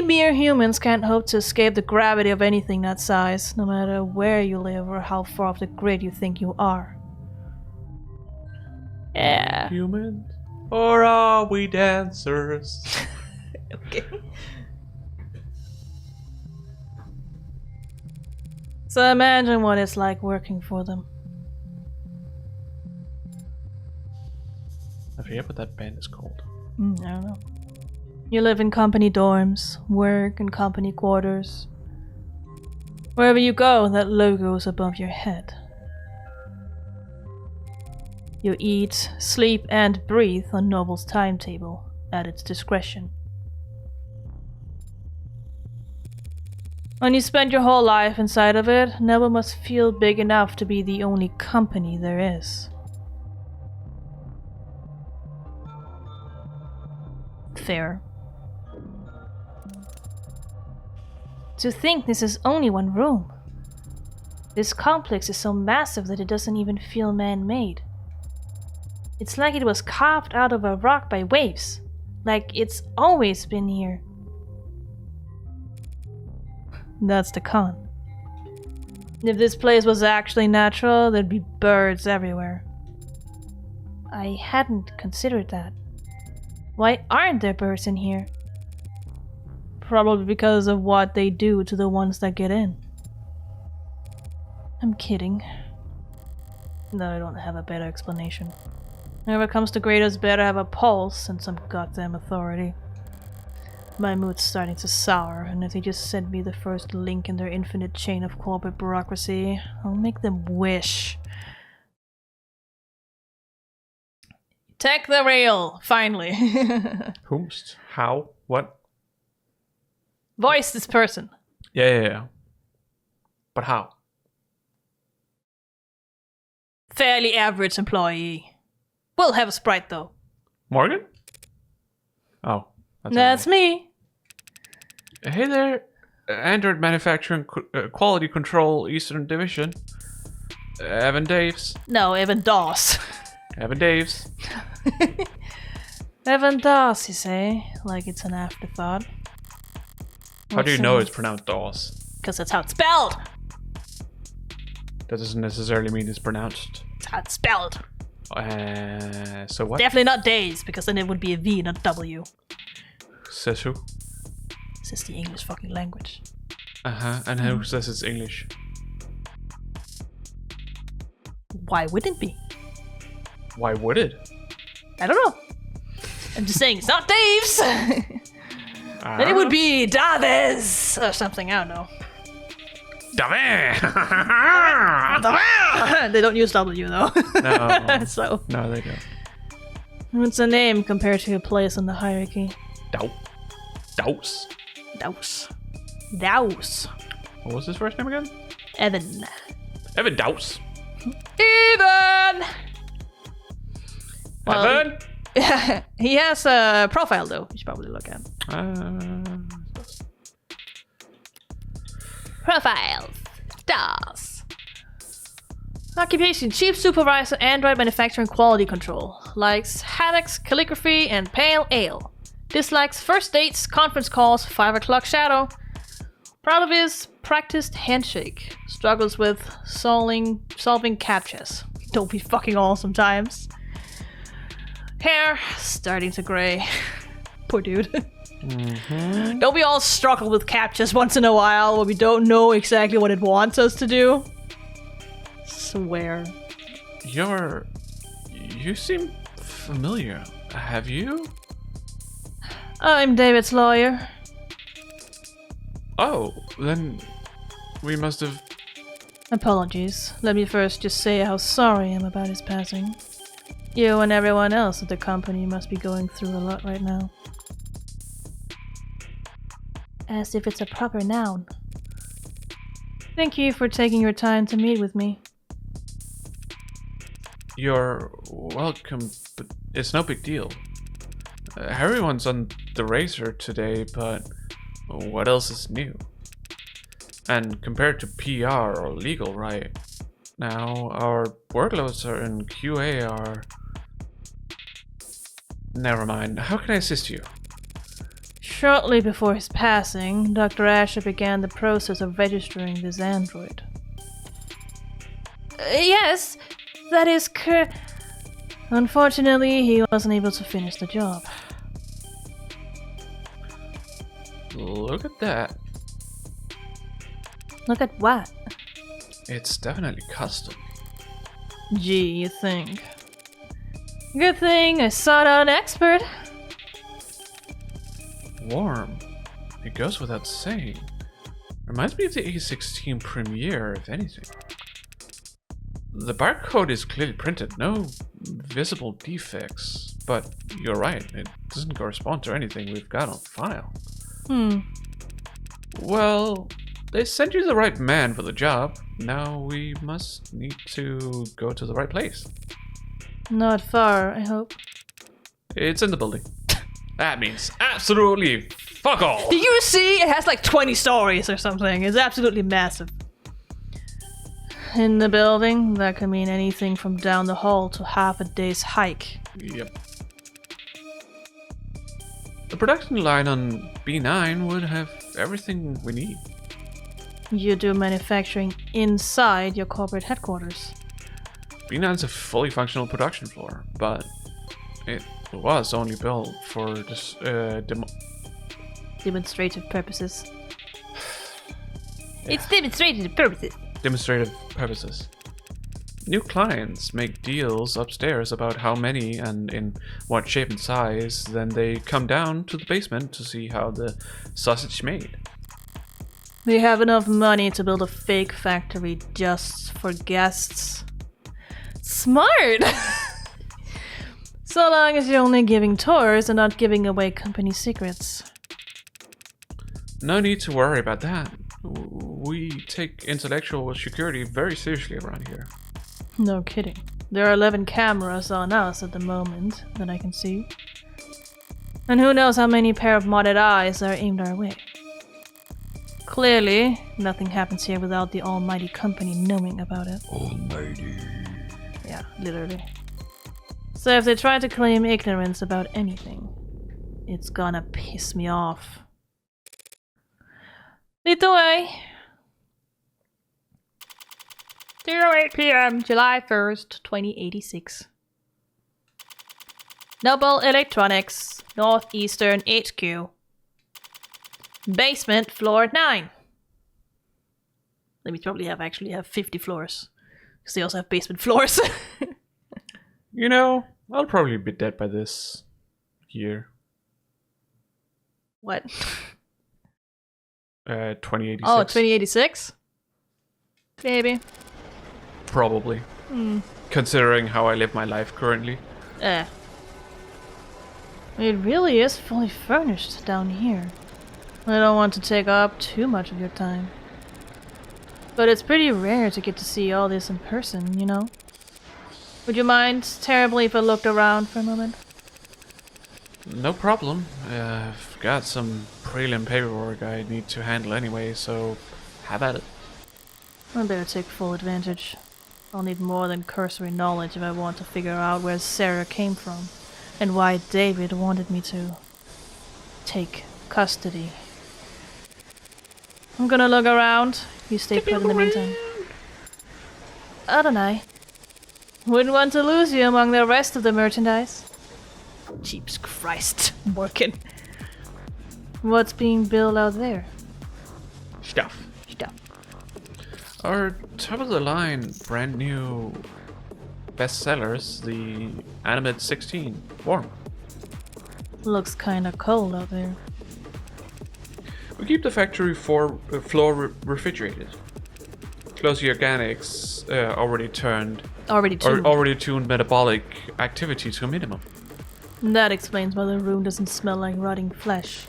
mere humans can't hope to escape the gravity of anything that size, no matter where you live or how far off the grid you think you are. Yeah. Humans? Or are we dancers? Okay. So imagine what it's like working for them. I forget what that band is called. I don't know. You live in company dorms, work in company quarters. Wherever you go, that logo is above your head. You eat, sleep, and breathe on Noble's timetable, at its discretion. When you spend your whole life inside of it, Noble must feel big enough to be the only company there is. Fair. To think this is only one room. This complex is so massive that it doesn't even feel man-made. It's like it was carved out of a rock by waves. Like it's always been here. That's the con. If this place was actually natural, there'd be birds everywhere. I hadn't considered that. Why aren't there birds in here? Probably because of what they do to the ones that get in. I'm kidding. No, I don't have a better explanation. Whoever comes to greatest better have a pulse and some goddamn authority. My mood's starting to sour, and if they just send me the first link in their infinite chain of corporate bureaucracy, I'll make them wish. Take the rail, finally. Whomst? How? What? Voice this person. Yeah. But how? Fairly average employee. We'll have a sprite though. Morgan? Oh. That's me. Hey there. Android Manufacturing Quality Control Eastern Division. Evan Daves. No, Evan Doss. Evan Daves. Evan Doss, you say? Like it's an afterthought. How do you know it's pronounced Doss? Because that's how it's spelled. That doesn't necessarily mean it's pronounced. That's how it's spelled. So what? Definitely not days, because then it would be a V, not W. Says who? Says the English fucking language. And who says it's English? Why wouldn't it be? Why would it? I don't know. I'm just saying it's not Dave's. Then it would be Daves or something, I don't know. They don't use W though. No. So. No, they don't. What's a name compared to a place in the hierarchy? Douse. Douse. What was his first name again? Evan. Evan Douse. Evan! Well, Evan? he has a profile though, you should probably look at. Profiles. DOS. Occupation: Chief Supervisor, Android Manufacturing Quality Control. Likes hammocks, calligraphy, and pale ale. Dislikes first dates, conference calls, 5 o'clock shadow. Proud of his practiced handshake. Struggles with solving captchas. Don't be fucking all sometimes. Hair starting to gray. Poor dude. Don't we all struggle with captchas once in a while when we don't know exactly what it wants us to do? Swear. You seem familiar. Have you? I'm David's lawyer. Oh, then we must have... Apologies. Let me first just say how sorry I am about his passing. You and everyone else at the company must be going through a lot right now. As if it's a proper noun. Thank you for taking your time to meet with me. You're welcome, but it's no big deal. Everyone's on the razor today, but what else is new? And compared to PR or legal right now, our workloads are in QA are... Never mind. How can I assist you? Shortly before his passing, Dr. Asher began the process of registering this android. Yes, that is Unfortunately, he wasn't able to finish the job. Look at that. Look at what? It's definitely custom. Gee, you think. Good thing I sought out an expert. Warm. It goes without saying. Reminds me of the A16 Premiere, if anything. The barcode is clearly printed, no visible defects. But you're right, it doesn't correspond to anything we've got on file. Well, they sent you the right man for the job. Now we must need to go to the right place. Not far, I hope. It's in the building. That means absolutely fuck all. Do you see? It has like 20 stories or something. It's absolutely massive. In the building, that could mean anything from down the hall to half a day's hike. Yep. The production line on B9 would have everything we need. You do manufacturing inside your corporate headquarters. B9's a fully functional production floor, but it was only built for this Demonstrative purposes. It's demonstrative purposes. Demonstrative purposes. New clients make deals upstairs about how many and in what shape and size, then they come down to the basement to see how the sausage made. We have enough money to build a fake factory just for guests. Smart! So long as you're only giving tours and not giving away company secrets. No need to worry about that. We take intellectual security very seriously around here. No kidding. There are 11 cameras on us at the moment that I can see. And who knows how many pair of modded eyes are aimed our way. Clearly, nothing happens here without the almighty company knowing about it. Almighty. Yeah, literally. So if they try to claim ignorance about anything, it's gonna piss me off. Lead the way! 08 p.m. July 1st, 2086. Noble Electronics, Northeastern HQ. Basement, floor 9. Let me probably actually have 50 floors. Because they also have basement floors. You know, I'll probably be dead by this year. What? 2086. Oh, 2086? Maybe. Probably. Considering how I live my life currently. It really is fully furnished down here. I don't want to take up too much of your time. But it's pretty rare to get to see all this in person, you know? Would you mind terribly if I looked around for a moment? No problem. I've got some prelim paperwork I need to handle anyway, so have at it. I better take full advantage. I'll need more than cursory knowledge if I want to figure out where Sarah came from, and why David wanted me to take custody. I'm gonna look around. You stay put in the meantime. Adonai. Wouldn't want to lose you among the rest of the merchandise. Jeeps Christ, working. What's being built out there? Stuff. Stuff. Our top-of-the-line, brand new bestsellers, the Animate 16 Warm. Looks kinda cold out there. We keep the factory floor refrigerated. Close the organics, already tuned metabolic activity to a minimum. That explains why the room doesn't smell like rotting flesh.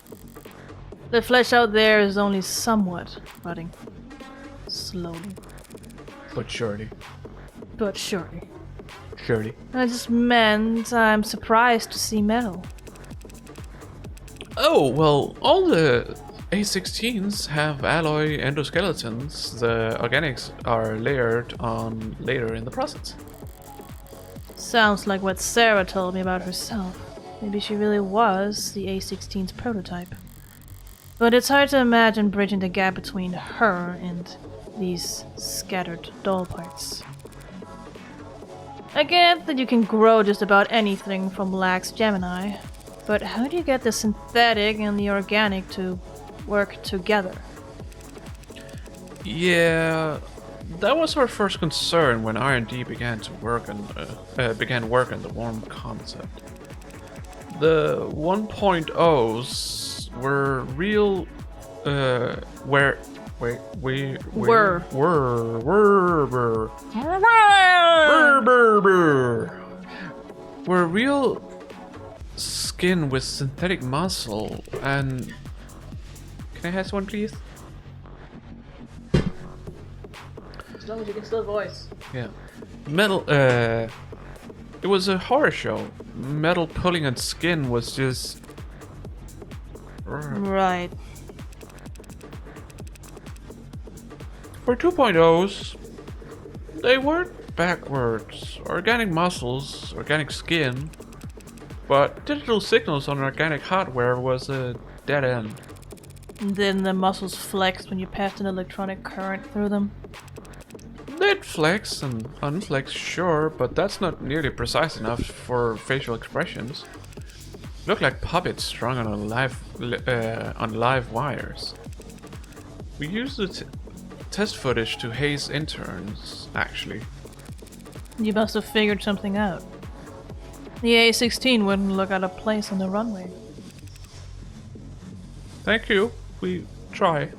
The flesh out there is only somewhat rotting. Slowly. But surely. But surely. Surely. I just meant I'm surprised to see metal. Oh, well, all the A16s have alloy endoskeletons. The organics are layered on later in the process. Sounds like what Sarah told me about herself. Maybe she really was the A16's prototype. But it's hard to imagine bridging the gap between her and these scattered doll parts. I get that you can grow just about anything from lax Gemini, but how do you get the synthetic and the organic to work together? Yeah, that was our first concern when R&D began work on the warm concept. The 1.0s were real. Were real skin with synthetic muscle and. Can I have one, please? As long as you can still voice. Yeah. Metal, it was a horror show. Metal pulling on skin was just... Right. For 2.0s, they weren't backwards. Organic muscles, organic skin, but digital signals on organic hardware was a dead end. Then the muscles flexed when you passed an electronic current through them. They'd flex and unflex, sure, but that's not nearly precise enough for facial expressions. Look like puppets strung on live wires. We used the test footage to haze interns, actually. You must have figured something out. The A16 wouldn't look out of place on the runway. Thank you. We try.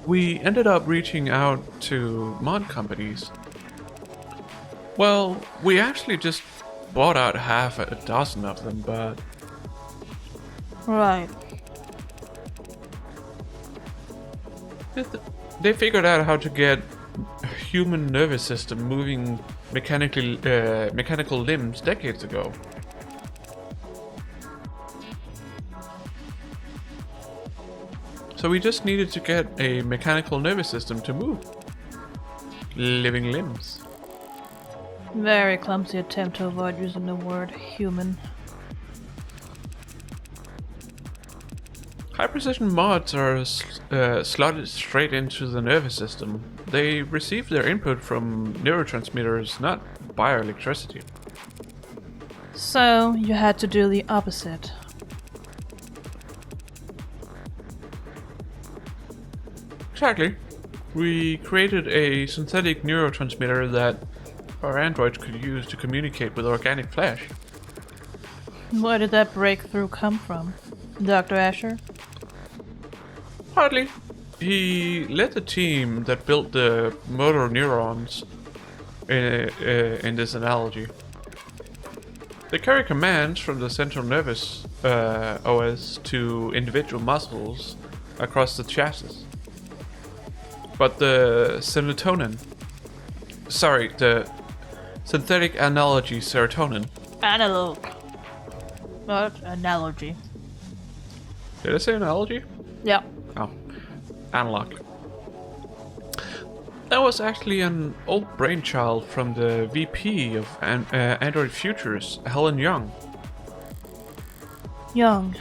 We ended up reaching out to mod companies. Well, we actually just bought out half a dozen of them, but... Right. They figured out how to get a human nervous system moving mechanical limbs decades ago. So we just needed to get a mechanical nervous system to move living limbs. Very clumsy attempt to avoid using the word human. High precision mods are slotted straight into the nervous system. They receive their input from neurotransmitters, not bioelectricity. So, you had to do the opposite. Exactly. We created a synthetic neurotransmitter that our androids could use to communicate with organic flesh. Where did that breakthrough come from? Dr. Asher? Hardly. He led the team that built the motor neurons in this analogy. They carry commands from the central nervous OS to individual muscles across the chassis. But the synthetic analogy serotonin. Analog. Not analogy. Did I say analogy? Yeah. Oh, analog. That was actually an old brainchild from the VP of Android Futures, Helen Young. Young.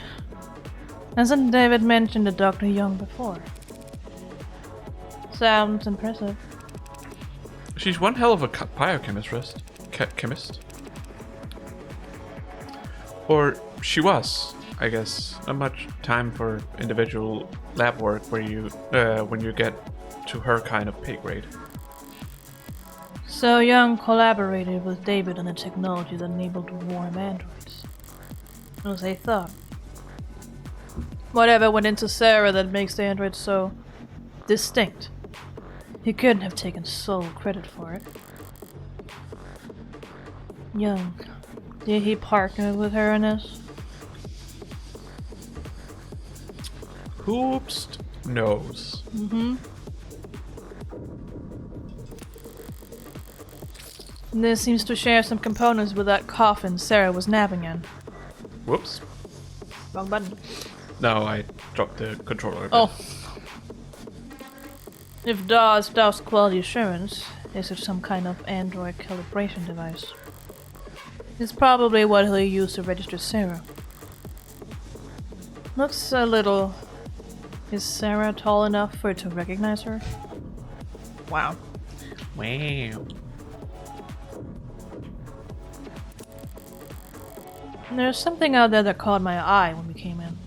Hasn't David mentioned a Dr. Young before? Sounds impressive. She's one hell of a biochemist. Chemist. Or she was, I guess. Not much time for individual lab work where you when you get to her kind of pay grade. So Young collaborated with David on the technology that enabled warm androids. As they thought. Whatever went into Sarah that makes the android so distinct. He couldn't have taken sole credit for it. Young, did he partner with her in this? Whoops knows. This seems to share some components with that coffin Sarah was napping in. Whoops. Wrong button. No, I dropped the controller. Oh. If DAW's quality assurance, is it some kind of android calibration device? It's probably what he'll use to register Sarah. Looks a little... Is Sarah tall enough for it to recognize her? Wow. Wow. There's something out there that caught my eye when we came in.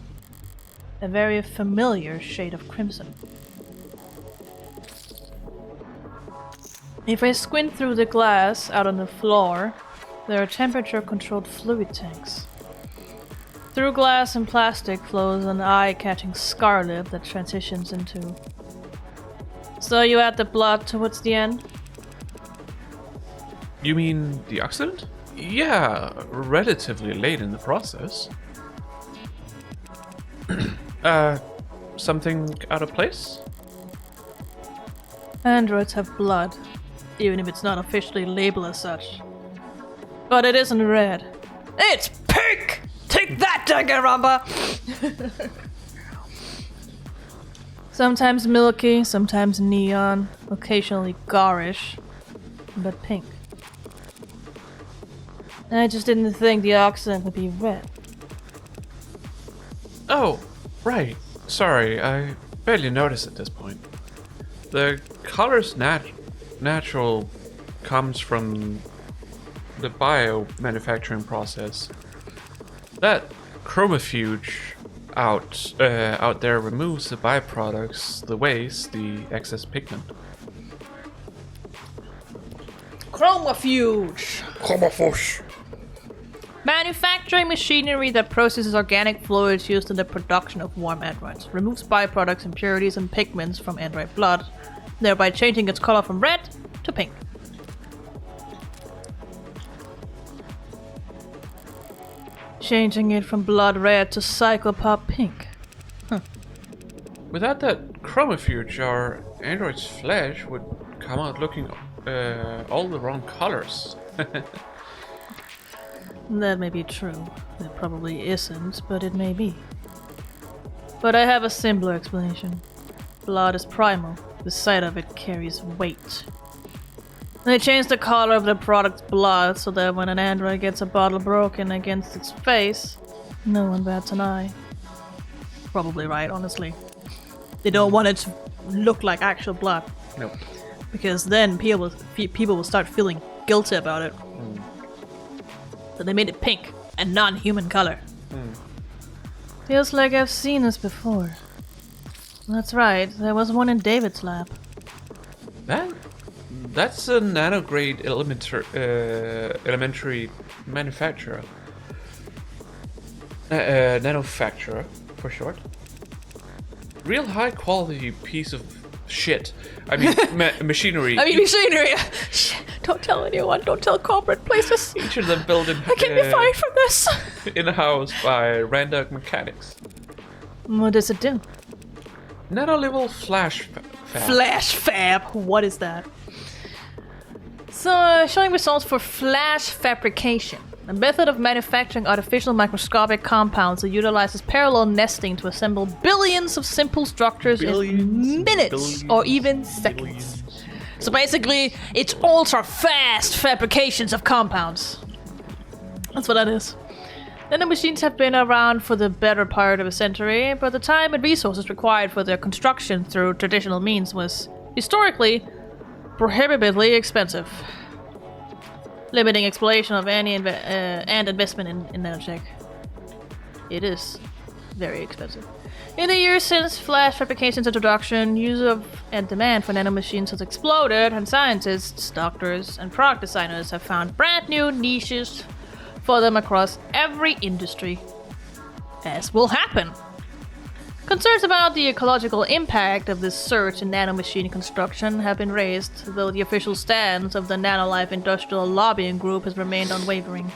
A very familiar shade of crimson. If I squint through the glass out on the floor, there are temperature-controlled fluid tanks. Through glass and plastic flows an eye-catching scarlet that transitions into... So you add the blood towards the end? You mean the accident? Yeah, relatively late in the process. Something out of place? Androids have blood, even if it's not officially labeled as such. But it isn't red. It's pink! Take that, Danganronpa! Sometimes milky, sometimes neon, occasionally garish, but pink. I just didn't think the oxidant would be red. Oh, right. Sorry, I barely noticed at this point. The color's natural comes from the bio-manufacturing process. That chromofuge out there removes the byproducts, the waste, the excess pigment. Chromofuge! Chromofuge. Manufacturing machinery that processes organic fluids used in the production of warm androids, removes byproducts, impurities, and pigments from android blood, thereby changing its color from red to pink. Changing it from blood red to psychopop pink. Huh. Without that chromofuge, our android's flesh would come out looking all the wrong colors. That may be true. It probably isn't, but it may be. But I have a simpler explanation. Blood is primal. The sight of it carries weight. They change the color of the product's blood so that when an android gets a bottle broken against its face, no one bats an eye. Probably right, honestly. They don't want it to look like actual blood. Nope. Because then people will start feeling guilty about it. So they made it pink, a non-human color. Feels like I've seen this before. That's right, there was one in David's lab. That's a nanograde elementary manufacturer. Nanofacturer, for short. Real high quality piece of shit. I mean, machinery. Machinery! Shh, don't tell anyone, don't tell corporate places. Each of them built in. I can't be fired from this! In-house by random mechanics. What does it do? Nano-level flash fab. Flash fab? What is that? So, showing results for flash fabrication. A method of manufacturing artificial microscopic compounds that utilizes parallel nesting to assemble billions of simple structures in minutes or even seconds. So basically, it's ultra-fast fabrications of compounds. That's what that is. Nanomachines have been around for the better part of a century, but the time and resources required for their construction through traditional means was, historically, prohibitively expensive, limiting exploration of any and investment in nanotech. It is very expensive. In the years since flash fabrication's introduction, use of and demand for nanomachines has exploded, and scientists, doctors, and product designers have found brand new niches for them across every industry, as will happen. Concerns about the ecological impact of this surge in nanomachine construction have been raised, though the official stance of the Nanolife Industrial Lobbying Group has remained unwavering.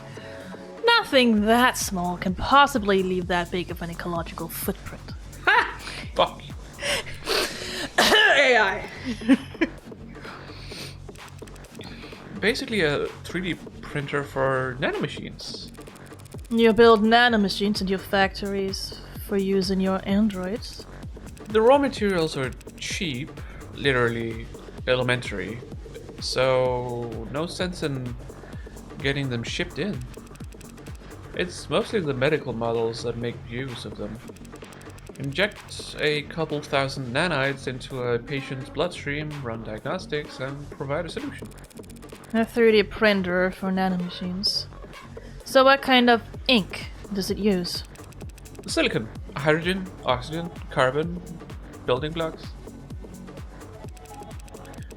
Nothing that small can possibly leave that big of an ecological footprint. Ha! Fuck. AI. Basically a 3D printer for nanomachines. You build nanomachines in your factories for use in your androids. The raw materials are cheap, literally elementary, so no sense in getting them shipped in. It's mostly the medical models that make use of them. Inject a couple thousand nanites into a patient's bloodstream, run diagnostics, and provide a solution. A 3D printer for nanomachines. So what kind of ink does it use? Silicon, hydrogen, oxygen, carbon, building blocks.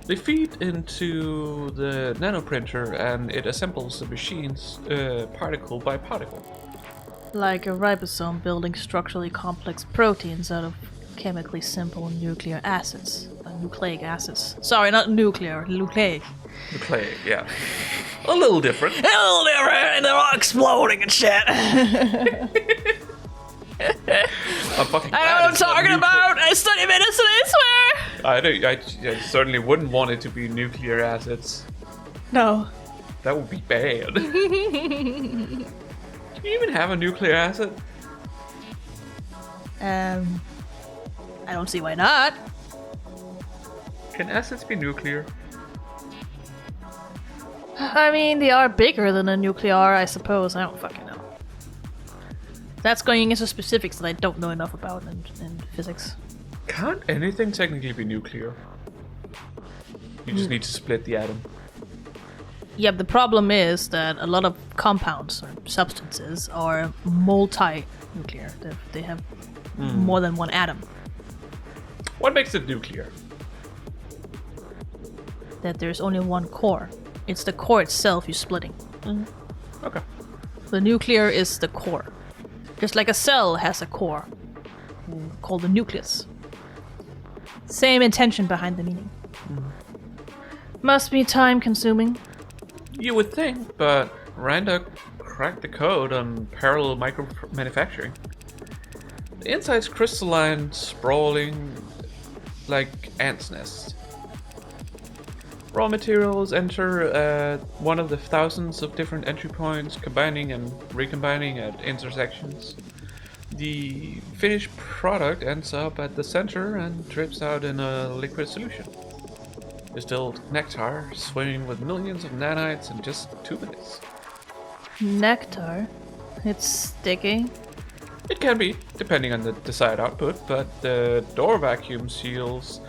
They feed into the nanoprinter and it assembles the machines particle by particle. Like a ribosome building structurally complex proteins out of chemically simple nuclear acids. Nucleic acids. Sorry, not nuclear, nucleic. Nucleic, yeah. A little different. A little different, and they're all exploding and shit. I'm fucking I know what I'm talking about! I study medicine, I swear! I certainly wouldn't want it to be nuclear acids. No. That would be bad. Do you even have a nuclear acid? I don't see why not. Can acids be nuclear? I mean, they are bigger than a nuclear, I suppose. I don't fucking know. That's going into specifics that I don't know enough about in physics. Can't anything technically be nuclear? You just need to split the atom. Yeah, the problem is that a lot of compounds or substances are multi-nuclear. They have more than one atom. What makes it nuclear? That there's only one core. It's the core itself you're splitting. Okay. The nuclear is the core. Just like a cell has a core, called the nucleus. Same intention behind the meaning. Must be time consuming. You would think, but Randa cracked the code on parallel micro manufacturing. The inside's crystalline, sprawling like ants' nest. Raw materials enter at one of the thousands of different entry points, combining and recombining at intersections. The finished product ends up at the center and drips out in a liquid solution. Distilled nectar swimming with millions of nanites in just 2 minutes. Nectar? It's sticky. It can be, depending on the desired output, but the door vacuum seals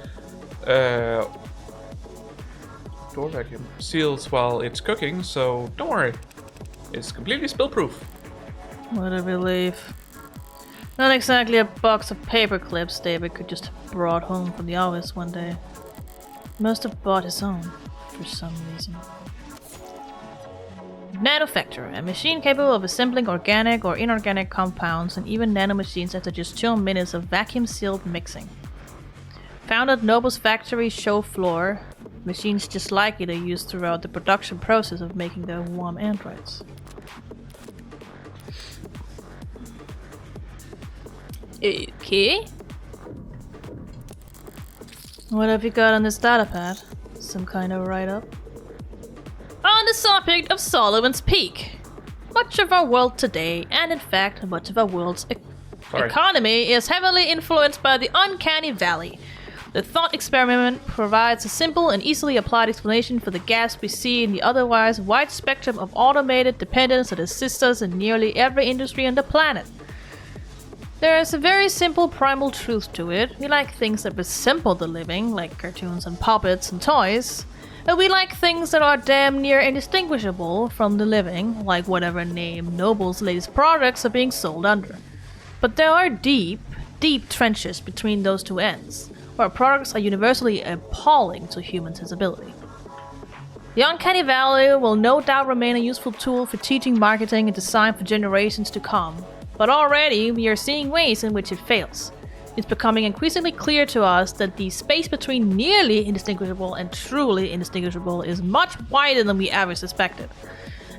while it's cooking, so don't worry. It's completely spill-proof. What a relief. Not exactly a box of paper clips David could just have brought home from the office one day. Must have bought his own, for some reason. Nanofactor, a machine capable of assembling organic or inorganic compounds and even nanomachines after just 2 minutes of vacuum-sealed mixing. Found at Noble's factory show floor, machines just like it are used throughout the production process of making their warm androids. Okay. What have you got on this datapad? Some kind of write-up? On the subject of Solomon's Peak. Much of our world today, and in fact much of our world's economy, is heavily influenced by the uncanny valley, The thought experiment provides a simple and easily applied explanation for the gaps we see in the otherwise wide spectrum of automated dependence that assists us in nearly every industry on the planet. There is a very simple primal truth to it. We like things that resemble the living, like cartoons and puppets and toys. And we like things that are damn near indistinguishable from the living, like whatever name Noble's latest products are being sold under. But there are deep trenches between those two ends, where products are universally appalling to human sensibility. The uncanny valley will no doubt remain a useful tool for teaching marketing and design for generations to come, but already we are seeing ways in which it fails. It's becoming increasingly clear to us that the space between nearly indistinguishable and truly indistinguishable is much wider than we ever suspected,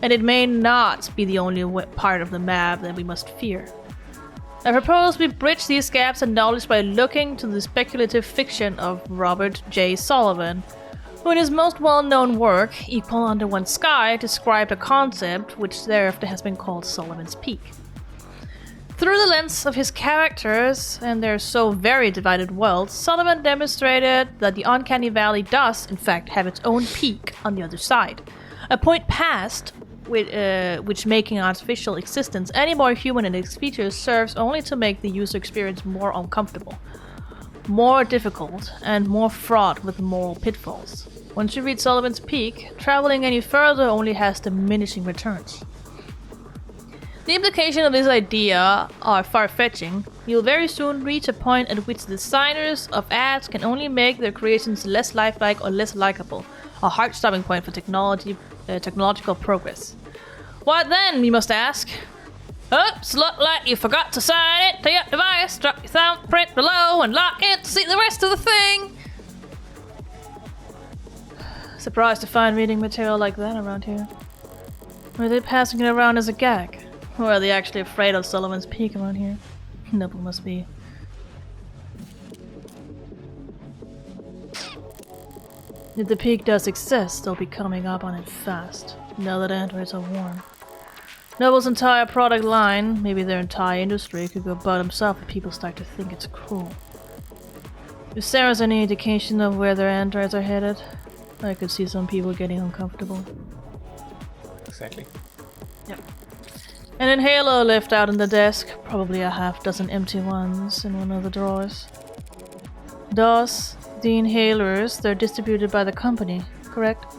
and it may not be the only part of the map that we must fear. I propose we bridge these gaps in knowledge by looking to the speculative fiction of Robert J. Sullivan, who in his most well-known work, Equal Under One Sky, described a concept which thereafter has been called Sullivan's Peak. Through the lens of his characters and their so very divided worlds, Sullivan demonstrated that the uncanny valley does, in fact, have its own peak on the other side, a point past which making artificial existence any more human in its features serves only to make the user experience more uncomfortable, more difficult, and more fraught with moral pitfalls. Once you reach Sullivan's Peak, traveling any further only has diminishing returns. The implication of this idea are far-fetching. You'll very soon reach a point at which the designers of ads can only make their creations less lifelike or less likable, a hard stopping point for technological progress. What then, we must ask? Oops, look like you forgot to sign it to your device. Drop your thumbprint below and lock in to see the rest of the thing. Surprised to find reading material like that around here. Are they passing it around as a gag? Or are they actually afraid of Sullivan's Peak around here? Noble must be. If the peak does exist, they'll be coming up on it fast, now that androids are warned. Noble's entire product line, maybe their entire industry, could go bottoms up if people start to think it's cruel. If Sarah's any indication of where their androids are headed, I could see some people getting uncomfortable. Exactly. Yep. An inhaler left out on the desk, probably a half-dozen empty ones in one of the drawers. Thus, the inhalers, they're distributed by the company, correct?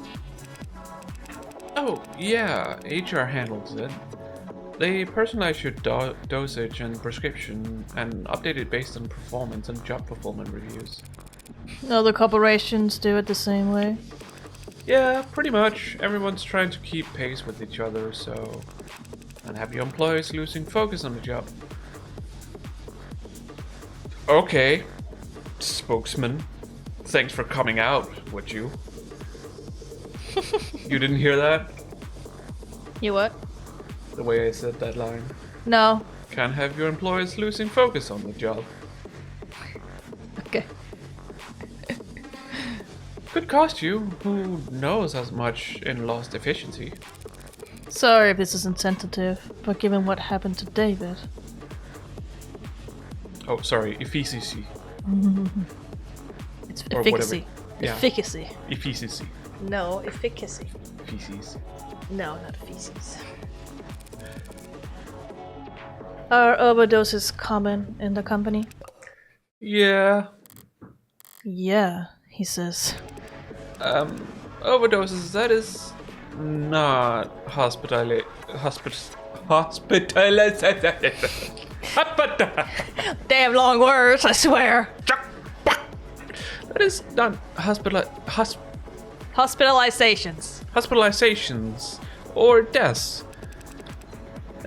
Oh, yeah, HR handles it. They personalize your dosage and prescription and update it based on performance and job performance reviews. Other corporations do it the same way? Yeah, pretty much. Everyone's trying to keep pace with each other, so unhappy employees losing focus on the job. Okay, spokesman. Thanks for coming out, would you? You didn't hear that? You what? The way I said that line. No. Can't have your employees losing focus on the job. Okay. Could cost you, who knows as much in lost efficiency. Sorry if this is insensitive, but given what happened to David... Oh, sorry, efficiency. It's Or efficacy. whatever. Yeah. Efficacy. Efficiency. No, efficacy. Feces. No, not feces. Are overdoses common in the company? Yeah. Yeah, he says. Overdoses, that is not hospitalization. Damn long words, I swear. That is not Hospitalizations. hospitalizations or deaths.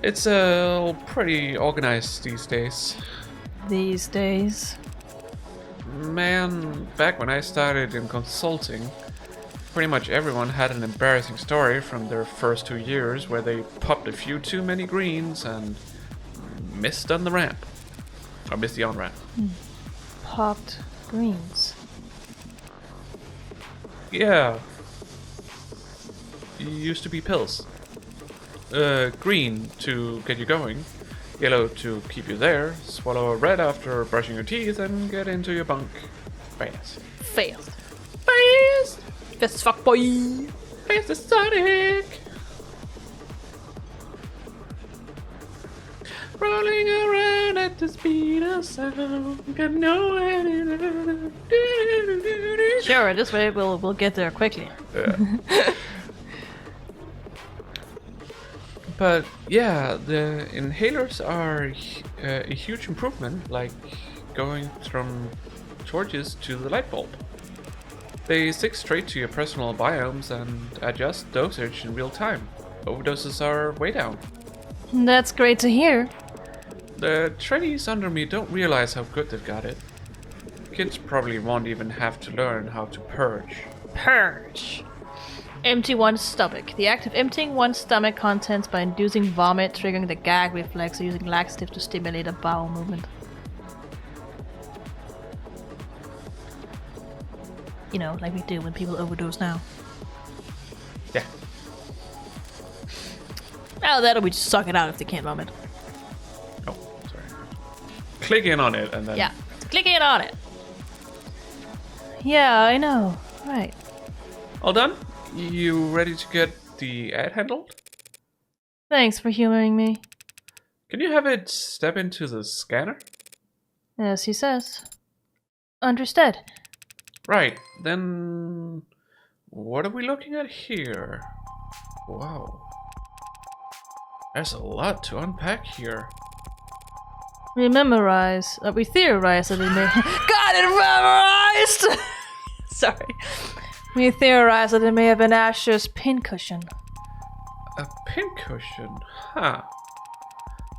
It's pretty organized these days. These days. Man, back when I started in consulting, pretty much everyone had an embarrassing story from their first 2 years where they popped a few too many greens and missed on the ramp. Or missed the on-ramp. Popped greens. Yeah. Used to be pills. Green to get you going, yellow to keep you there, swallow a red after brushing your teeth, and get into your bunk. Fast. Fast. Fast! Fast as fuck, boy. Fast as Sonic! Rolling around at the speed of sound. Got nowhere to... Sure, this way we'll get there quickly. Yeah. But yeah, the inhalers are a huge improvement, like going from torches to the light bulb. They stick straight to your personal biomes and adjust dosage in real time. Overdoses are way down. That's great to hear. The trainees under me don't realize how good they've got it. Kids probably won't even have to learn how to purge. Purge. Empty one's stomach. The act of emptying one's stomach contents by inducing vomit, triggering the gag reflex, or using laxative to stimulate a bowel movement. You know, like we do when people overdose now. Yeah. Oh, that'll we just suck it out if they can't vomit. Oh, sorry. Click in on it and then... Yeah, click in on it. Yeah, I know. Right. All done? You ready to get the ad handled? Thanks for humoring me. Can you have it step into the scanner? Yes, he says. Understood. Right, then... What are we looking at here? Wow. There's a lot to unpack here. We memorize. We theorize that it may. Got it memorized! Sorry. We theorize that it may have been Asher's pincushion. A pincushion? Huh.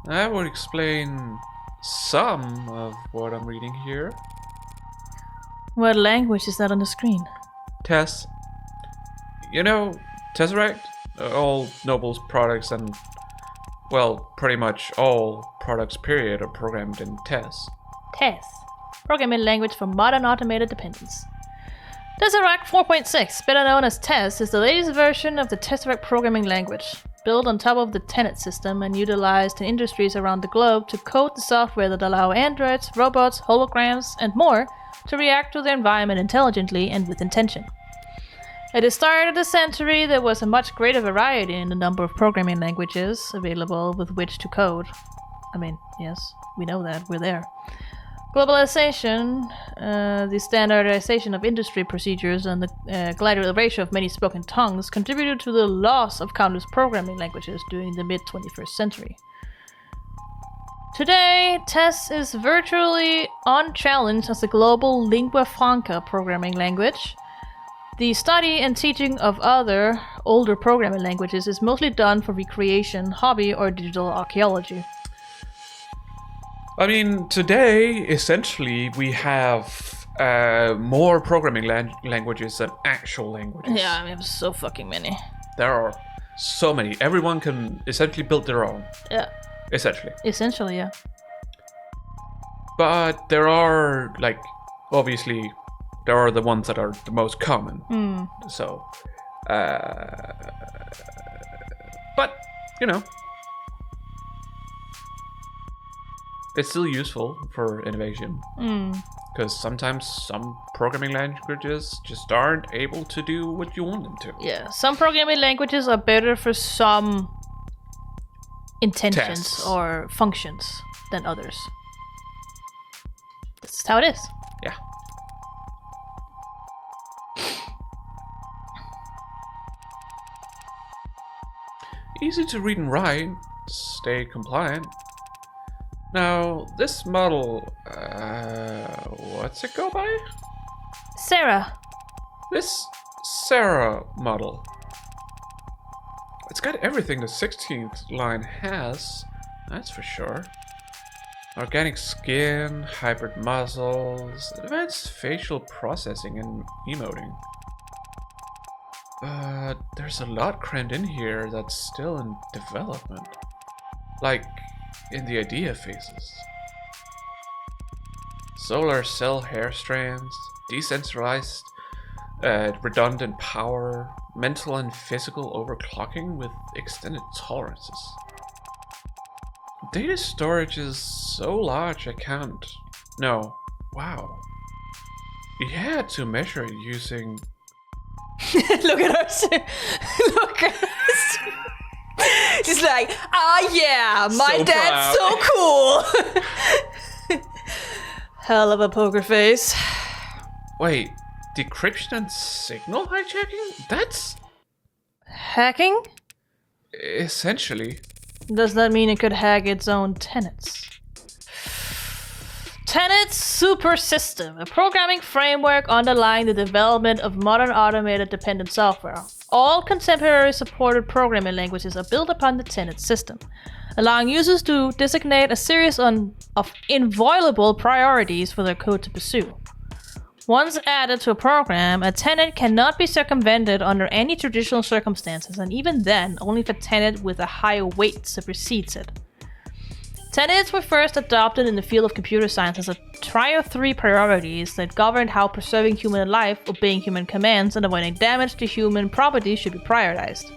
That would explain some of what I'm reading here. What language is that on the screen? Tess. You know, Tesseract? All Noble's products and, well, pretty much all products period are programmed in Tess. TESS. Programming language for modern automated dependence. Tesseract 4.6, better known as TESS, is the latest version of the Tesseract programming language, built on top of the Tenet system and utilized in industries around the globe to code the software that allow androids, robots, holograms, and more to react to their environment intelligently and with intention. At the start of the century, there was a much greater variety in the number of programming languages available with which to code. I mean, yes, we know that, we're there. Globalization, the standardization of industry procedures, and the glider ratio of many spoken tongues contributed to the loss of countless programming languages during the mid-21st century. Today, TESS is virtually unchallenged as a global lingua franca programming language. The study and teaching of other, older programming languages is mostly done for recreation, hobby, or digital archaeology. I mean, today, essentially, we have more programming languages than actual languages. Yeah, we have so fucking many. There are so many. Everyone can essentially build their own. Yeah. Essentially. Essentially, yeah. But there are, like, obviously, there are the ones that are the most common. So, but, you know, it's still useful for innovation. Because sometimes some programming languages just aren't able to do what you want them to. Yeah, some programming languages are better for some intentions Tests. or functions than others. That's how it is. Yeah. Easy to read and write, stay compliant. Now, this model, what's it go by? Sarah. This Sarah model. It's got everything the 16th line has, that's for sure. Organic skin, hybrid muscles, advanced facial processing and emoting. But there's a lot crammed in here that's still in development. Like, in the idea phases. Solar cell hair strands, decentralized redundant power, mental and physical overclocking with extended tolerances. Data storage is so large I can't... No. Wow. Yeah, to measure using... Look at us. Look at us. He's like, yeah, my So dad's so cool. Hell of a poker face. Wait, decryption and signal hijacking? That's... Hacking? essentially... Does that mean it could hack its own tenets? Tenets Super System, a programming framework underlying the development of modern automated dependent software. All contemporary supported programming languages are built upon the Tenet system, allowing users to designate a series of inviolable priorities for their code to pursue. Once added to a program, a tenet cannot be circumvented under any traditional circumstances, and even then, only if a tenet with a higher weight supersedes it. Tenets were first adopted in the field of computer science as a trio of 3 priorities that governed how preserving human life, obeying human commands, and avoiding damage to human property should be prioritized.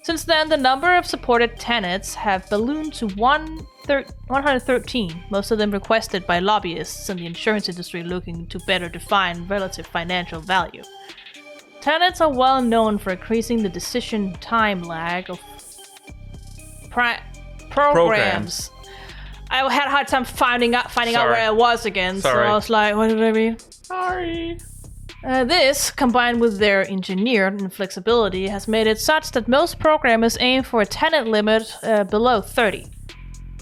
Since then, the number of supported tenets have ballooned to 113, most of them requested by lobbyists in the insurance industry looking to better define relative financial value. Tenets are well known for increasing the decision time lag of programs. I had a hard time finding out where I was again, so I was like, what did I read? Sorry. This, combined with their engineered inflexibility, has made it such that most programmers aim for a tenet limit below 30.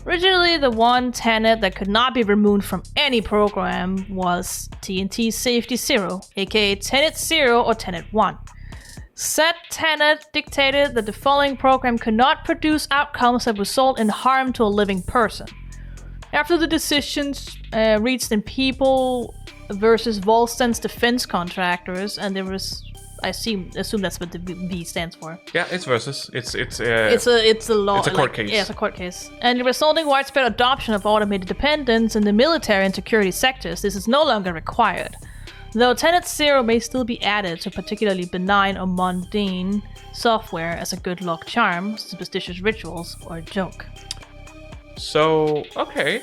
Originally, the one tenet that could not be removed from any program was TNT Safety 0, aka Tenet 0 or Tenet 1. Said tenet dictated that the following program could not produce outcomes that result in harm to a living person. After the decisions reached in People versus Volsten's defense contractors, and there was, I assume that's what the V stands for. Yeah, it's versus. It's a law. It's a court case. Yeah, it's a court case. And the resulting widespread adoption of automated dependence in the military and security sectors, this is no longer required. Though Tenet 0 may still be added to particularly benign or mundane software as a good luck charm, superstitious rituals, or a joke. So, okay.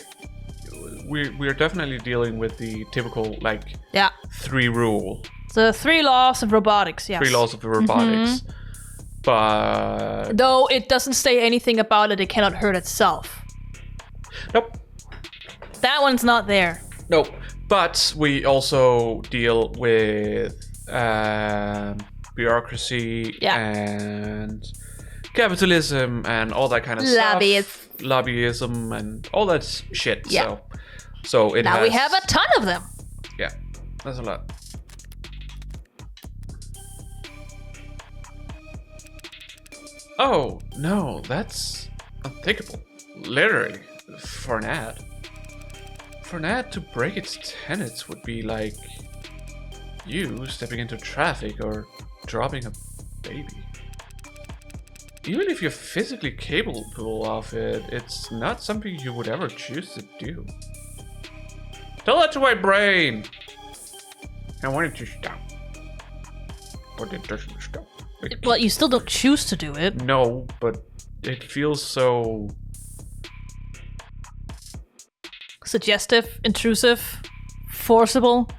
We're definitely dealing with the typical, 3 rule. The 3 laws of robotics, yes. 3 laws of robotics. Mm-hmm. But... though it doesn't say anything about it cannot hurt itself. Nope. That one's not there. Nope. But we also deal with bureaucracy and capitalism and all that kind of stuff. Lobbyism and all that shit. Yeah. So it now has... we have a ton of them. Yeah, that's a lot. Oh, no, that's unthinkable. Literally, for an ad. For an ad to break its tenets would be like you stepping into traffic or dropping a baby. Even if you're physically capable of it, it's not something you would ever choose to do. Tell that to my brain! I want it to stop. But it doesn't stop. Well, you still don't choose to do it. No, but it feels so... suggestive, intrusive, forcible.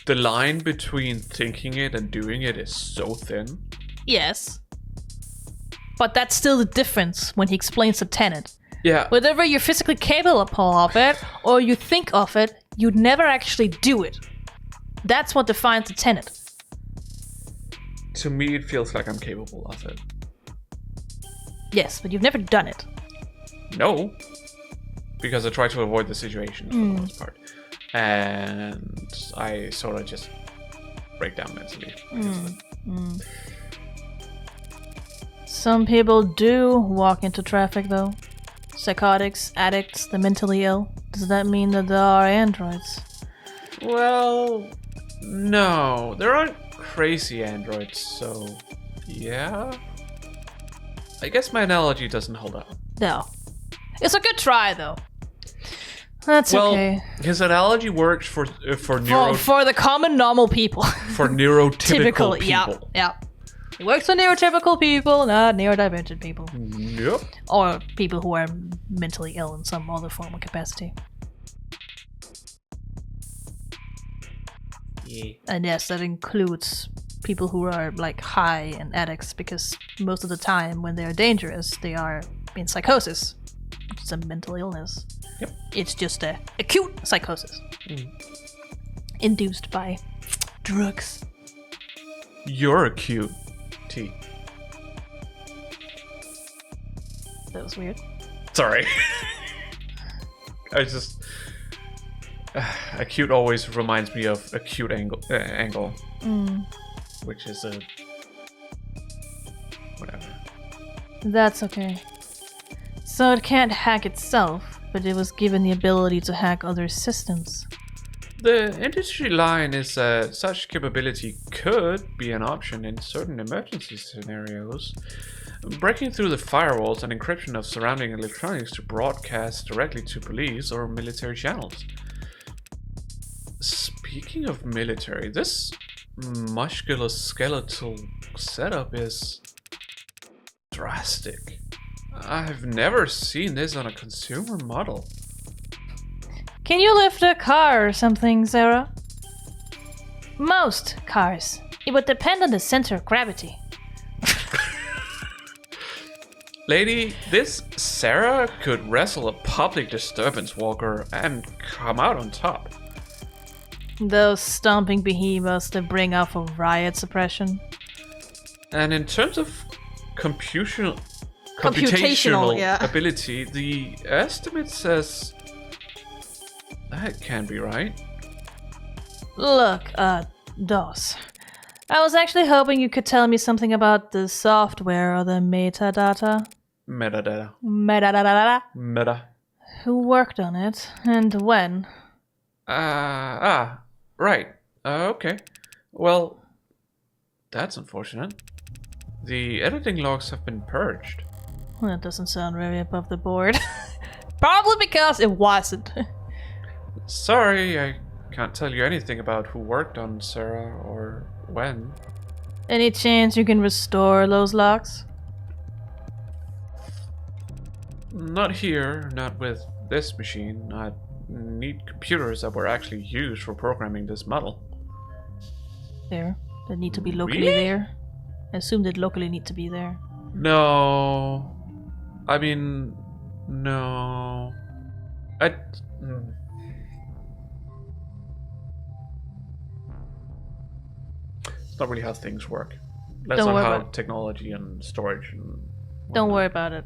The line between thinking it and doing it is so thin. Yes. But that's still the difference when he explains the tenet. Yeah. Whether you're physically capable of it or you think of it, you'd never actually do it. That's what defines the tenet. To me, it feels like I'm capable of it. Yes, but you've never done it. No. Because I try to avoid the situation for the most part. And I sort of just break down mentally. Some people do walk into traffic, though. Psychotics, addicts, the mentally ill. Does that mean that there are androids? Well, no. There aren't crazy androids, so yeah. I guess my analogy doesn't hold up. No. It's a good try, though. That's okay. His analogy works for the common normal people. For neurotypical people. Yeah. It works for neurotypical people, not neurodivergent people. Yep. Or people who are mentally ill in some other form or capacity. Yeah. And yes, that includes people who are like high and addicts, because most of the time when they're dangerous, they are in psychosis, which is a mental illness. Yep. It's just a acute psychosis induced by drugs. You're a cute T. That was weird. Sorry. I just acute always reminds me of acute angle, which is a whatever. That's okay. So it can't hack itself, but it was given the ability to hack other systems. The industry line is that such capability could be an option in certain emergency scenarios. Breaking through the firewalls and encryption of surrounding electronics to broadcast directly to police or military channels. Speaking of military, this musculoskeletal setup is drastic. I've never seen this on a consumer model. Can you lift a car or something, Sarah? Most cars. It would depend on the center of gravity. Lady, this Sarah could wrestle a public disturbance walker and come out on top. Those stomping behemoths that bring out for riot suppression. And in terms of computational yeah. ability, the estimate says that can't be right. Look, DOS. I was actually hoping you could tell me something about the software or the metadata. Metadata. Metadata. Meta. Who worked on it, and when? Right. Okay. Well, that's unfortunate. The editing logs have been purged. Well, that doesn't sound very above the board. Probably because it wasn't. Sorry, I can't tell you anything about who worked on Sarah or when. Any chance you can restore those logs? Not here, not with this machine. I need computers that were actually used for programming this model. There. They need to be locally Really? there. I assume they'd locally need to be there. No. I mean, no. It's not really how things work. That's Don't not worry how about it. technology and storage and Don't whatnot. worry about it.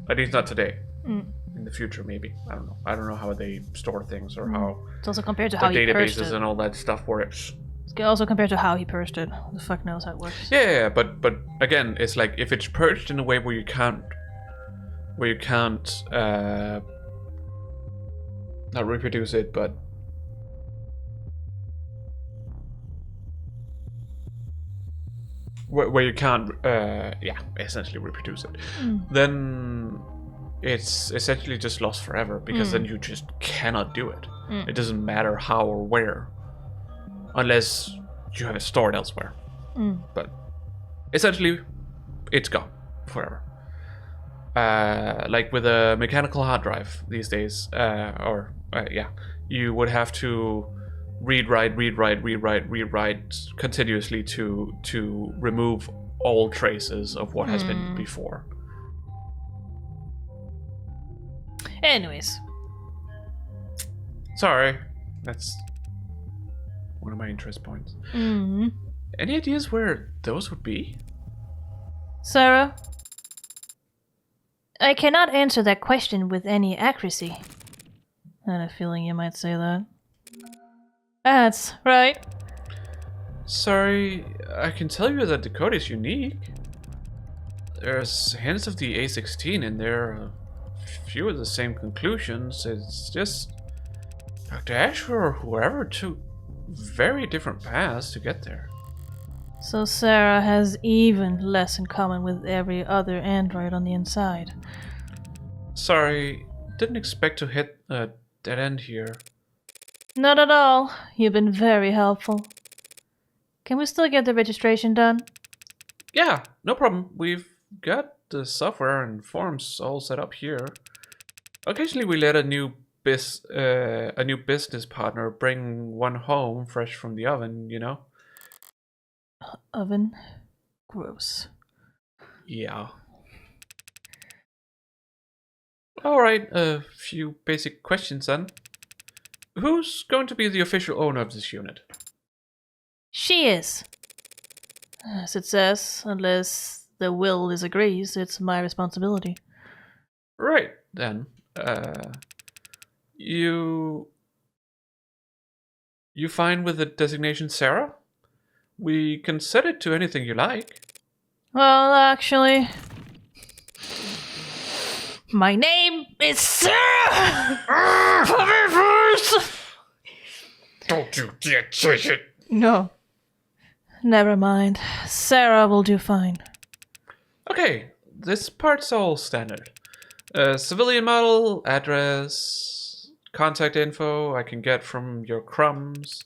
At least not today. Mm. In the future, maybe. I don't know. I don't know how they store things or how It's also compared to the how he pursed databases it. and all that stuff works. It's also compared to how he pursed it. Who the fuck knows how it works? Yeah, but again, it's like if it's purged in a way where you can't not reproduce it, but where you can't essentially reproduce it, then it's essentially just lost forever, because then you just cannot do it. It doesn't matter how or where, unless you have it stored elsewhere. But essentially, it's gone forever. Like with a mechanical hard drive these days, you would have to read, write continuously to remove all traces of what has been before. Anyways. Sorry, that's one of my interest points. Any ideas where those would be? Sarah? I cannot answer that question with any accuracy. I had a feeling you might say that. That's right. Sorry, I can tell you that the code is unique. There's hints of the A16 in there, a few of the same conclusions. It's just Dr. Asher or whoever took very different paths to get there. So Sarah has even less in common with every other android on the inside. Sorry, didn't expect to hit a dead end here. Not at all. You've been very helpful. Can we still get the registration done? Yeah, no problem. We've got the software and forms all set up here. Occasionally we let a new a new business partner, bring one home fresh from the oven, you know? Oven? Gross. Yeah. Alright, a few basic questions then. Who's going to be the official owner of this unit? She is. As it says, unless the will disagrees, it's my responsibility. Right, then. You fine with the designation Sarah? We can set it to anything you like. Well, actually, my name is Sarah! Put me first! Don't you dare change it! No. Never mind. Sarah will do fine. Okay, this part's all standard. Civilian model, address, contact info I can get from your crumbs.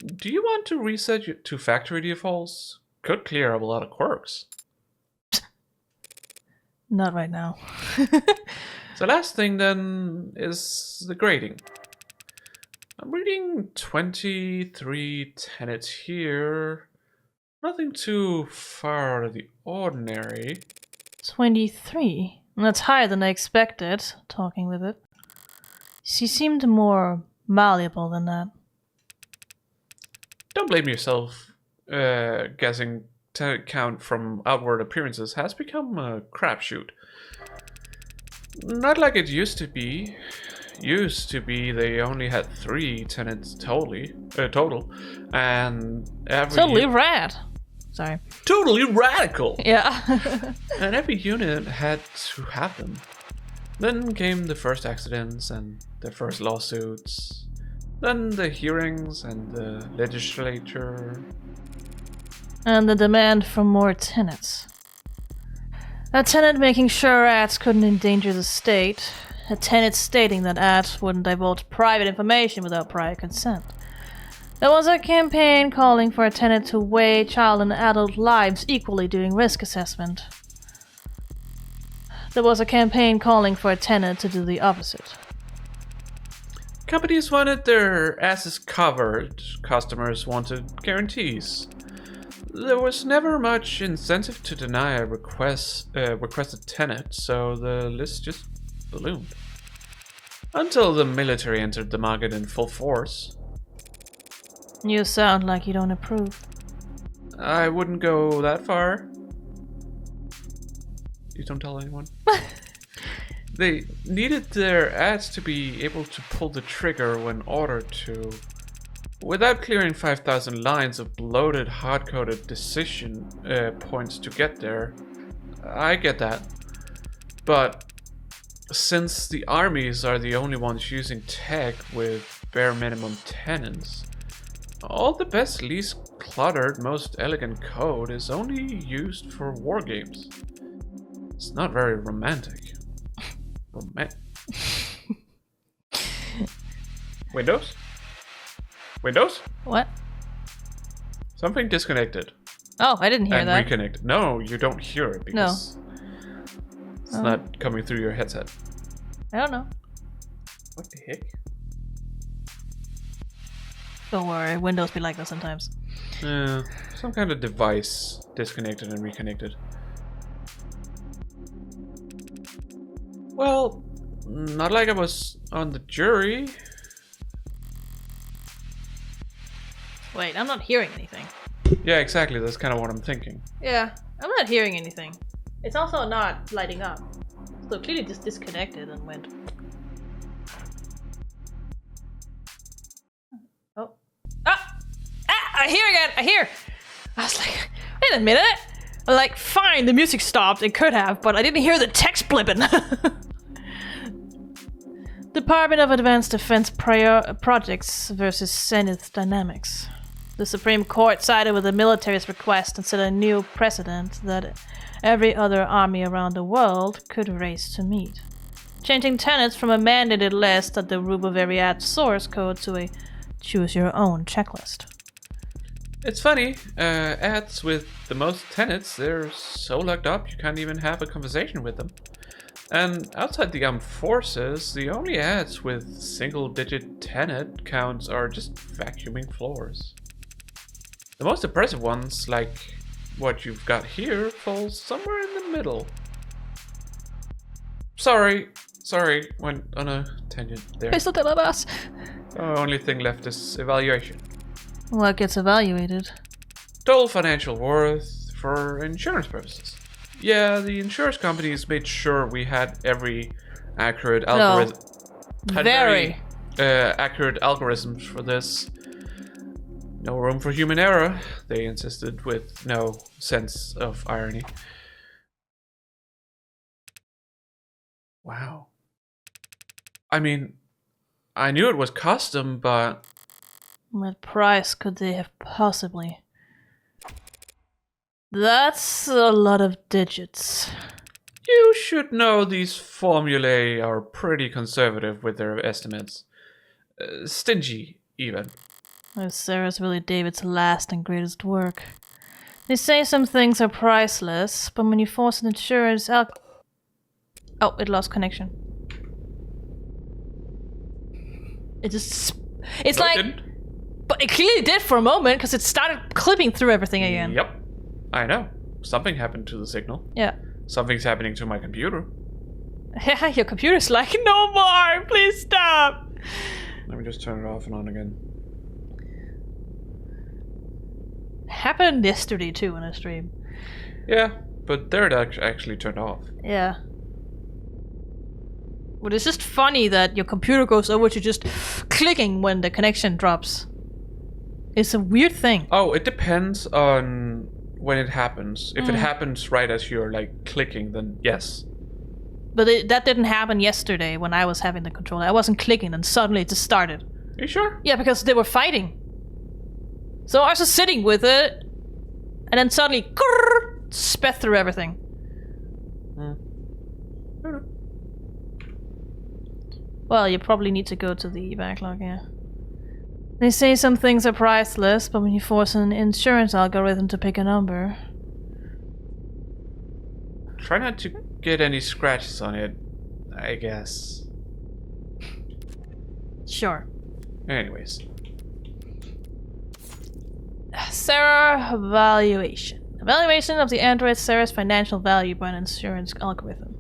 Do you want to reset to factory defaults? Could clear up a lot of quirks. Not right now. The last thing then is the grading. I'm reading 23 tenets here. Nothing too far out of the ordinary. 23? That's higher than I expected, talking with it. She seemed more malleable than that. Don't blame yourself. Guessing tenant count from outward appearances has become a crapshoot. Not like it used to be. Used to be they only had 3 tenants total, and every Totally rad. Sorry. totally radical. Yeah. And every unit had to have them. Then came the first accidents and the first lawsuits. Then the hearings and the legislature. And the demand for more tenants. A tenant making sure ads couldn't endanger the state. A tenant stating that ads wouldn't divulge private information without prior consent. There was a campaign calling for a tenant to weigh child and adult lives equally during risk assessment. There was a campaign calling for a tenant to do the opposite. Companies wanted their asses covered. Customers wanted guarantees. There was never much incentive to deny a requested tenant, so the list just ballooned. Until the military entered the market in full force. You sound like you don't approve. I wouldn't go that far. You don't tell anyone. They needed their ads to be able to pull the trigger when ordered to. Without clearing 5,000 lines of bloated, hard-coded decision points to get there. I get that. But since the armies are the only ones using tech with bare minimum tenants, all the best, least cluttered, most elegant code is only used for war games. It's not very romantic. Windows? Windows? What? Something disconnected. Oh, I didn't hear and that. reconnected. No, you don't hear it because it's not coming through your headset. I don't know. What the heck? Don't worry, Windows be like that sometimes. Some kind of device disconnected and reconnected. Well, not like I was on the jury. Wait, I'm not hearing anything. Yeah, exactly. That's kind of what I'm thinking. Yeah, I'm not hearing anything. It's also not lighting up. So clearly just disconnected and went. Oh. I hear again! I hear! I was like, wait a minute! Like, fine, the music stopped. It could have, but I didn't hear the text blipping. Department of Advanced Defense Projects versus Zenith Dynamics. The Supreme Court sided with the military's request and set a new precedent that every other army around the world could race to meet. Changing tenets from a mandated list at the root of every ad source code to a choose-your-own checklist. It's funny, ads with the most tenets, they're so locked up you can't even have a conversation with them. And outside the armed forces, the only ads with single-digit tenant counts are just vacuuming floors. The most impressive ones, like what you've got here, fall somewhere in the middle. Sorry, went on a tangent there. Please don't tell us. Only thing left is evaluation. What gets evaluated? Total financial worth for insurance purposes. Yeah, the insurance companies made sure we had every accurate algorithm. Very accurate algorithms for this. No room for human error, they insisted with no sense of irony. Wow. I mean, I knew it was custom, but... What price could they have possibly? That's a lot of digits. You should know these formulae are pretty conservative with their estimates. Stingy, even. If Sarah's really David's last and greatest work. They say some things are priceless, but when you force an insurance out... Oh, it lost connection. It just... It's No, like... it didn't. But it clearly did for a moment, because it started clipping through everything again. Yep. I know. Something happened to the signal. Yeah. Something's happening to my computer. Your computer's like, no more! Please stop! Let me just turn it off and on again. Happened yesterday too in a stream. Yeah, but there it actually turned off. Yeah. But it's just funny that your computer goes over to just clicking when the connection drops. It's a weird thing. Oh, it depends on when it happens. If it happens right as you're like clicking, then yes. But that didn't happen yesterday when I was having the controller. I wasn't clicking and suddenly it just started. Are you sure? Yeah, because they were fighting. So I was just sitting with it, and then suddenly grrr, sped through everything. Well, you probably need to go to the backlog, yeah. They say some things are priceless, but when you force an insurance algorithm to pick a number... Try not to get any scratches on it, I guess. Sure. Anyways. Sarah evaluation. Evaluation of the android Sarah's financial value by an insurance algorithm.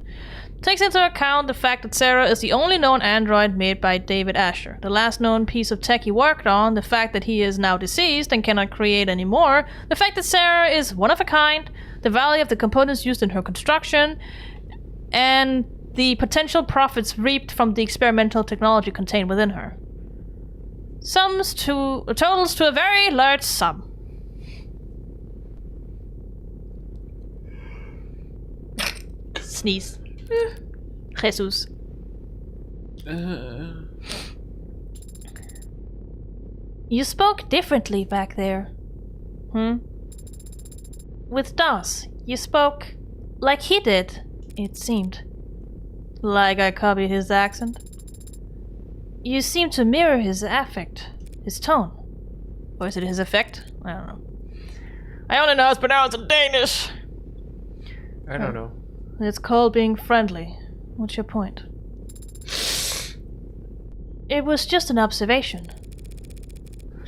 Takes into account the fact that Sarah is the only known android made by David Asher, the last known piece of tech he worked on, the fact that he is now deceased and cannot create any more, the fact that Sarah is one of a kind, the value of the components used in her construction, and the potential profits reaped from the experimental technology contained within her. Totals to a very large sum. Sneeze. Jesus. You spoke differently back there. With Das, you spoke like he did, it seemed. Like I copied his accent. You seem to mirror his affect, his tone. Or is it his effect? I don't know. I only know it's pronounced in Danish. I don't know. It's called being friendly. What's your point? It was just an observation.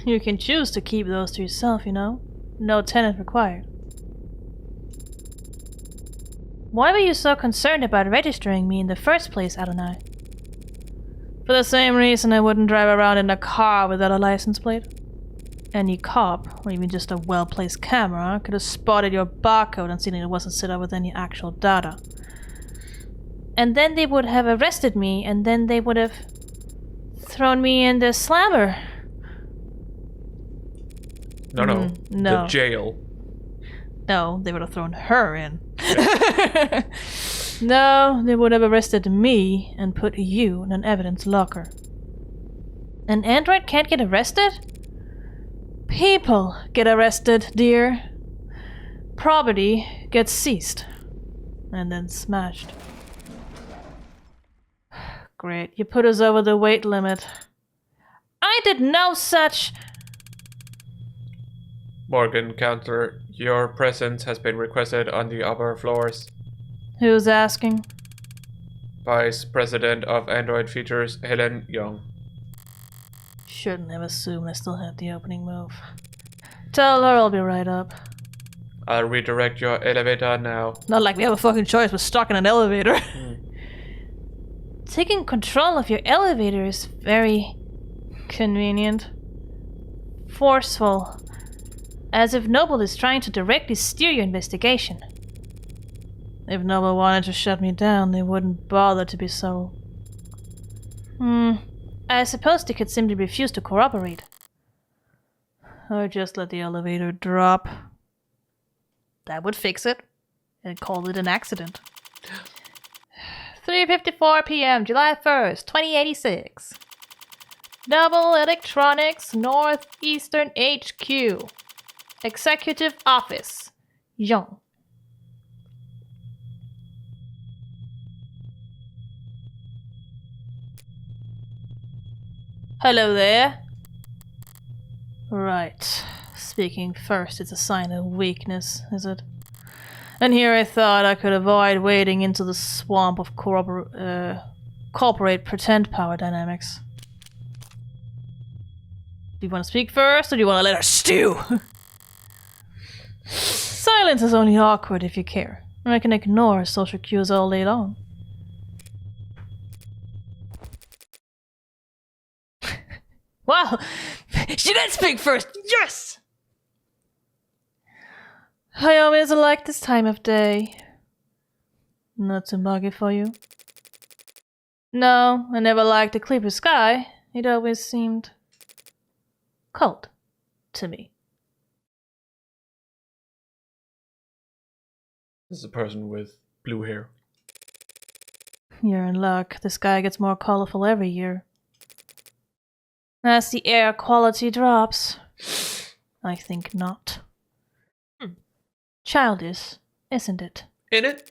You can choose to keep those to yourself, you know. No tenant required. Why were you so concerned about registering me in the first place, Adonai? For the same reason I wouldn't drive around in a car without a license plate. Any cop, or even just a well-placed camera, could have spotted your barcode and seen it wasn't set up with any actual data. And then they would have arrested me, and then they would have thrown me in the slammer. No. No. The jail. No, they would have thrown her in. Yeah. No, they would have arrested me and put you in an evidence locker. An android can't get arrested? People get arrested, dear. Property gets seized. And then smashed. Great, you put us over the weight limit. I did no such... Morgan, counselor, your presence has been requested on the upper floors. Who's asking? Vice President of Android Features, Helen Young. Shouldn't have assumed I still have the opening move. Tell her I'll be right up. I'll redirect your elevator now. Not like we have a fucking choice, we're stuck in an elevator. Taking control of your elevator is very convenient. Forceful. As if Noble is trying to directly steer your investigation. If Noble wanted to shut me down, they wouldn't bother to be so... I suppose they could simply refuse to cooperate. Or just let the elevator drop. That would fix it. And call it an accident. 3:54 p.m., July 1st, 2086. Noble Electronics Northeastern HQ. Executive Office. Young. Hello there. Right. Speaking first is a sign of weakness, is it? And here I thought I could avoid wading into the swamp of corporate pretend power dynamics. Do you want to speak first, or do you want to let her stew? Silence is only awkward if you care. I can ignore social cues all day long. Wow! She did speak first! Yes! I always like this time of day. Not too muggy for you? No, I never liked the clear sky. It always seemed cold to me. This is a person with blue hair. You're in luck. The sky gets more colorful every year. As the air quality drops, I think not. Childish, isn't it? In it?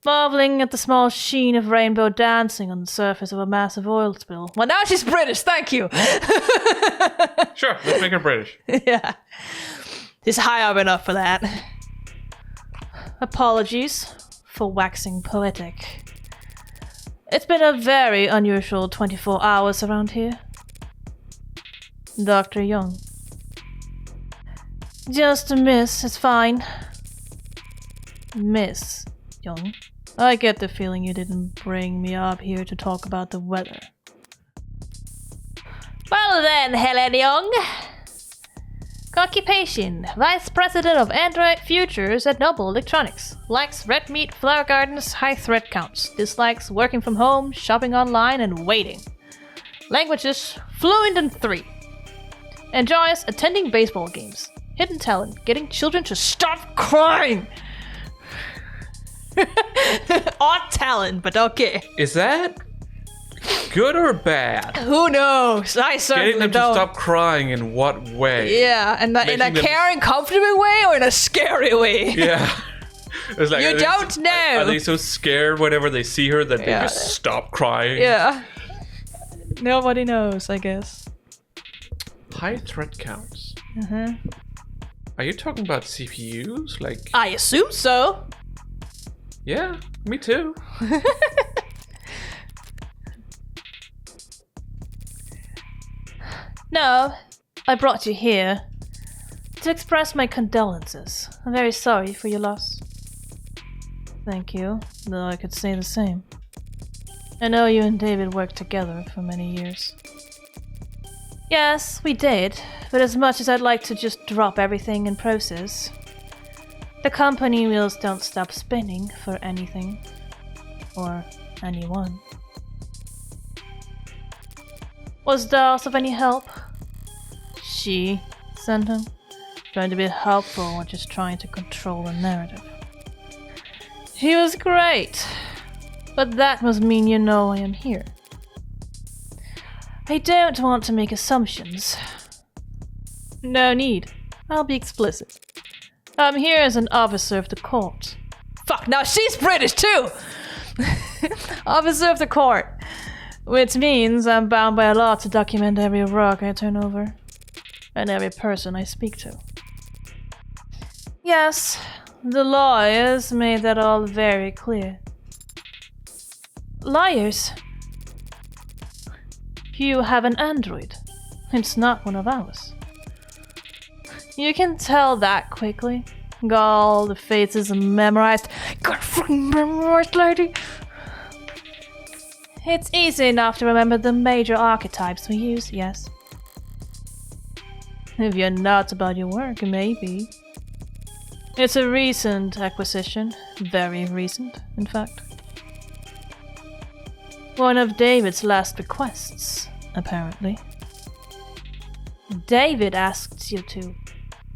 Marveling at the small sheen of rainbow dancing on the surface of a massive oil spill. Well, now she's British, thank you! Sure, let's make her British. Yeah. She's high up enough for that. Apologies for waxing poetic. It's been a very unusual 24 hours around here. Dr. Young. Just a miss, it's fine. Miss Young. I get the feeling you didn't bring me up here to talk about the weather. Well then, Helen Young. Occupation: Vice President of Android Futures at Noble Electronics. Likes red meat, flower gardens, high threat counts. Dislikes working from home, shopping online, and waiting. Languages: fluent in 3. Enjoys attending baseball games. Hidden talent: getting children to stop crying. Odd talent, but okay. Is that good or bad? Who knows? I certainly Getting them don't. to stop crying in what way? Yeah, and in a Making them- caring, comforting way or in a scary way? Yeah. It's like, You don't know. Are they so scared whenever they see her that they Yeah. just stop crying? Yeah. Nobody knows, I guess. High threat counts. Uh-huh. Are you talking about CPUs? Like, I assume so. yeah, me too. No, I brought you here to express my condolences. I'm very sorry for your loss. Thank you, though I could say the same. I know you and David worked together for many years. Yes, we did, but as much as I'd like to just drop everything and process, the company wheels don't stop spinning for anything. Or anyone. Was Dawes of any help? She sent him, trying to be helpful or just trying to control the narrative. He was great, but that must mean you know I am here. I don't want to make assumptions. No need. I'll be explicit. I'm here as an officer of the court. Fuck, now she's British too! Officer of the court. Which means I'm bound by law to document every rock I turn over. And every person I speak to. Yes, the lawyers made that all very clear. Liars. You have an android. It's not one of ours. You can tell that quickly. Got all the faces memorized. Got fucking memorized, lady. It's easy enough to remember the major archetypes we use, yes. If you're nuts about your work, maybe. It's a recent acquisition. Very recent, in fact. One of David's last requests, apparently. David asked you to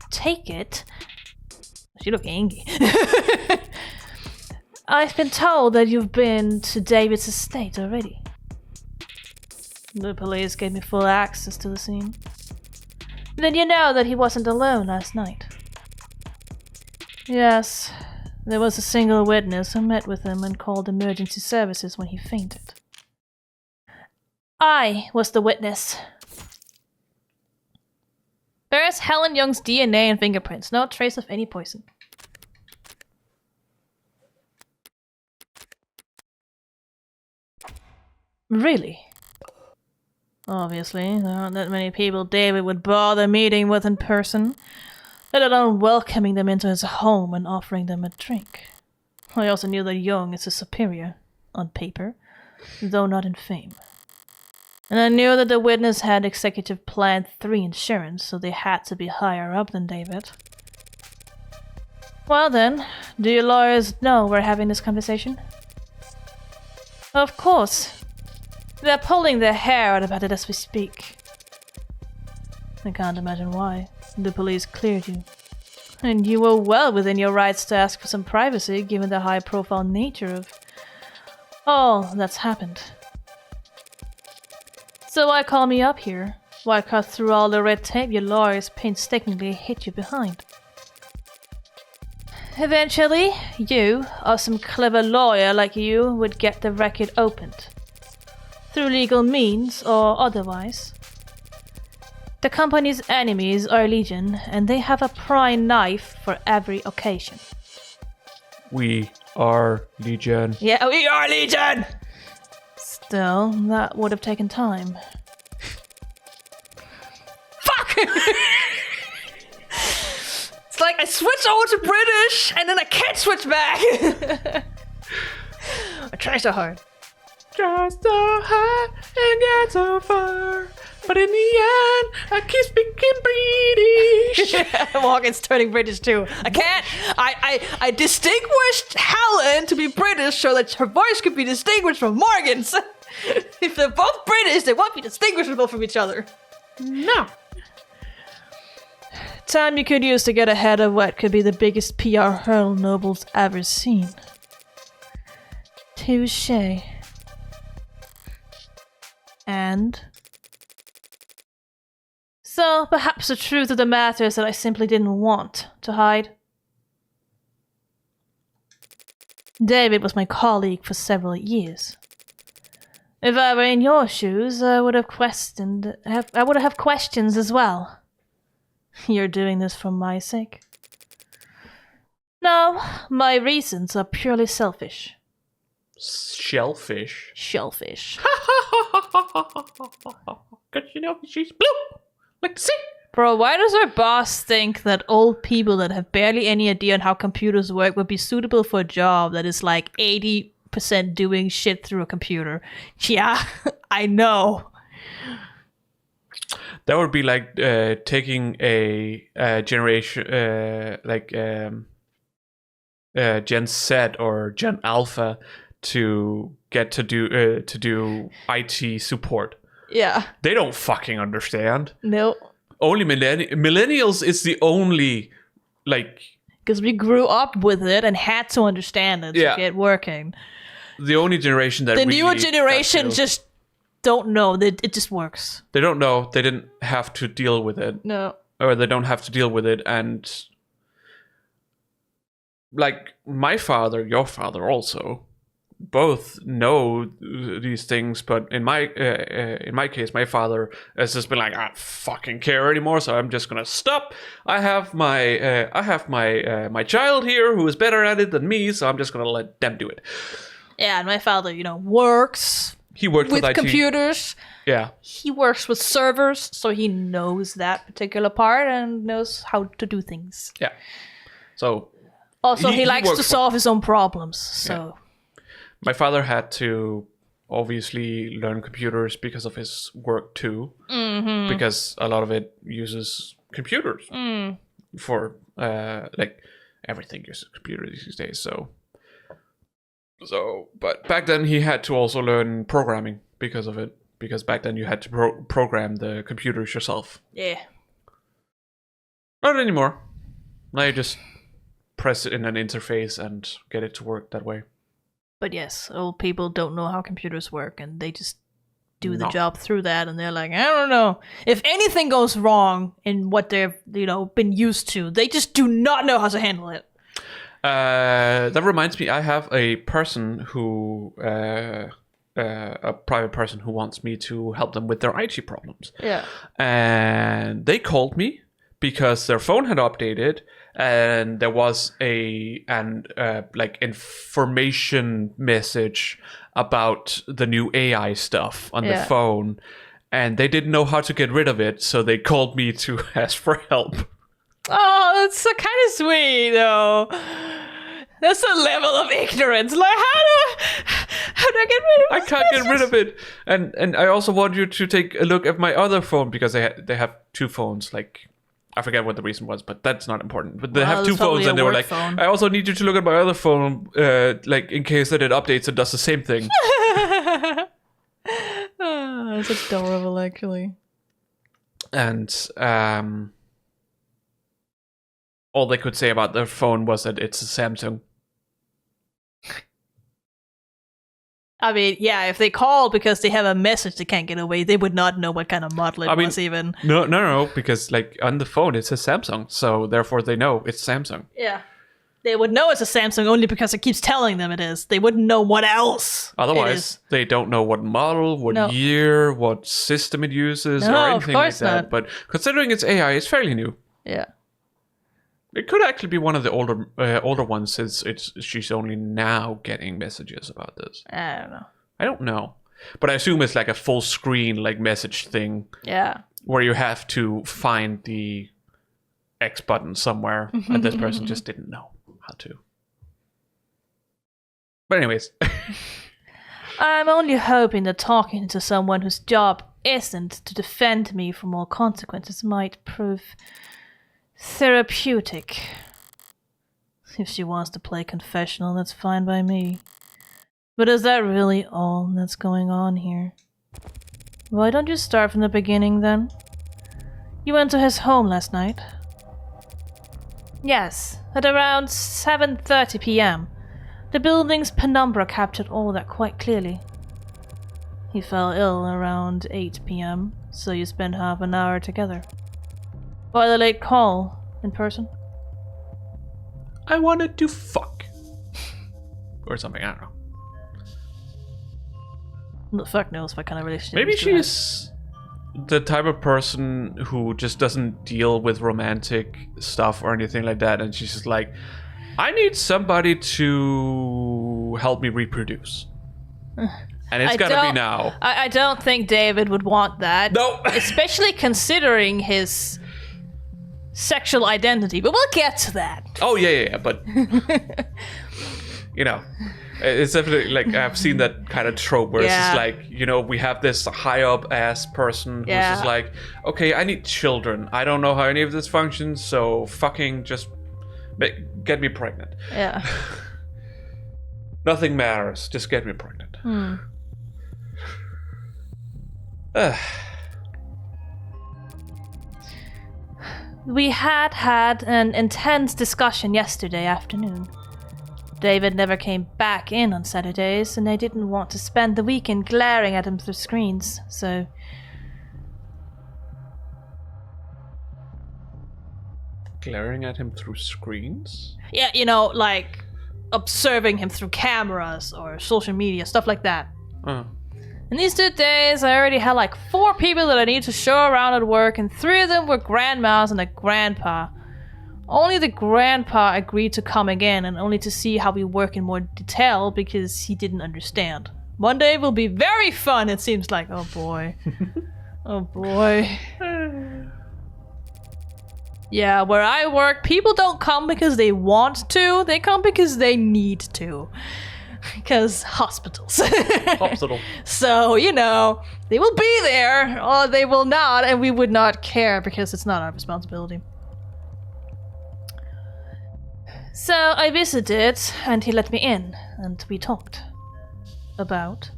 take it. She looked angry. I've been told that you've been to David's estate already. The police gave me full access to the scene. Then you know that he wasn't alone last night. Yes, there was a single witness who met with him and called emergency services when he fainted. I was the witness. There's Helen Young's DNA and fingerprints, no trace of any poison. Really? Obviously, there aren't that many people David would bother meeting with in person, let alone welcoming them into his home and offering them a drink. I also knew that Young is his superior, on paper, though not in fame. And I knew that the witness had Executive Plan 3 insurance, so they had to be higher up than David. Well then, do your lawyers know we're having this conversation? Of course. They're pulling their hair out about it as we speak. I can't imagine why. The police cleared you. And you were well within your rights to ask for some privacy, given the high-profile nature of all that's happened. So why call me up here? Why cut through all the red tape your lawyers painstakingly hid you behind? Eventually, you, or some clever lawyer like you, would get the record opened. Through legal means or otherwise. The company's enemies are legion, and they have a prying knife for every occasion. We are Legion. Yeah, we are legion! Still, that would have taken time. Fuck! It's like I switch over to British, and then I can't switch back! I try so hard. Try so hard and get so far, but in the end, I keep speaking British. Morgan's turning British too. I can't. I distinguished Helen to be British so that her voice could be distinguished from Morgan's. If they're both British, they won't be distinguishable from each other. No. Time you could use to get ahead of what could be the biggest PR hurl Noble's ever seen. Touché. And? So, perhaps the truth of the matter is that I simply didn't want to hide. David was my colleague for several years. If I were in your shoes, I would have questions as well. You're doing this for my sake? No, my reasons are purely selfish. Shellfish. Shellfish. Cause you know she's blue, like the sea. Bro, why does our boss think that old people that have barely any idea on how computers work would be suitable for a job that is like 80% doing shit through a computer? Yeah, I know. That would be like taking a generation Gen Z or Gen Alpha to get to do IT support. Yeah. They don't fucking understand. No. Only millennials is the only, like... Because we grew up with it and had to understand it to get working. The only generation that the newer generation just don't know. It just works. They don't know. They didn't have to deal with it. No. Or they don't have to deal with it. And like my father, your father also, both know these things, but in my case, my father has just been like, I don't fucking care anymore, so I'm just gonna stop. I have my my child here who is better at it than me, so I'm just gonna let them do it. Yeah, and my father, works He worked with IT. computers. Yeah. He works with servers, so he knows that particular part and knows how to do things. Yeah. So Also, he He likes worked to for- solve his own problems, so... my father had to obviously learn computers because of his work too, because a lot of it uses computers for like everything uses computers these days. So, but back then he had to also learn programming because of it. Because back then you had to program the computers yourself. Yeah. Not anymore. Now you just press it in an interface and get it to work that way. But yes, old people don't know how computers work, and they just do the No. job through that, and they're like, I don't know. If anything goes wrong in what they've, been used to, they just do not know how to handle it. That reminds me, I have a person who, a private person who wants me to help them with their IT problems. Yeah. And they called me because their phone had updated and there was like information message about the new AI stuff on the phone, and they didn't know how to get rid of it, so they called me to ask for help. Oh, that's so kind of sweet, though. That's a level of ignorance. Like, how do I get rid of I this can't get rid message? of it. And I also want you to take a look at my other phone, because they have two phones. Like, I forget what the reason was, but that's not important. But they Well, have two it's probably phones, and a they were work like, phone. I also need you to look at my other phone, like in case that it updates and does the same thing. Oh, that's adorable, actually. And all they could say about their phone was that it's a Samsung. I mean, yeah, if they call because they have a message they can't get away, they would not know what kind of model it was even. No, because like on the phone it says Samsung, so therefore they know it's Samsung. Yeah. They would know it's a Samsung only because it keeps telling them it is. They wouldn't know what else. it Otherwise, is. they don't know what model, what No. year, what system it uses, No, or of anything like course that. not. But considering it's AI, it's fairly new. Yeah. It could actually be one of the older ones, since she's only now getting messages about this. I don't know. I don't know, but I assume it's like a full screen like message thing Yeah. where you have to find the X button somewhere, and this person just didn't know how to. But anyways, I'm only hoping that talking to someone whose job isn't to defend me from all consequences might prove therapeutic. If she wants to play confessional, that's fine by me. But is that really all that's going on here? Why don't you start from the beginning then? You went to his home last night. Yes, at around 7:30 p.m. The building's penumbra captured all that quite clearly. He fell ill around 8 p.m., so you spent half an hour together. Why the late call? In person? I wanted to fuck. Or something, I don't know. The fuck knows what kind of relationship. Maybe these two had. she's the type of person who just doesn't deal with romantic stuff or anything like that, and she's just like, I need somebody to help me reproduce. And it's gotta be now. I don't think David would want that. No! Especially considering his sexual identity. But we'll get to that. Oh, yeah, but... you know, it's definitely, like, I've seen that kind of trope where it's Yeah. just like, you know, we have this high-up-ass person who's Yeah. just like, okay, I need children. I don't know how any of this functions, so fucking just get me pregnant. Yeah. Nothing matters. Just get me pregnant. We had an intense discussion yesterday afternoon. David never came back in on Saturdays, and I didn't want to spend the weekend glaring at him through screens, so... Glaring at him through screens? Yeah, like observing him through cameras or social media, stuff like that. Oh. And these 2 days, I already had like 4 people that I need to show around at work, and 3 of them were grandmas and a grandpa. Only the grandpa agreed to come again, and only to see how we work in more detail because he didn't understand. Monday will be very fun, it seems like. Oh boy. Oh boy. Yeah, where I work, people don't come because they want to, they come because they need to. Because hospitals. Hospital. So, you know, they will be there, or they will not, and we would not care because it's not our responsibility. So I visited, and he let me in, and we talked. About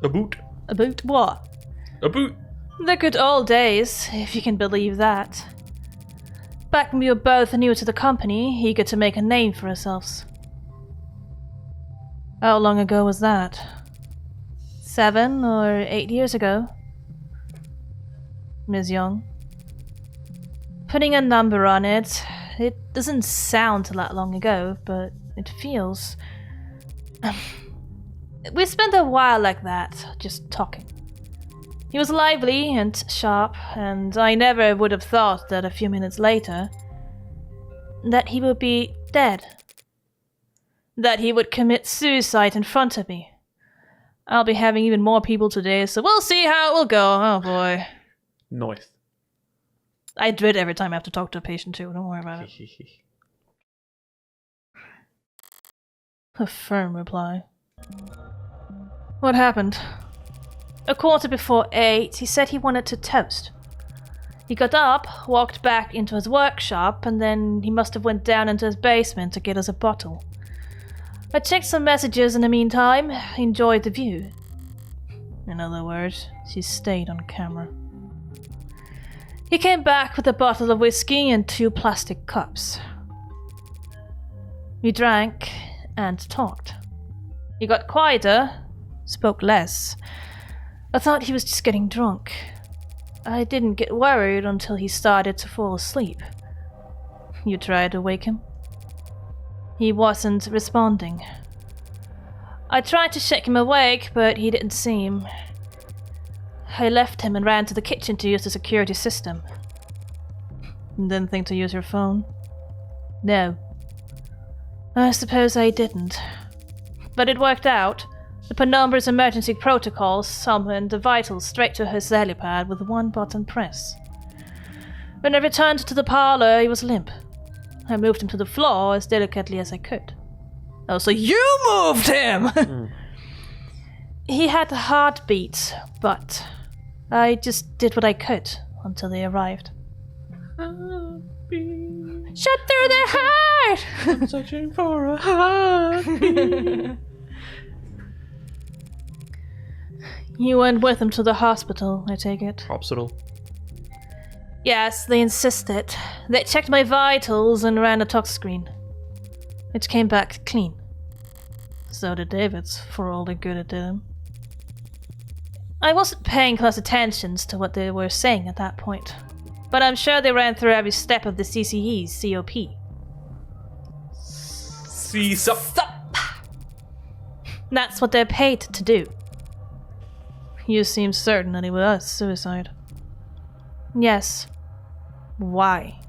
what? A boot. The good old days, if you can believe that. Back when we were both new to the company, eager to make a name for ourselves. How long ago was that? 7 or 8 years ago? Ms. Young. Putting a number on it, it doesn't sound that long ago, but it feels... We spent a while like that, just talking. He was lively and sharp, and I never would have thought that a few minutes later that he would be dead. That he would commit suicide in front of me. I'll be having even more people today, so we'll see how it will go. Oh boy. Nice. I dread every time I have to talk to a patient too, don't worry about it. A firm reply. What happened? 8:15, he said he wanted to toast. He got up, walked back into his workshop, and then he must have went down into his basement to get us a bottle. I checked some messages in the meantime, enjoyed the view. In other words, she stayed on camera. He came back with a bottle of whiskey and 2 plastic cups. We drank and talked. He got quieter, spoke less. I thought he was just getting drunk. I didn't get worried until he started to fall asleep. You tried to wake him? He wasn't responding. I tried to shake him awake, but he didn't seem. I left him and ran to the kitchen to use the security system. Didn't think to use your phone? No. I suppose I didn't. But it worked out. The Penumbra's emergency protocols summoned the vitals straight to his helipad with 1 button press. When I returned to the parlor, he was limp. I moved him to the floor as delicately as I could. Oh, so you moved him! He had a heartbeat, but I just did what I could until they arrived. Shut through their heart! I'm searching for a heartbeat. You went with him to the hospital, I take it. Hospital. Yes, they insisted. They checked my vitals and ran a tox screen. It came back clean. So did David's, for all the good it did him. I wasn't paying close attention to what they were saying at that point, but I'm sure they ran through every step of the CCE's COP. Sup. That's what they're paid to do. You seem certain that it was suicide. Yes. Why?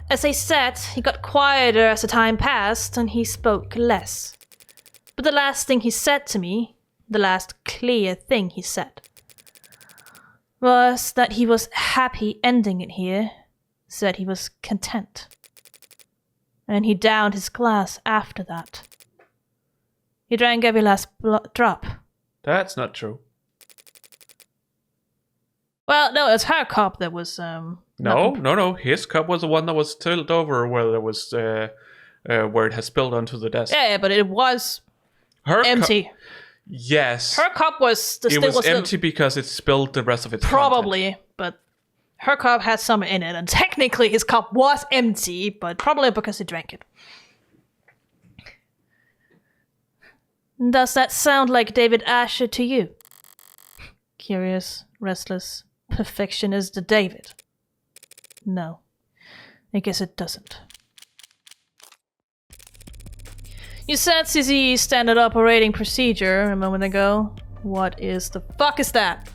As I said, he got quieter as the time passed, and he spoke less. But the last thing he said to me, the last clear thing he said, was that he was happy ending it here, said he was content. And he downed his glass after that. He drank every last drop. That's not true. Well, no, it's her cup that was, No. His cup was the one that was tilted over where there was, where it has spilled onto the desk. Yeah, but it was empty. Yes. Her cup was... It was empty because it spilled the rest of its probably, content. But her cup had some in it, and technically his cup was empty, but probably because he drank it. Does that sound like David Asher to you? Curious, restless, perfectionist David. No, I guess it doesn't. You said CCE standard operating procedure a moment ago. What is the fuck is that?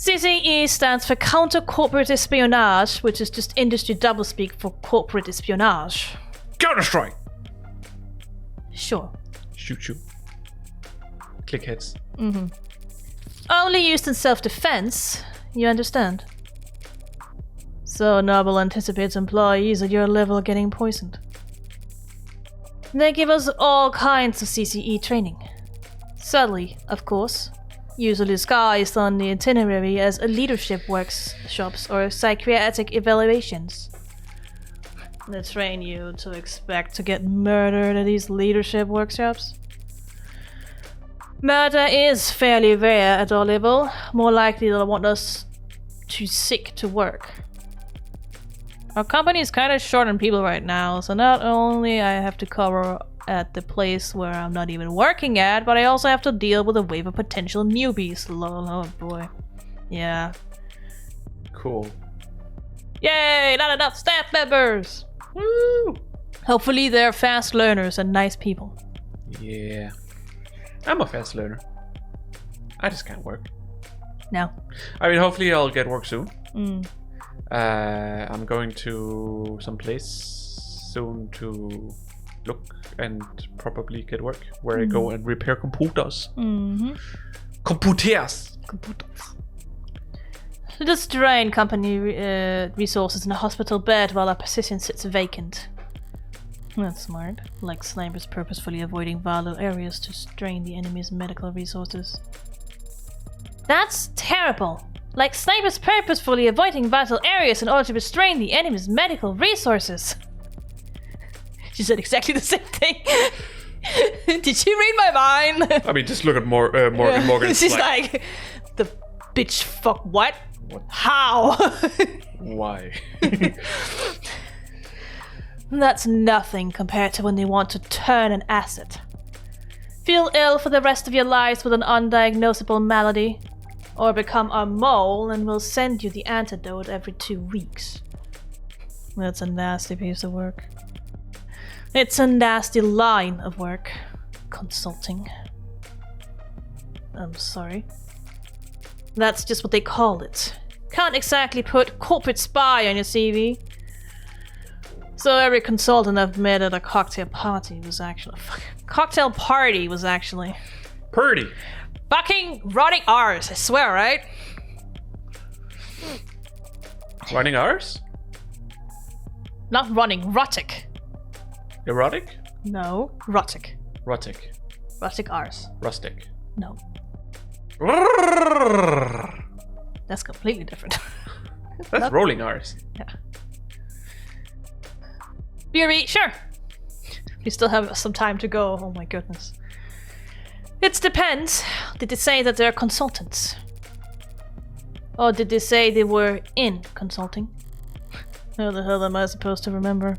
CCE stands for Counter Corporate Espionage, which is just industry doublespeak for corporate espionage. Counter-Strike! Sure. Shoot. Click heads. Only used in self-defense, you understand? So Noble anticipates employees at your level getting poisoned. They give us all kinds of CCE training. Subtly, of course. Usually disguised on the itinerary as a leadership workshops or psychiatric evaluations. They train you to expect to get murdered at these leadership workshops. Murder is fairly rare at our level. More likely they'll want us too sick to work. Our company is kind of short on people right now, so not only I have to cover at the place where I'm not even working at, but I also have to deal with a wave of potential newbies. Lol, oh boy. Yeah. Cool. Yay! Not enough staff members! Woo! Hopefully they're fast learners and nice people. Yeah. I'm a fast learner. I just can't work. No. I mean, hopefully I'll get work soon. I'm going to some place soon to look and probably get work where I go and repair computers. Computers! So just drain company resources in a hospital bed while our position sits vacant. That's smart. Like snipers purposefully avoiding vital areas to strain the enemy's medical resources. That's terrible! Like snipers purposefully avoiding vital areas in order to restrain the enemy's medical resources. She said exactly the same thing. Did she read my mind? I mean, just look at Morgan. She's like, the bitch fuck what? What? How? Why? That's nothing compared to when they want to turn an asset. Feel ill for the rest of your lives with an undiagnosable malady. Or become a mole and we'll send you the antidote every 2 weeks. That's a nasty piece of work. It's a nasty line of work. Consulting. I'm sorry. That's just what they call it. Can't exactly put corporate spy on your CV. So every consultant I've met at a cocktail party was actually... Cocktail party was actually... Purdy! Fucking running R's, I swear, right? Running ours? Not running, rotic. Erotic? No, rotic. Rotic. Rotic R's. Rustic. No, that's completely different. That's rolling ours. Yeah. Yuri, sure. We still have some time to go. Oh my goodness. It depends. Did they say that they're consultants? Or did they say they were in consulting? How the hell am I supposed to remember?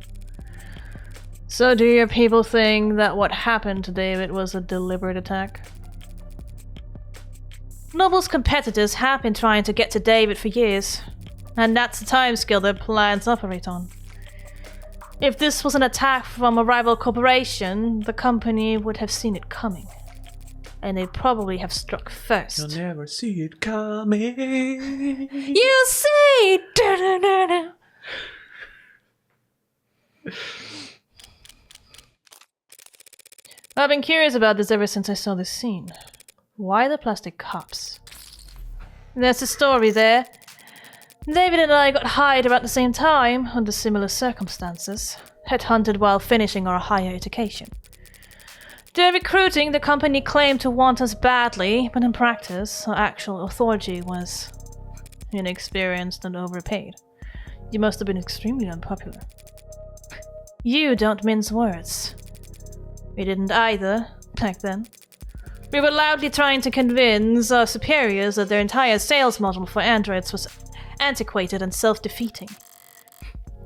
So do your people think that what happened to David was a deliberate attack? Noble's competitors have been trying to get to David for years, and that's the timescale their plans operate on. If this was an attack from a rival corporation, the company would have seen it coming. And they'd probably have struck first. You'll never see it coming. You see! Da-da-da-da. I've been curious about this ever since I saw this scene. Why the plastic cups? There's a story there. David and I got hired about the same time, under similar circumstances. Headhunted while finishing our higher education. During recruiting, the company claimed to want us badly, but in practice, our actual authority was inexperienced and overpaid. You must have been extremely unpopular. You don't mince words. We didn't either, back then. We were loudly trying to convince our superiors that their entire sales model for androids was antiquated and self-defeating.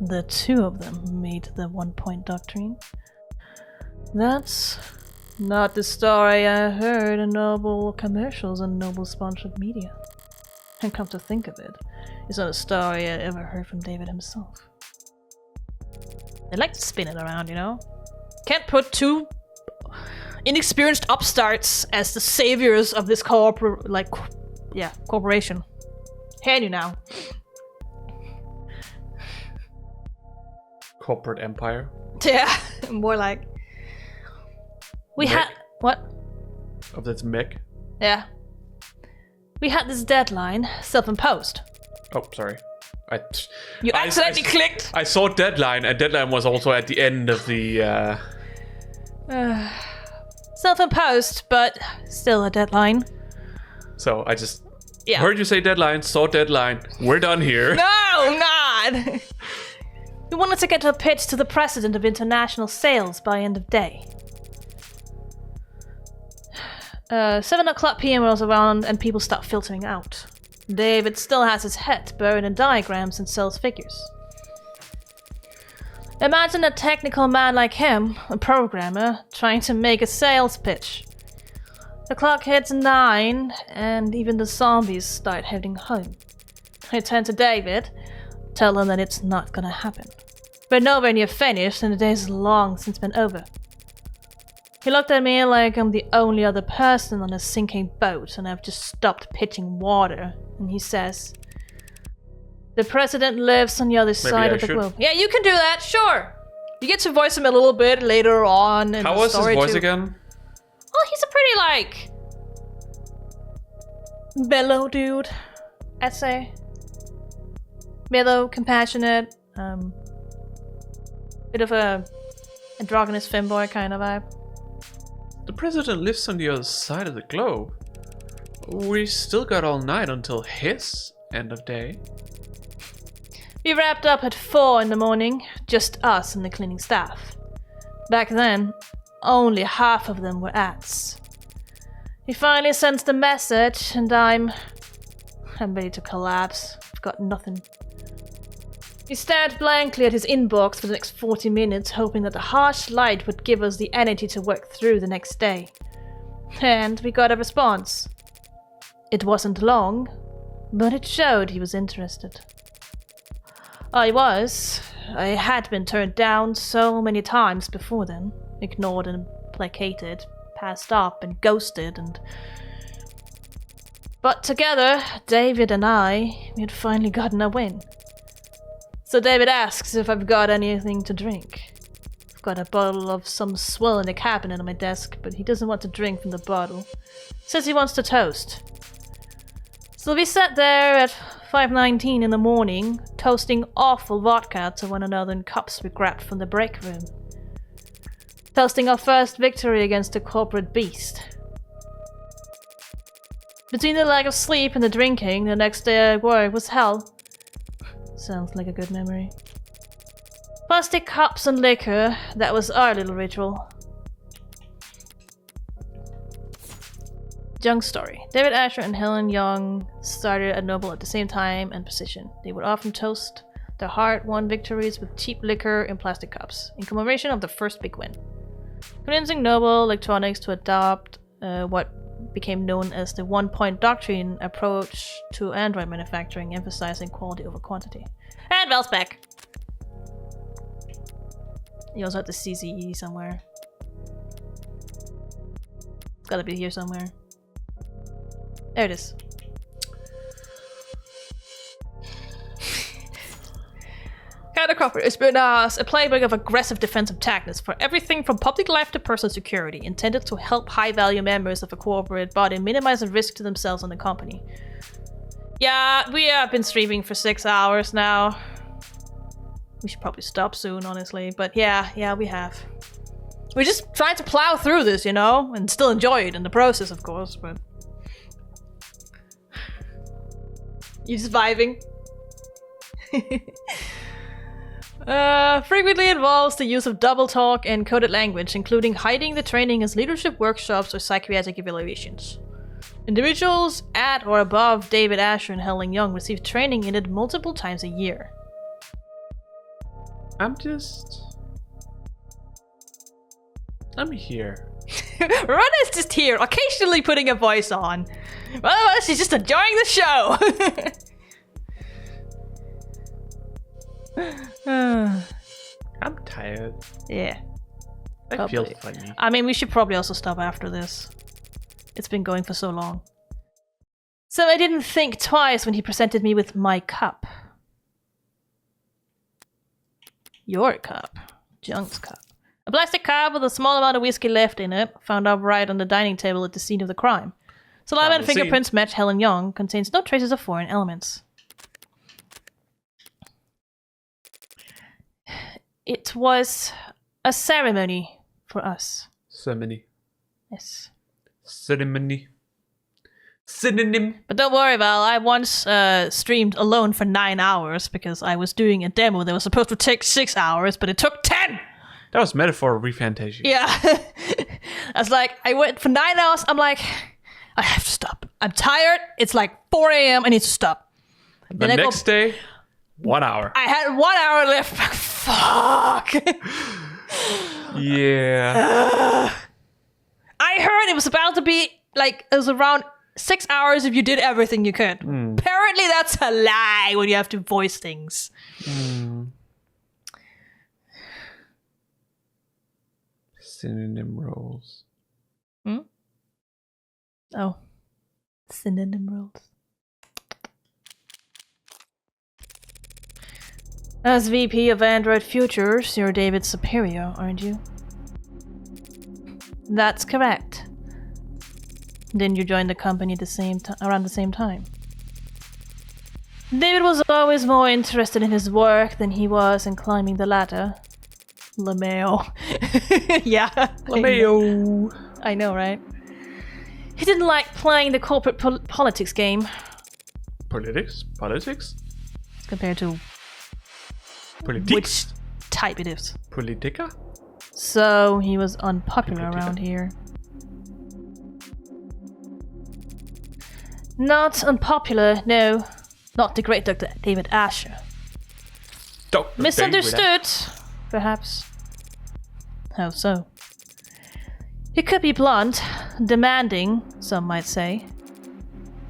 The two of them made the one-point doctrine. That's not the story I heard in Noble commercials and Noble-sponsored media. And come to think of it, it's not a story I ever heard from David himself. They like to spin it around, you know? Can't put two inexperienced upstarts as the saviors of this corporation. Hear you now. Corporate empire. Yeah, more like. We Mick? had what? Oh, that's Mick. Yeah. We had this deadline, self-imposed. Oh, sorry. You accidentally clicked. I saw deadline, and deadline was also at the end of the. Self-imposed, but still a deadline. So I just Yeah. heard you say deadline, saw deadline. We're done here. No, not. We wanted to get a pitch to the president of international sales by end of day. 7 o'clock p.m. rolls around and people start filtering out. David still has his head buried in diagrams and sales figures. Imagine a technical man like him, a programmer, trying to make a sales pitch. The clock hits 9 and even the zombies start heading home. I turn to David, tell him that it's not gonna happen. We're nowhere near finished and the day's long since been over. He looked at me like I'm the only other person on a sinking boat and I've just stopped pitching water. And he says, "The president lives on the other side of the globe." Yeah, you can do that, sure. You get to voice him a little bit later on in How the was his story voice too. again? Well, he's a pretty, mellow dude, I'd say. Mellow, compassionate, bit of a androgynous femboy kind of vibe. The president lives on the other side of the globe. We still got all night until his end of day. We wrapped up at 4 in the morning, just us and the cleaning staff. Back then, only half of them were ads. He finally sends the message and I'm ready to collapse. I've got nothing. He stared blankly at his inbox for the next 40 minutes, hoping that the harsh light would give us the energy to work through the next day. And we got a response. It wasn't long, but it showed he was interested. I had been turned down so many times before then, ignored and placated, passed up and ghosted But together, David and we had finally gotten a win. So David asks if I've got anything to drink. I've got a bottle of some swill in the cabinet on my desk, but he doesn't want to drink from the bottle. Says he wants to toast. So we sat there at 5:19 in the morning, toasting awful vodka to one another in cups we grabbed from the break room. Toasting our first victory against the corporate beast. Between the lack of sleep and the drinking, the next day at work was hell. Sounds like a good memory. Plastic cups and liquor, that was our little ritual. Young story. David Asher and Helen Young started at Noble at the same time and position. They would often toast their hard-won victories with cheap liquor in plastic cups, in commemoration of the first big win. Convincing Noble Electronics to adopt what became known as the one-point doctrine approach to Android manufacturing, emphasizing quality over quantity. And Val's back. You also have the CCE somewhere. It's gotta be here somewhere. There it is. Countercropper has been a playbook of aggressive defensive tactics for everything from public life to personal security, intended to help high-value members of a corporate body minimize the risk to themselves and the company. Yeah, we have been streaming for 6 hours now. We should probably stop soon, honestly, but yeah, we have. We're just trying to plow through this, you know, and still enjoy it in the process, of course, but... You just vibing? Frequently involves the use of double talk and coded language, including hiding the training as leadership workshops or psychiatric evaluations. Individuals at or above David Asher and Helen Young receive training in it multiple times a year. I'm here. Rhoda's just here, occasionally putting a voice on. Well, she's just enjoying the show. I'm tired. Yeah. I feel funny. I mean, we should probably also stop after this. It's been going for so long. So I didn't think twice when he presented me with my cup. Your cup. Junk's cup. A plastic cup with a small amount of whiskey left in it, found upright on the dining table at the scene of the crime. Saliva and fingerprints match Helen Young, contains no traces of foreign elements. It was a ceremony for us. Ceremony. Yes. Ceremony. Synonym. But don't worry, Val, I once streamed alone for 9 hours because I was doing a demo that was supposed to take 6 hours, but it took 10! That was metaphor refantasia. Yeah. I was like, I went for 9 hours, I'm like, I have to stop. I'm tired, it's like 4 a.m., I need to stop. The next day, 1 hour. I had 1 hour left. Fuck. Yeah. I heard it was about to be, like, it was around 6 hours if you did everything you could. Apparently that's a lie when you have to voice things. Synonym roles. Oh. Synonym roles. As VP of Android Futures, you're David's superior, aren't you? That's correct. Didn't you join the company at the same around the same time? David was always more interested in his work than he was in climbing the ladder. LeMayo. Yeah. LeMayo. I know, right? He didn't like playing the corporate politics game. Politics? Politics? Compared to Politics? which type it is. Politica? So he was unpopular around here. Not unpopular, no. Not the great Dr. David Asher. Dr. Misunderstood, perhaps. How so? He could be blunt, demanding, some might say.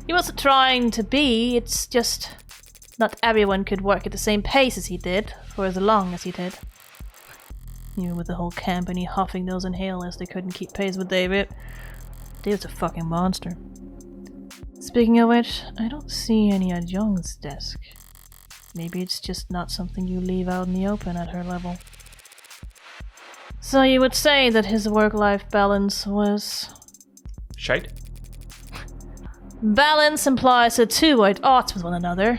He wasn't trying to be, it's just not everyone could work at the same pace as he did, for as long as he did. Even with the whole company huffing those inhalers, they couldn't keep pace with David. David's a fucking monster. Speaking of which, I don't see any at Young's desk. Maybe it's just not something you leave out in the open at her level. So you would say that his work-life balance was... Shite? Balance implies the two are at odds with one another.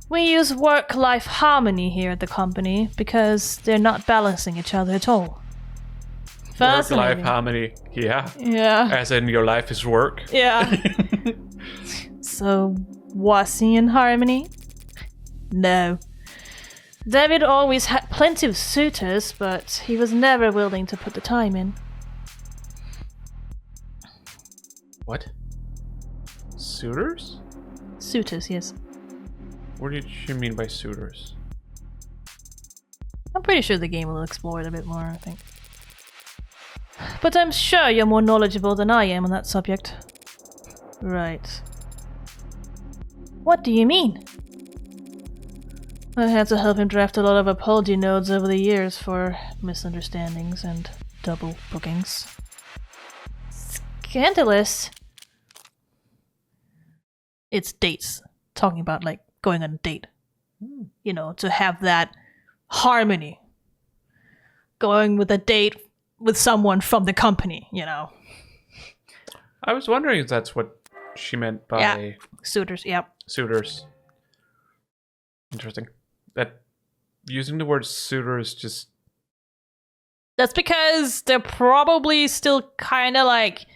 We use work-life harmony here at the company because they're not balancing each other at all. Work-life harmony, yeah. Yeah. As in your life is work. Yeah. So, was he in harmony? No. David always had plenty of suitors, but he was never willing to put the time in. What? Suitors? Suitors, yes. What did you mean by suitors? I'm pretty sure the game will explore it a bit more, I think. But I'm sure you're more knowledgeable than I am on that subject. Right. What do you mean? I had to help him draft a lot of apology notes over the years for misunderstandings and double bookings. Scandalous? It's dates. Talking about, like, going on a date. You know, to have that harmony. Going with a date with someone from the company, you know. I was wondering if that's what she meant by... Yeah. Suitors, yep. Suitors. Interesting. That using the word suitors just... That's because they're probably still kind of like...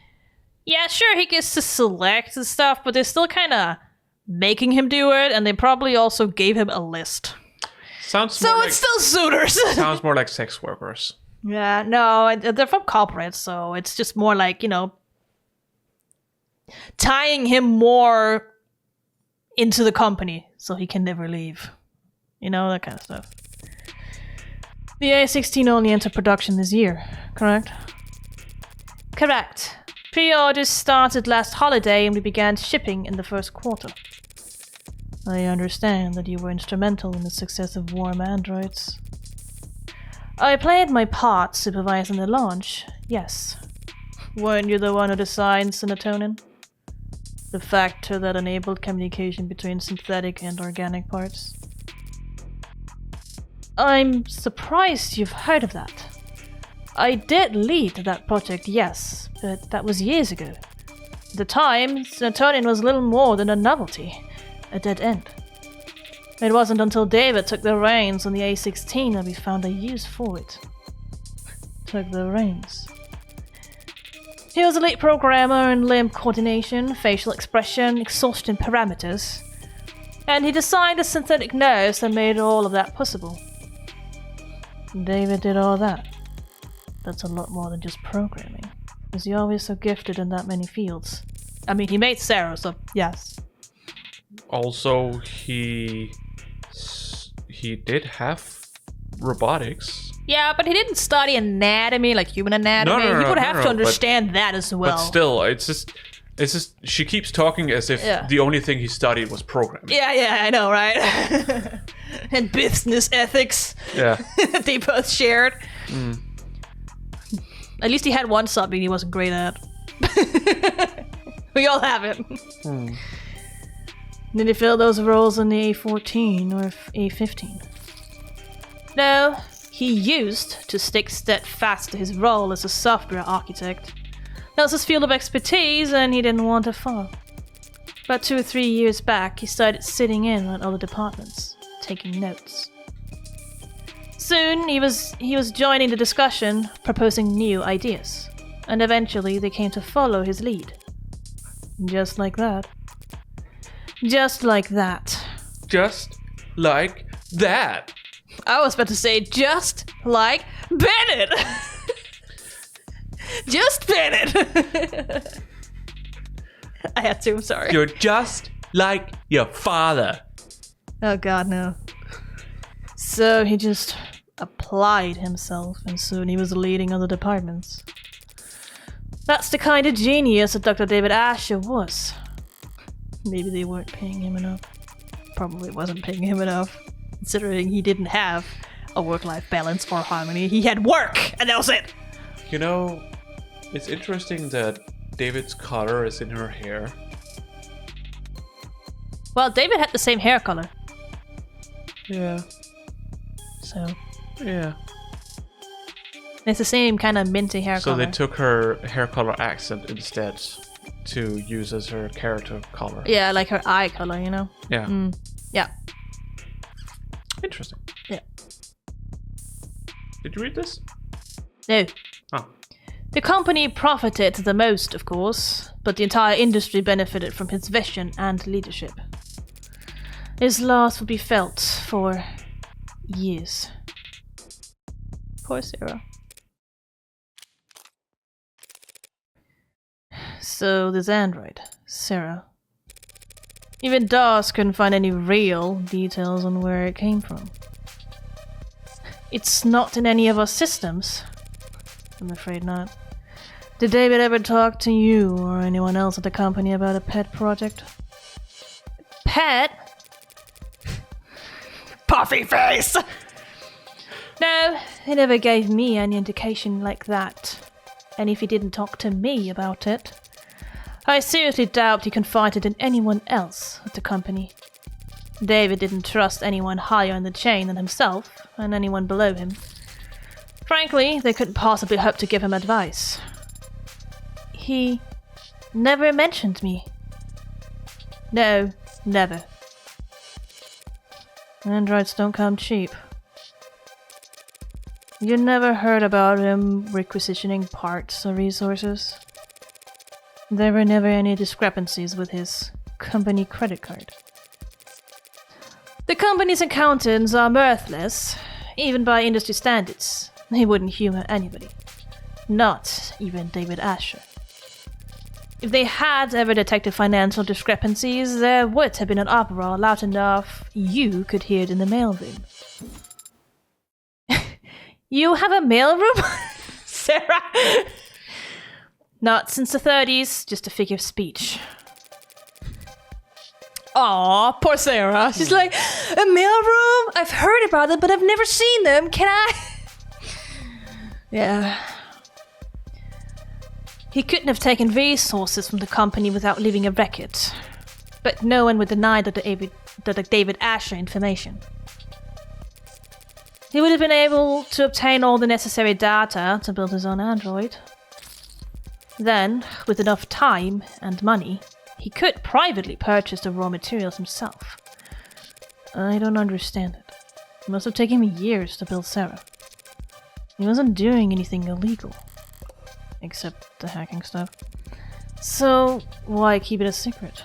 Yeah, sure, he gets to select and stuff, but they're still kind of making him do it, and they probably also gave him a list. Sounds so more it's still suitors. Sounds more like sex workers. Yeah, no, they're from corporate, so it's just more like, you know, tying him more into the company so he can never leave. You know, that kind of stuff. The A16 only entered production this year, correct? Correct. Pre-orders started last holiday and we began shipping in the first quarter. I understand that you were instrumental in the success of Warm Androids. I played my part supervising the launch, yes. Weren't you the one who designed serotonin? The factor that enabled communication between synthetic and organic parts. I'm surprised you've heard of that. I did lead that project, yes, but that was years ago. At the time, serotonin was little more than a novelty, a dead end. It wasn't until David took the reins on the A16 that we found a use for it. Took the reins. He was a lead programmer in limb coordination, facial expression, exhaustion parameters, and he designed the synthetic nerves that made all of that possible. David did all that. That's a lot more than just programming. Was he always so gifted in that many fields? I mean, he made Sarah, so yes. Also, he did have robotics. Yeah, but he didn't study anatomy, like human anatomy. He would have to understand that as well. But still, it's just she keeps talking as if the only thing he studied was programming. Yeah, I know, right? And business ethics. Yeah. They both shared. Mm. At least he had one subject he wasn't great at. We all have it. Mm. Did he fill those roles in the A14 or A15? No, he used to stick steadfast to his role as a software architect. That was his field of expertise, and he didn't want to fall. About 2 or 3 years back, he started sitting in on other departments, taking notes. Soon, he was joining the discussion, proposing new ideas, and eventually they came to follow his lead. Just like that. Just like that. Just like that. I was about to say, just like Bennett! Just Bennett! I had to, I'm sorry. You're just like your father. Oh god, no. So he just applied himself, and soon he was leading other departments. That's the kind of genius that Dr. David Asher was. Maybe they weren't paying him enough. Probably wasn't paying him enough, considering he didn't have a work-life balance or harmony. He had work, and that was it! You know, it's interesting that David's color is in her hair. Well, David had the same hair color. Yeah. So. Yeah. It's the same kind of minty hair color. So they took her hair color accent instead to use as her character color. Yeah, like her eye color, you know? Yeah. Yeah. Interesting. Yeah. Did you read this? No. Oh. The company profited the most, of course, but the entire industry benefited from his vision and leadership. His loss would be felt for years. Poor Sarah. So this android, Sarah. Even DOS couldn't find any real details on where it came from. It's not in any of our systems. I'm afraid not. Did David ever talk to you or anyone else at the company about a pet project? Pet? Puffy face! No, he never gave me any indication like that. And if he didn't talk to me about it, I seriously doubt he confided in anyone else at the company. David didn't trust anyone higher in the chain than himself, and anyone below him. Frankly, they couldn't possibly hope to give him advice. He never mentioned me. No, never. Androids don't come cheap. You never heard about him requisitioning parts or resources? There were never any discrepancies with his company credit card. The company's accountants are mirthless, even by industry standards. They wouldn't humor anybody. Not even David Asher. If they had ever detected financial discrepancies, there would have been an uproar loud enough you could hear it in the mailroom. You have a mailroom? Sarah? Not since the 30s, just a figure of speech. Aw, poor Sarah. She's like, a mailroom? I've heard about it, but I've never seen them. Can I? Yeah. He couldn't have taken resources from the company without leaving a record. But no one would deny the David Asher information. He would have been able to obtain all the necessary data to build his own android. Then, with enough time and money, he could privately purchase the raw materials himself. I don't understand it. It must have taken me years to build Sarah. He wasn't doing anything illegal. Except the hacking stuff. So, why keep it a secret?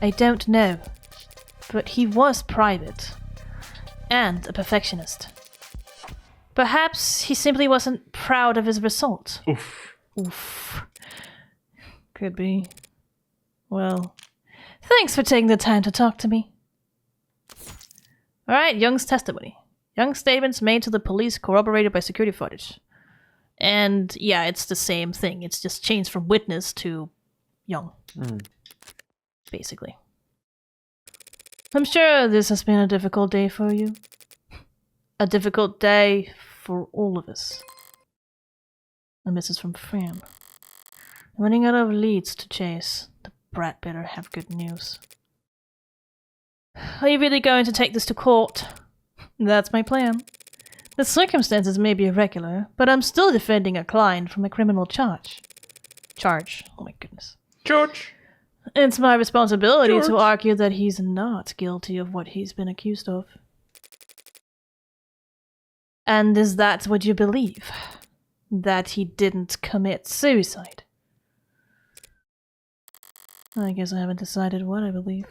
I don't know. But he was private. And a perfectionist. Perhaps he simply wasn't proud of his result. Oof. Could be. Well, thanks for taking the time to talk to me. Alright, Young's testimony. Young's statements made to the police corroborated by security footage. And yeah, it's the same thing. It's just changed from witness to Young. Basically. I'm sure this has been a difficult day for you. A difficult day for all of us. And this is from Fran. Running out of leads to chase. The brat better have good news. Are you really going to take this to court? That's my plan. The circumstances may be irregular, but I'm still defending a client from a criminal charge. Oh my goodness. George. It's my responsibility George. to argue that he's not guilty of what he's been accused of. And is that what you believe? That he didn't commit suicide? I guess I haven't decided what I believe.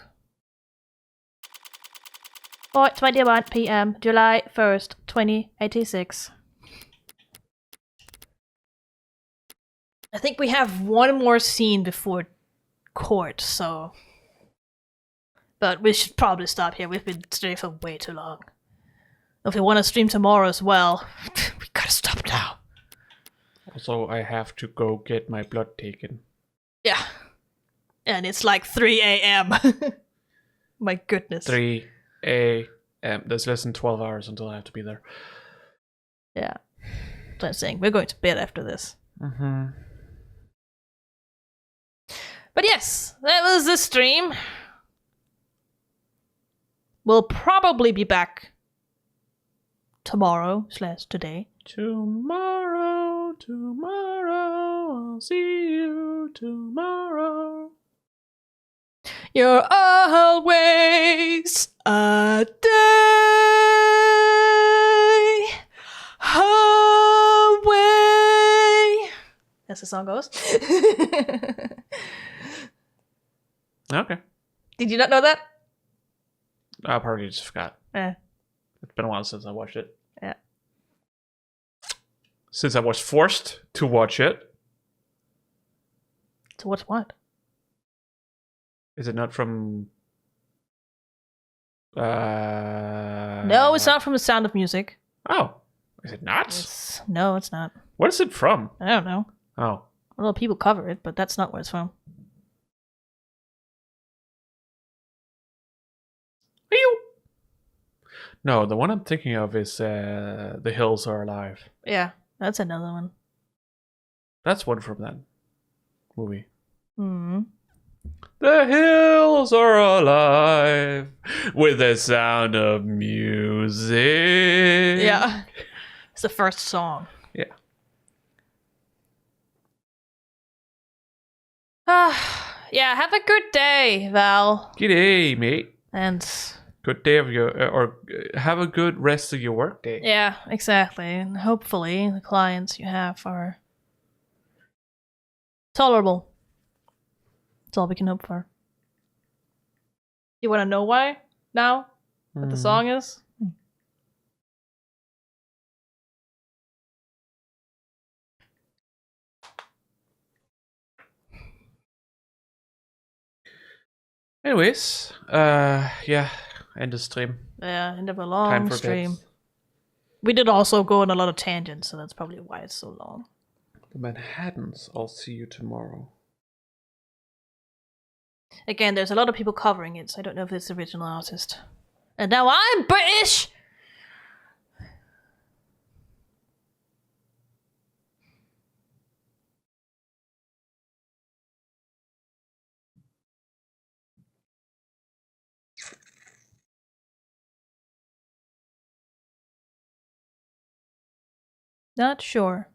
4:21 p.m., July 1st, 2086. I think we have one more scene before court, so... But we should probably stop here. We've been streaming for way too long. If we want to stream tomorrow as well, we gotta stop now. Also, I have to go get my blood taken. Yeah. And it's like 3 a.m. My goodness. 3 a.m. There's less than 12 hours until I have to be there. Yeah. So I'm saying, we're going to bed after this. But yes, that was the stream. We'll probably be back tomorrow/today. Tomorrow, I'll see you tomorrow. You're always a day away. As the song goes. Okay. Did you not know that? I probably just forgot. It's been a while since I watched it. Yeah. Since I was forced to watch it. To watch what? Is it not from... No, it's not from The Sound of Music. Oh. Is it not? No, it's not. What is it from? I don't know. Oh. Well, people cover it, but that's not where it's from. No, the one I'm thinking of is The Hills Are Alive. Yeah, that's another one. That's one from that movie. Hmm. The hills are alive with the sound of music. Yeah. It's the first song. Yeah. Yeah, have a good day, Val. Good day, mate. And Good day of your, or have a good rest of your work day. yeah, exactly. And hopefully the clients you have are tolerable. That's all we can hope for. You want to know why now? What the song is? Anyways, yeah, end the stream. Yeah, end of a Time long for stream. bed. We did also go on a lot of tangents, so that's probably why it's so long. The Manhattans, I'll see you tomorrow. Again, there's a lot of people covering it, so I don't know if it's the original artist. And now I'm British! Not sure.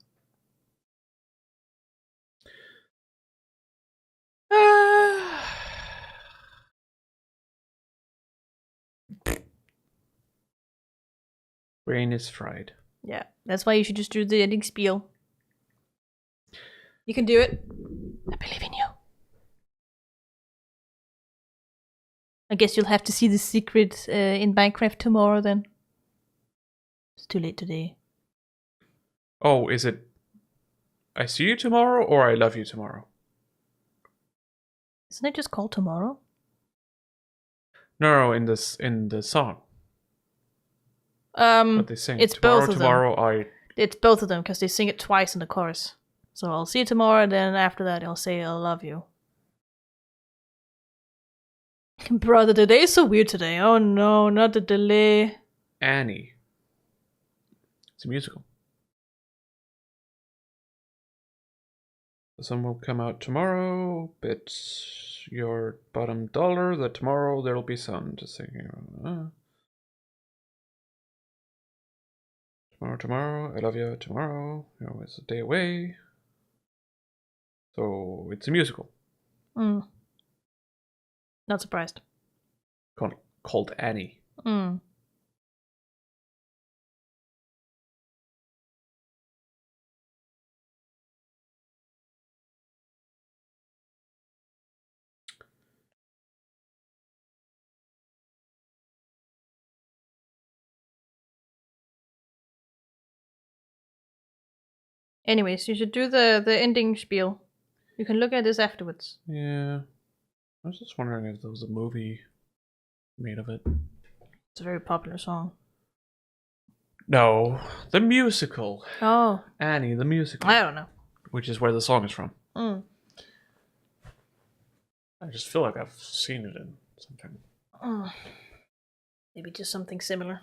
Brain is fried. Yeah, that's why you should just do the ending spiel. You can do it. I believe in you. I guess you'll have to see the secret in Minecraft tomorrow then. It's too late today. Oh, is it I see you tomorrow or I love you tomorrow? Isn't it just called tomorrow? No, in the song. What they sing. It's Tomorrow, both of tomorrow, them. It's both of them because they sing it twice in the chorus. So I'll see you tomorrow, and then after that I'll say I love you. Brother, the day is so weird today. Oh no, not the delay. Annie. It's a musical. The sun will come out tomorrow. Bet your bottom dollar that tomorrow there'll be sun. Just saying. Tomorrow, I love you. Tomorrow, it's a day away. So it's a musical. Not surprised. Called Annie. Anyways, you should do the ending spiel. You can look at this afterwards. Yeah. I was just wondering if there was a movie made of it. It's a very popular song. No, the musical. Oh. Annie, the musical. I don't know. Which is where the song is from. Mm. I just feel like I've seen it in something. Maybe just something similar.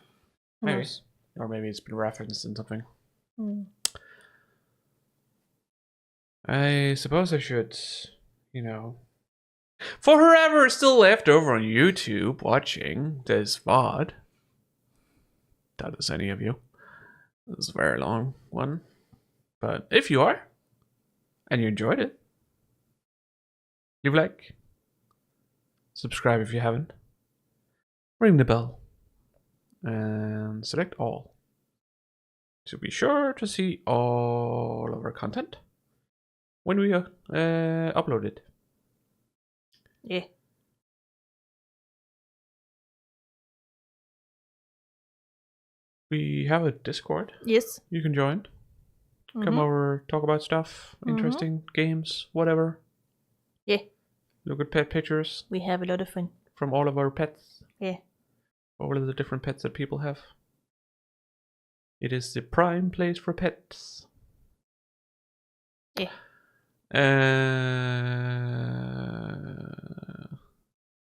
Who Maybe. knows? Or maybe it's been referenced in something. I suppose I should, for whoever is still left over on YouTube watching this VOD. Doubt it's any of you. This is a very long one. But if you are, and you enjoyed it, leave a like. Subscribe if you haven't. Ring the bell. And select all. To be sure to see all of our content when we upload it. Yeah. We have a Discord. Yes. You can join. Come over, talk about stuff, interesting games, whatever. Yeah. Look at pet pictures. We have a lot of fun. From all of our pets. Yeah. All of the different pets that people have. It is the prime place for pets. Yeah.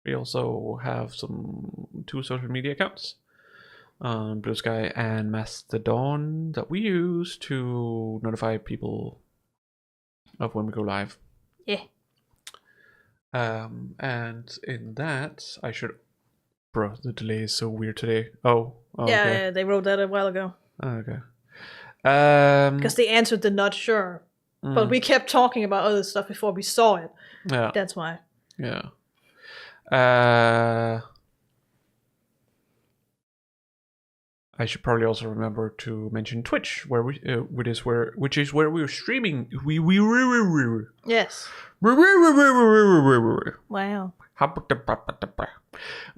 We also have two social media accounts on Blue Sky and Mastodon that we use to notify people of when we go live. Yeah. And in that, Bro, the delay is so weird today. Oh okay. Yeah, they wrote that a while ago. Okay. Because they answered the not sure. But we kept talking about other stuff before we saw it. Yeah. That's why. Yeah. I should probably also remember to mention Twitch, which is where we're streaming. Yes. Wow.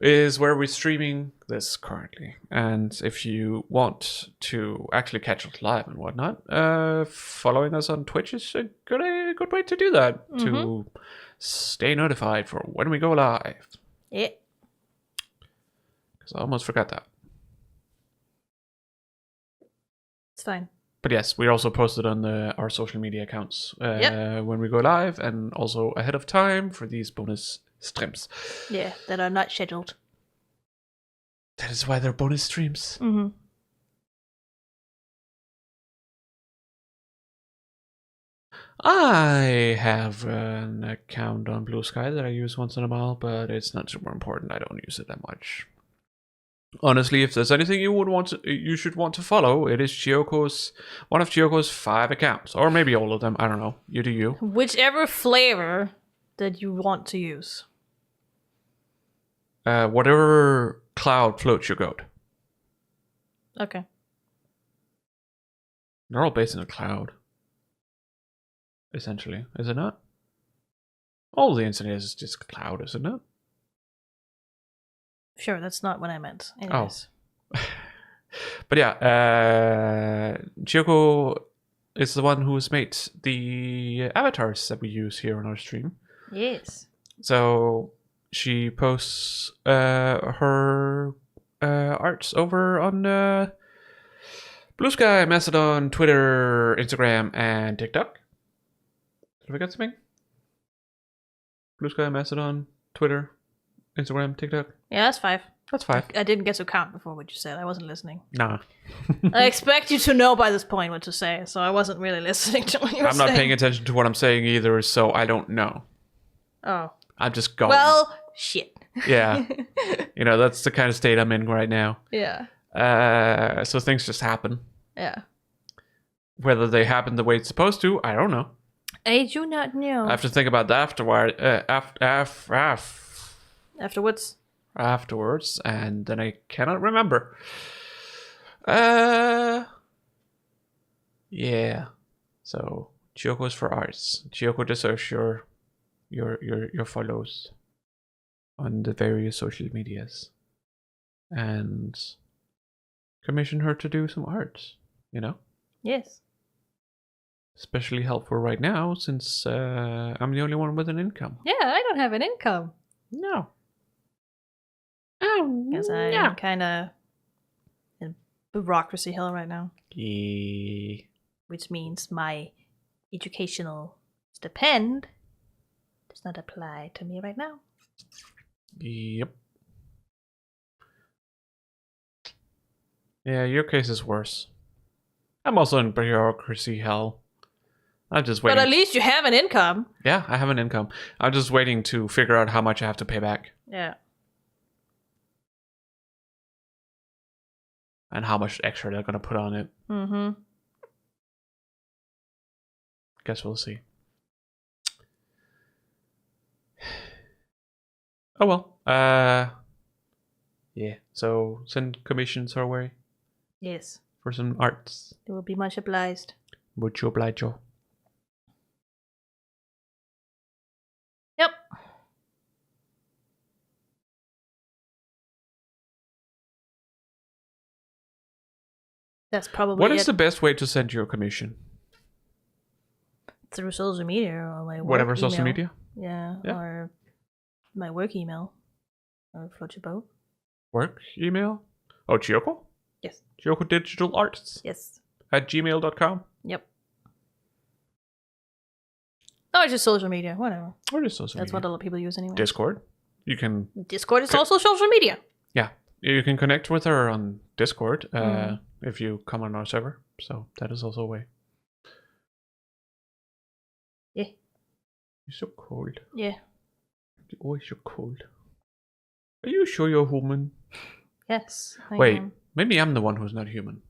Is where we're streaming this currently. And if you want to actually catch us live and whatnot, following us on Twitch is a good way to do that. To stay notified for when we go live. Yeah. Because I almost forgot that. It's fine. But yes, we also posted on our social media accounts when we go live, and also ahead of time for these bonus streams. Yeah, that are not scheduled. That is why they're bonus streams. I have an account on Blue Sky that I use once in a while, but it's not super important. I don't use it that much. Honestly, if there's anything you should want to follow, it is one of Chiyoko's 5 accounts, or maybe all of them. I don't know. You do you. Whichever flavor that you want to use. Whatever cloud floats your goat. Okay. They're all based in a cloud. Essentially, is it not? All the internet is just a cloud, isn't it? Sure, that's not what I meant. Anyways. Oh. But yeah, Chiyoko is the one who has made the avatars that we use here on our stream. Yes. So she posts her arts over on Blue Sky, Mastodon, Twitter, Instagram, and TikTok. Did I forget something? Blue Sky, Mastodon, Twitter, Instagram, TikTok. Yeah, that's 5. That's 5. I didn't get to count before what you said. I wasn't listening. Nah. I expect you to know by this point what to say, so I wasn't really listening to what you were I'm saying. not paying attention to what I'm saying either, so I don't know. Oh. I'm just going. Well, shit. Yeah. That's the kind of state I'm in right now. Yeah. So things just happen. Yeah. Whether they happen the way it's supposed to, I don't know. I do not know. I have to think about that afterwards, and then I cannot remember. Yeah. So Chiyoko's for arts. Chiyoko deserves your follows on the various social medias, and commission her to do some art. Yes. Especially helpful right now since I'm the only one with an income. Yeah, I don't have an income. No. Because I'm kind of in bureaucracy hell right now. Yeah. Which means my educational stipend does not apply to me right now. Yep. Yeah, your case is worse. I'm also in bureaucracy hell. I'm just waiting. But at least you have an income. Yeah, I have an income. I'm just waiting to figure out how much I have to pay back. Yeah. And how much extra they're going to put on it. Mm-hmm. Guess we'll see. Oh well. Yeah. So send commissions our way Yes. for some arts. It will be much obliged. Mucho obligo. Yep. That's probably What is the best way to send your commission? through social media or my work Whatever email. social media? Yeah, or my work email. Or float your boat. Work email? Oh, Chiyoko? Yes. Chiyoko Digital Arts Yes. at gmail.com. Yep. No, it's just social media. Whatever. Or just social That's media. what a lot of people use anyway. Discord. You can Discord is also social media. you can connect with her on Discord if you come on our server. So that is also a way. Yeah. You're so cold. Yeah. You're always so cold. Are you sure you're human? Yes. I Wait, am. maybe I'm the one who's not human.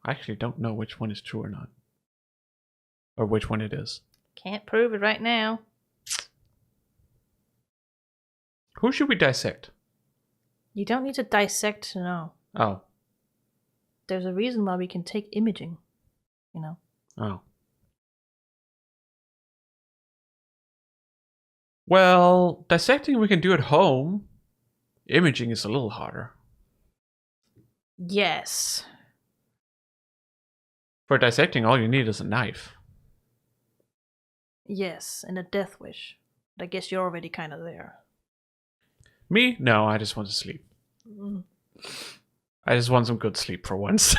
I actually don't know which one is true or not. Or which one it is. Can't prove it right now. Who should we dissect? You don't need to dissect to know. Oh. There's a reason why we can take imaging. Oh. Well, dissecting we can do at home. Imaging is a little harder. Yes. For dissecting, all you need is a knife. Yes, and a death wish. But I guess you're already kind of there. Me? No, I just want to sleep. I just want some good sleep for once.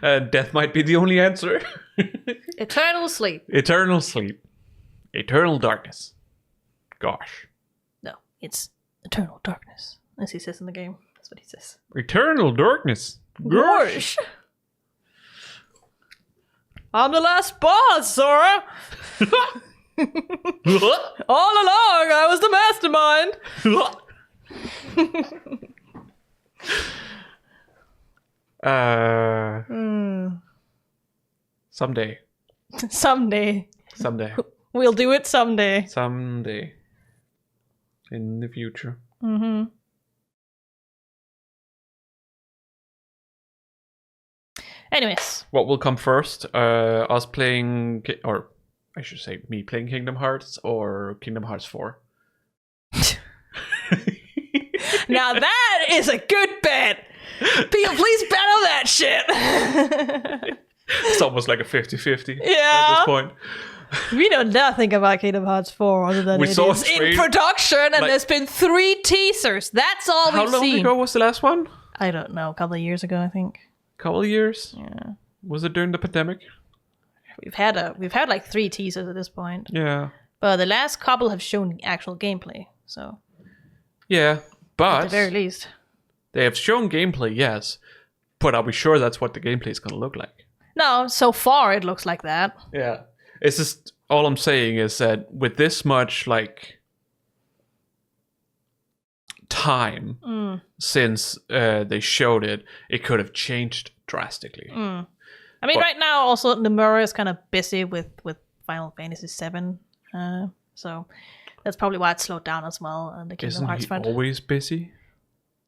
Death might be the only answer. Eternal sleep. Eternal sleep. Eternal darkness. Gosh. No, it's eternal darkness, as he says in the game. That's what he says. Eternal darkness. Gosh. I'm the last boss, Sora! All along, I was the mastermind. Someday. Someday. We'll do it someday. Someday. In the future. Mm-hmm. Anyways. What will come first? Us playing... Or, I should say, me playing Kingdom Hearts or Kingdom Hearts 4? Now that is a good bet! People, please bet on that shit! It's almost like a 50-50 Yeah. at this point. We know nothing about Kingdom Hearts 4 other than We it saw is straight- in production and like- there's been 3 teasers. That's all How we've long seen. ago was the last one? I don't know, a couple of years ago, I think. Couple of years? Yeah. Was it during the pandemic? We've had like 3 teasers at this point. Yeah. But the last couple have shown actual gameplay, so Yeah, at but the very least. they have shown gameplay, yes. But are we sure that's what the gameplay is going to look like? No, so far it looks like that. Yeah. It's just, all I'm saying is that with this much, like, time since they showed it, it could have changed drastically. I mean, right now, also, Nomura is kind of busy with Final Fantasy VII. So that's probably why it slowed down as well on the Kingdom Isn't Hearts he front. always busy?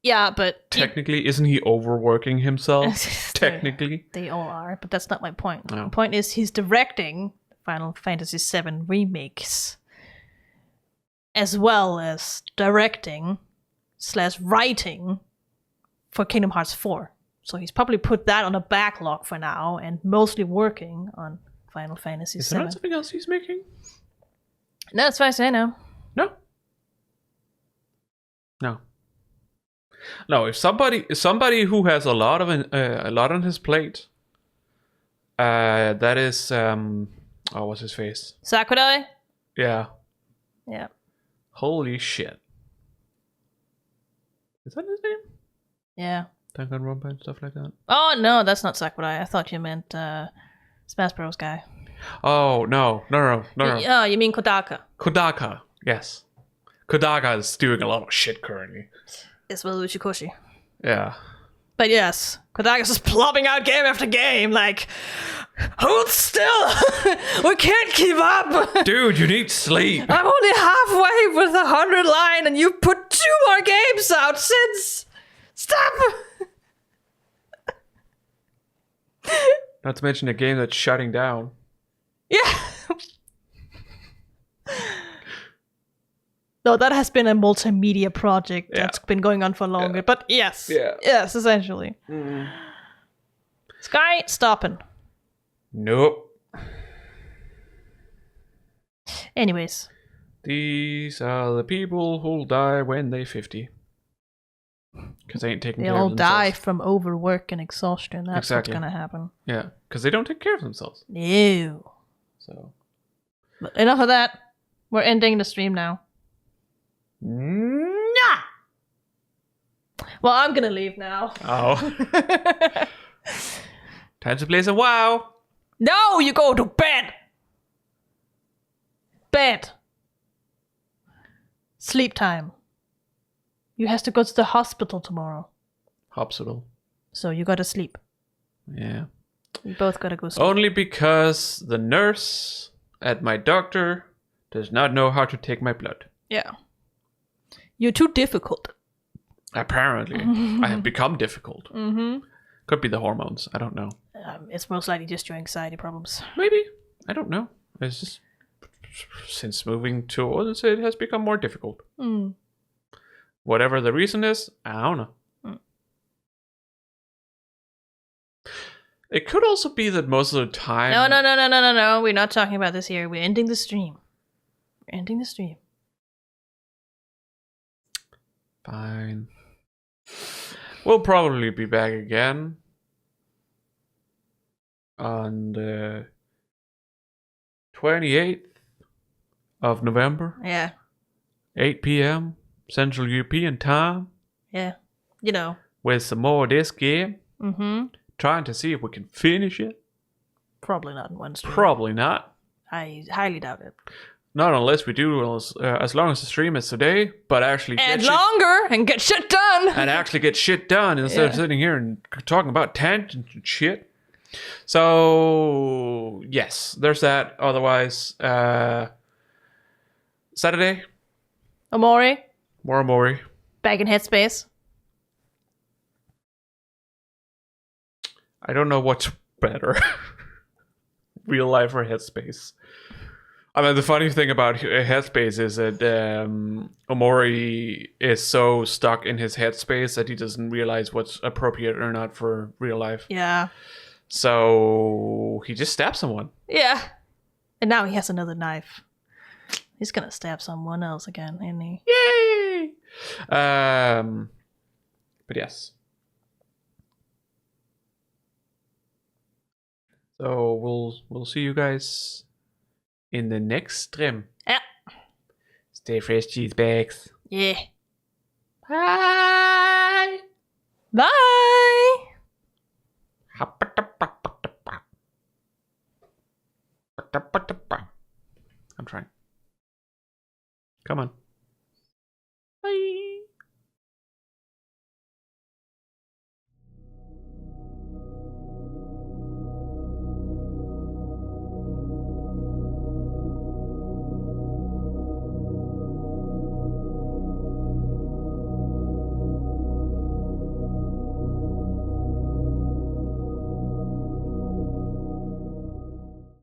Yeah, but Technically, isn't he overworking himself? Technically. they all are, but that's not my point. No. The point is he's directing Final Fantasy VII remakes, as well as directing/writing for Kingdom Hearts 4. So he's probably put that on a backlog for now and mostly working on Final Fantasy Is there VII. not something else he's making? No, as far as I know. No. No. No, if somebody who has a lot on his plate, that is what's his face? Sakurai? Yeah. Yeah. Holy shit. Is that his name? Yeah. Danganronpa and stuff like that. Oh, no, that's not Sakurai. I thought you meant Smash Bros. Guy. Oh, no. Oh, you mean Kodaka. Kodaka, yes. Kodaka is doing a lot of shit currently. As well as Uchikoshi. Yeah. But yes, Kodaka's just plopping out game after game, like, hold still! We can't keep up! Dude, you need sleep. I'm only halfway with the 100 line and you've put 2 more games out since! Stop! Not to mention a game that's shutting down. Yeah! No, that has been a multimedia project that's been going on for longer, but yes. Yeah. Yes, essentially. Sky stopping. Nope. Anyways. These are the people who'll die when they're 50. Because they ain't taking They care all of themselves. die from overwork and exhaustion. That's Exactly. what's gonna happen. Yeah, because they don't take care of themselves. No. So. But enough of that. We're ending the stream now. Nah. Well, I'm gonna leave now. Oh. Time to play some WoW. No, you go to bed. Bed. Sleep time. You have to go to the hospital tomorrow. Hospital. So you gotta sleep. Yeah. We both gotta go sleep. Only because the nurse at my doctor does not know how to take my blood. Yeah. You're too difficult. Apparently. I have become difficult. Mm-hmm. Could be the hormones. I don't know. It's most likely just your anxiety problems. Maybe. I don't know. It's just since moving to Odense, it has become more difficult. Mm. Whatever the reason is, I don't know. It could also be that most of the time... No. We're not talking about this here. We're ending the stream. We're ending the stream. Fine. We'll probably be back again on the 28th of November, Yeah. 8 p.m. Central European time, Yeah. You know. with some more of this game, Mm-hmm. trying to see if we can finish it. Probably not in one stream. Probably not. I highly doubt it. not unless we do as long as the stream is today, but actually And longer and get shit done. and actually get shit done instead of sitting here and talking about tangents and shit. So yes, there's that. Otherwise, Saturday, Omori, more Amori. back in Headspace. I don't know what's better, real life or Headspace. I mean, the funny thing about Headspace is that Omori is so stuck in his headspace that he doesn't realize what's appropriate or not for real life. Yeah. So he just stabs someone. Yeah. And now he has another knife. He's gonna stab someone else again, isn't he? Yay! But yes. So we'll see you guys in the next stream. Yeah. Stay fresh, cheese bags. Yeah. Bye. Bye. I'm trying. Come on. Bye.